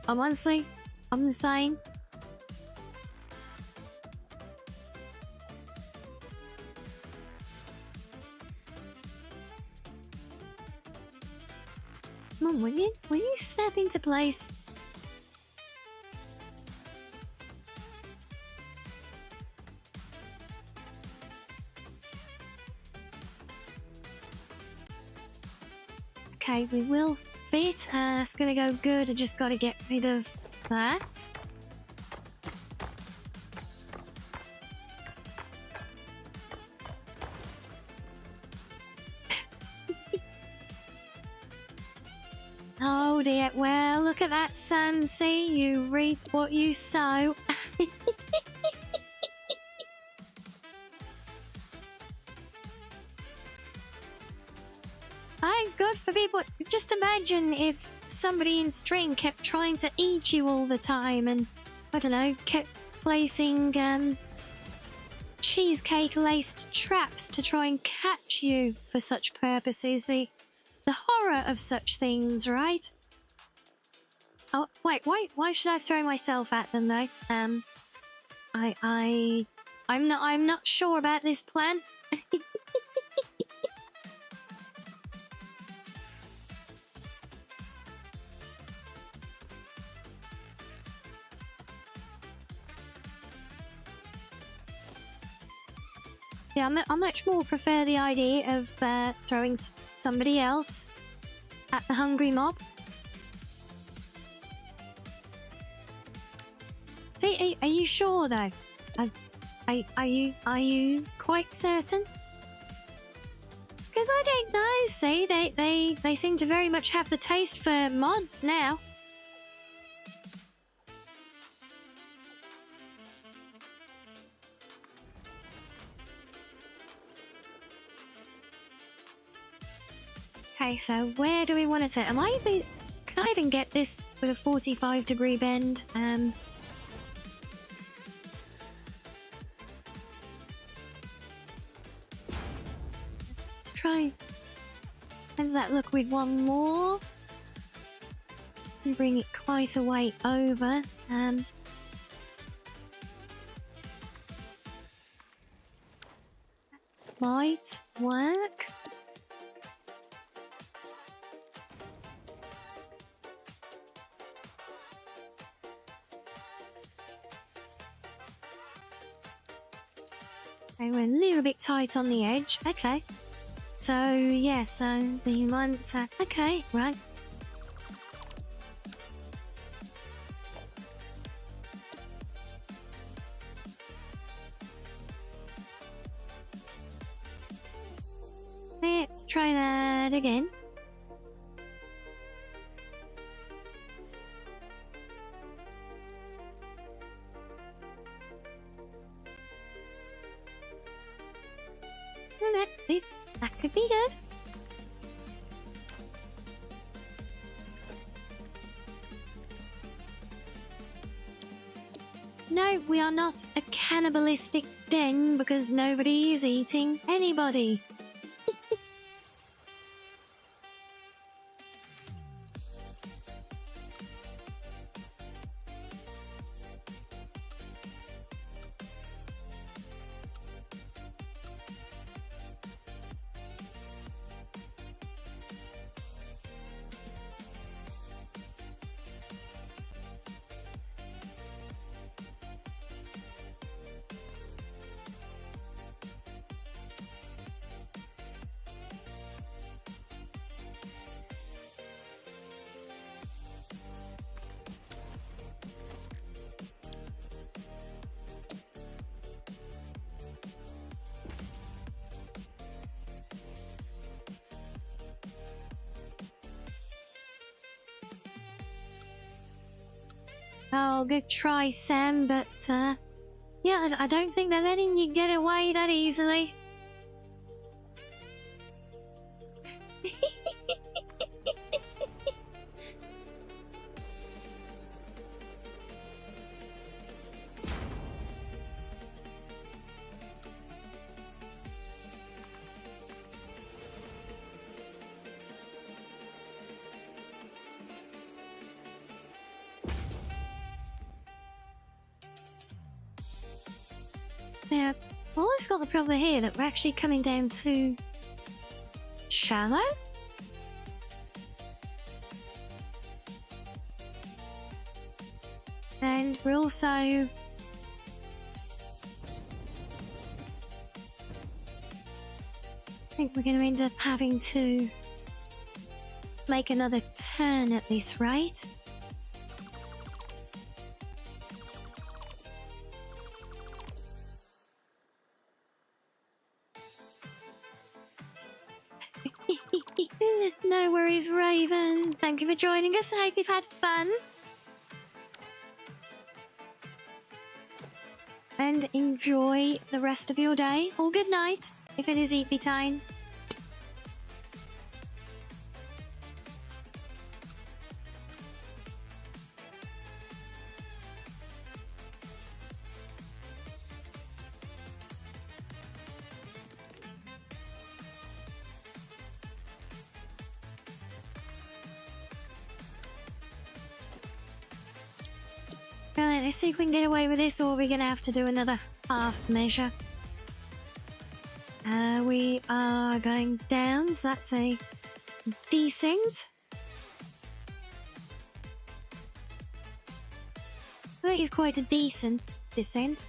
honestly, I'm the same. Come on, will you snap into place? Okay, we will fit. It's gonna go good. I just gotta get rid of that. Oh dear. Well, look at that, Sam. See, you reap what you sow. God forbid, what? Just imagine if somebody in string kept trying to eat you all the time and, I don't know, kept placing cheesecake-laced traps to try and catch you for such purposes. The horror of such things, right? Oh, wait, why should I throw myself at them though? I'm not sure about this plan. Yeah, I much more prefer the idea of throwing somebody else at the hungry mob. See, are you sure though? Are you quite certain? Because I don't know. See, they seem to very much have the taste for mods now. Okay, so where do we want it to? Can I even get this with a 45-degree bend? Let's try. How does that look with one more? And bring it quite a way over. Might work. Okay, we're a little bit tight on the edge. Okay. So, yeah, so the months are... Okay, right. Let's try that again. That could be good. No, we are not a cannibalistic den because nobody is eating anybody. Oh, good try, Sam, but, yeah, I don't think they're letting you get away that easily. Now, I've always got the problem here that we're actually coming down too shallow. And we're also... I think we're going to end up having to make another turn at this rate. No worries, Raven. Thank you for joining us. I hope you've had fun. And enjoy the rest of your day. Or good night, if it is eepy time. Right, let's see if we can get away with this, or we're gonna have to do another half measure. We are going down, so that's a descent. That is quite a decent descent.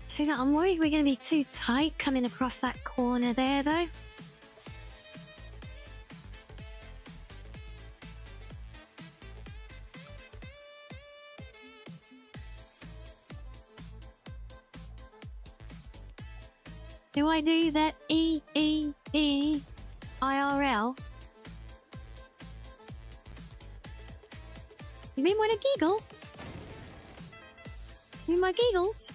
See that? I'm worried we're going to be too tight coming across that corner there, though. Do I do that IRL? You mean when I giggle? You mean my giggles?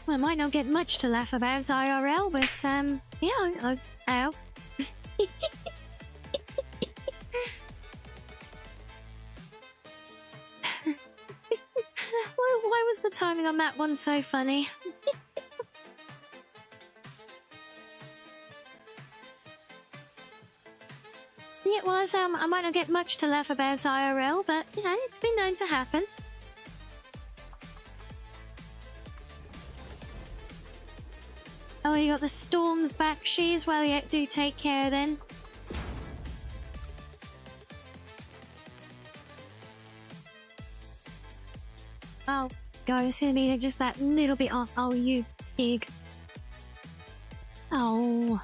Well, I might not get much to laugh about IRL, but, yeah, ow. Why was the timing on that one so funny? Yeah, well, I might not get much to laugh about IRL, but, you know, it's been known to happen. Oh, you got the storms back, she as well. Yeah, do take care then. Oh, guys, hit me just that little bit off. Oh, you pig. Oh.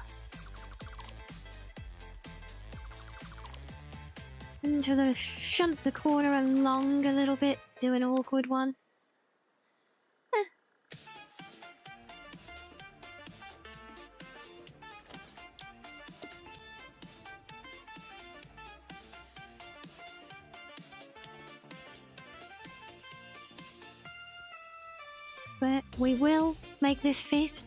Into the shunt the corner along a little bit. Do an awkward one. But we will make this fit.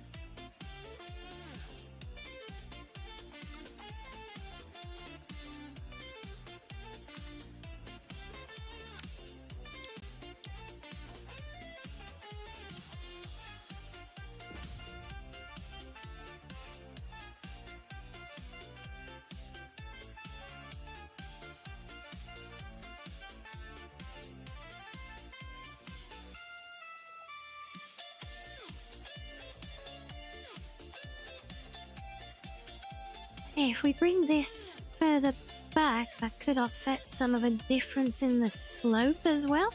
If we bring this further back, that could offset some of a difference in the slope as well.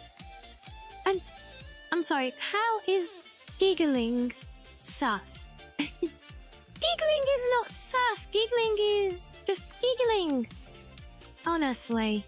And, I'm sorry, how is giggling sus? Giggling is not sus, giggling is just giggling. Honestly.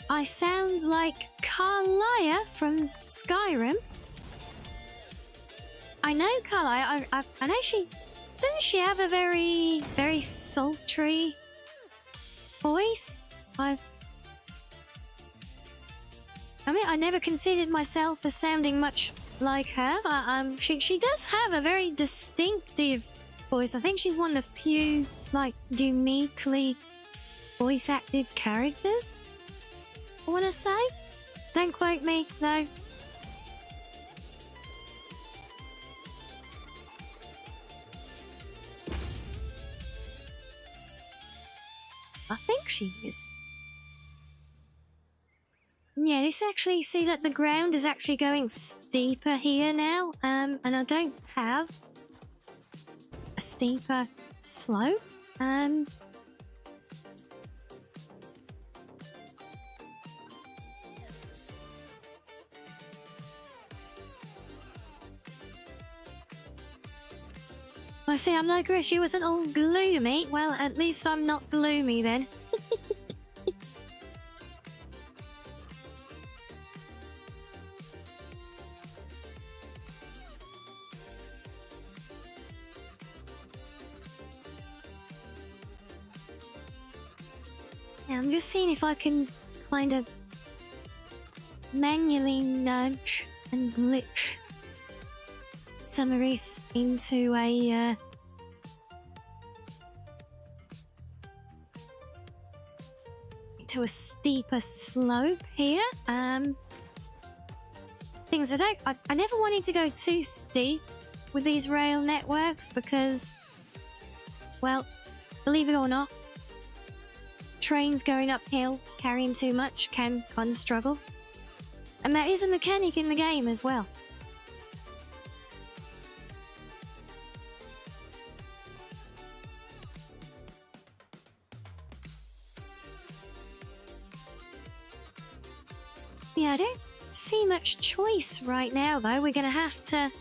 I sound like Carlia from Skyrim. I know Carlia. I know she... Doesn't she have a very, very sultry voice? I mean, I never considered myself as sounding much like her. She does have a very distinctive voice. I think she's one of the few, like, uniquely voice-acted characters, I want to say. Don't quote me, though. I think she is. Yeah, this actually, see that the ground is actually going steeper here now, and I don't have a steeper slope. I see, I'm like her, she wasn't all gloomy. Well, at least I'm not gloomy then. Yeah, I'm just seeing if I can kind of manually nudge and glitch some of this into a steeper slope here. Things I never wanted to go too steep with these rail networks because, well, believe it or not, trains going uphill carrying too much can kind of struggle, and that is a mechanic in the game as well. Yeah, I don't see much choice right now, though. We're gonna have to...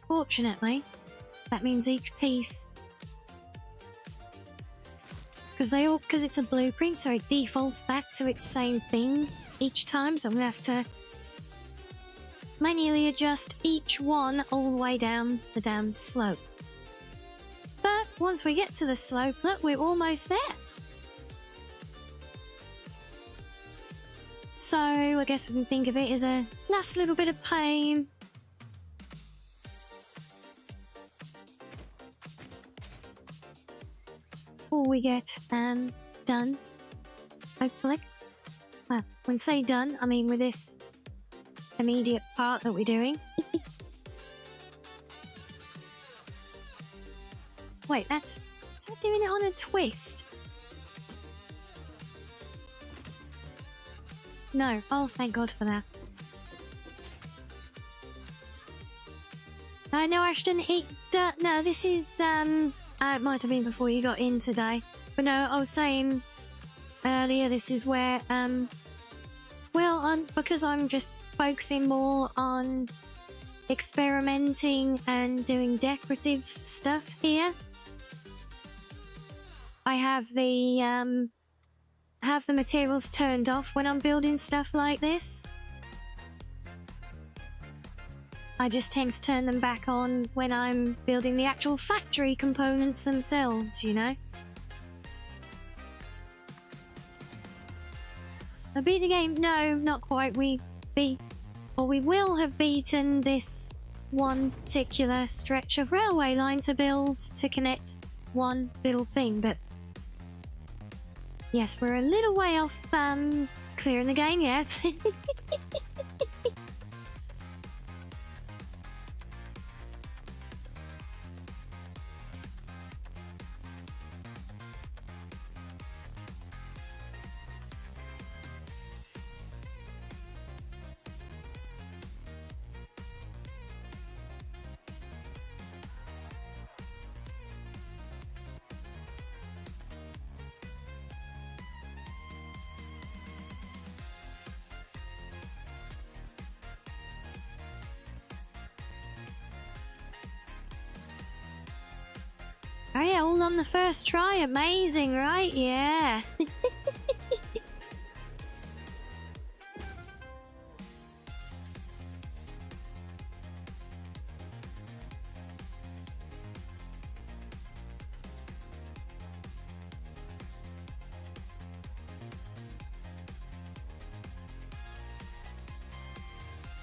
Fortunately, that means each piece... Because it's a blueprint, so it defaults back to its same thing each time, so I'm gonna have to manually adjust each one all the way down the damn slope. But once we get to the slope, look, we're almost there. So I guess we can think of it as a last little bit of pain. Before we get done, hopefully. Well, when I say done, I mean with this immediate part that we're doing. Wait, is that doing it on a twist? No. Oh, thank God for that. No, Ashton, no, this is, it might have been before you got in today. But no, I was saying earlier, this is where, well, because I'm just focusing more on experimenting and doing decorative stuff here. I have the materials turned off when I'm building stuff like this. I just tend to turn them back on when I'm building the actual factory components themselves, you know? I beat the game? No, not quite. We will have beaten this one particular stretch of railway line to build to connect one little thing, but yes, we're a little way off clearing the game yet. Oh yeah, all on the first try. Amazing, right? Yeah.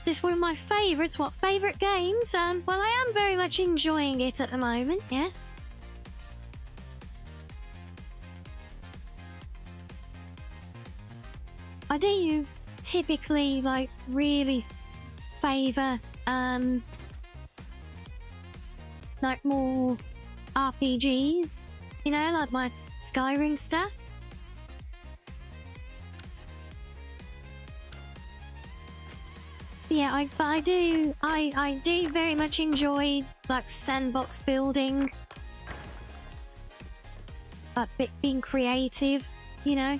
This is one of my favourites. What favourite games? Well, I am very much enjoying it at the moment. Yes. Do you typically like really favour like more RPGs? You know, like my Skyrim stuff. Yeah, I do very much enjoy like sandbox building, like being creative, you know.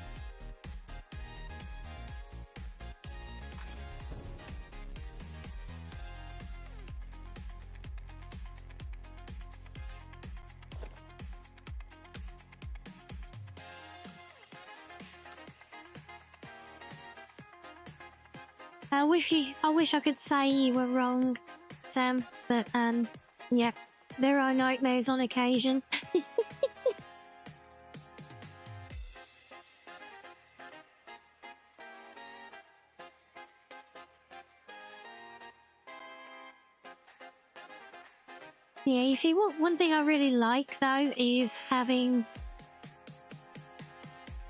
I wish I could say you were wrong, Sam, but yeah, there are nightmares on occasion. Yeah, you see, one thing I really like though is having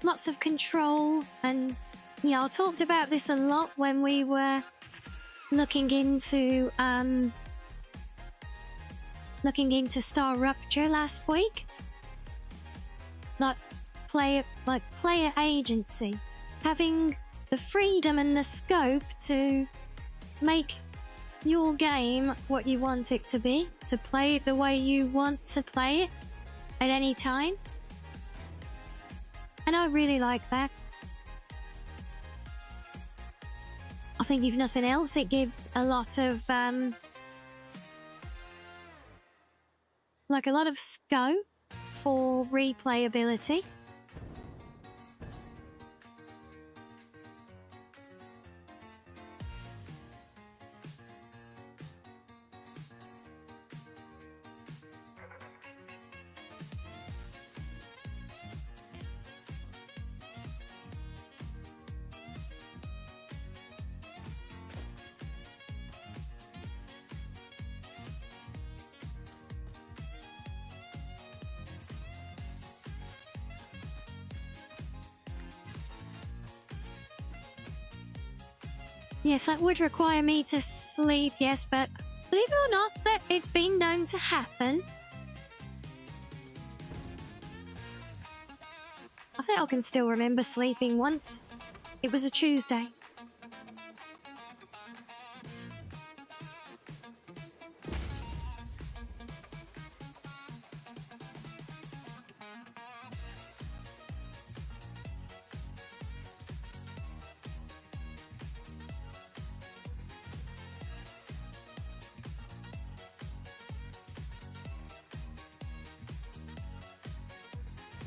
lots of control, and yeah, I talked about this a lot when we were looking into Star Rupture last week. Like player agency, having the freedom and the scope to make your game what you want it to be, to play it the way you want to play it at any time. And I really like that. I think if nothing else, it gives a lot of like a lot of scope for replayability. Yes, that would require me to sleep, yes, but believe it or not, that it's been known to happen. I think I can still remember sleeping once. It was a Tuesday.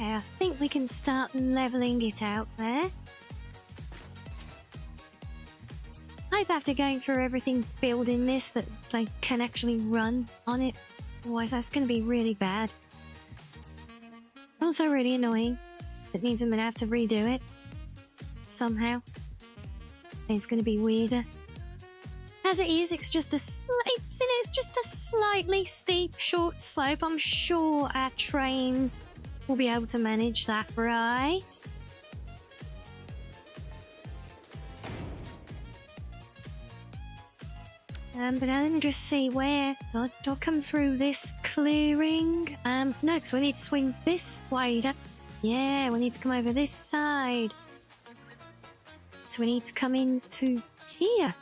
I think we can start leveling it out there. I hope after going through everything building this that I can actually run on it. Otherwise that's going to be really bad. Also really annoying. It means I'm going to have to redo it. Somehow. It's going to be weirder. As it is, it's just a slightly steep, short slope. I'm sure our trains will be able to manage that, right? But now let me just see where. Do I come through this clearing? No, because we need to swing this way. Yeah, we need to come over this side. So we need to come into here.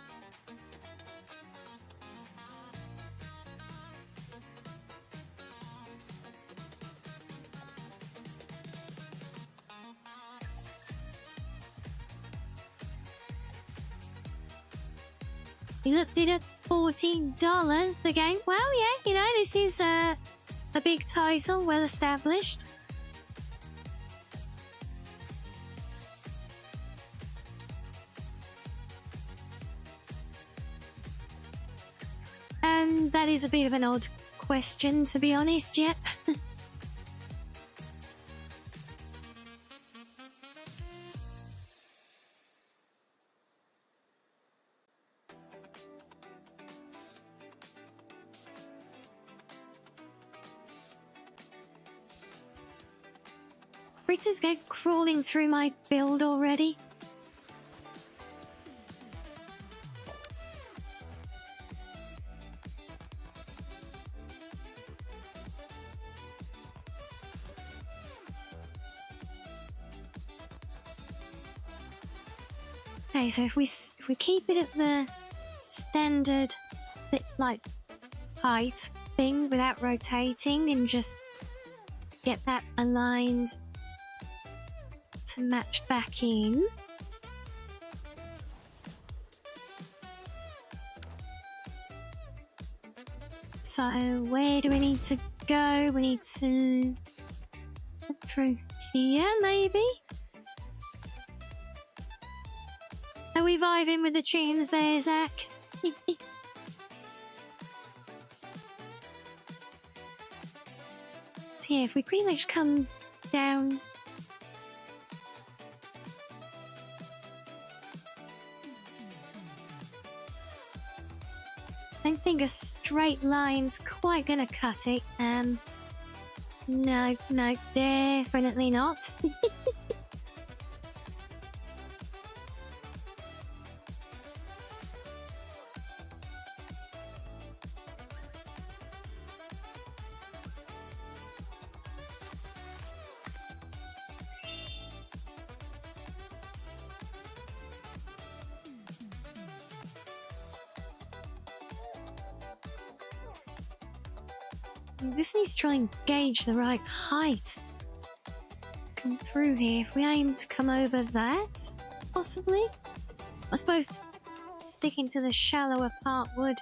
You looked it at $14 the game. Well, yeah, you know, this is a big title, well established. And that is a bit of an odd question, to be honest, yep. Fritters go crawling through my build already. Okay, so if we keep it at the standard, like, height thing without rotating and just get that aligned to match back in. So where do we need to go? We need to look through here, maybe? Are we vibing with the tunes there, Zach? So yeah, if we pretty much come down. I don't think a straight line's quite gonna cut it. No, definitely not. This needs to try and gauge the right height. Come through here. If we aim to come over that, possibly? I suppose sticking to the shallower part would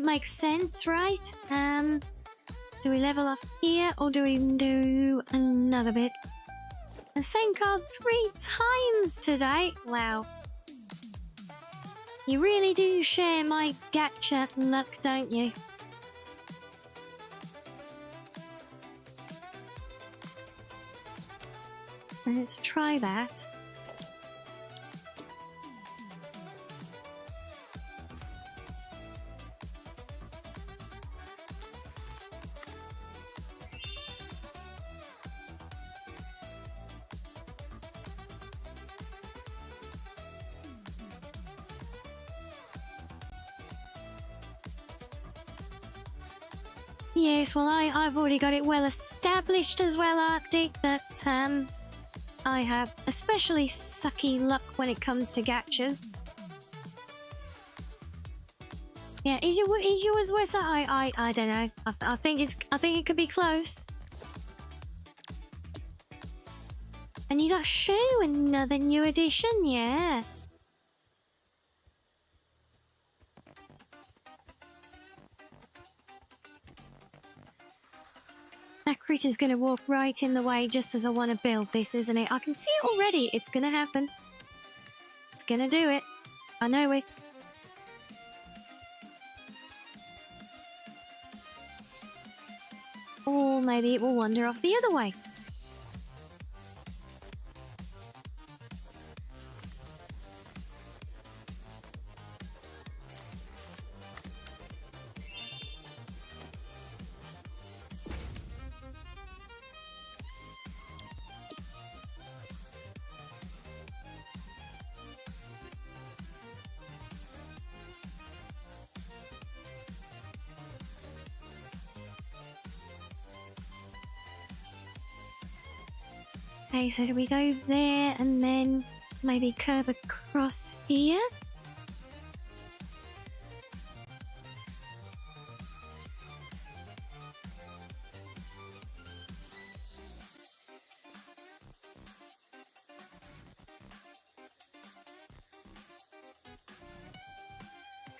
make sense, right? Do we level up here or do we do another bit? The same card 3 times today. Wow. You really do share my gacha luck, don't you? Let's try that. Yes, well, I've already got it well established as well, Arctic, that I have especially sucky luck when it comes to gachas. Yeah, is yours worse? I don't know. I think it could be close. And you got Shoe, another new addition, yeah. That creature's gonna walk right in the way just as I want to build this, isn't it? I can see it already. It's gonna happen. It's gonna do it. I know it. Or maybe it will wander off the other way. Okay, so do we go there and then maybe curve across here?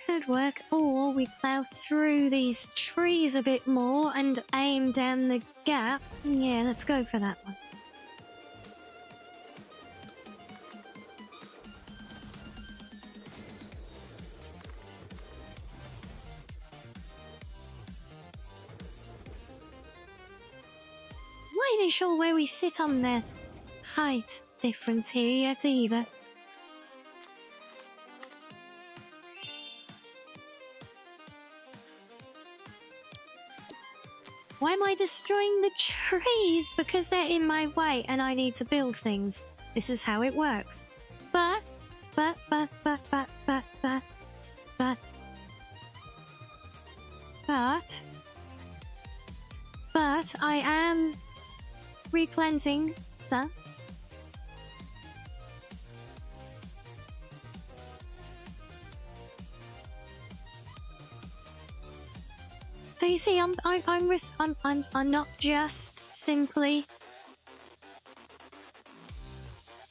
could work, or we plow through these trees a bit more and aim down the gap. Yeah, let's go for that one. Not even sure where we sit on the height difference here yet either. Why am I destroying the trees? Because they're in my way and I need to build things. This is how it works. But I am replanting some. So you see, I'm not just simply,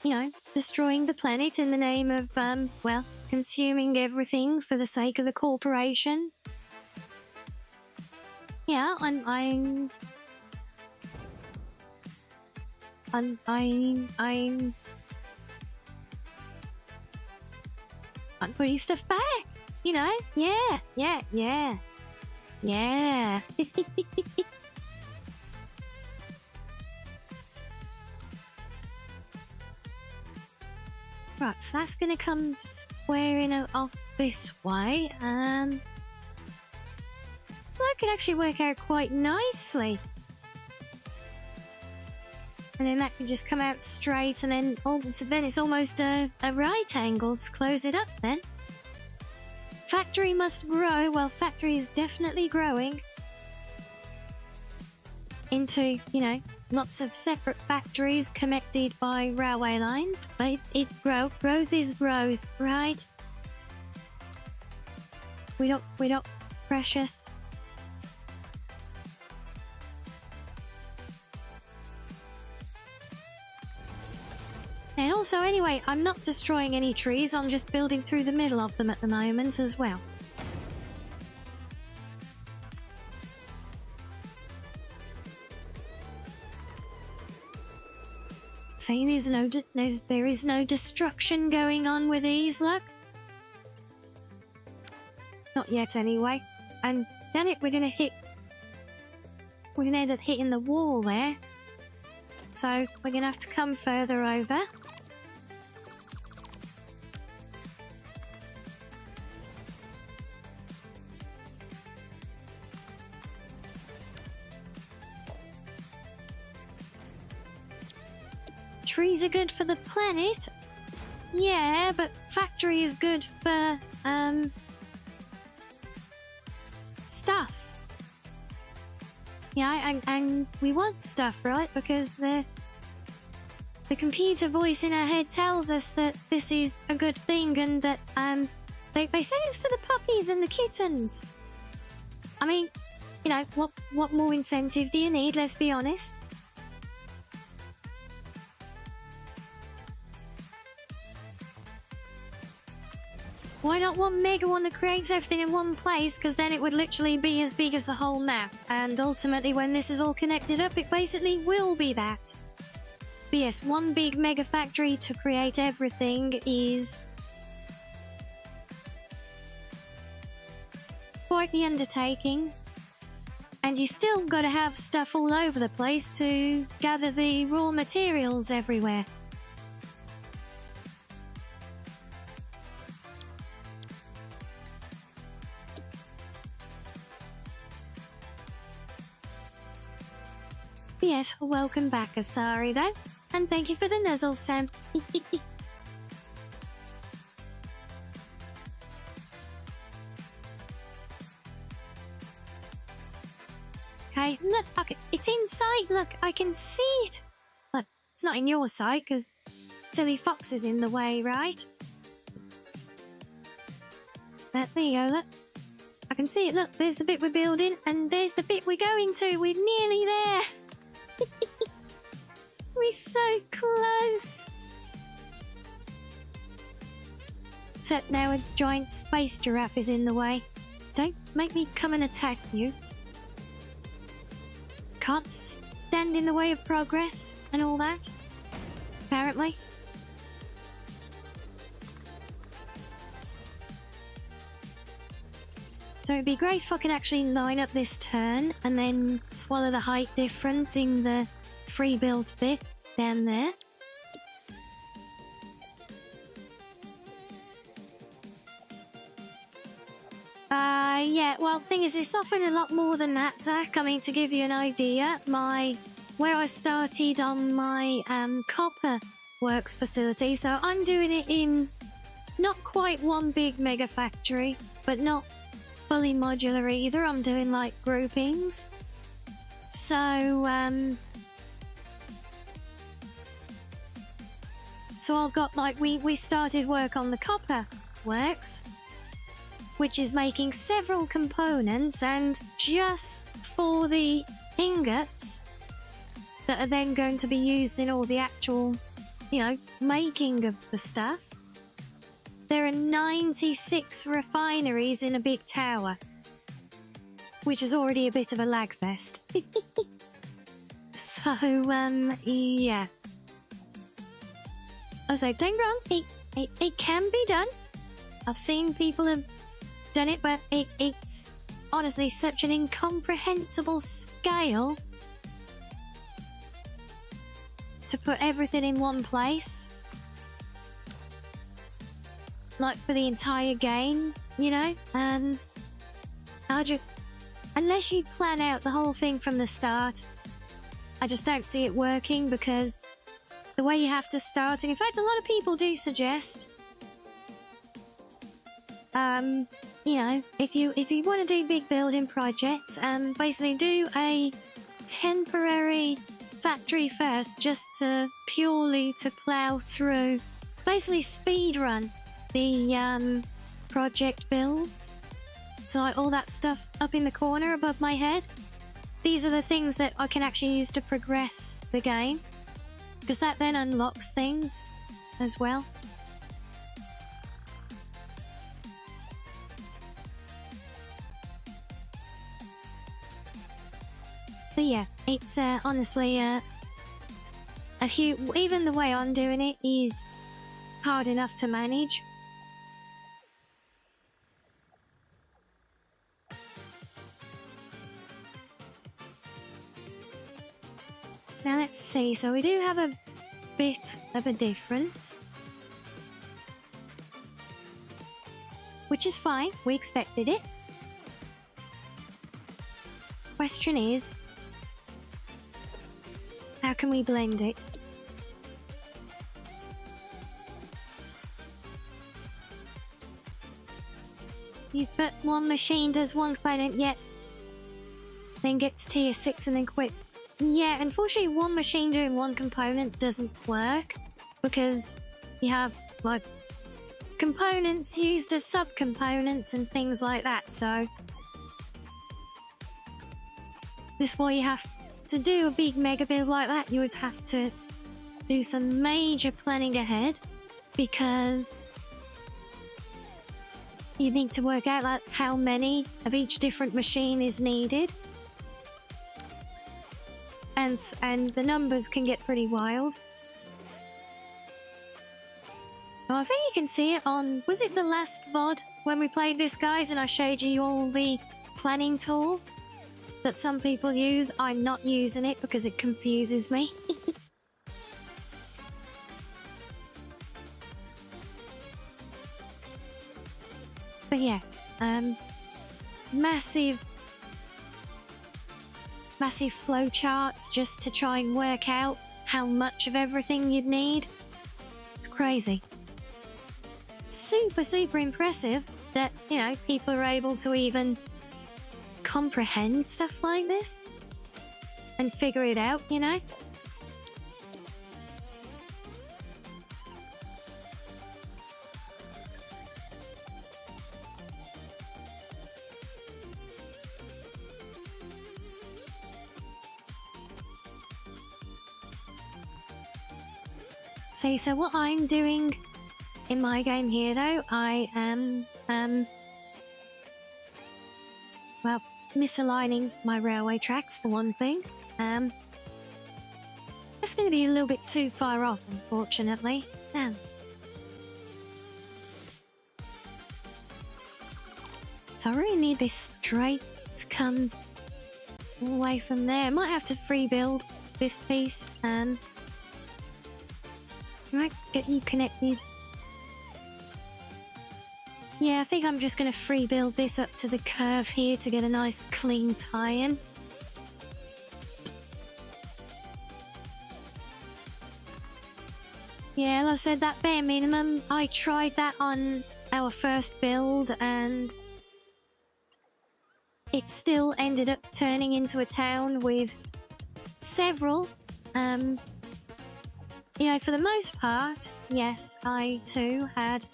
you know, destroying the planet in the name of well, consuming everything for the sake of the corporation. Yeah, I'm putting stuff back, you know? Yeah. Right, so that's gonna come squaring off this way. That could actually work out quite nicely. And then that can just come out straight, and then then it's almost a right angle to close it up then. Factory must grow. Well, factory is definitely growing into, you know, lots of separate factories connected by railway lines. But growth is growth, right? We don't precious. And also, anyway, I'm not destroying any trees, I'm just building through the middle of them at the moment as well. See, there is no destruction going on with these, look. Not yet, anyway. And damn it, we're gonna end up hitting the wall there. So, we're gonna have to come further over. Trees are good for the planet. Yeah, but factory is good for, stuff. Yeah, and we want stuff, right? Because the computer voice in our head tells us that this is a good thing, and that, they say it's for the puppies and the kittens. I mean, you know, what more incentive do you need, let's be honest? Why not one mega one that creates everything in one place? Because then it would literally be as big as the whole map. And ultimately, when this is all connected up, it basically will be that. But yes, one big mega factory to create everything is quite the undertaking. And you still got to have stuff all over the place to gather the raw materials everywhere. Yes, welcome back, Asari, though. And thank you for the nuzzle, Sam. Okay, look, okay, it's inside, look, I can see it. Look, it's not in your sight, because silly fox is in the way, right? There you go, look. I can see it, look, there's the bit we're building, and there's the bit we're going to. We're nearly there. We're so close. Except now a giant space giraffe is in the way. Don't make me come and attack you. Can't stand in the way of progress and all that, apparently. So it'd be great if I could actually line up this turn and then swallow the height difference in the free build bit down there. Yeah, well, thing is, it's often a lot more than that, Zach. I mean, to give you an idea, where I started on my copper works facility, so I'm doing it in not quite one big mega factory, but not fully modular either. I'm doing like groupings. So, I've got like, we started work on the copper works, which is making several components, and just for the ingots that are then going to be used in all the actual, you know, making of the stuff, there are 96 refineries in a big tower, which is already a bit of a lag fest. So, yeah. Also, don't get wrong, it can be done. I've seen people have done it, but it's honestly such an incomprehensible scale to put everything in one place, like for the entire game, you know. Unless you plan out the whole thing from the start, I just don't see it working, because the way you have to start, and in fact a lot of people do suggest, you know, if you want to do big building projects, basically do a temporary factory first, just to purely to plow through, basically speed run the project builds. So like all that stuff up in the corner above my head, these are the things that I can actually use to progress the game, because that then unlocks things as well. But yeah, it's honestly even the way I'm doing it is hard enough to manage. Now let's see, so we do have a bit of a difference, which is fine, we expected it. Question is, how can we blend it? You put one machine does one component, yet then gets tier 6 and then quit. Yeah, unfortunately one machine doing one component doesn't work, because you have like components used as subcomponents and things like that, so this is why you have to do a big mega build like that. You would have to do some major planning ahead, because you need to work out like how many of each different machine is needed, and the numbers can get pretty wild. Oh, I think you can see it on, was it the last VOD when we played this, guys, and I showed you all the planning tool that some people use? I'm not using it because it confuses me. But yeah, massive flow charts just to try and work out how much of everything you'd need. It's crazy. Super impressive that, you know, people are able to even comprehend stuff like this and figure it out, you know? So what I'm doing in my game here, though, I am, well, misaligning my railway tracks, for one thing. That's going to be a little bit too far off, unfortunately. Damn. So I really need this straight to come all the way from there. I might have to free build this piece and I might get you connected. Yeah, I think I'm just going to free build this up to the curve here to get a nice clean tie-in. Yeah, like I said, that bare minimum, I tried that on our first build and it still ended up turning into a town with several. You know, for the most part, yes, I too had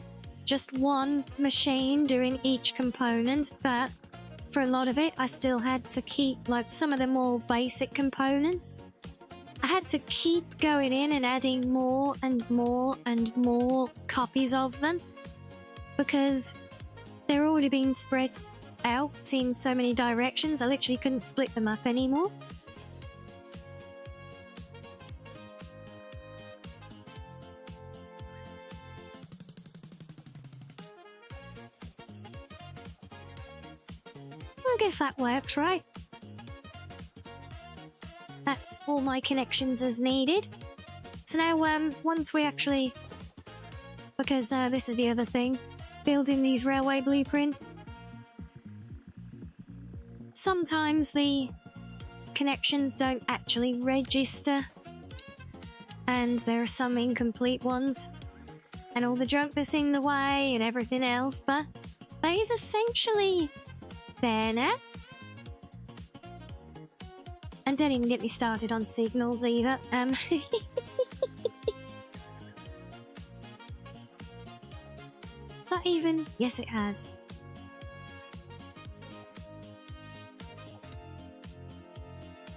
just one machine doing each component, but for a lot of it, I still had to keep, like, some of the more basic components. I had to keep going in and adding more and more and more copies of them because they're already being spread out in so many directions. I literally couldn't split them up anymore. I guess that works, right? That's all my connections as needed. So now, once we actually... Because this is the other thing. Building these railway blueprints. Sometimes the connections don't actually register. And there are some incomplete ones. And all the junk that's in the way and everything else. But that is essentially there now. And don't even get me started on signals either. Is that even? Yes, it has.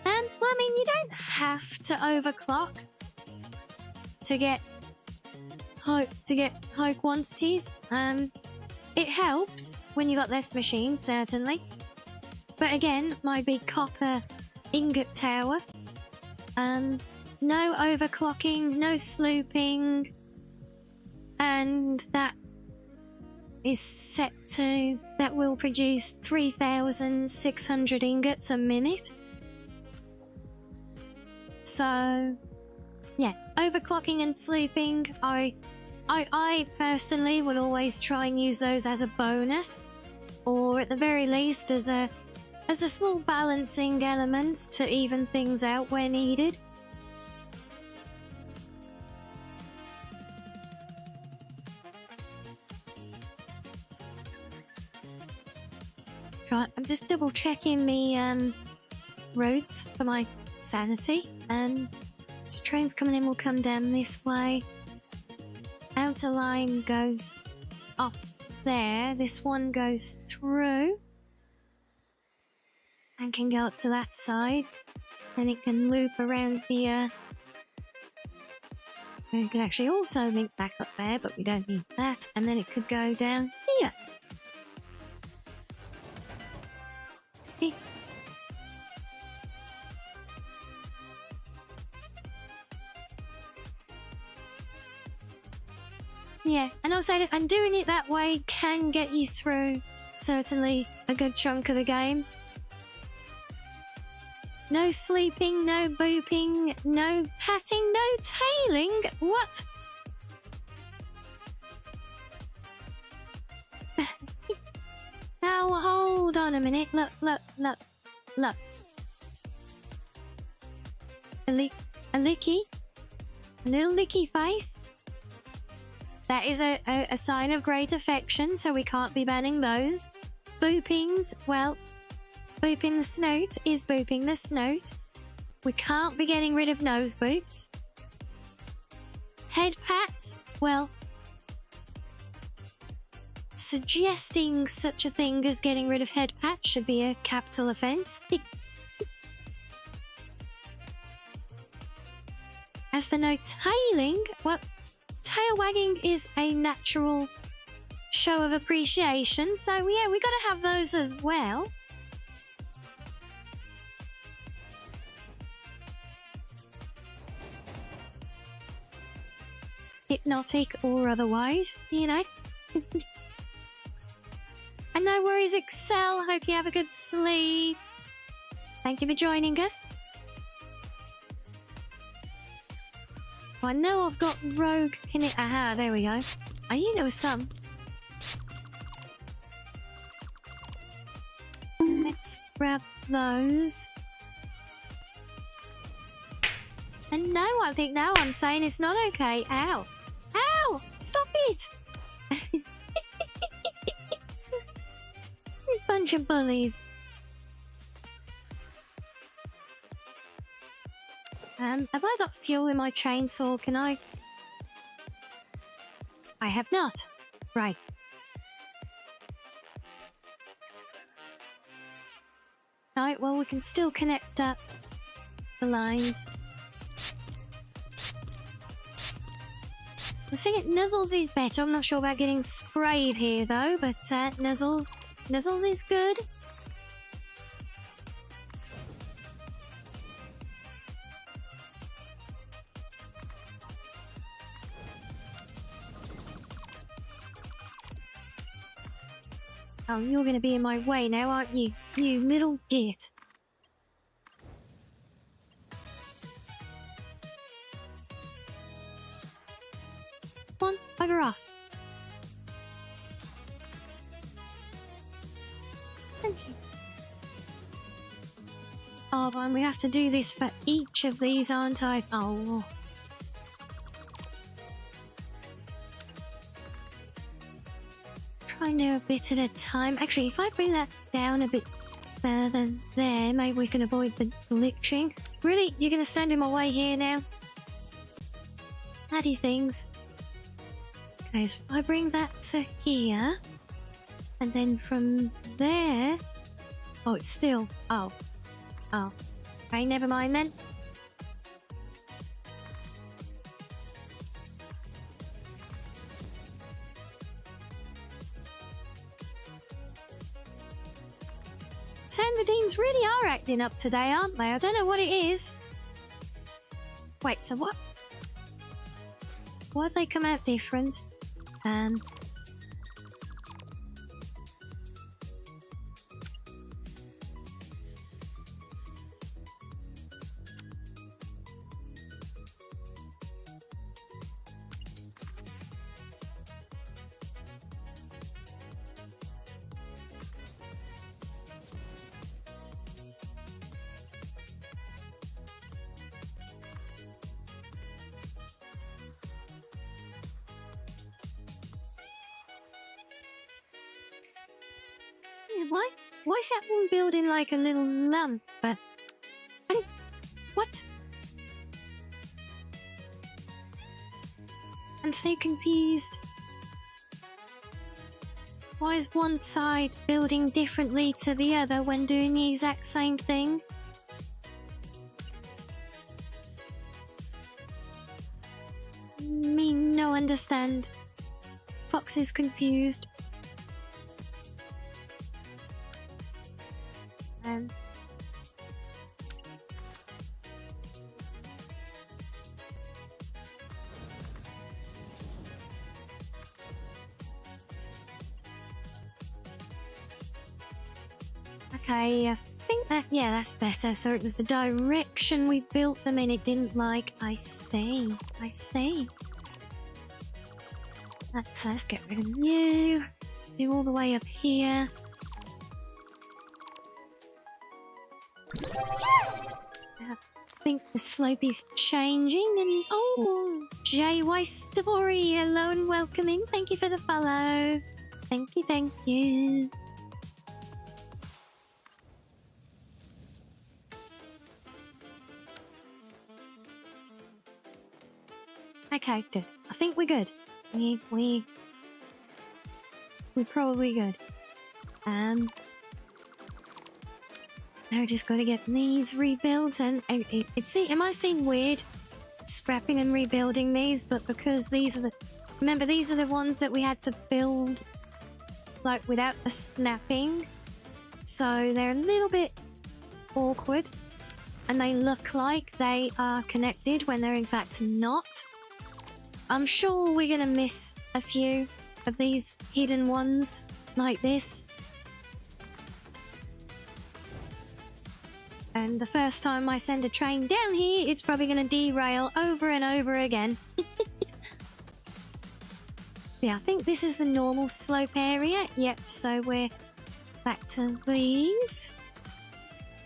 And, well, I mean, you don't have to overclock to get high quantities. It helps when you got less machines, certainly. But again, my big copper ingot tower. No overclocking, no slooping, and that is set to, that will produce 3,600 ingots a minute. So, yeah, overclocking and slooping, I personally would always try and use those as a bonus, or at the very least as a small balancing element to even things out where needed. Right, I'm just double checking the roads for my sanity, and so trains coming in will come down this way. Outer line goes off there, this one goes through and can go up to that side, and it can loop around here. And it could actually also link back up there, but we don't need that, and then it could go down here. Yeah, and I'll say that, and doing it that way can get you through certainly a good chunk of the game. No sleeping, no booping, no patting, no tailing. What? Now hold on a minute. Look. A licky, a little licky face. That is a sign of great affection, so we can't be banning those. Boopings, well, booping the snout is booping the snout. We can't be getting rid of nose boops. Head pats, well, suggesting such a thing as getting rid of head pats should be a capital offence. As for no tailing, well, tail wagging is a natural show of appreciation, so yeah, we gotta have those as well. Hypnotic or otherwise, you know. And no worries, Excel. Hope you have a good sleep. Thank you for joining us. So I know I've got rogue connect. Aha, there we go. I knew there was some. Let's grab those. And no, I think now I'm saying it's not okay. Ow. Ow! Stop it! Bunch of bullies. Have I got fuel in my chainsaw? Can I? I have not. Right. Right, well, we can still connect up the lines. I think Nuzzles is better. I'm not sure about getting sprayed here, though, but Nuzzles is good. Oh, you're going to be in my way now, aren't you? You little git. Come on, bugger off. Thank you. Oh, and we have to do this for each of these, aren't I? Oh. Try and do a bit at a time. Actually, if I bring that down a bit further there, maybe we can avoid the glitching. Really? You're going to stand in my way here now? Bloody things. Okay, so if I bring that to here, and then from there... Oh, it's still... Oh. Oh. Okay, never mind then. Sandradines really are acting up today, aren't they? I don't know what it is. Wait, so what? Why have they come out different? Why is that one building like a little lump? But what? I'm so confused. Why is one side building differently to the other when doing the exact same thing? Me no understand. Fox is confused. Okay, I think that, yeah, that's better. So it was the direction we built them in it didn't like. I see. Let's get rid of you. Do all the way up here. I think the slope is changing and oh, JY Story, hello and welcoming. Thank you for the follow. Thank you. Okay, good. I think we're good. We're probably good. Now we just got to get these rebuilt and am I seeing weird? scrapping and rebuilding these, but because these are the... Remember, these are the ones that we had to build, like, without the snapping. So they're a little bit awkward. And they look like they are connected when they're in fact not. I'm sure we're gonna miss a few of these hidden ones like this. And the first time I send a train down here, it's probably gonna derail over and over again. Yeah, I think this is the normal slope area. Yep, so we're back to these.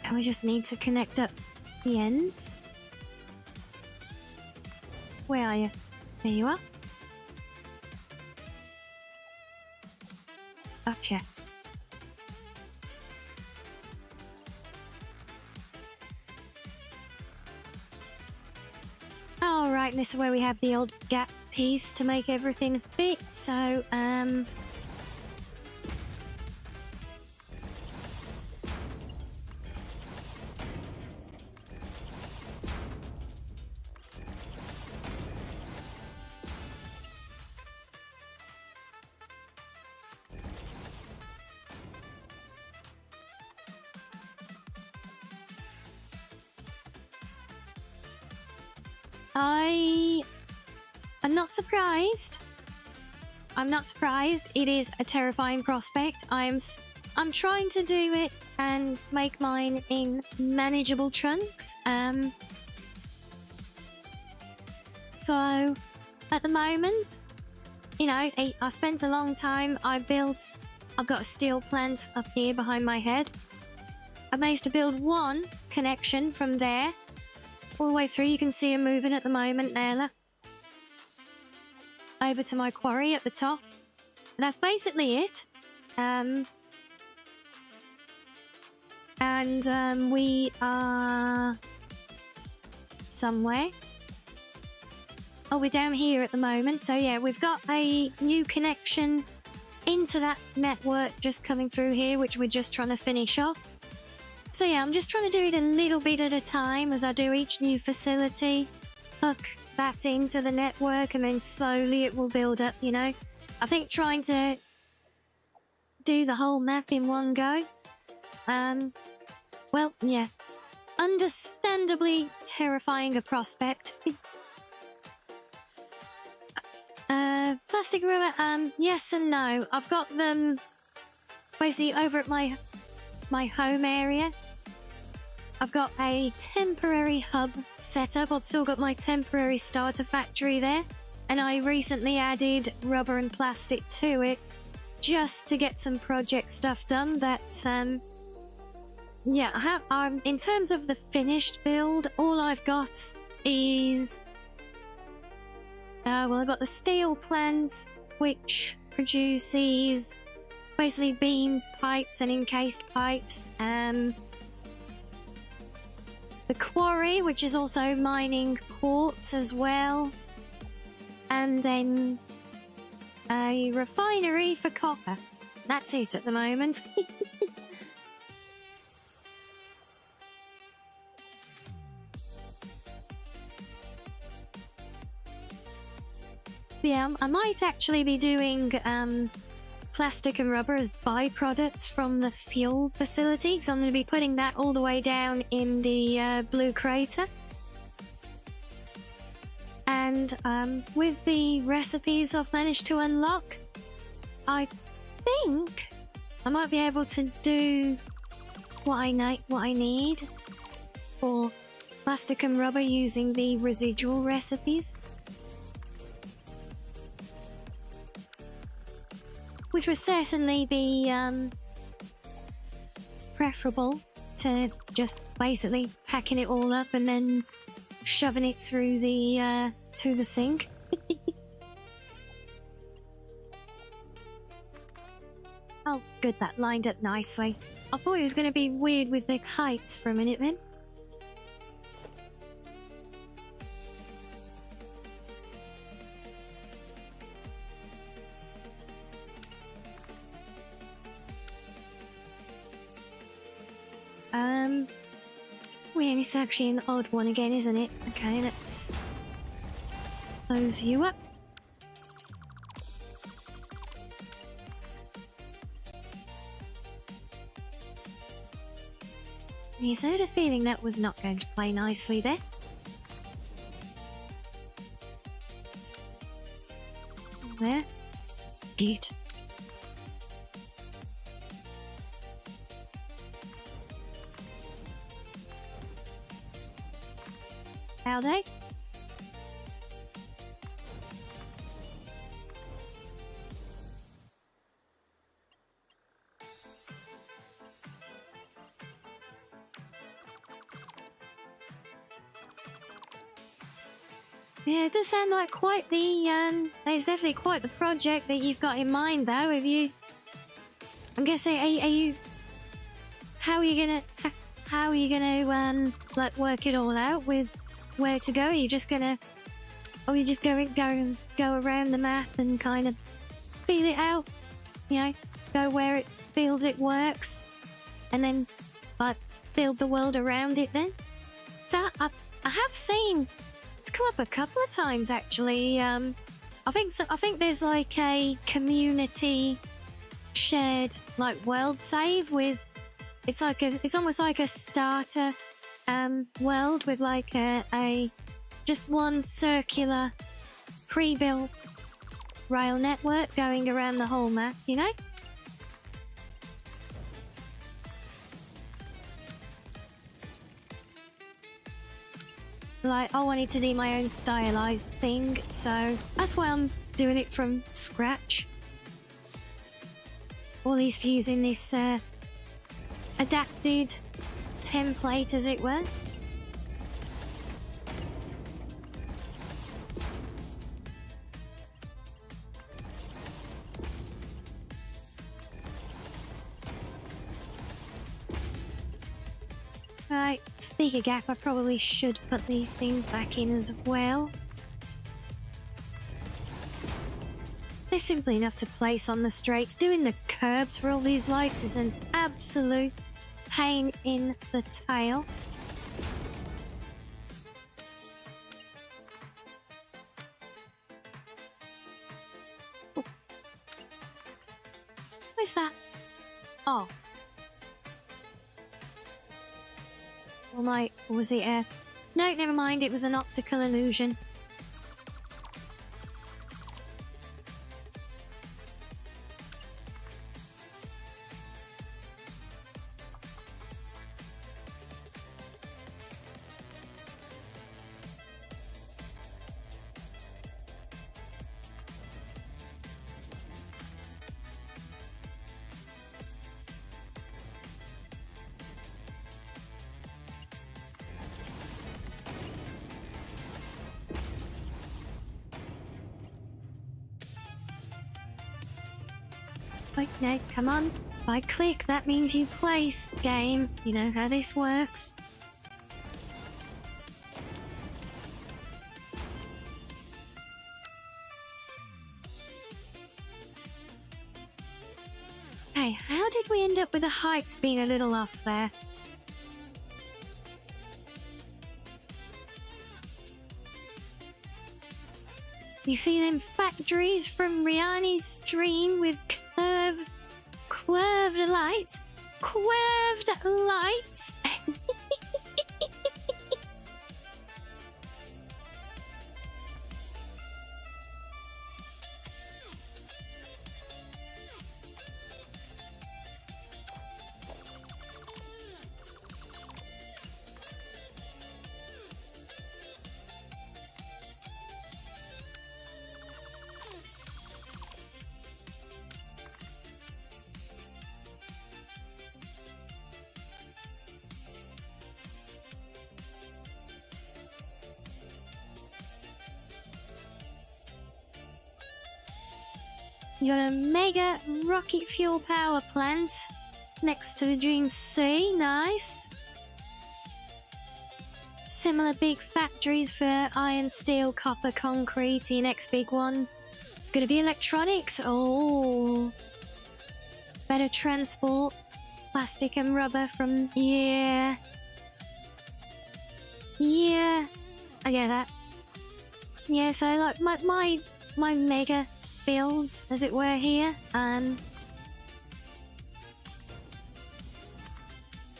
And we just need to connect up the ends. Where are you? There you are. Up here. Alright, this is where we have the old gap piece to make everything fit, so, I'm not surprised. I'm not surprised. It is a terrifying prospect. I'm trying to do it and make mine in manageable chunks. So at the moment, you know, I spent a long time. I've got a steel plant up here behind my head. I managed to build one connection from there all the way through. You can see him moving at the moment, Nayla. Over to my quarry at the top. And that's basically it. We are somewhere. Oh, we're down here at the moment. So yeah, we've got a new connection into that network just coming through here, which we're just trying to finish off. So yeah, I'm just trying to do it a little bit at a time as I do each new facility. Hook that into the network and then slowly it will build up, you know. I think trying to do the whole map in one go. Well, yeah. Understandably terrifying a prospect. Plastic rubber, yes and no. I've got them basically over at my home area. I've got a temporary hub set up. I've still got my temporary starter factory there. And I recently added rubber and plastic to it just to get some project stuff done. But, yeah, in terms of the finished build, all I've got is... well, I've got the steel plant, which produces basically beams, pipes, and encased pipes. The quarry, which is also mining quartz as well. And then a refinery for copper. That's it at the moment. Yeah, I might actually be doing plastic and rubber as byproducts from the fuel facility, so I'm going to be putting that all the way down in the blue crater. And with the recipes I've managed to unlock, I think I might be able to do what I need for plastic and rubber using the residual recipes. Which would certainly be preferable to just basically packing it all up and then shoving it through the to the sink. Oh, good, that lined up nicely. I thought it was going to be weird with the heights for a minute then. Well, it's actually an odd one again, isn't it? Okay, let's close you up. Yes, I had a feeling that was not going to play nicely there. There. Good. Howdy. Yeah, it does sound like quite the, there's definitely quite the project that you've got in mind, though. Have you... I'm guessing, are you... How are you gonna, like, work it all out with where to go? Are you just gonna... Are you just go around the map and kind of feel it out? You know, go where it feels it works, and then, like, build the world around it then? So, I have seen... It's come up a couple of times actually. I think there's like a community shared like world save with. It's almost like a starter world with like a just one circular pre-built rail network going around the whole map. You know. Like, I wanted to do my own stylized thing, so that's why I'm doing it from scratch. All these views in this adapted template, as it were. Right, speaker gap, I probably should put these things back in as well. They're simply enough to place on the straights. Doing the curbs for all these lights is an absolute pain in the tail. Oh. Where's that? Oh. Or was it a... No, never mind, it was an optical illusion. No, come on. If I click, that means you place. Game. You know how this works. Hey, how did we end up with the heights being a little off there? You see them factories from Rianni's stream with curved lights? Curved lights? You got a mega rocket fuel power plant next to the Dune Sea. Nice. Similar big factories for iron, steel, copper, concrete. The next big one, it's going to be electronics. Oh, better transport, plastic and rubber from... Yeah, I get that. yeah, so like my mega builds, as it were, here.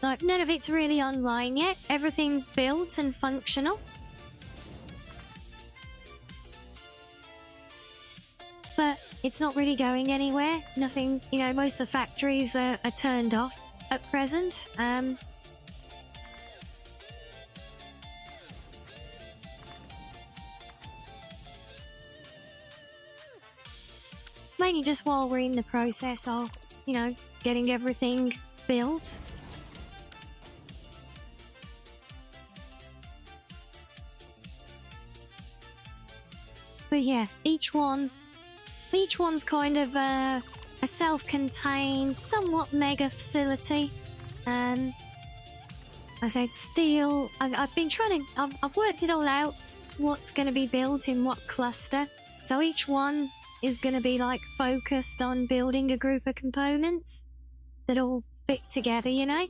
Like, none of it's really online yet. Everything's built and functional. But it's not really going anywhere. Nothing, you know, most of the factories are turned off at present. Mainly just while we're in the process of, you know, getting everything built. But yeah, each one's kind of a self-contained, somewhat mega facility. I said still, I've been trying to, I've worked it all out, what's going to be built in what cluster. So each one is going to be like focused on building a group of components that all fit together, you know?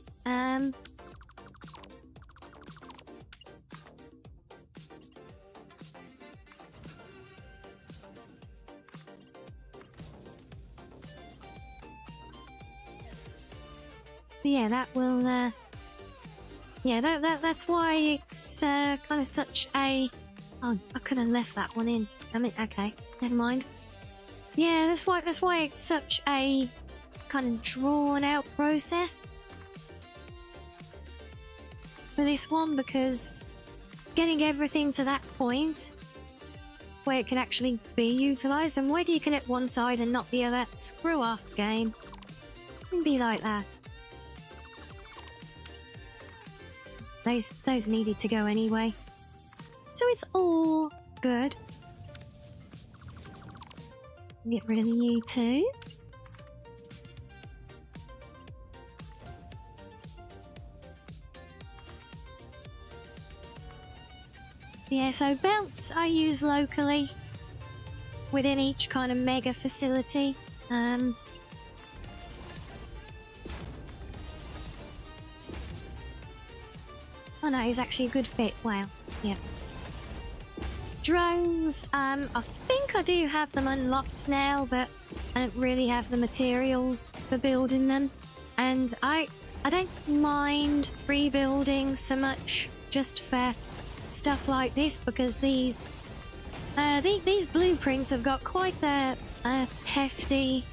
Yeah, that will, yeah, that's why it's kind of such a... Oh, I could have left that one in. I mean, okay, never mind. Yeah, that's why it's such a kind of drawn-out process for this one, because getting everything to that point where it can actually be utilised, and why do you connect one side and not the other? Screw off, game. It'd be like that. Those needed to go anyway. So it's all good. Get rid of you too. Yeah, so belts I use locally within each kind of mega facility. Oh no, he's actually a good fit. Wow. Yeah. Drones, I think I do have them unlocked now, but I don't really have the materials for building them. And I don't mind free building so much just for stuff like this, because these blueprints have got quite a hefty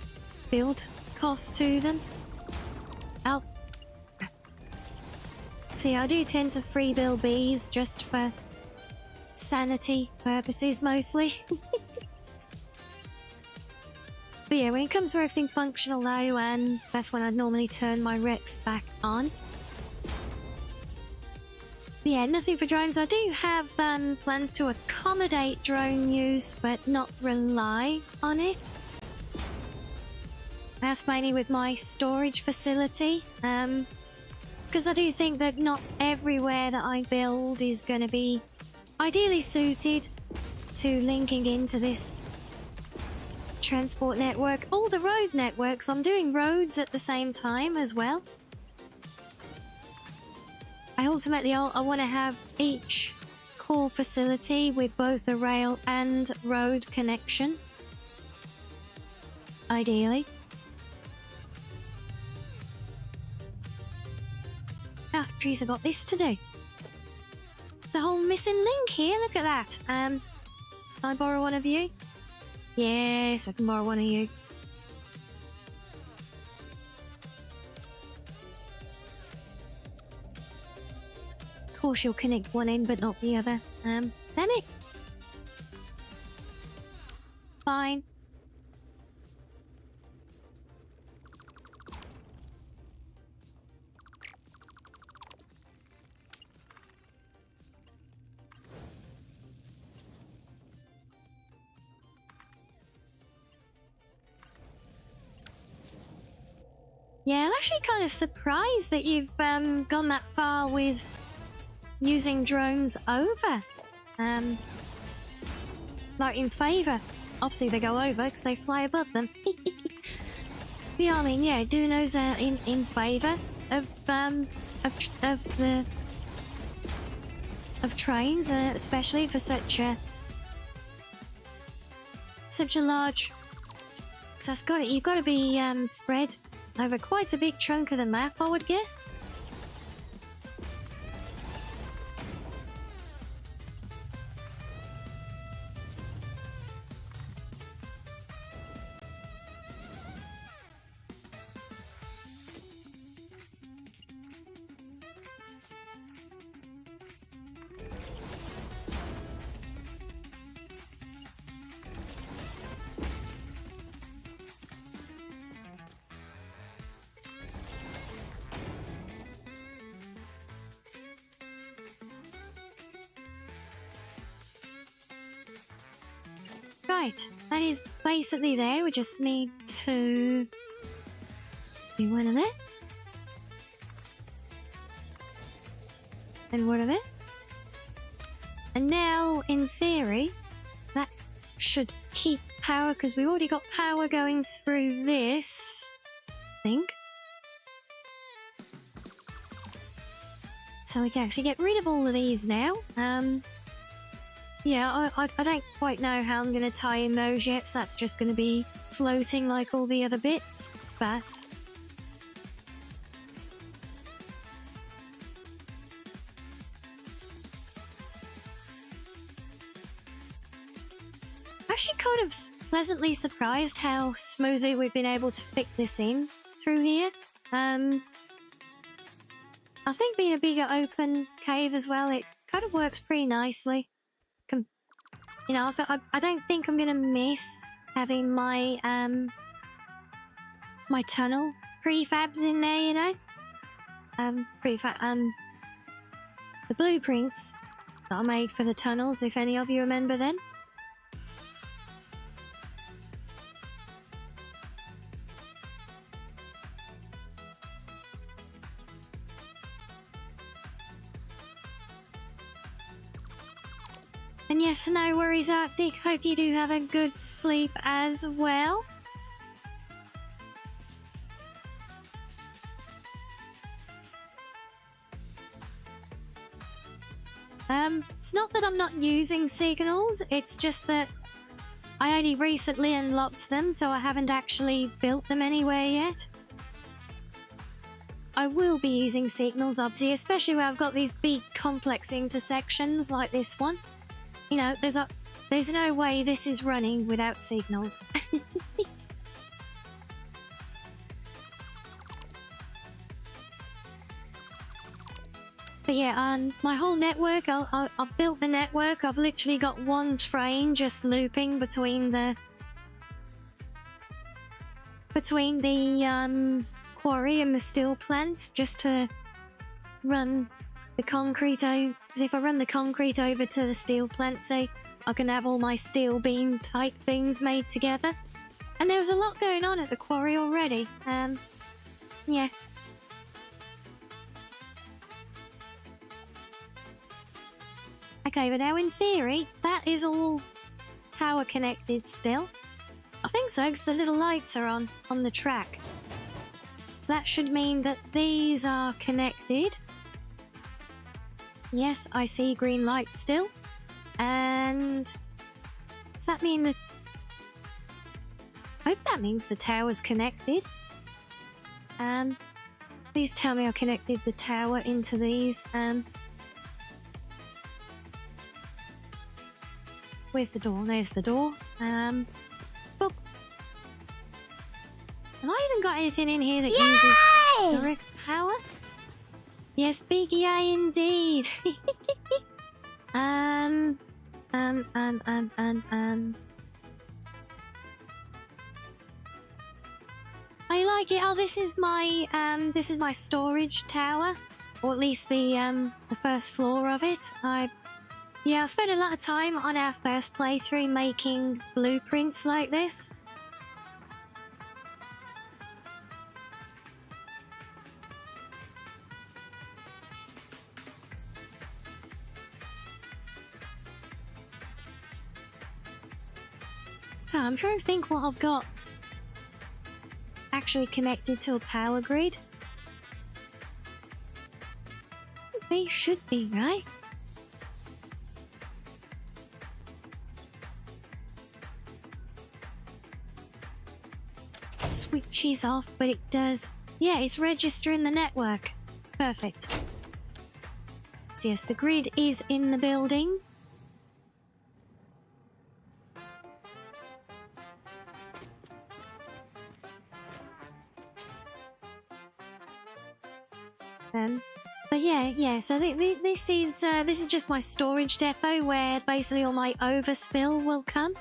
build cost to them. See, I do tend to free build bees just for sanity purposes mostly. But yeah, when it comes to everything functional though, that's when I'd normally turn my Rex back on. But yeah, nothing for drones. I do have plans to accommodate drone use, but not rely on it. That's mainly with my storage facility. Because I do think that not everywhere that I build is going to be ideally suited to linking into this transport network. All the road networks, I'm doing roads at the same time as well. I want to have each core facility with both a rail and road connection. Ideally. Ah, trees, I've got this to do. It's a whole missing link here, look at that. Can I borrow one of you? Yes, I can borrow one of you. Of course you'll connect one end but not the other. Damn it. Fine. Yeah, I'm actually kind of surprised that you've gone that far with using drones over. Like in favour. Obviously they go over because they fly above them. Yeah, I mean, yeah, Dunos are in favour of trains, especially for such such a large... So that's got it. You've got to be spread over quite a big chunk of the map, I would guess. Right, that is basically there. We just need to do one of it. And one of it. And now, in theory, that should keep power, because we already got power going through this, I think. So we can actually get rid of all of these now. Yeah, I don't quite know how I'm going to tie in those yet, so that's just going to be floating like all the other bits, but... I'm actually kind of pleasantly surprised how smoothly we've been able to fit this in through here. I think being a bigger open cave as well, it kind of works pretty nicely. You know, I don't think I'm gonna miss having my my tunnel prefabs in there, you know. The blueprints that I made for the tunnels, if any of you remember them. And yes, no worries, Arctic. Hope you do have a good sleep as well. It's not that I'm not using signals, it's just that I only recently unlocked them, so I haven't actually built them anywhere yet. I will be using signals, obviously, especially where I've got these big complex intersections like this one. You know, there's no way this is running without signals. But yeah, my whole network, I've built the network. I've literally got one train just looping between the quarry and the steel plants, just to run the concrete over. Because if I run the concrete over to the steel plant, say, I can have all my steel beam type things made together. And there was a lot going on at the quarry already. Yeah. Okay, but now in theory, that is all power connected still. I think so, because the little lights are on the track. So that should mean that these are connected. Yes, I see green lights still. And does that mean that... I hope that means the tower's connected. Please tell me I connected the tower into these. Where's the door? There's the door. Boop. Have I even got anything in here that uses direct power? Yes, big yay indeed. I like it. Oh, this is my storage tower, or at least the first floor of it. Yeah, I spent a lot of time on our first playthrough making blueprints like this. Oh, I'm trying to think what I've got actually connected to a power grid. They should be, right? switches off, but it does. Yeah, it's registering the network. Perfect. So yes, the grid is in the building. But yeah. So this is just my storage depot where basically all my overspill will come.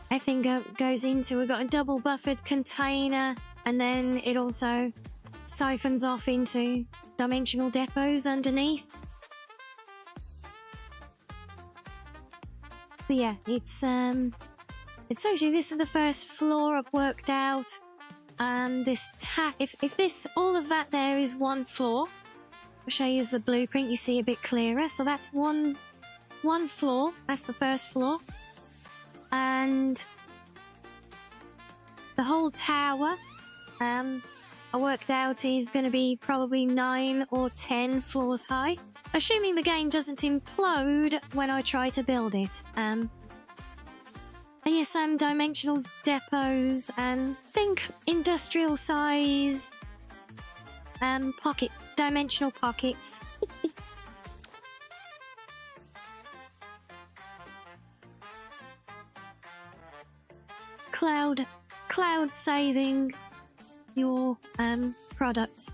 Everything goes into. We've got a double buffered container, and then it also siphons off into dimensional depots underneath. But yeah, it's actually, this is the first floor I've worked out. If this, all of that there is one floor, I'll show you as the blueprint, you see a bit clearer. So that's one floor, that's the first floor. And the whole tower, I worked out is going to be probably 9 or 10 floors high, assuming the game doesn't implode when I try to build it. And yes, dimensional depots, and think industrial-sized dimensional pockets. Cloud saving your products.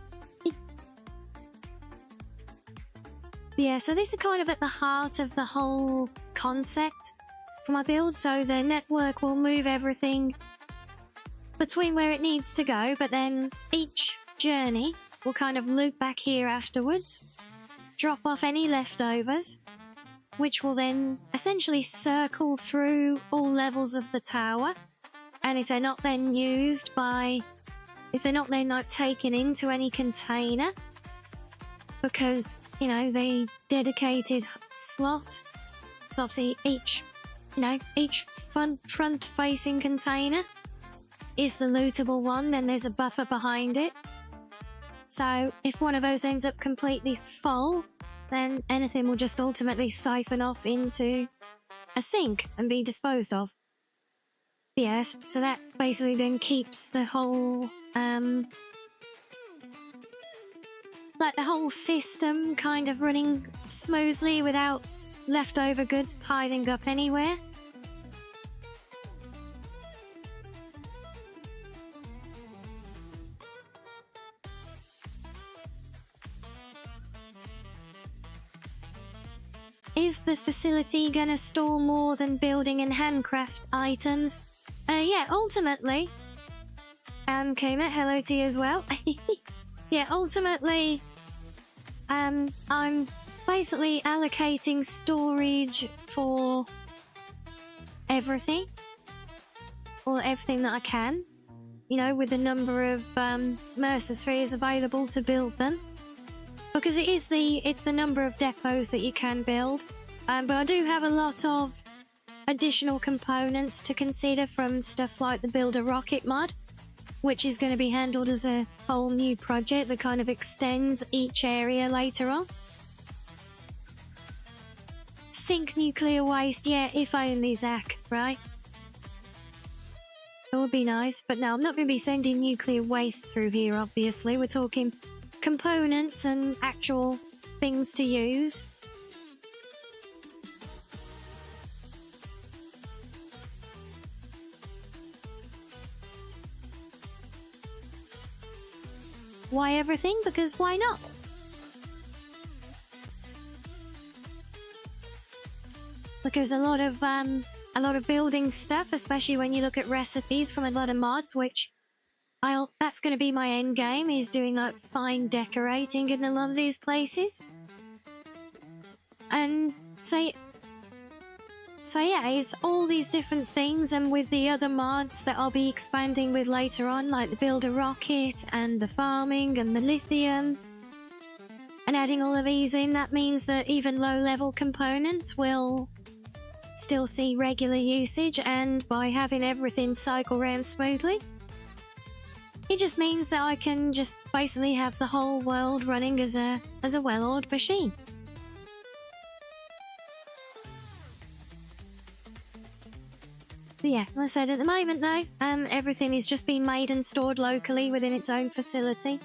Yeah, so this is kind of at the heart of the whole concept for my build. So the network will move everything between where it needs to go, but then each journey will kind of loop back here afterwards, drop off any leftovers, which will then essentially circle through all levels of the tower. And if they're not then not taken into any container, because, you know, they dedicated slot, so obviously each front-facing container is the lootable one, then there's a buffer behind it. So if one of those ends up completely full, then anything will just ultimately siphon off into a sink and be disposed of. Yes, so that basically then keeps the whole, the whole system kind of running smoothly without leftover goods piling up anywhere. Is the facility gonna store more than building and handcraft items? Yeah, ultimately. Kmart, hello to you as well. Yeah, ultimately, I'm basically allocating storage for everything. Or everything that I can. You know, with the number of Mercer spheres available to build them. Because it's the number of depots that you can build. But I do have a lot of additional components to consider, from stuff like the Builder Rocket mod, which is going to be handled as a whole new project that kind of extends each area later on. Sink nuclear waste, yeah, if only, Zach, right? That would be nice, but no, I'm not going to be sending nuclear waste through here, obviously. We're talking components and actual things to use. Why everything? Because why not? Look, there's a lot of building stuff, especially when you look at recipes from a lot of mods, which that's going to be my end game, is doing like fine decorating in a lot of these places. And so yeah, it's all these different things, and with the other mods that I'll be expanding with later on, like the Builder Rocket and the farming and the lithium, and adding all of these in, that means that even low-level components will still see regular usage, and by having everything cycle round smoothly, it just means that I can just basically have the whole world running as a well-oiled machine. yeah, like I said, at the moment though, everything is just being made and stored locally within its own facility.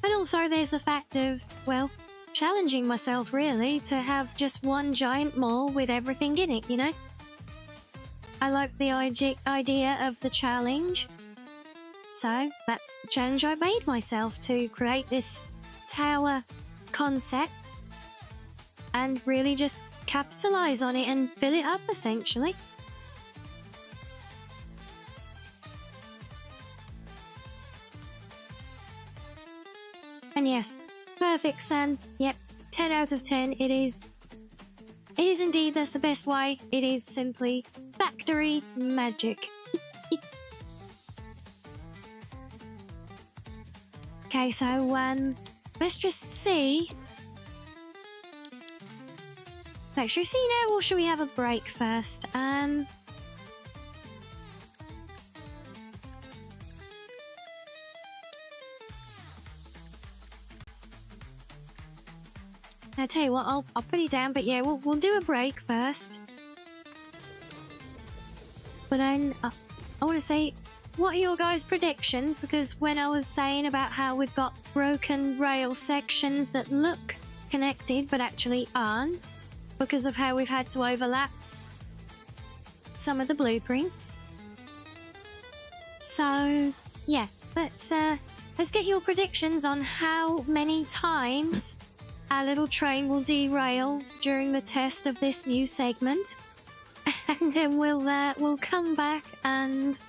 And also there's the fact of, well, challenging myself really to have just one giant mall with everything in it, you know? I like the idea of the challenge. So that's the challenge I made myself, to create this tower concept and really just capitalize on it and fill it up essentially. And yes, perfect, San. Yep, 10 out of 10. It is indeed, that's the best way. It is simply factory magic. Okay, so let's just see. Like, should we see now or should we have a break first? I tell you what, I'll put it down, but yeah, we'll do a break first. But then I want to say, what are your guys' predictions? Because when I was saying about how we've got broken rail sections that look connected but actually aren't, because of how we've had to overlap some of the blueprints. So yeah, let's get your predictions on how many times our little train will derail during the test of this new segment. And then we'll come back and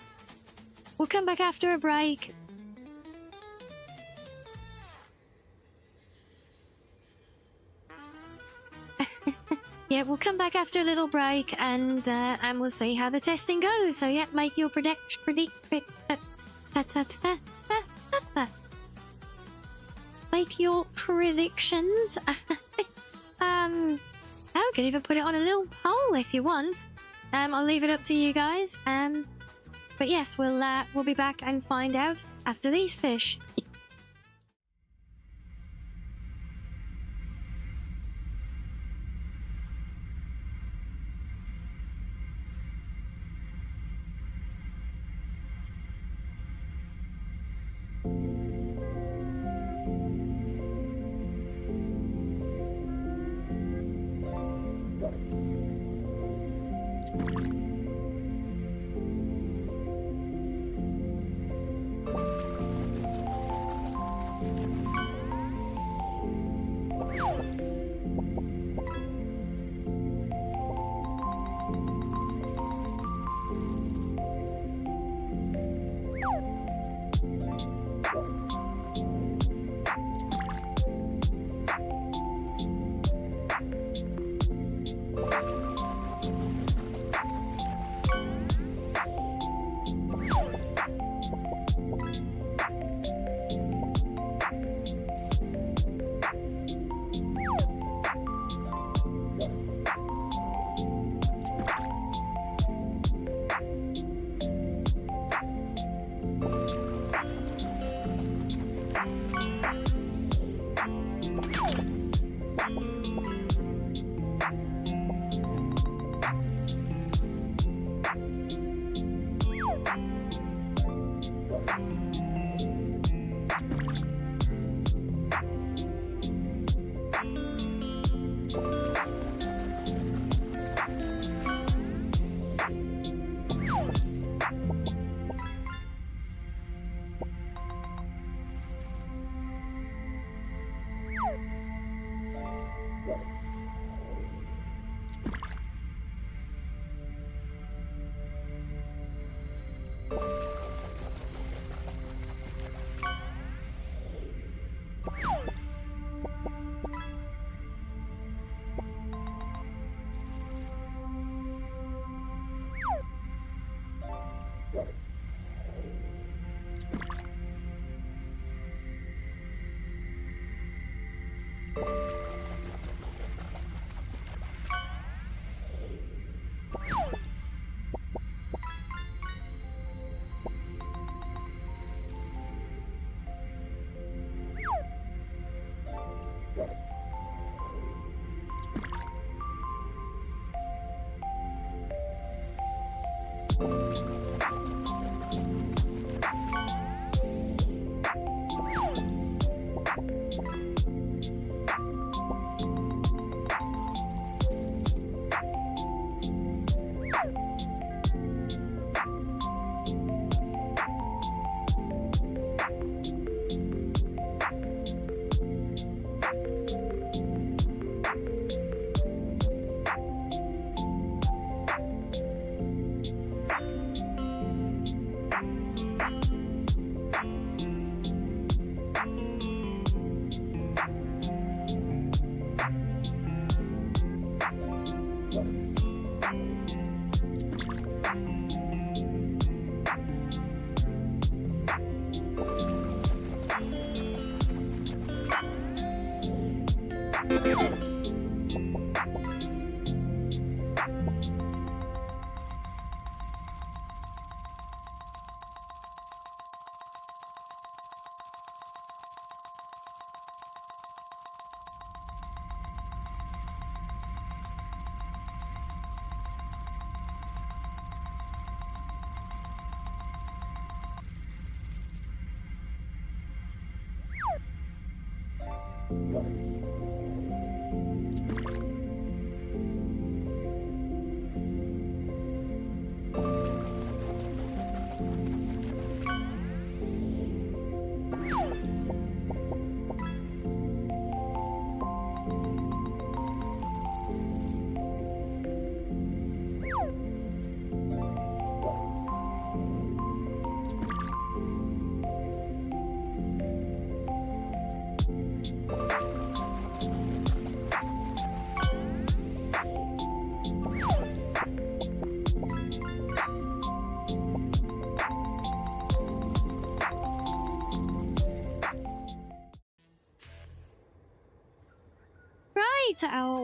we'll come back after a break. Yeah, we'll come back after a little break and we'll see how the testing goes. So yeah, make your make your predictions. I can even put it on a little poll if you want. I'll leave it up to you guys. But yes, we'll be back and find out after these fish.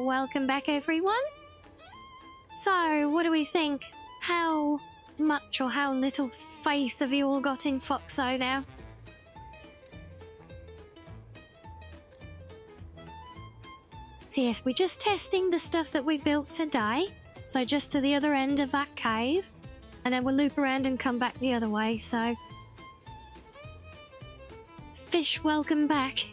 Welcome back, everyone. So, what do we think? How much or how little faith have you all got in Foxo now? So yes, we're just testing the stuff that we built today. So just to the other end of that cave. And then we'll loop around and come back the other way, so... Fish, welcome back.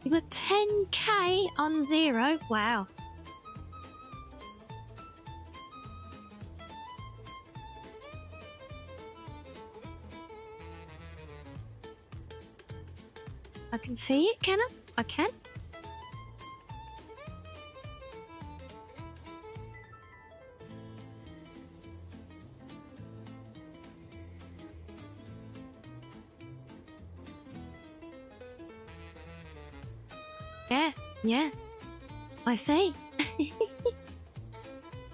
You got 10k on 0. Wow. I can see it, can I? I can. Yeah, I see.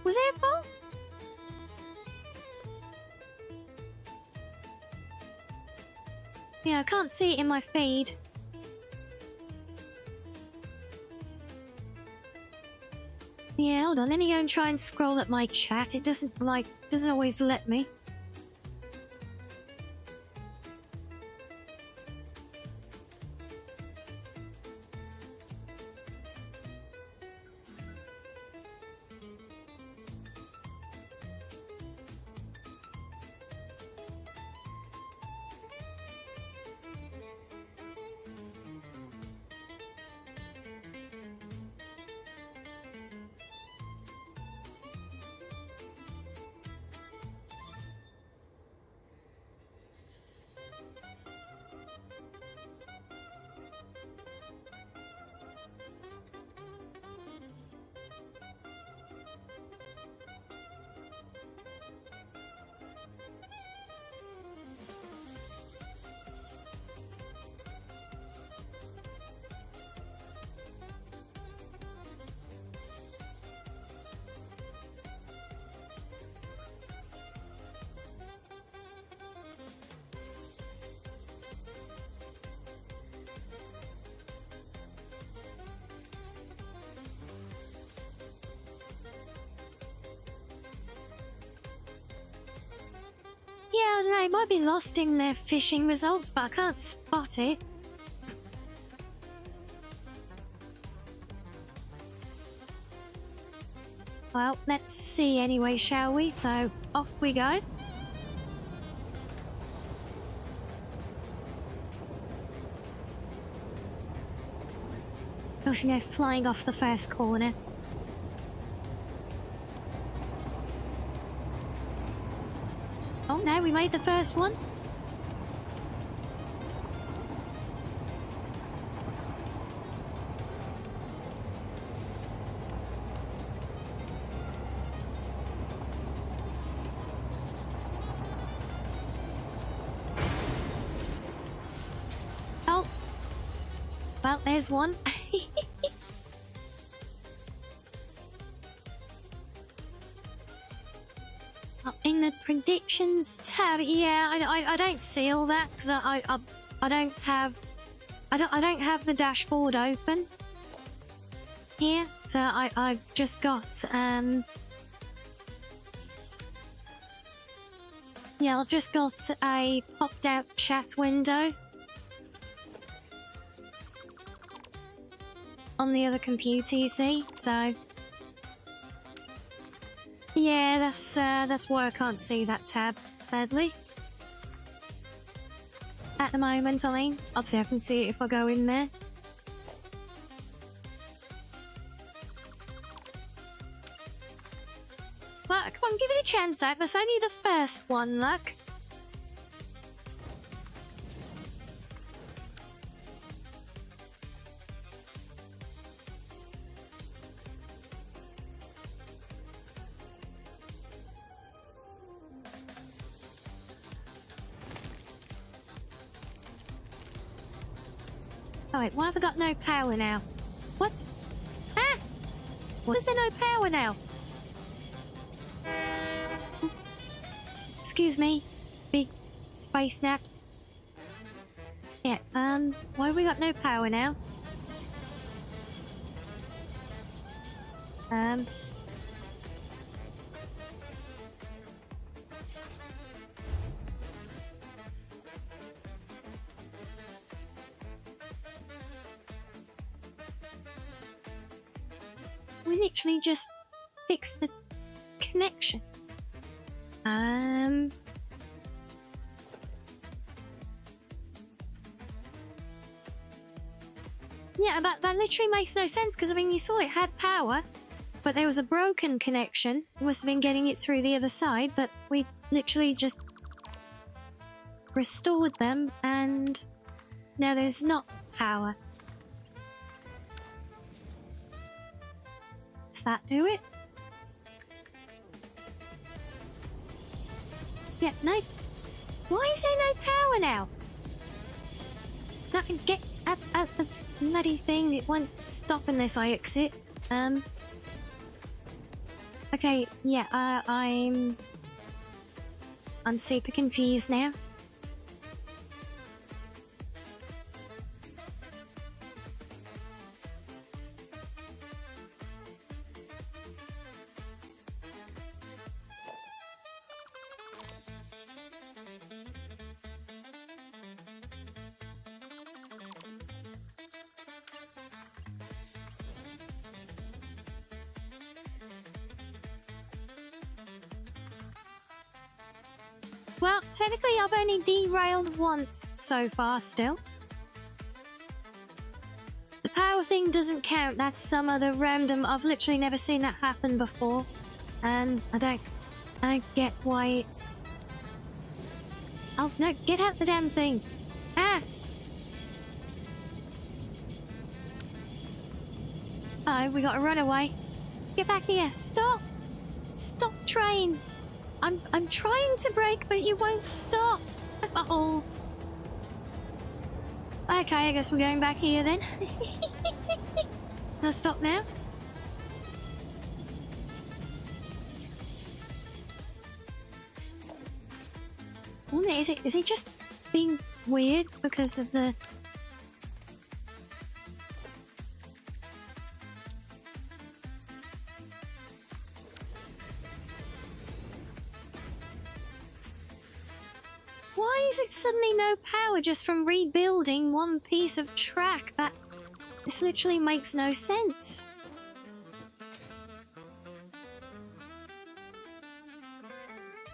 Was it a ball? Yeah, I can't see it in my feed. Yeah, hold on, let me go and try and scroll at my chat. It doesn't always let me. Yeah, I don't know, it might be lost in their fishing results, but I can't spot it. Well, let's see anyway, shall we? So, off we go. Gosh, you know, flying off the first corner. Oh no, we made the first one. Oh, well, there's one. Oh, in the predictions tab, yeah, I don't see all that because I don't have the dashboard open here, so I've just got yeah, I've just got a popped out chat window on the other computer, you see, so yeah, that's why I can't see that tab, sadly. At the moment, I mean, obviously I can see it if I go in there. Well, come on, give it a chance, Zach. That's only the first one, look. Oh wait, why have I got no power now? What? Ah! Why is there no power now? Excuse me, big space nap. Yeah, why have we got no power now? We literally just fixed the connection. Yeah, but that literally makes no sense because I mean, you saw it had power, but there was a broken connection. It must have been getting it through the other side, but we literally just restored them and now there's not power. Does that do it? Yeah, no. Why is there no power now? No, get at the bloody thing. It won't stop unless I exit. Okay, yeah, I'm super confused now. Well, technically I've only derailed once so far still. The power thing doesn't count, that's some other random, I've literally never seen that happen before. And I don't get why it's... Oh no, get out the damn thing. Ah! Oh, we gotta run away. Get back here, stop! Stop train! I'm trying to brake, but you won't stop. Uh-oh. Okay, I guess we're going back here then. I'll stop now. Oh, is it just being weird because of the... Why is it suddenly no power just from rebuilding one piece of track? This literally makes no sense.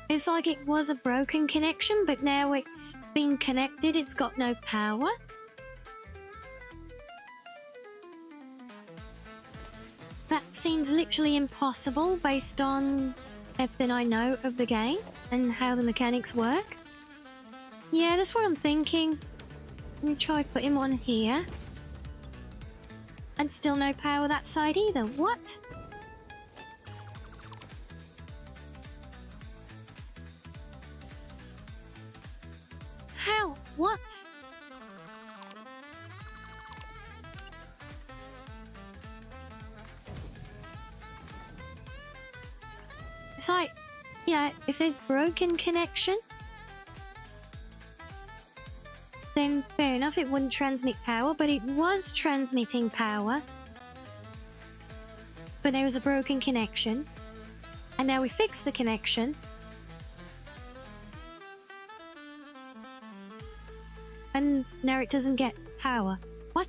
It's like it was a broken connection, but now it's been connected, it's got no power. That seems literally impossible based on everything I know of the game and how the mechanics work. Yeah, that's what I'm thinking. Let me try putting one here. And still no power that side either. What? How? What? it's like, yeah, if there's broken connection, then fair enough, it wouldn't transmit power, but it was transmitting power. But there was a broken connection, and now we fixed the connection. And now it doesn't get power. What?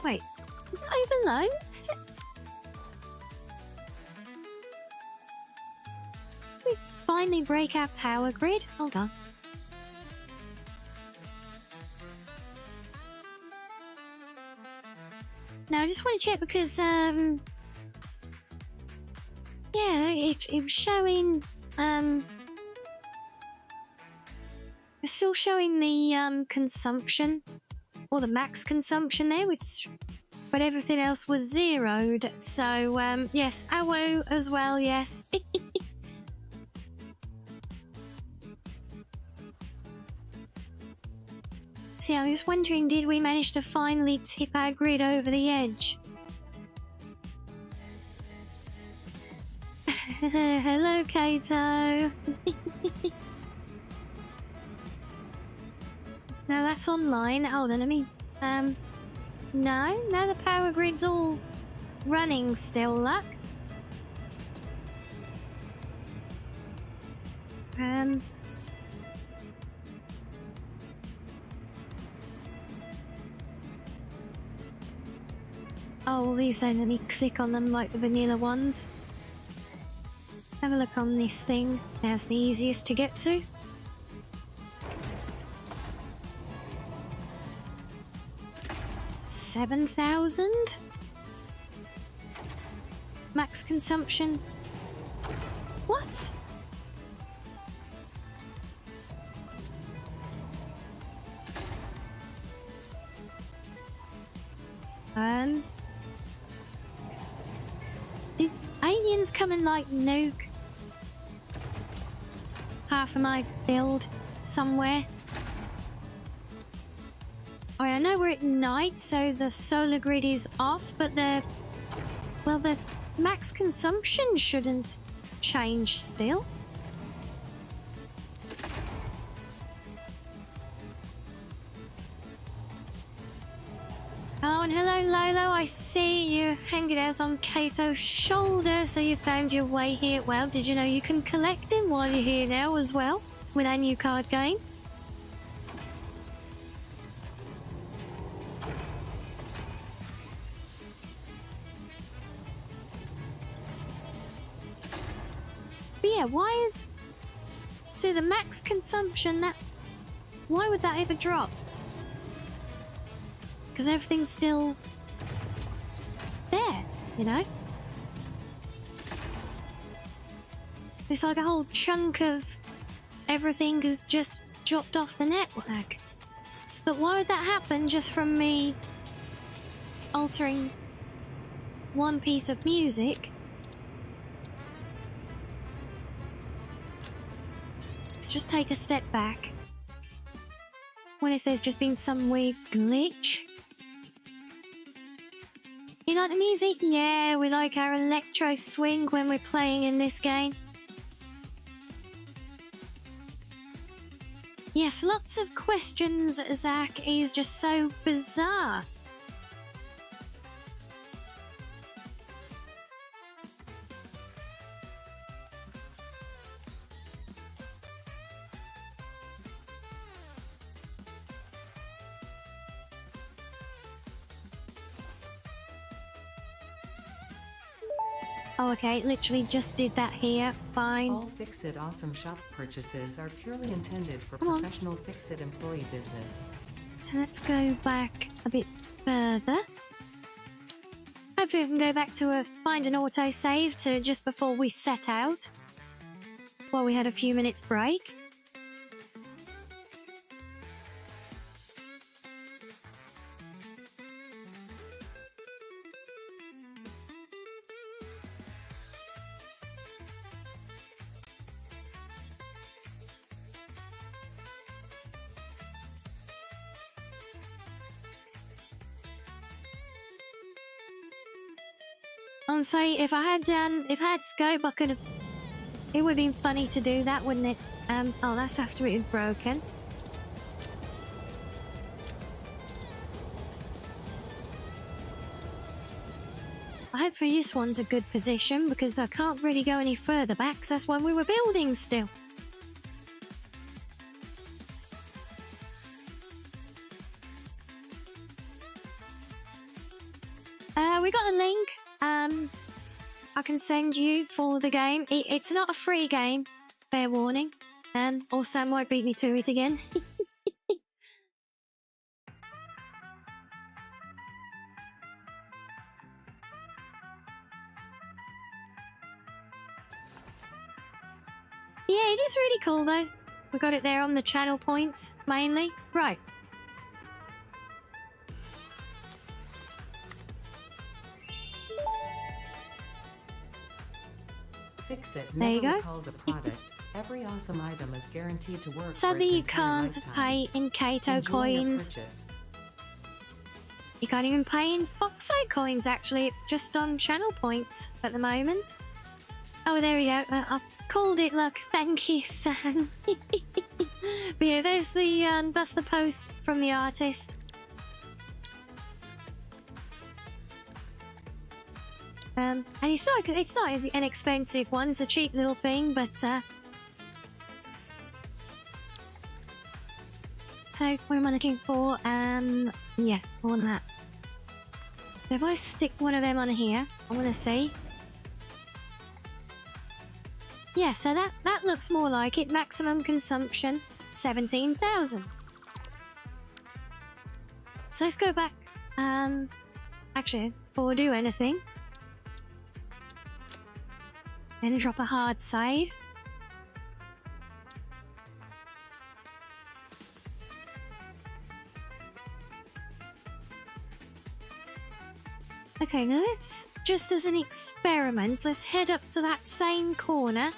Wait, not even low? Is it? We finally break our power grid? Hold on. Now I just want to check because yeah, it was showing it's still showing the consumption, or the max consumption there, which, but everything else was zeroed. So yes, AWO as well, yes. See, I was wondering, did we manage to finally tip our grid over the edge? Hello, Kato. Now that's online. Hold on, let me... No, the power grid's all running still, look. Oh, these don't let me click on them like the vanilla ones. Have a look on this thing. That's the easiest to get to. $7,000 max consumption. What? Did aliens come and like nuke half of my build somewhere? I know we're at night, so the solar grid is off, but the max consumption shouldn't change still. Oh, and hello, Lolo. I see you hanging out on Kato's shoulder, so you found your way here. Well, did you know you can collect him while you're here now as well, with our new card game? But yeah, why is... So the max consumption, that... Why would that ever drop? Because everything's still... there, you know? It's like a whole chunk of everything has just dropped off the network. But why would that happen just from me altering one piece of music? Let's just take a step back. What if there's just been some weird glitch? You like the music? Yeah, we like our electro swing when we're playing in this game. Yes, lots of questions, Zach, is just so bizarre. Oh, okay, literally just did that here. Fine. All Fix-It Awesome Shop purchases are purely intended for Come on. professional Fix-It employee business. So let's go back a bit further. Hopefully we can go back to find an autosave to just before we set out. While we had a few minutes break. Honestly, if I had scope, I could have. It would have been funny to do that, wouldn't it? Oh, that's after it had broken. I hope for this one's a good position because I can't really go any further back because that's when we were building still. We got a link I can send you for the game. It's not a free game, fair warning. Or Sam might beat me to it again. Yeah, it is really cool though. We got it there on the channel points, mainly. Right. Fix it. There you Never go. recalls a product. Every awesome item is guaranteed to work. Sadly, for you its entire can't lifetime. pay in Kato Enjoy your coins. purchase. You can't even pay in Foxite coins, actually. It's just on channel points at the moment. Oh, there we go. I've called it luck. Thank you, Sam. But yeah, there's the, that's the post from the artist. And it's not an expensive one. It's a cheap little thing, but, so, what am I looking for? Yeah, I want that. So if I stick one of them on here, I want to see. Yeah, so that looks more like it. Maximum consumption, 17,000. So let's go back. Actually, before we do anything, then drop a hard save. Okay, now let's, just as an experiment, let's head up to that same corner.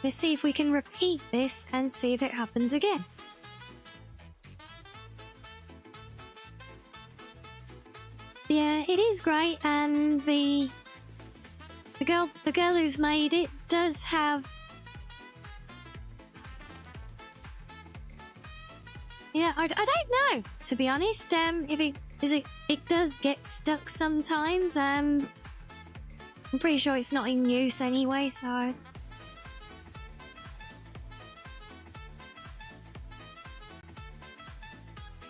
Let's see if we can repeat this and see if it happens again. Yeah, it is great, and the girl who's made it does have. Yeah, I don't know, to be honest. If it does get stuck sometimes. I'm pretty sure it's not in use anyway, so.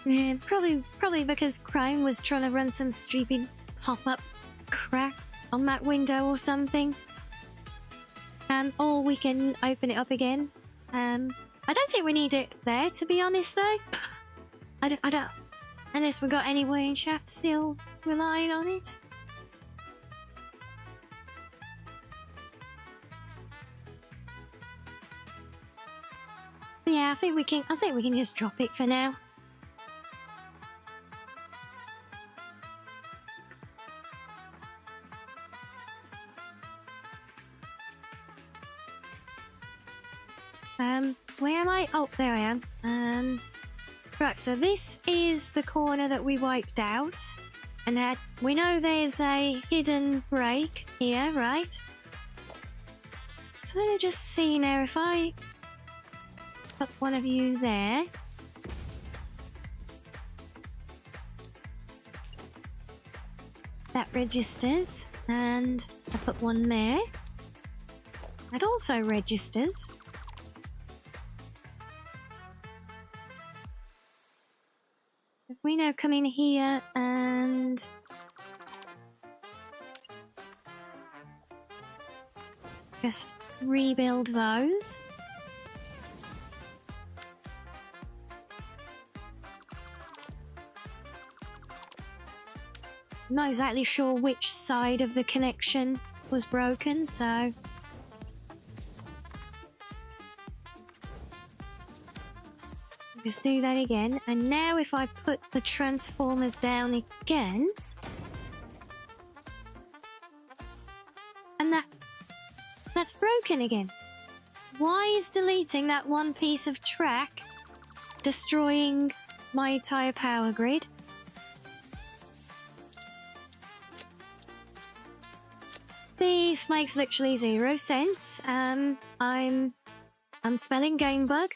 Yeah, probably because Chrome was trying to run some stupid pop-up crap on that window or something. Or we can open it up again. I don't think we need it there, to be honest, though. I don't. Unless we got anyone in chat still relying on it. Yeah, I think we can just drop it for now. Where am I? Oh, there I am. Right, so this is the corner that we wiped out. And that we know there's a hidden break here, right? So let me just see now if I put one of you there. That registers. And I put one there. That also registers. If we now come in here and just rebuild those. I'm not exactly sure which side of the connection was broken, so let's do that again. And now if I put the transformers down again, and that's broken again. Why is deleting that one piece of track destroying my entire power grid? This makes literally 0 sense. I'm spelling game bug.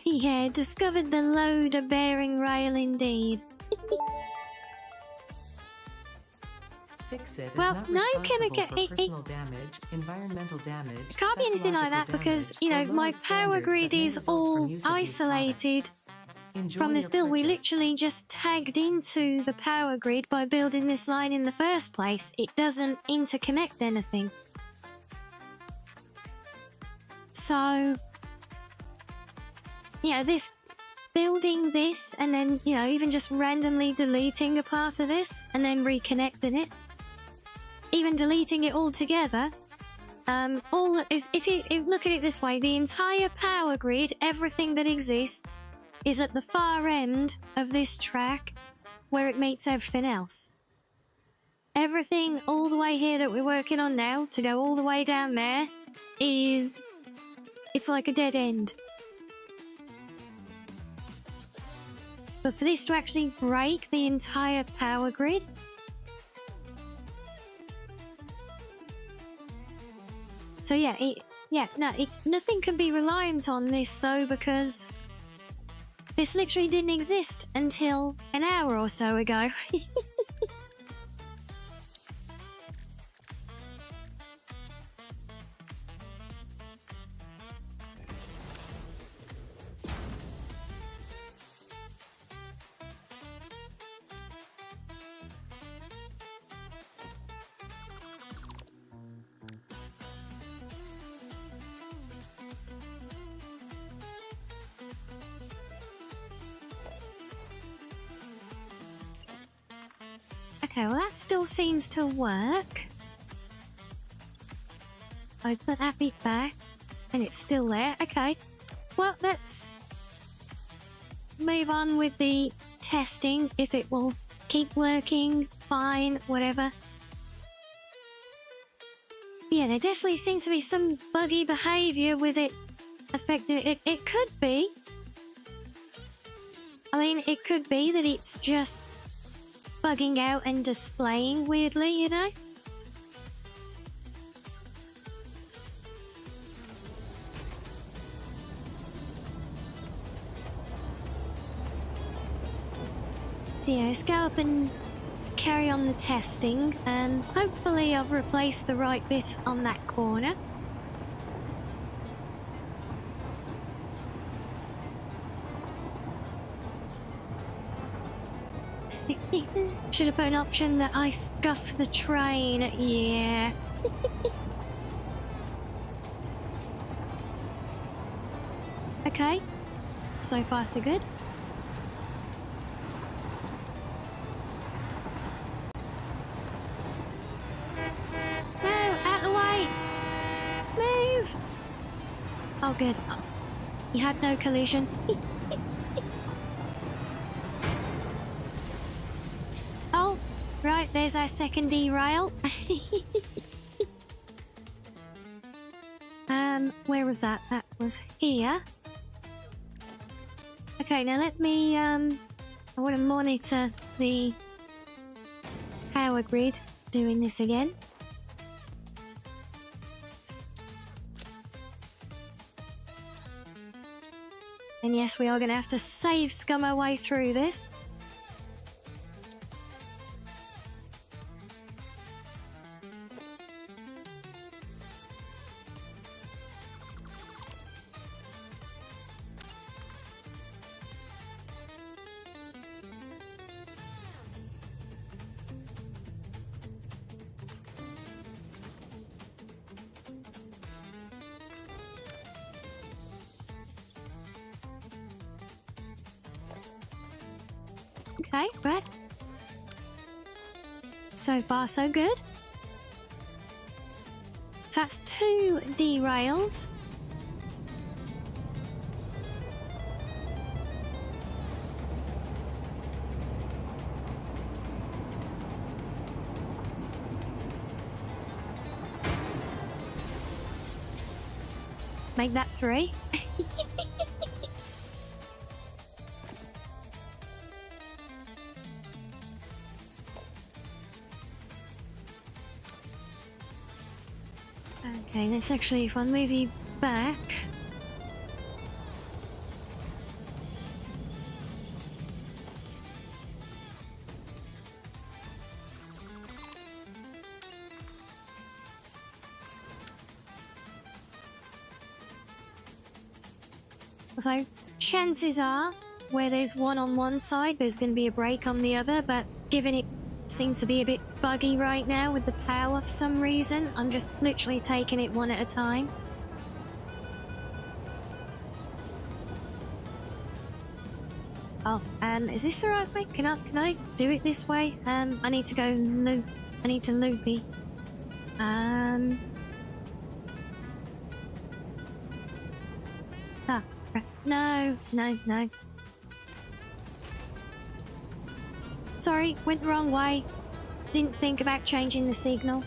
Yeah, discovered the loader bearing rail indeed. Fix it is Well, not no responsible chemical- for personal damage, environmental damage, It can't be anything like that psychological because, damage, you know, or my lowered power standards grid that may is result from all use of these isolated products. Enjoy from this your build. We purchase. literally just tagged into the power grid by building this line in the first place. It doesn't interconnect anything. So, yeah, this building this and then, you know, even just randomly deleting a part of this and then reconnecting it, even deleting it altogether, all is, if you look at it this way, the entire power grid, everything that exists, is at the far end of this track where it meets everything else. Everything all the way here that we're working on now to go all the way down there is, it's like a dead end. But for this to actually break the entire power grid, so yeah, nothing can be reliant on this though, because this literally didn't exist until an hour or so ago. Okay, well that still seems to work. I put that bit back, and it's still there. Okay, well let's move on with the testing, if it will keep working, fine, whatever. Yeah, there definitely seems to be some buggy behaviour with it affecting it. It could be. I mean, it could be that it's just bugging out and displaying weirdly, you know? So yeah, let's go up and carry on the testing, and hopefully I've replaced the right bit on that corner. Should have put an option that I scuff the train. Yeah. Okay. So far, so good. No, out the way. Move. Oh, good. Oh, you had no collision. Oh, right, there's our second derail. Where was that? That was here. Okay, now let me, I want to monitor the power grid doing this again. And yes, we are going to have to save scum our way through this. Okay, right. So far, so good. So that's 2 derails. Make that 3. Okay, let's actually, if I move you back. So, chances are, where there's one on one side, there's going to be a break on the other, but given it seems to be a bit buggy right now with the power for some reason, I'm just literally taking it one at a time. Oh, is this the right way? Can I do it this way? I need to go loop. I need to loopy. No. Sorry, went the wrong way. Didn't think about changing the signal.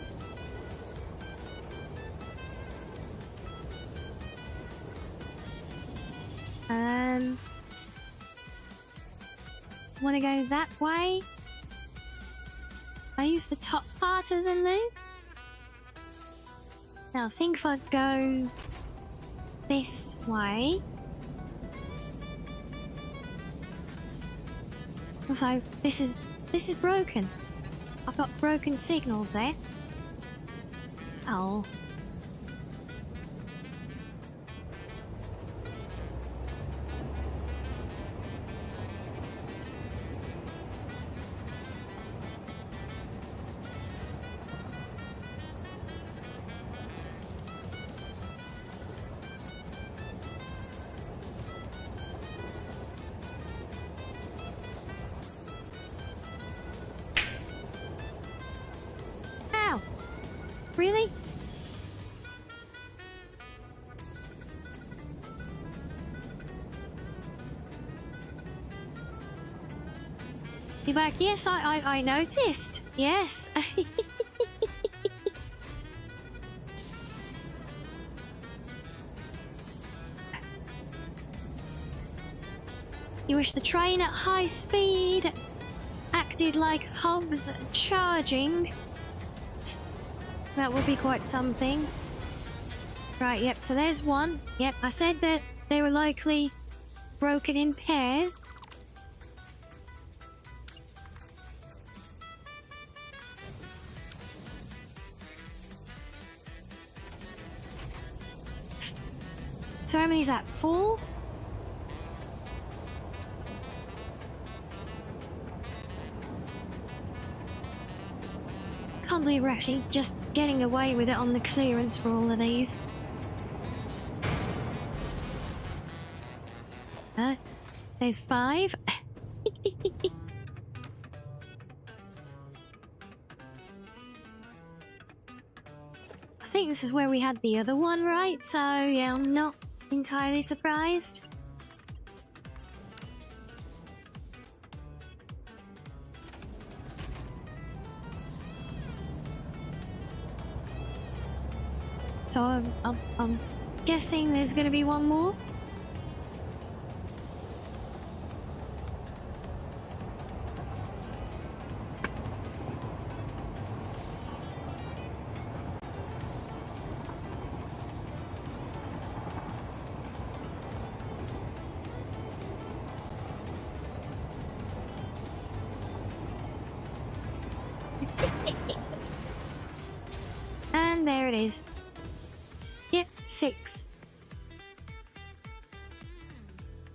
Want to go that way? I use the top part as a loop. Now I think if I go this way. Also, this is broken. I've got broken signals there. Oh. Really? You're back? Yes, I noticed. Yes. You wish the train at high speed acted like hogs charging. That would be quite something. Right, yep, so there's one. Yep, I said that they were likely broken in pairs. So how many is that? 4? Can't believe we're actually just getting away with it on the clearance for all of these. There's 5. I think this is where we had the other one, right? So, yeah, I'm not entirely surprised. So I'm guessing there's going to be one more. And there it is. Yep, 6.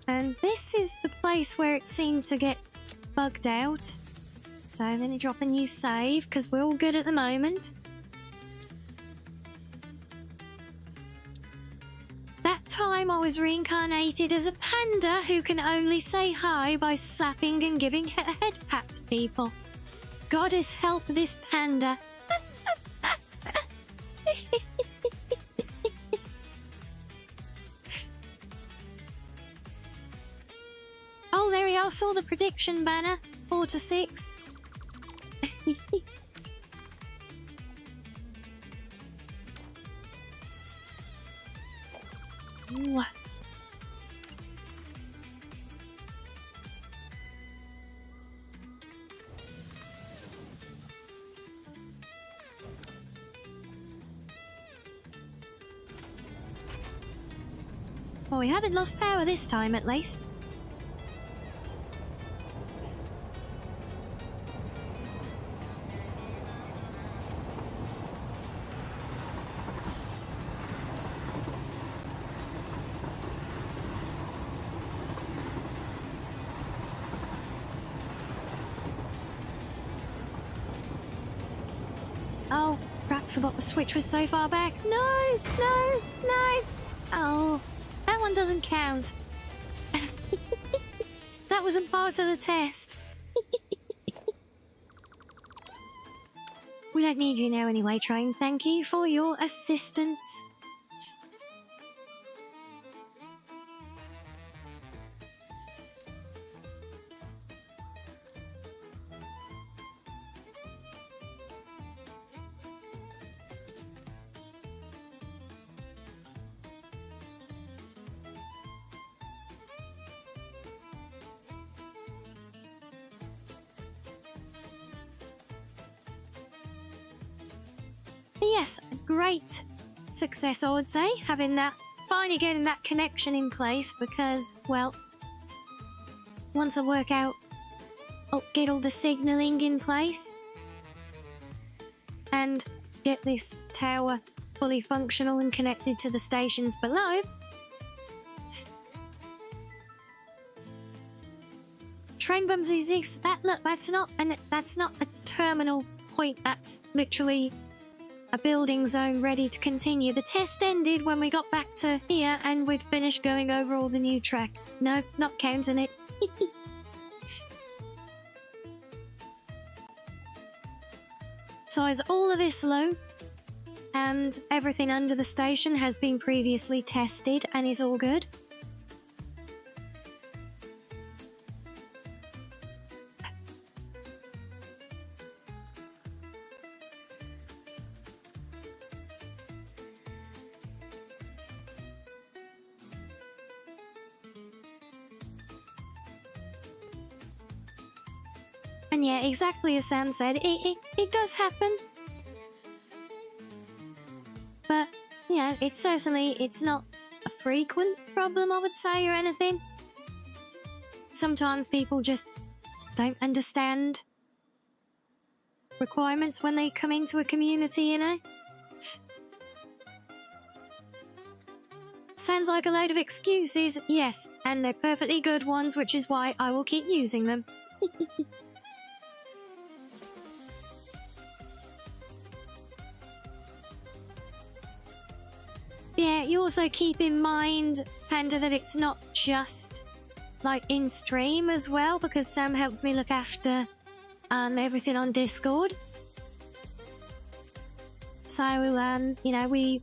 And this is the place where it seemed to get bugged out. So let me drop a new save, because we're all good at the moment. That time I was reincarnated as a panda who can only say hi by slapping and giving a head pat to people. Goddess help this panda. I saw the prediction banner, 4 to 6. Ooh. Well, we haven't lost power this time, at least. Oh, crap, forgot the switch was so far back. No, no, no. Oh, that one doesn't count. That wasn't part of the test. We don't need you now anyway, Train. Thank you for your assistance. Yes, a great success, I would say, having that, finally getting that connection in place, because, well, once I work out, get all the signalling in place, and get this tower fully functional and connected to the stations below, Train Bumsy Zigs, that's not a terminal point, that's literally a building zone ready to continue. The test ended when we got back to here and we'd finished going over all the new track. No, not counting it. So is all of this low, and everything under the station has been previously tested and is all good. And yeah, exactly as Sam said, it does happen. But, you know, it's not a frequent problem, I would say, or anything. Sometimes people just don't understand requirements when they come into a community, you know? Sounds like a load of excuses, yes, and they're perfectly good ones, which is why I will keep using them. Yeah, you also keep in mind, Panda, that it's not just like in stream as well, because Sam helps me look after everything on Discord. So you know, we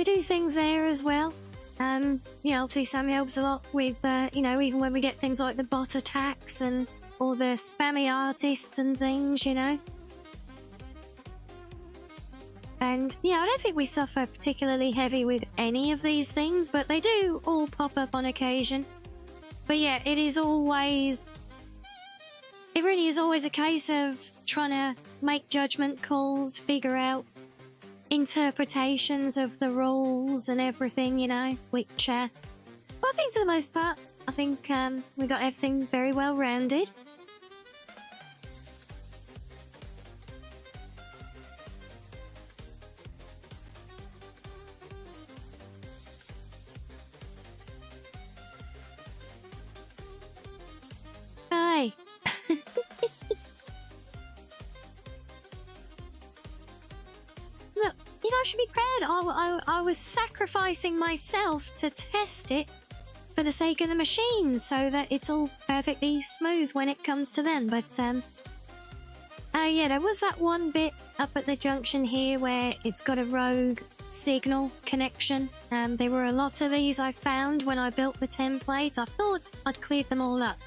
do things there as well. You know, obviously Sam helps a lot with you know, even when we get things like the bot attacks and all the spammy artists and things, you know. And yeah, I don't think we suffer particularly heavy with any of these things, but they do all pop up on occasion. But yeah, it really is always a case of trying to make judgment calls, figure out interpretations of the rules and everything, you know, which, well, I think for the most part, I think we got everything very well rounded. Hey. Look, you guys should be proud. I was sacrificing myself to test it for the sake of the machine, so that it's all perfectly smooth when it comes to them. But yeah, there was that one bit up at the junction here where it's got a rogue signal connection, There were a lot of these I found when I built the templates. I thought I'd cleared them all up.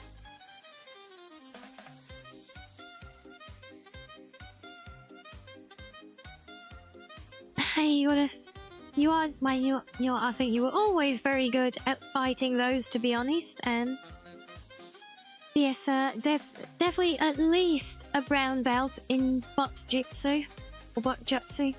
Hey, you are, well, I think you were always very good at fighting those, to be honest. Yes, definitely at least a brown belt in bot jutsu or bot jutsu.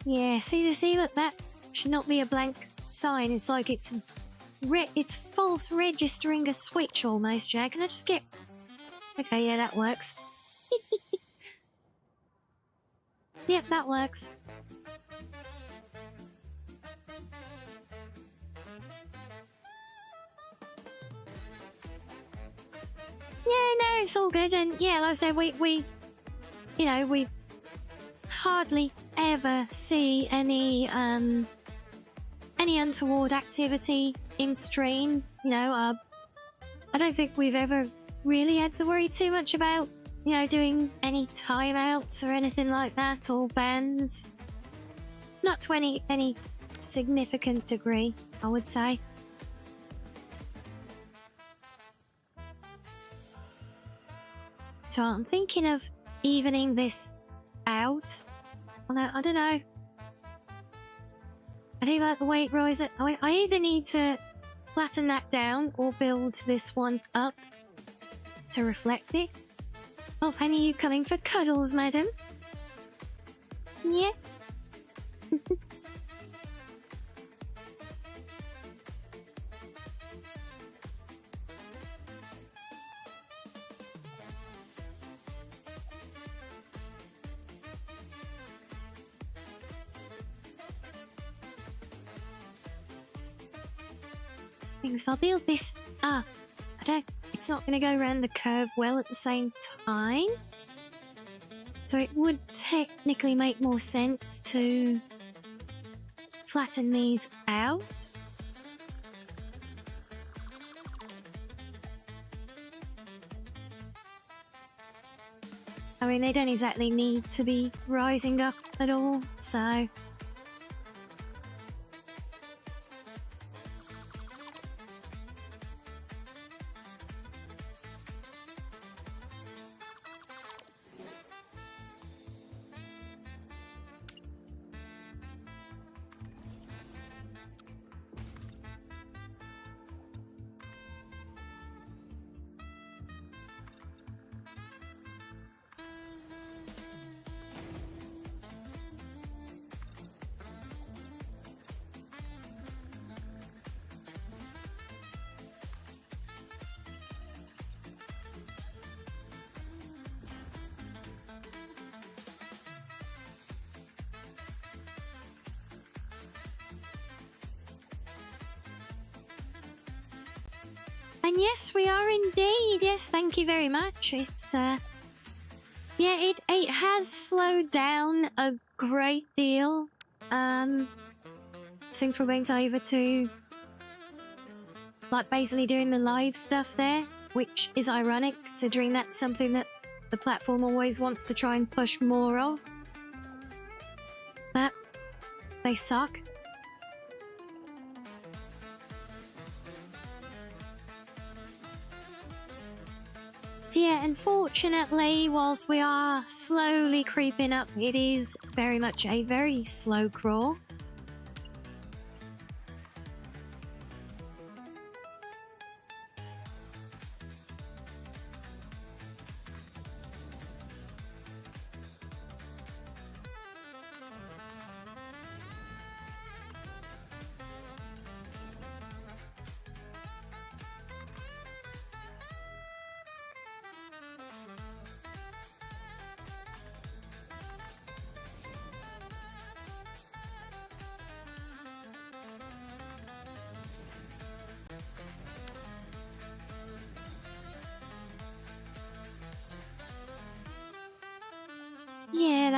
Yeah, see, look, that should not be a blank sign. It's like it's false registering a switch almost, Jack. Can I just get... Okay, yeah, that works. Yep, that works. Yeah, no, it's all good. And yeah, like I said, we hardly ever see any untoward activity in stream. You know, I don't think we've ever really had to worry too much about, you know, doing any timeouts or anything like that, or bans. Not to any significant degree, I would say. So I'm thinking of evening this out. Although, I don't know. I think like the way it rises, I either need to flatten that down or build this one up to reflect it. Oh, Fanny, are you coming for cuddles, madam? Yeah. Things I'll build this. It's not going to go around the curve well at the same time. So it would technically make more sense to flatten these out. I mean, they don't exactly need to be rising up at all, so... And yes, we are indeed. Yes, thank you very much. It's yeah, it has slowed down a great deal since we're going over to like basically doing the live stuff there, which is ironic considering that's something that the platform always wants to try and push more of. But they suck. So yeah, unfortunately, whilst we are slowly creeping up, it is very much a very slow crawl.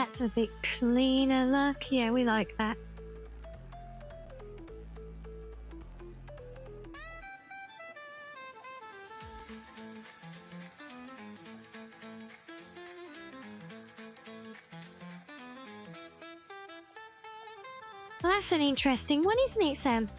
that's a bit cleaner look. Yeah, we like that. Well, that's an interesting one, isn't it, Sam?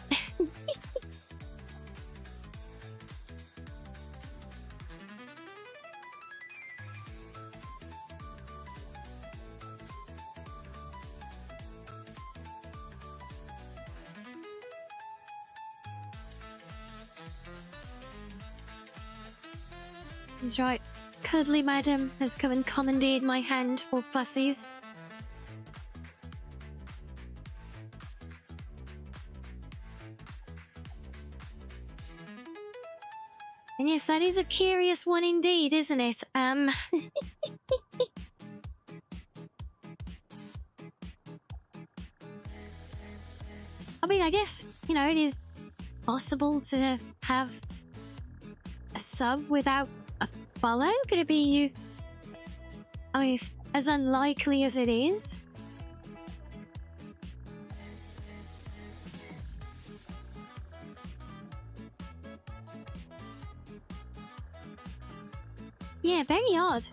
That's right. Cuddly Madam has come and commandeered my hand for fussies. And yes, that is a curious one indeed, isn't it? I mean, I guess, you know, it is possible to have a sub without a follow. Could it be you? I mean, it's as unlikely as it is. Yeah, very odd.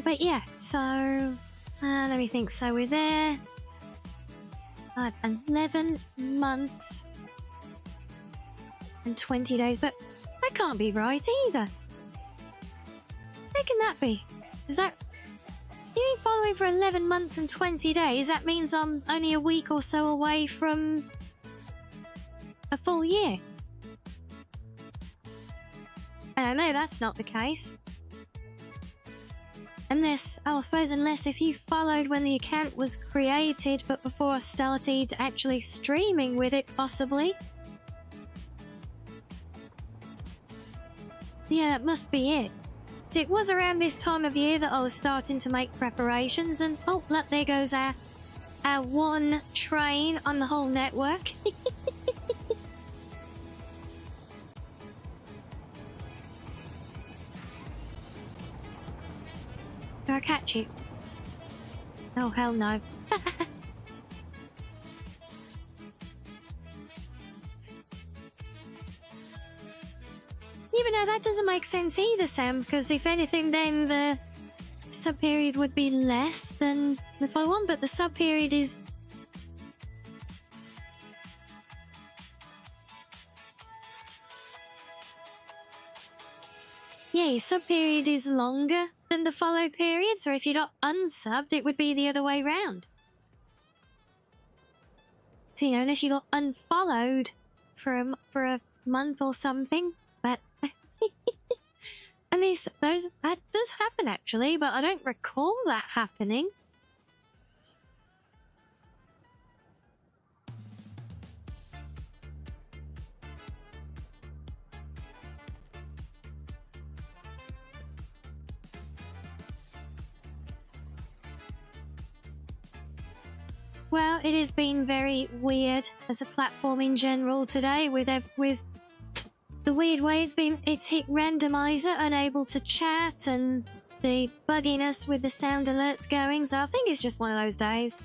But yeah, so let me think. So we're there. 11 months and 20 days, but that can't be right either. How can that be? Is that you ain't following for 11 months and 20 days? That means I'm only a week or so away from a full year. I know that's not the case. Unless, oh, I suppose unless if you followed when the account was created, but before I started actually streaming with it, possibly. Yeah, that must be it. So it was around this time of year that I was starting to make preparations, and oh, look, there goes our one train on the whole network. Do I catch you? Oh, hell no. Even though that doesn't make sense either, Sam, because if anything, then the sub-period would be less than the full one, but the sub-period is... Yeah, your sub-period is longer than the follow period, so if you're not unsubbed, it would be the other way round. So, you know, unless you got unfollowed for a month or something, but... and that does happen, actually, but I don't recall that happening. Well, it has been very weird as a platform in general today with the weird way it's hit randomizer, unable to chat, and the bugginess with the sound alerts going, so I think it's just one of those days.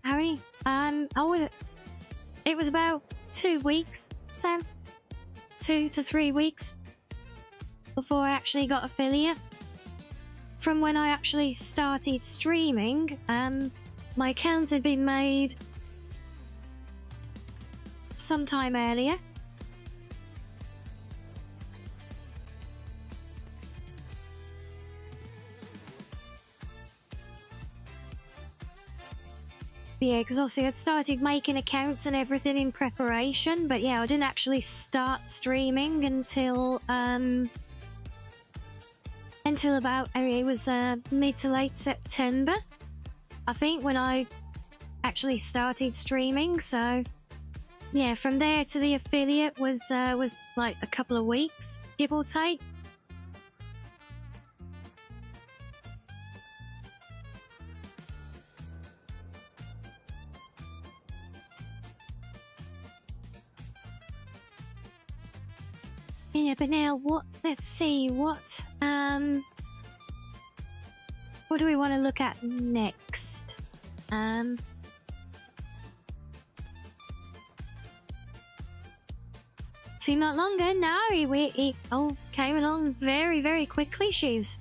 Harry, it was about 2 weeks, Sam. 2 to 3 weeks before I actually got affiliate. From when I actually started streaming, my account had been made sometime earlier. Yeah, because obviously I'd started making accounts and everything in preparation, but yeah, I didn't actually start streaming until about, I mean, it was mid to late September, I think, when I actually started streaming. So yeah, from there to the affiliate was like a couple of weeks, give or take. Yeah, but now let's see, what do we want to look at next? Seemed not longer. No, he came along very, very quickly, she's.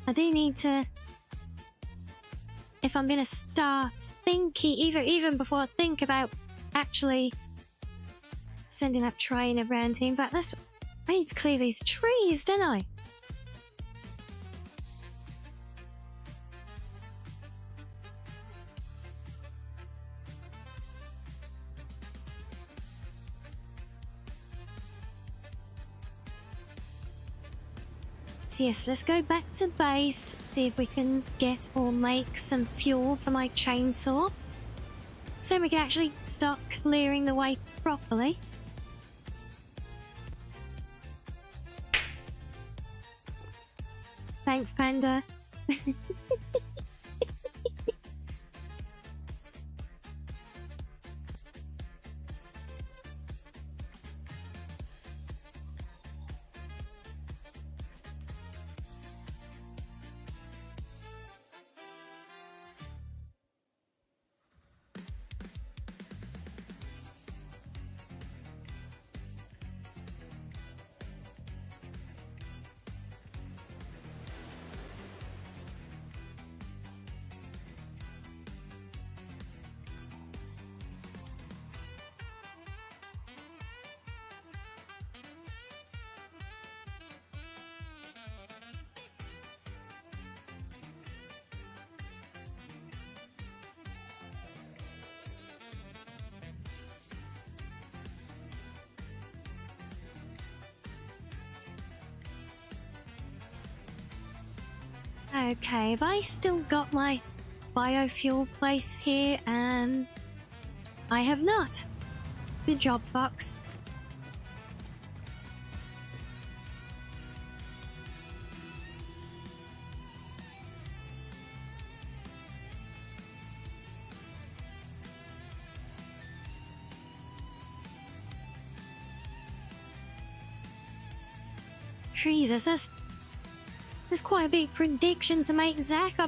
I do need to, if I'm gonna start thinking, even before I think about actually sending that train around here. In fact, I need to clear these trees, don't I? So yes, let's go back to base, see if we can get or make some fuel for my chainsaw, so we can actually start clearing the way properly. Thanks, Panda. Okay, have I still got my biofuel place here? I have not. Good job, Fox. Jesus, that's quite a big prediction to make, Zach. I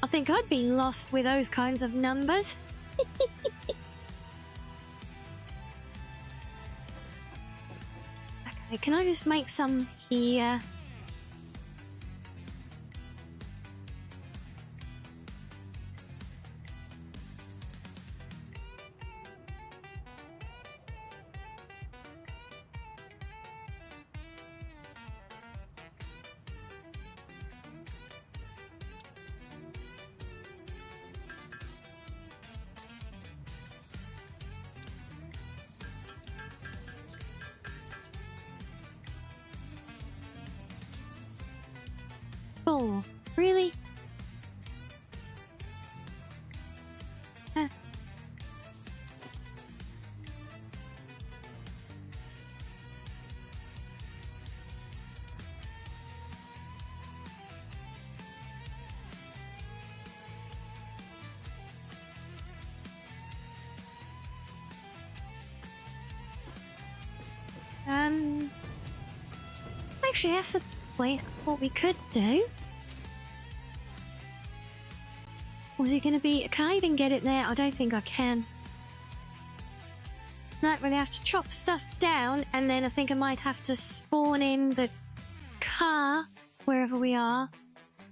think I'd be lost with those kinds of numbers. Okay, can I just make some here? Oh, really? Huh. Actually, that's what we could do. Was it going to be... Can I even get it there? I don't think I can. No, we're going to have to chop stuff down, and then I think I might have to spawn in the car, wherever we are,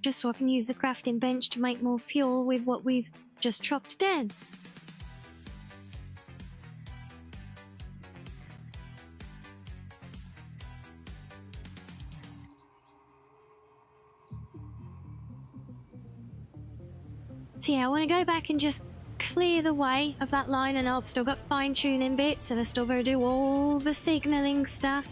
just so I can use the crafting bench to make more fuel with what we've just chopped down. So yeah, I want to go back and just clear the way of that line, and I've still got fine-tuning bits, and I still got to do all the signalling stuff.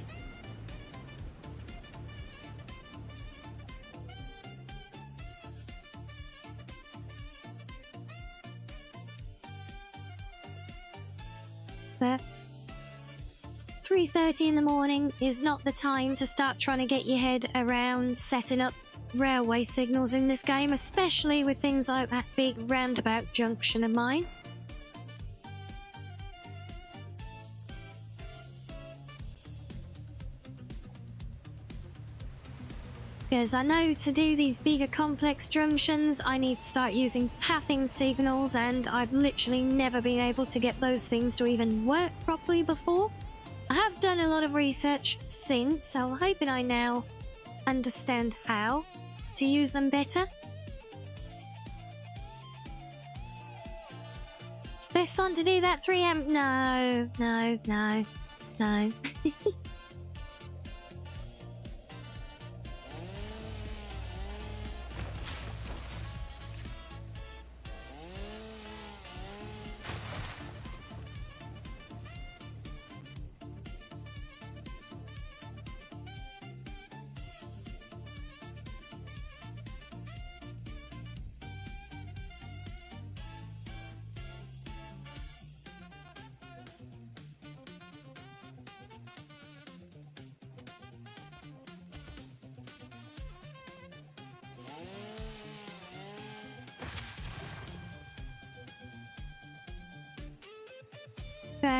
But 3:30 in the morning is not the time to start trying to get your head around setting up railway signals in this game, especially with things like that big roundabout junction of mine. Because I know to do these bigger complex junctions, I need to start using pathing signals, and I've literally never been able to get those things to even work properly before. I have done a lot of research since, so I'm hoping I now understand how to use them better. Is this on to do that 3M? No, no, no, no.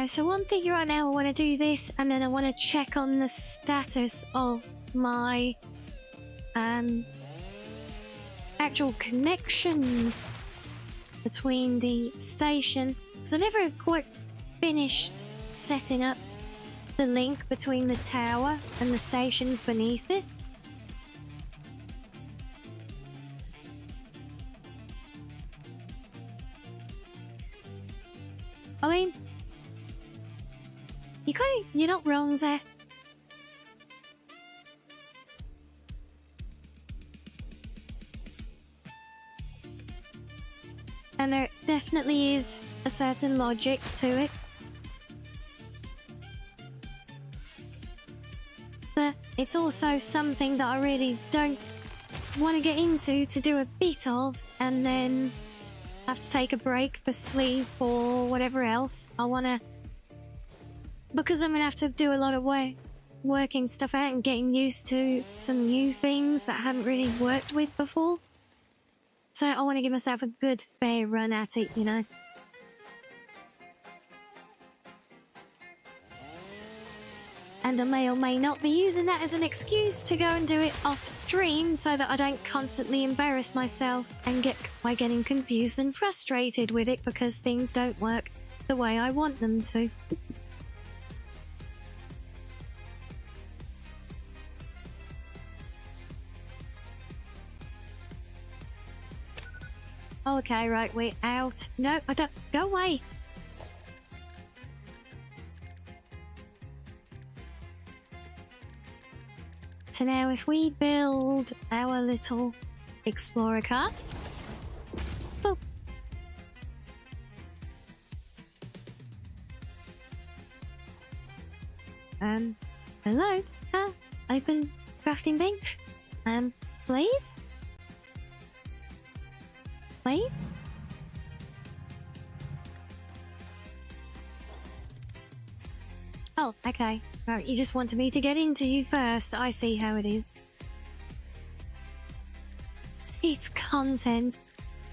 So one figure right now, I want to do this, and then I want to check on the status of my actual connections between the station, because I never quite finished setting up the link between the tower and the stations beneath it. I mean, you're not wrong there. And there definitely is a certain logic to it. But it's also something that I really don't want to get into to do a bit of, and then have to take a break for sleep or whatever else. I want to... Because I'm going to have to do a lot of working stuff out and getting used to some new things that I haven't really worked with before. So I want to give myself a good, fair run at it, you know. And I may or may not be using that as an excuse to go and do it off stream so that I don't constantly embarrass myself and get by getting confused and frustrated with it because things don't work the way I want them to. Okay, right, we're out. No, I don't. Go away. So now if we build our little explorer car. Oh. Hello? Open crafting bench. Please? Please? Oh, okay. Right, you just wanted me to get into you first. I see how it is. It's content.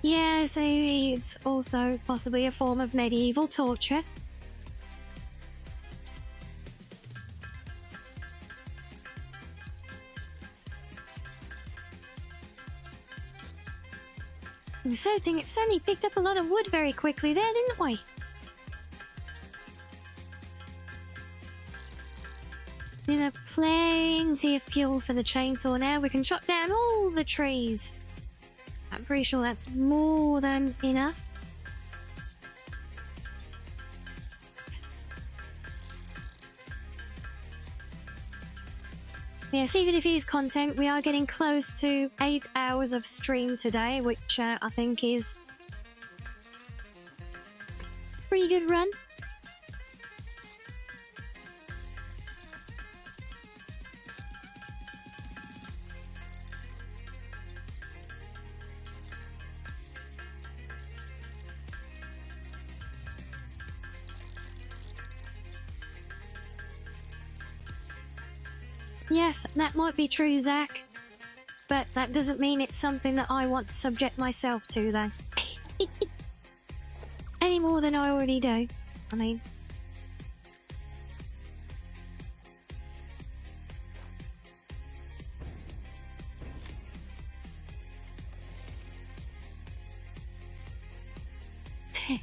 Yeah, so it's also possibly a form of medieval torture. We certainly picked up a lot of wood very quickly there, didn't we? There's plenty of fuel for the chainsaw now. We can chop down all the trees. I'm pretty sure that's more than enough. Yes, even if it is content, we are getting close to 8 hours of stream today, which I think is a pretty good run. Yes, that might be true, Zach. But that doesn't mean it's something that I want to subject myself to, then. Any more than I already do. I mean...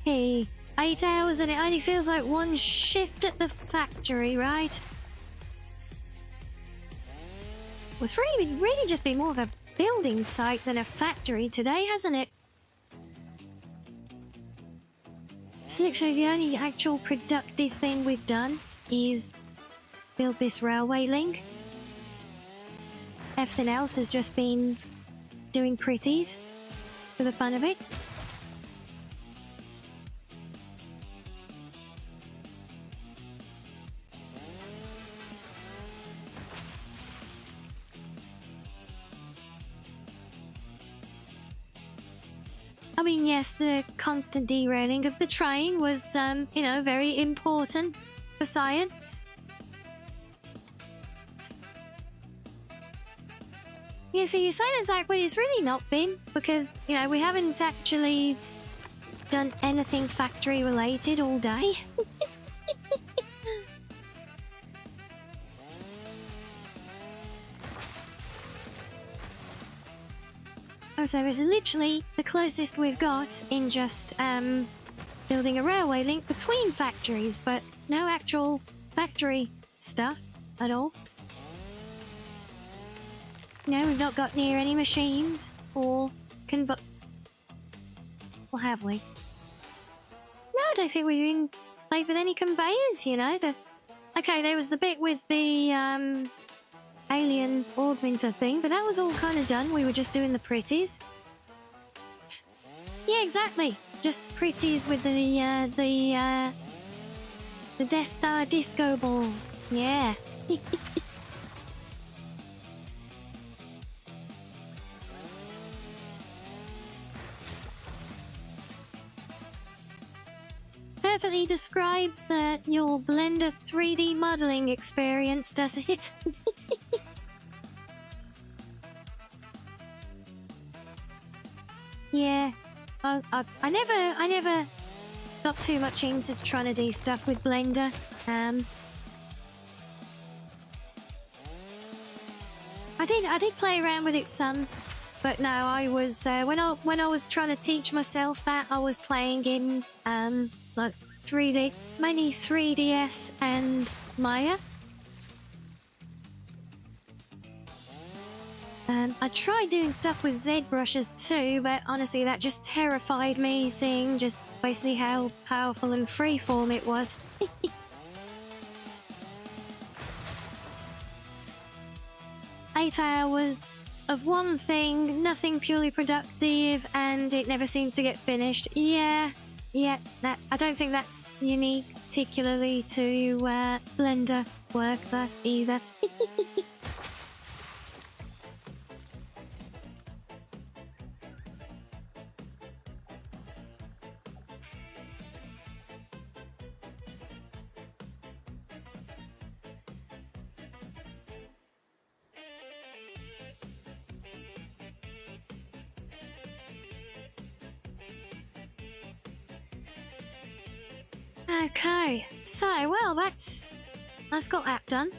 Hey, 8 hours and it only feels like one shift at the factory, right? It's really just been more of a building site than a factory today, hasn't it? So literally the only actual productive thing we've done is build this railway link. Everything else has just been doing pretties for the fun of it. I mean, yes, the constant derailing of the train was, you know, very important for science. Yeah, so you're saying exactly, but it's really not been, because, you know, we haven't actually done anything factory related all day. So it's literally the closest we've got in just building a railway link between factories, but no actual factory stuff at all. No, we've not got near any machines or or have we? No, I don't think we've even played with any conveyors, you know. Okay, there was the bit with the alien augmenter thing, but that was all kind of done. We were just doing the pretties. Yeah, exactly. Just pretties with the Death Star disco ball. Yeah. Perfectly describes that your Blender 3D modeling experience, does it? Yeah, I never got too much into trying to do stuff with Blender. I did play around with it some, but no, I was when I was trying to teach myself that, I was playing in like 3D, mainly 3DS and Maya. I tried doing stuff with Z brushes too, but honestly that just terrified me, seeing just basically how powerful and freeform it was. 8 hours of one thing, nothing purely productive, and it never seems to get finished. Yeah, that I don't think that's unique particularly to Blender work that either. Okay, so, well, that's got that done.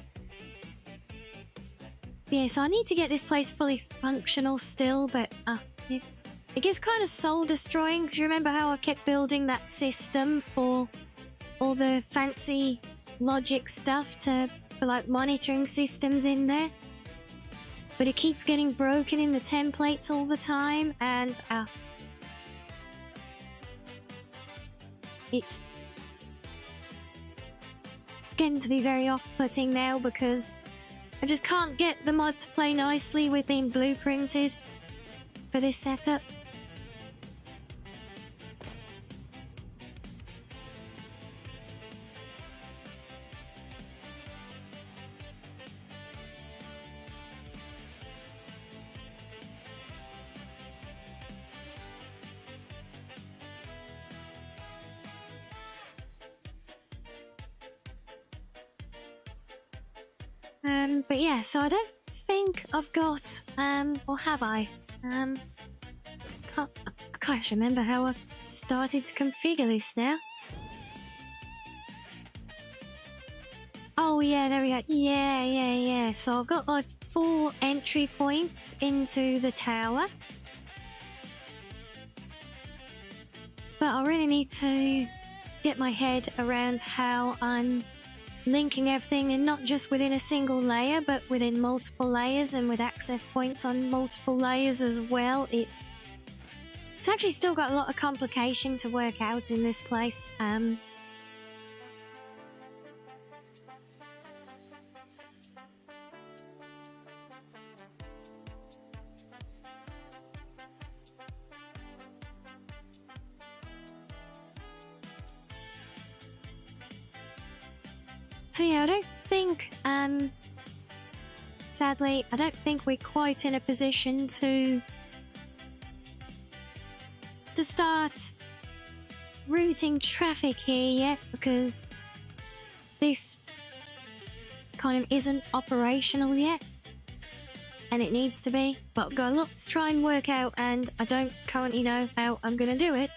Yeah, so I need to get this place fully functional still, but, yeah. it gets kind of soul destroying, because you remember how I kept building that system for all the fancy logic stuff for like monitoring systems in there, but it keeps getting broken in the templates all the time, and it's getting to be very off-putting now, because I just can't get the mod to play nicely with being blueprinted for this setup. But yeah, so I don't think I've got, or have I? I can't remember how I started to configure this now. Oh yeah, there we go. Yeah. So I've got like 4 entry points into the tower. But I really need to get my head around how I'm linking everything, and not just within a single layer, but within multiple layers and with access points on multiple layers as well. It's actually still got a lot of complication to work out in this place. So yeah, I don't think, sadly, I don't think we're quite in a position to start routing traffic here yet, because this kind of isn't operational yet, and it needs to be, but I've got a lot to try and work out, and I don't currently know how I'm gonna do it.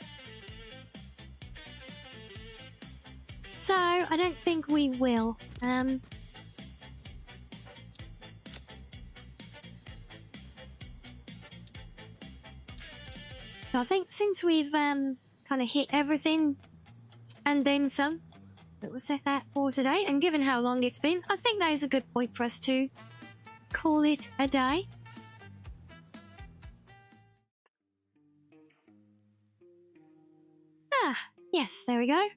So, I don't think we will. I think since we've kind of hit everything and then some that was set that for today, and given how long it's been, I think that is a good point for us to call it a day. Yes, there we go.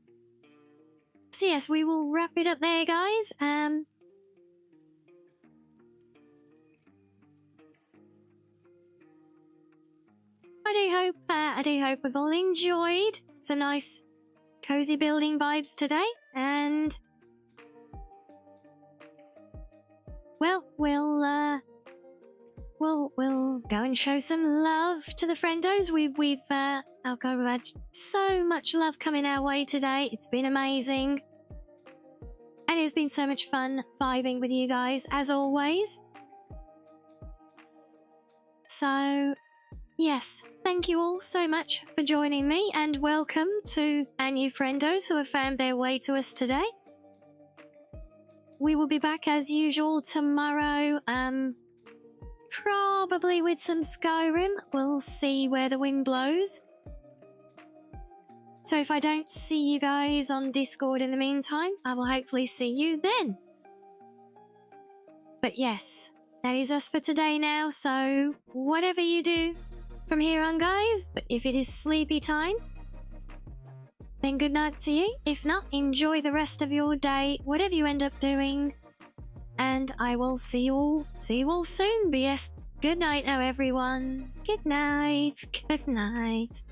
So yes, we will wrap it up there, guys. I do hope we've all enjoyed some nice, cozy building vibes today, and well, we'll go and show some love to the friendos. We've had so much love coming our way today. It's been amazing. And it's been so much fun vibing with you guys, as always. So, yes, thank you all so much for joining me, and welcome to our new friendos who have found their way to us today. We will be back as usual tomorrow, probably with some Skyrim. We'll see where the wind blows. So if I don't see you guys on Discord in the meantime, I will hopefully see you then. But yes, that is us for today now, so whatever you do from here on, guys, but if it is sleepy time, then good night to you. If not, enjoy the rest of your day, whatever you end up doing, and I will see you all soon. But yes, good night now, everyone. Good night. Good night.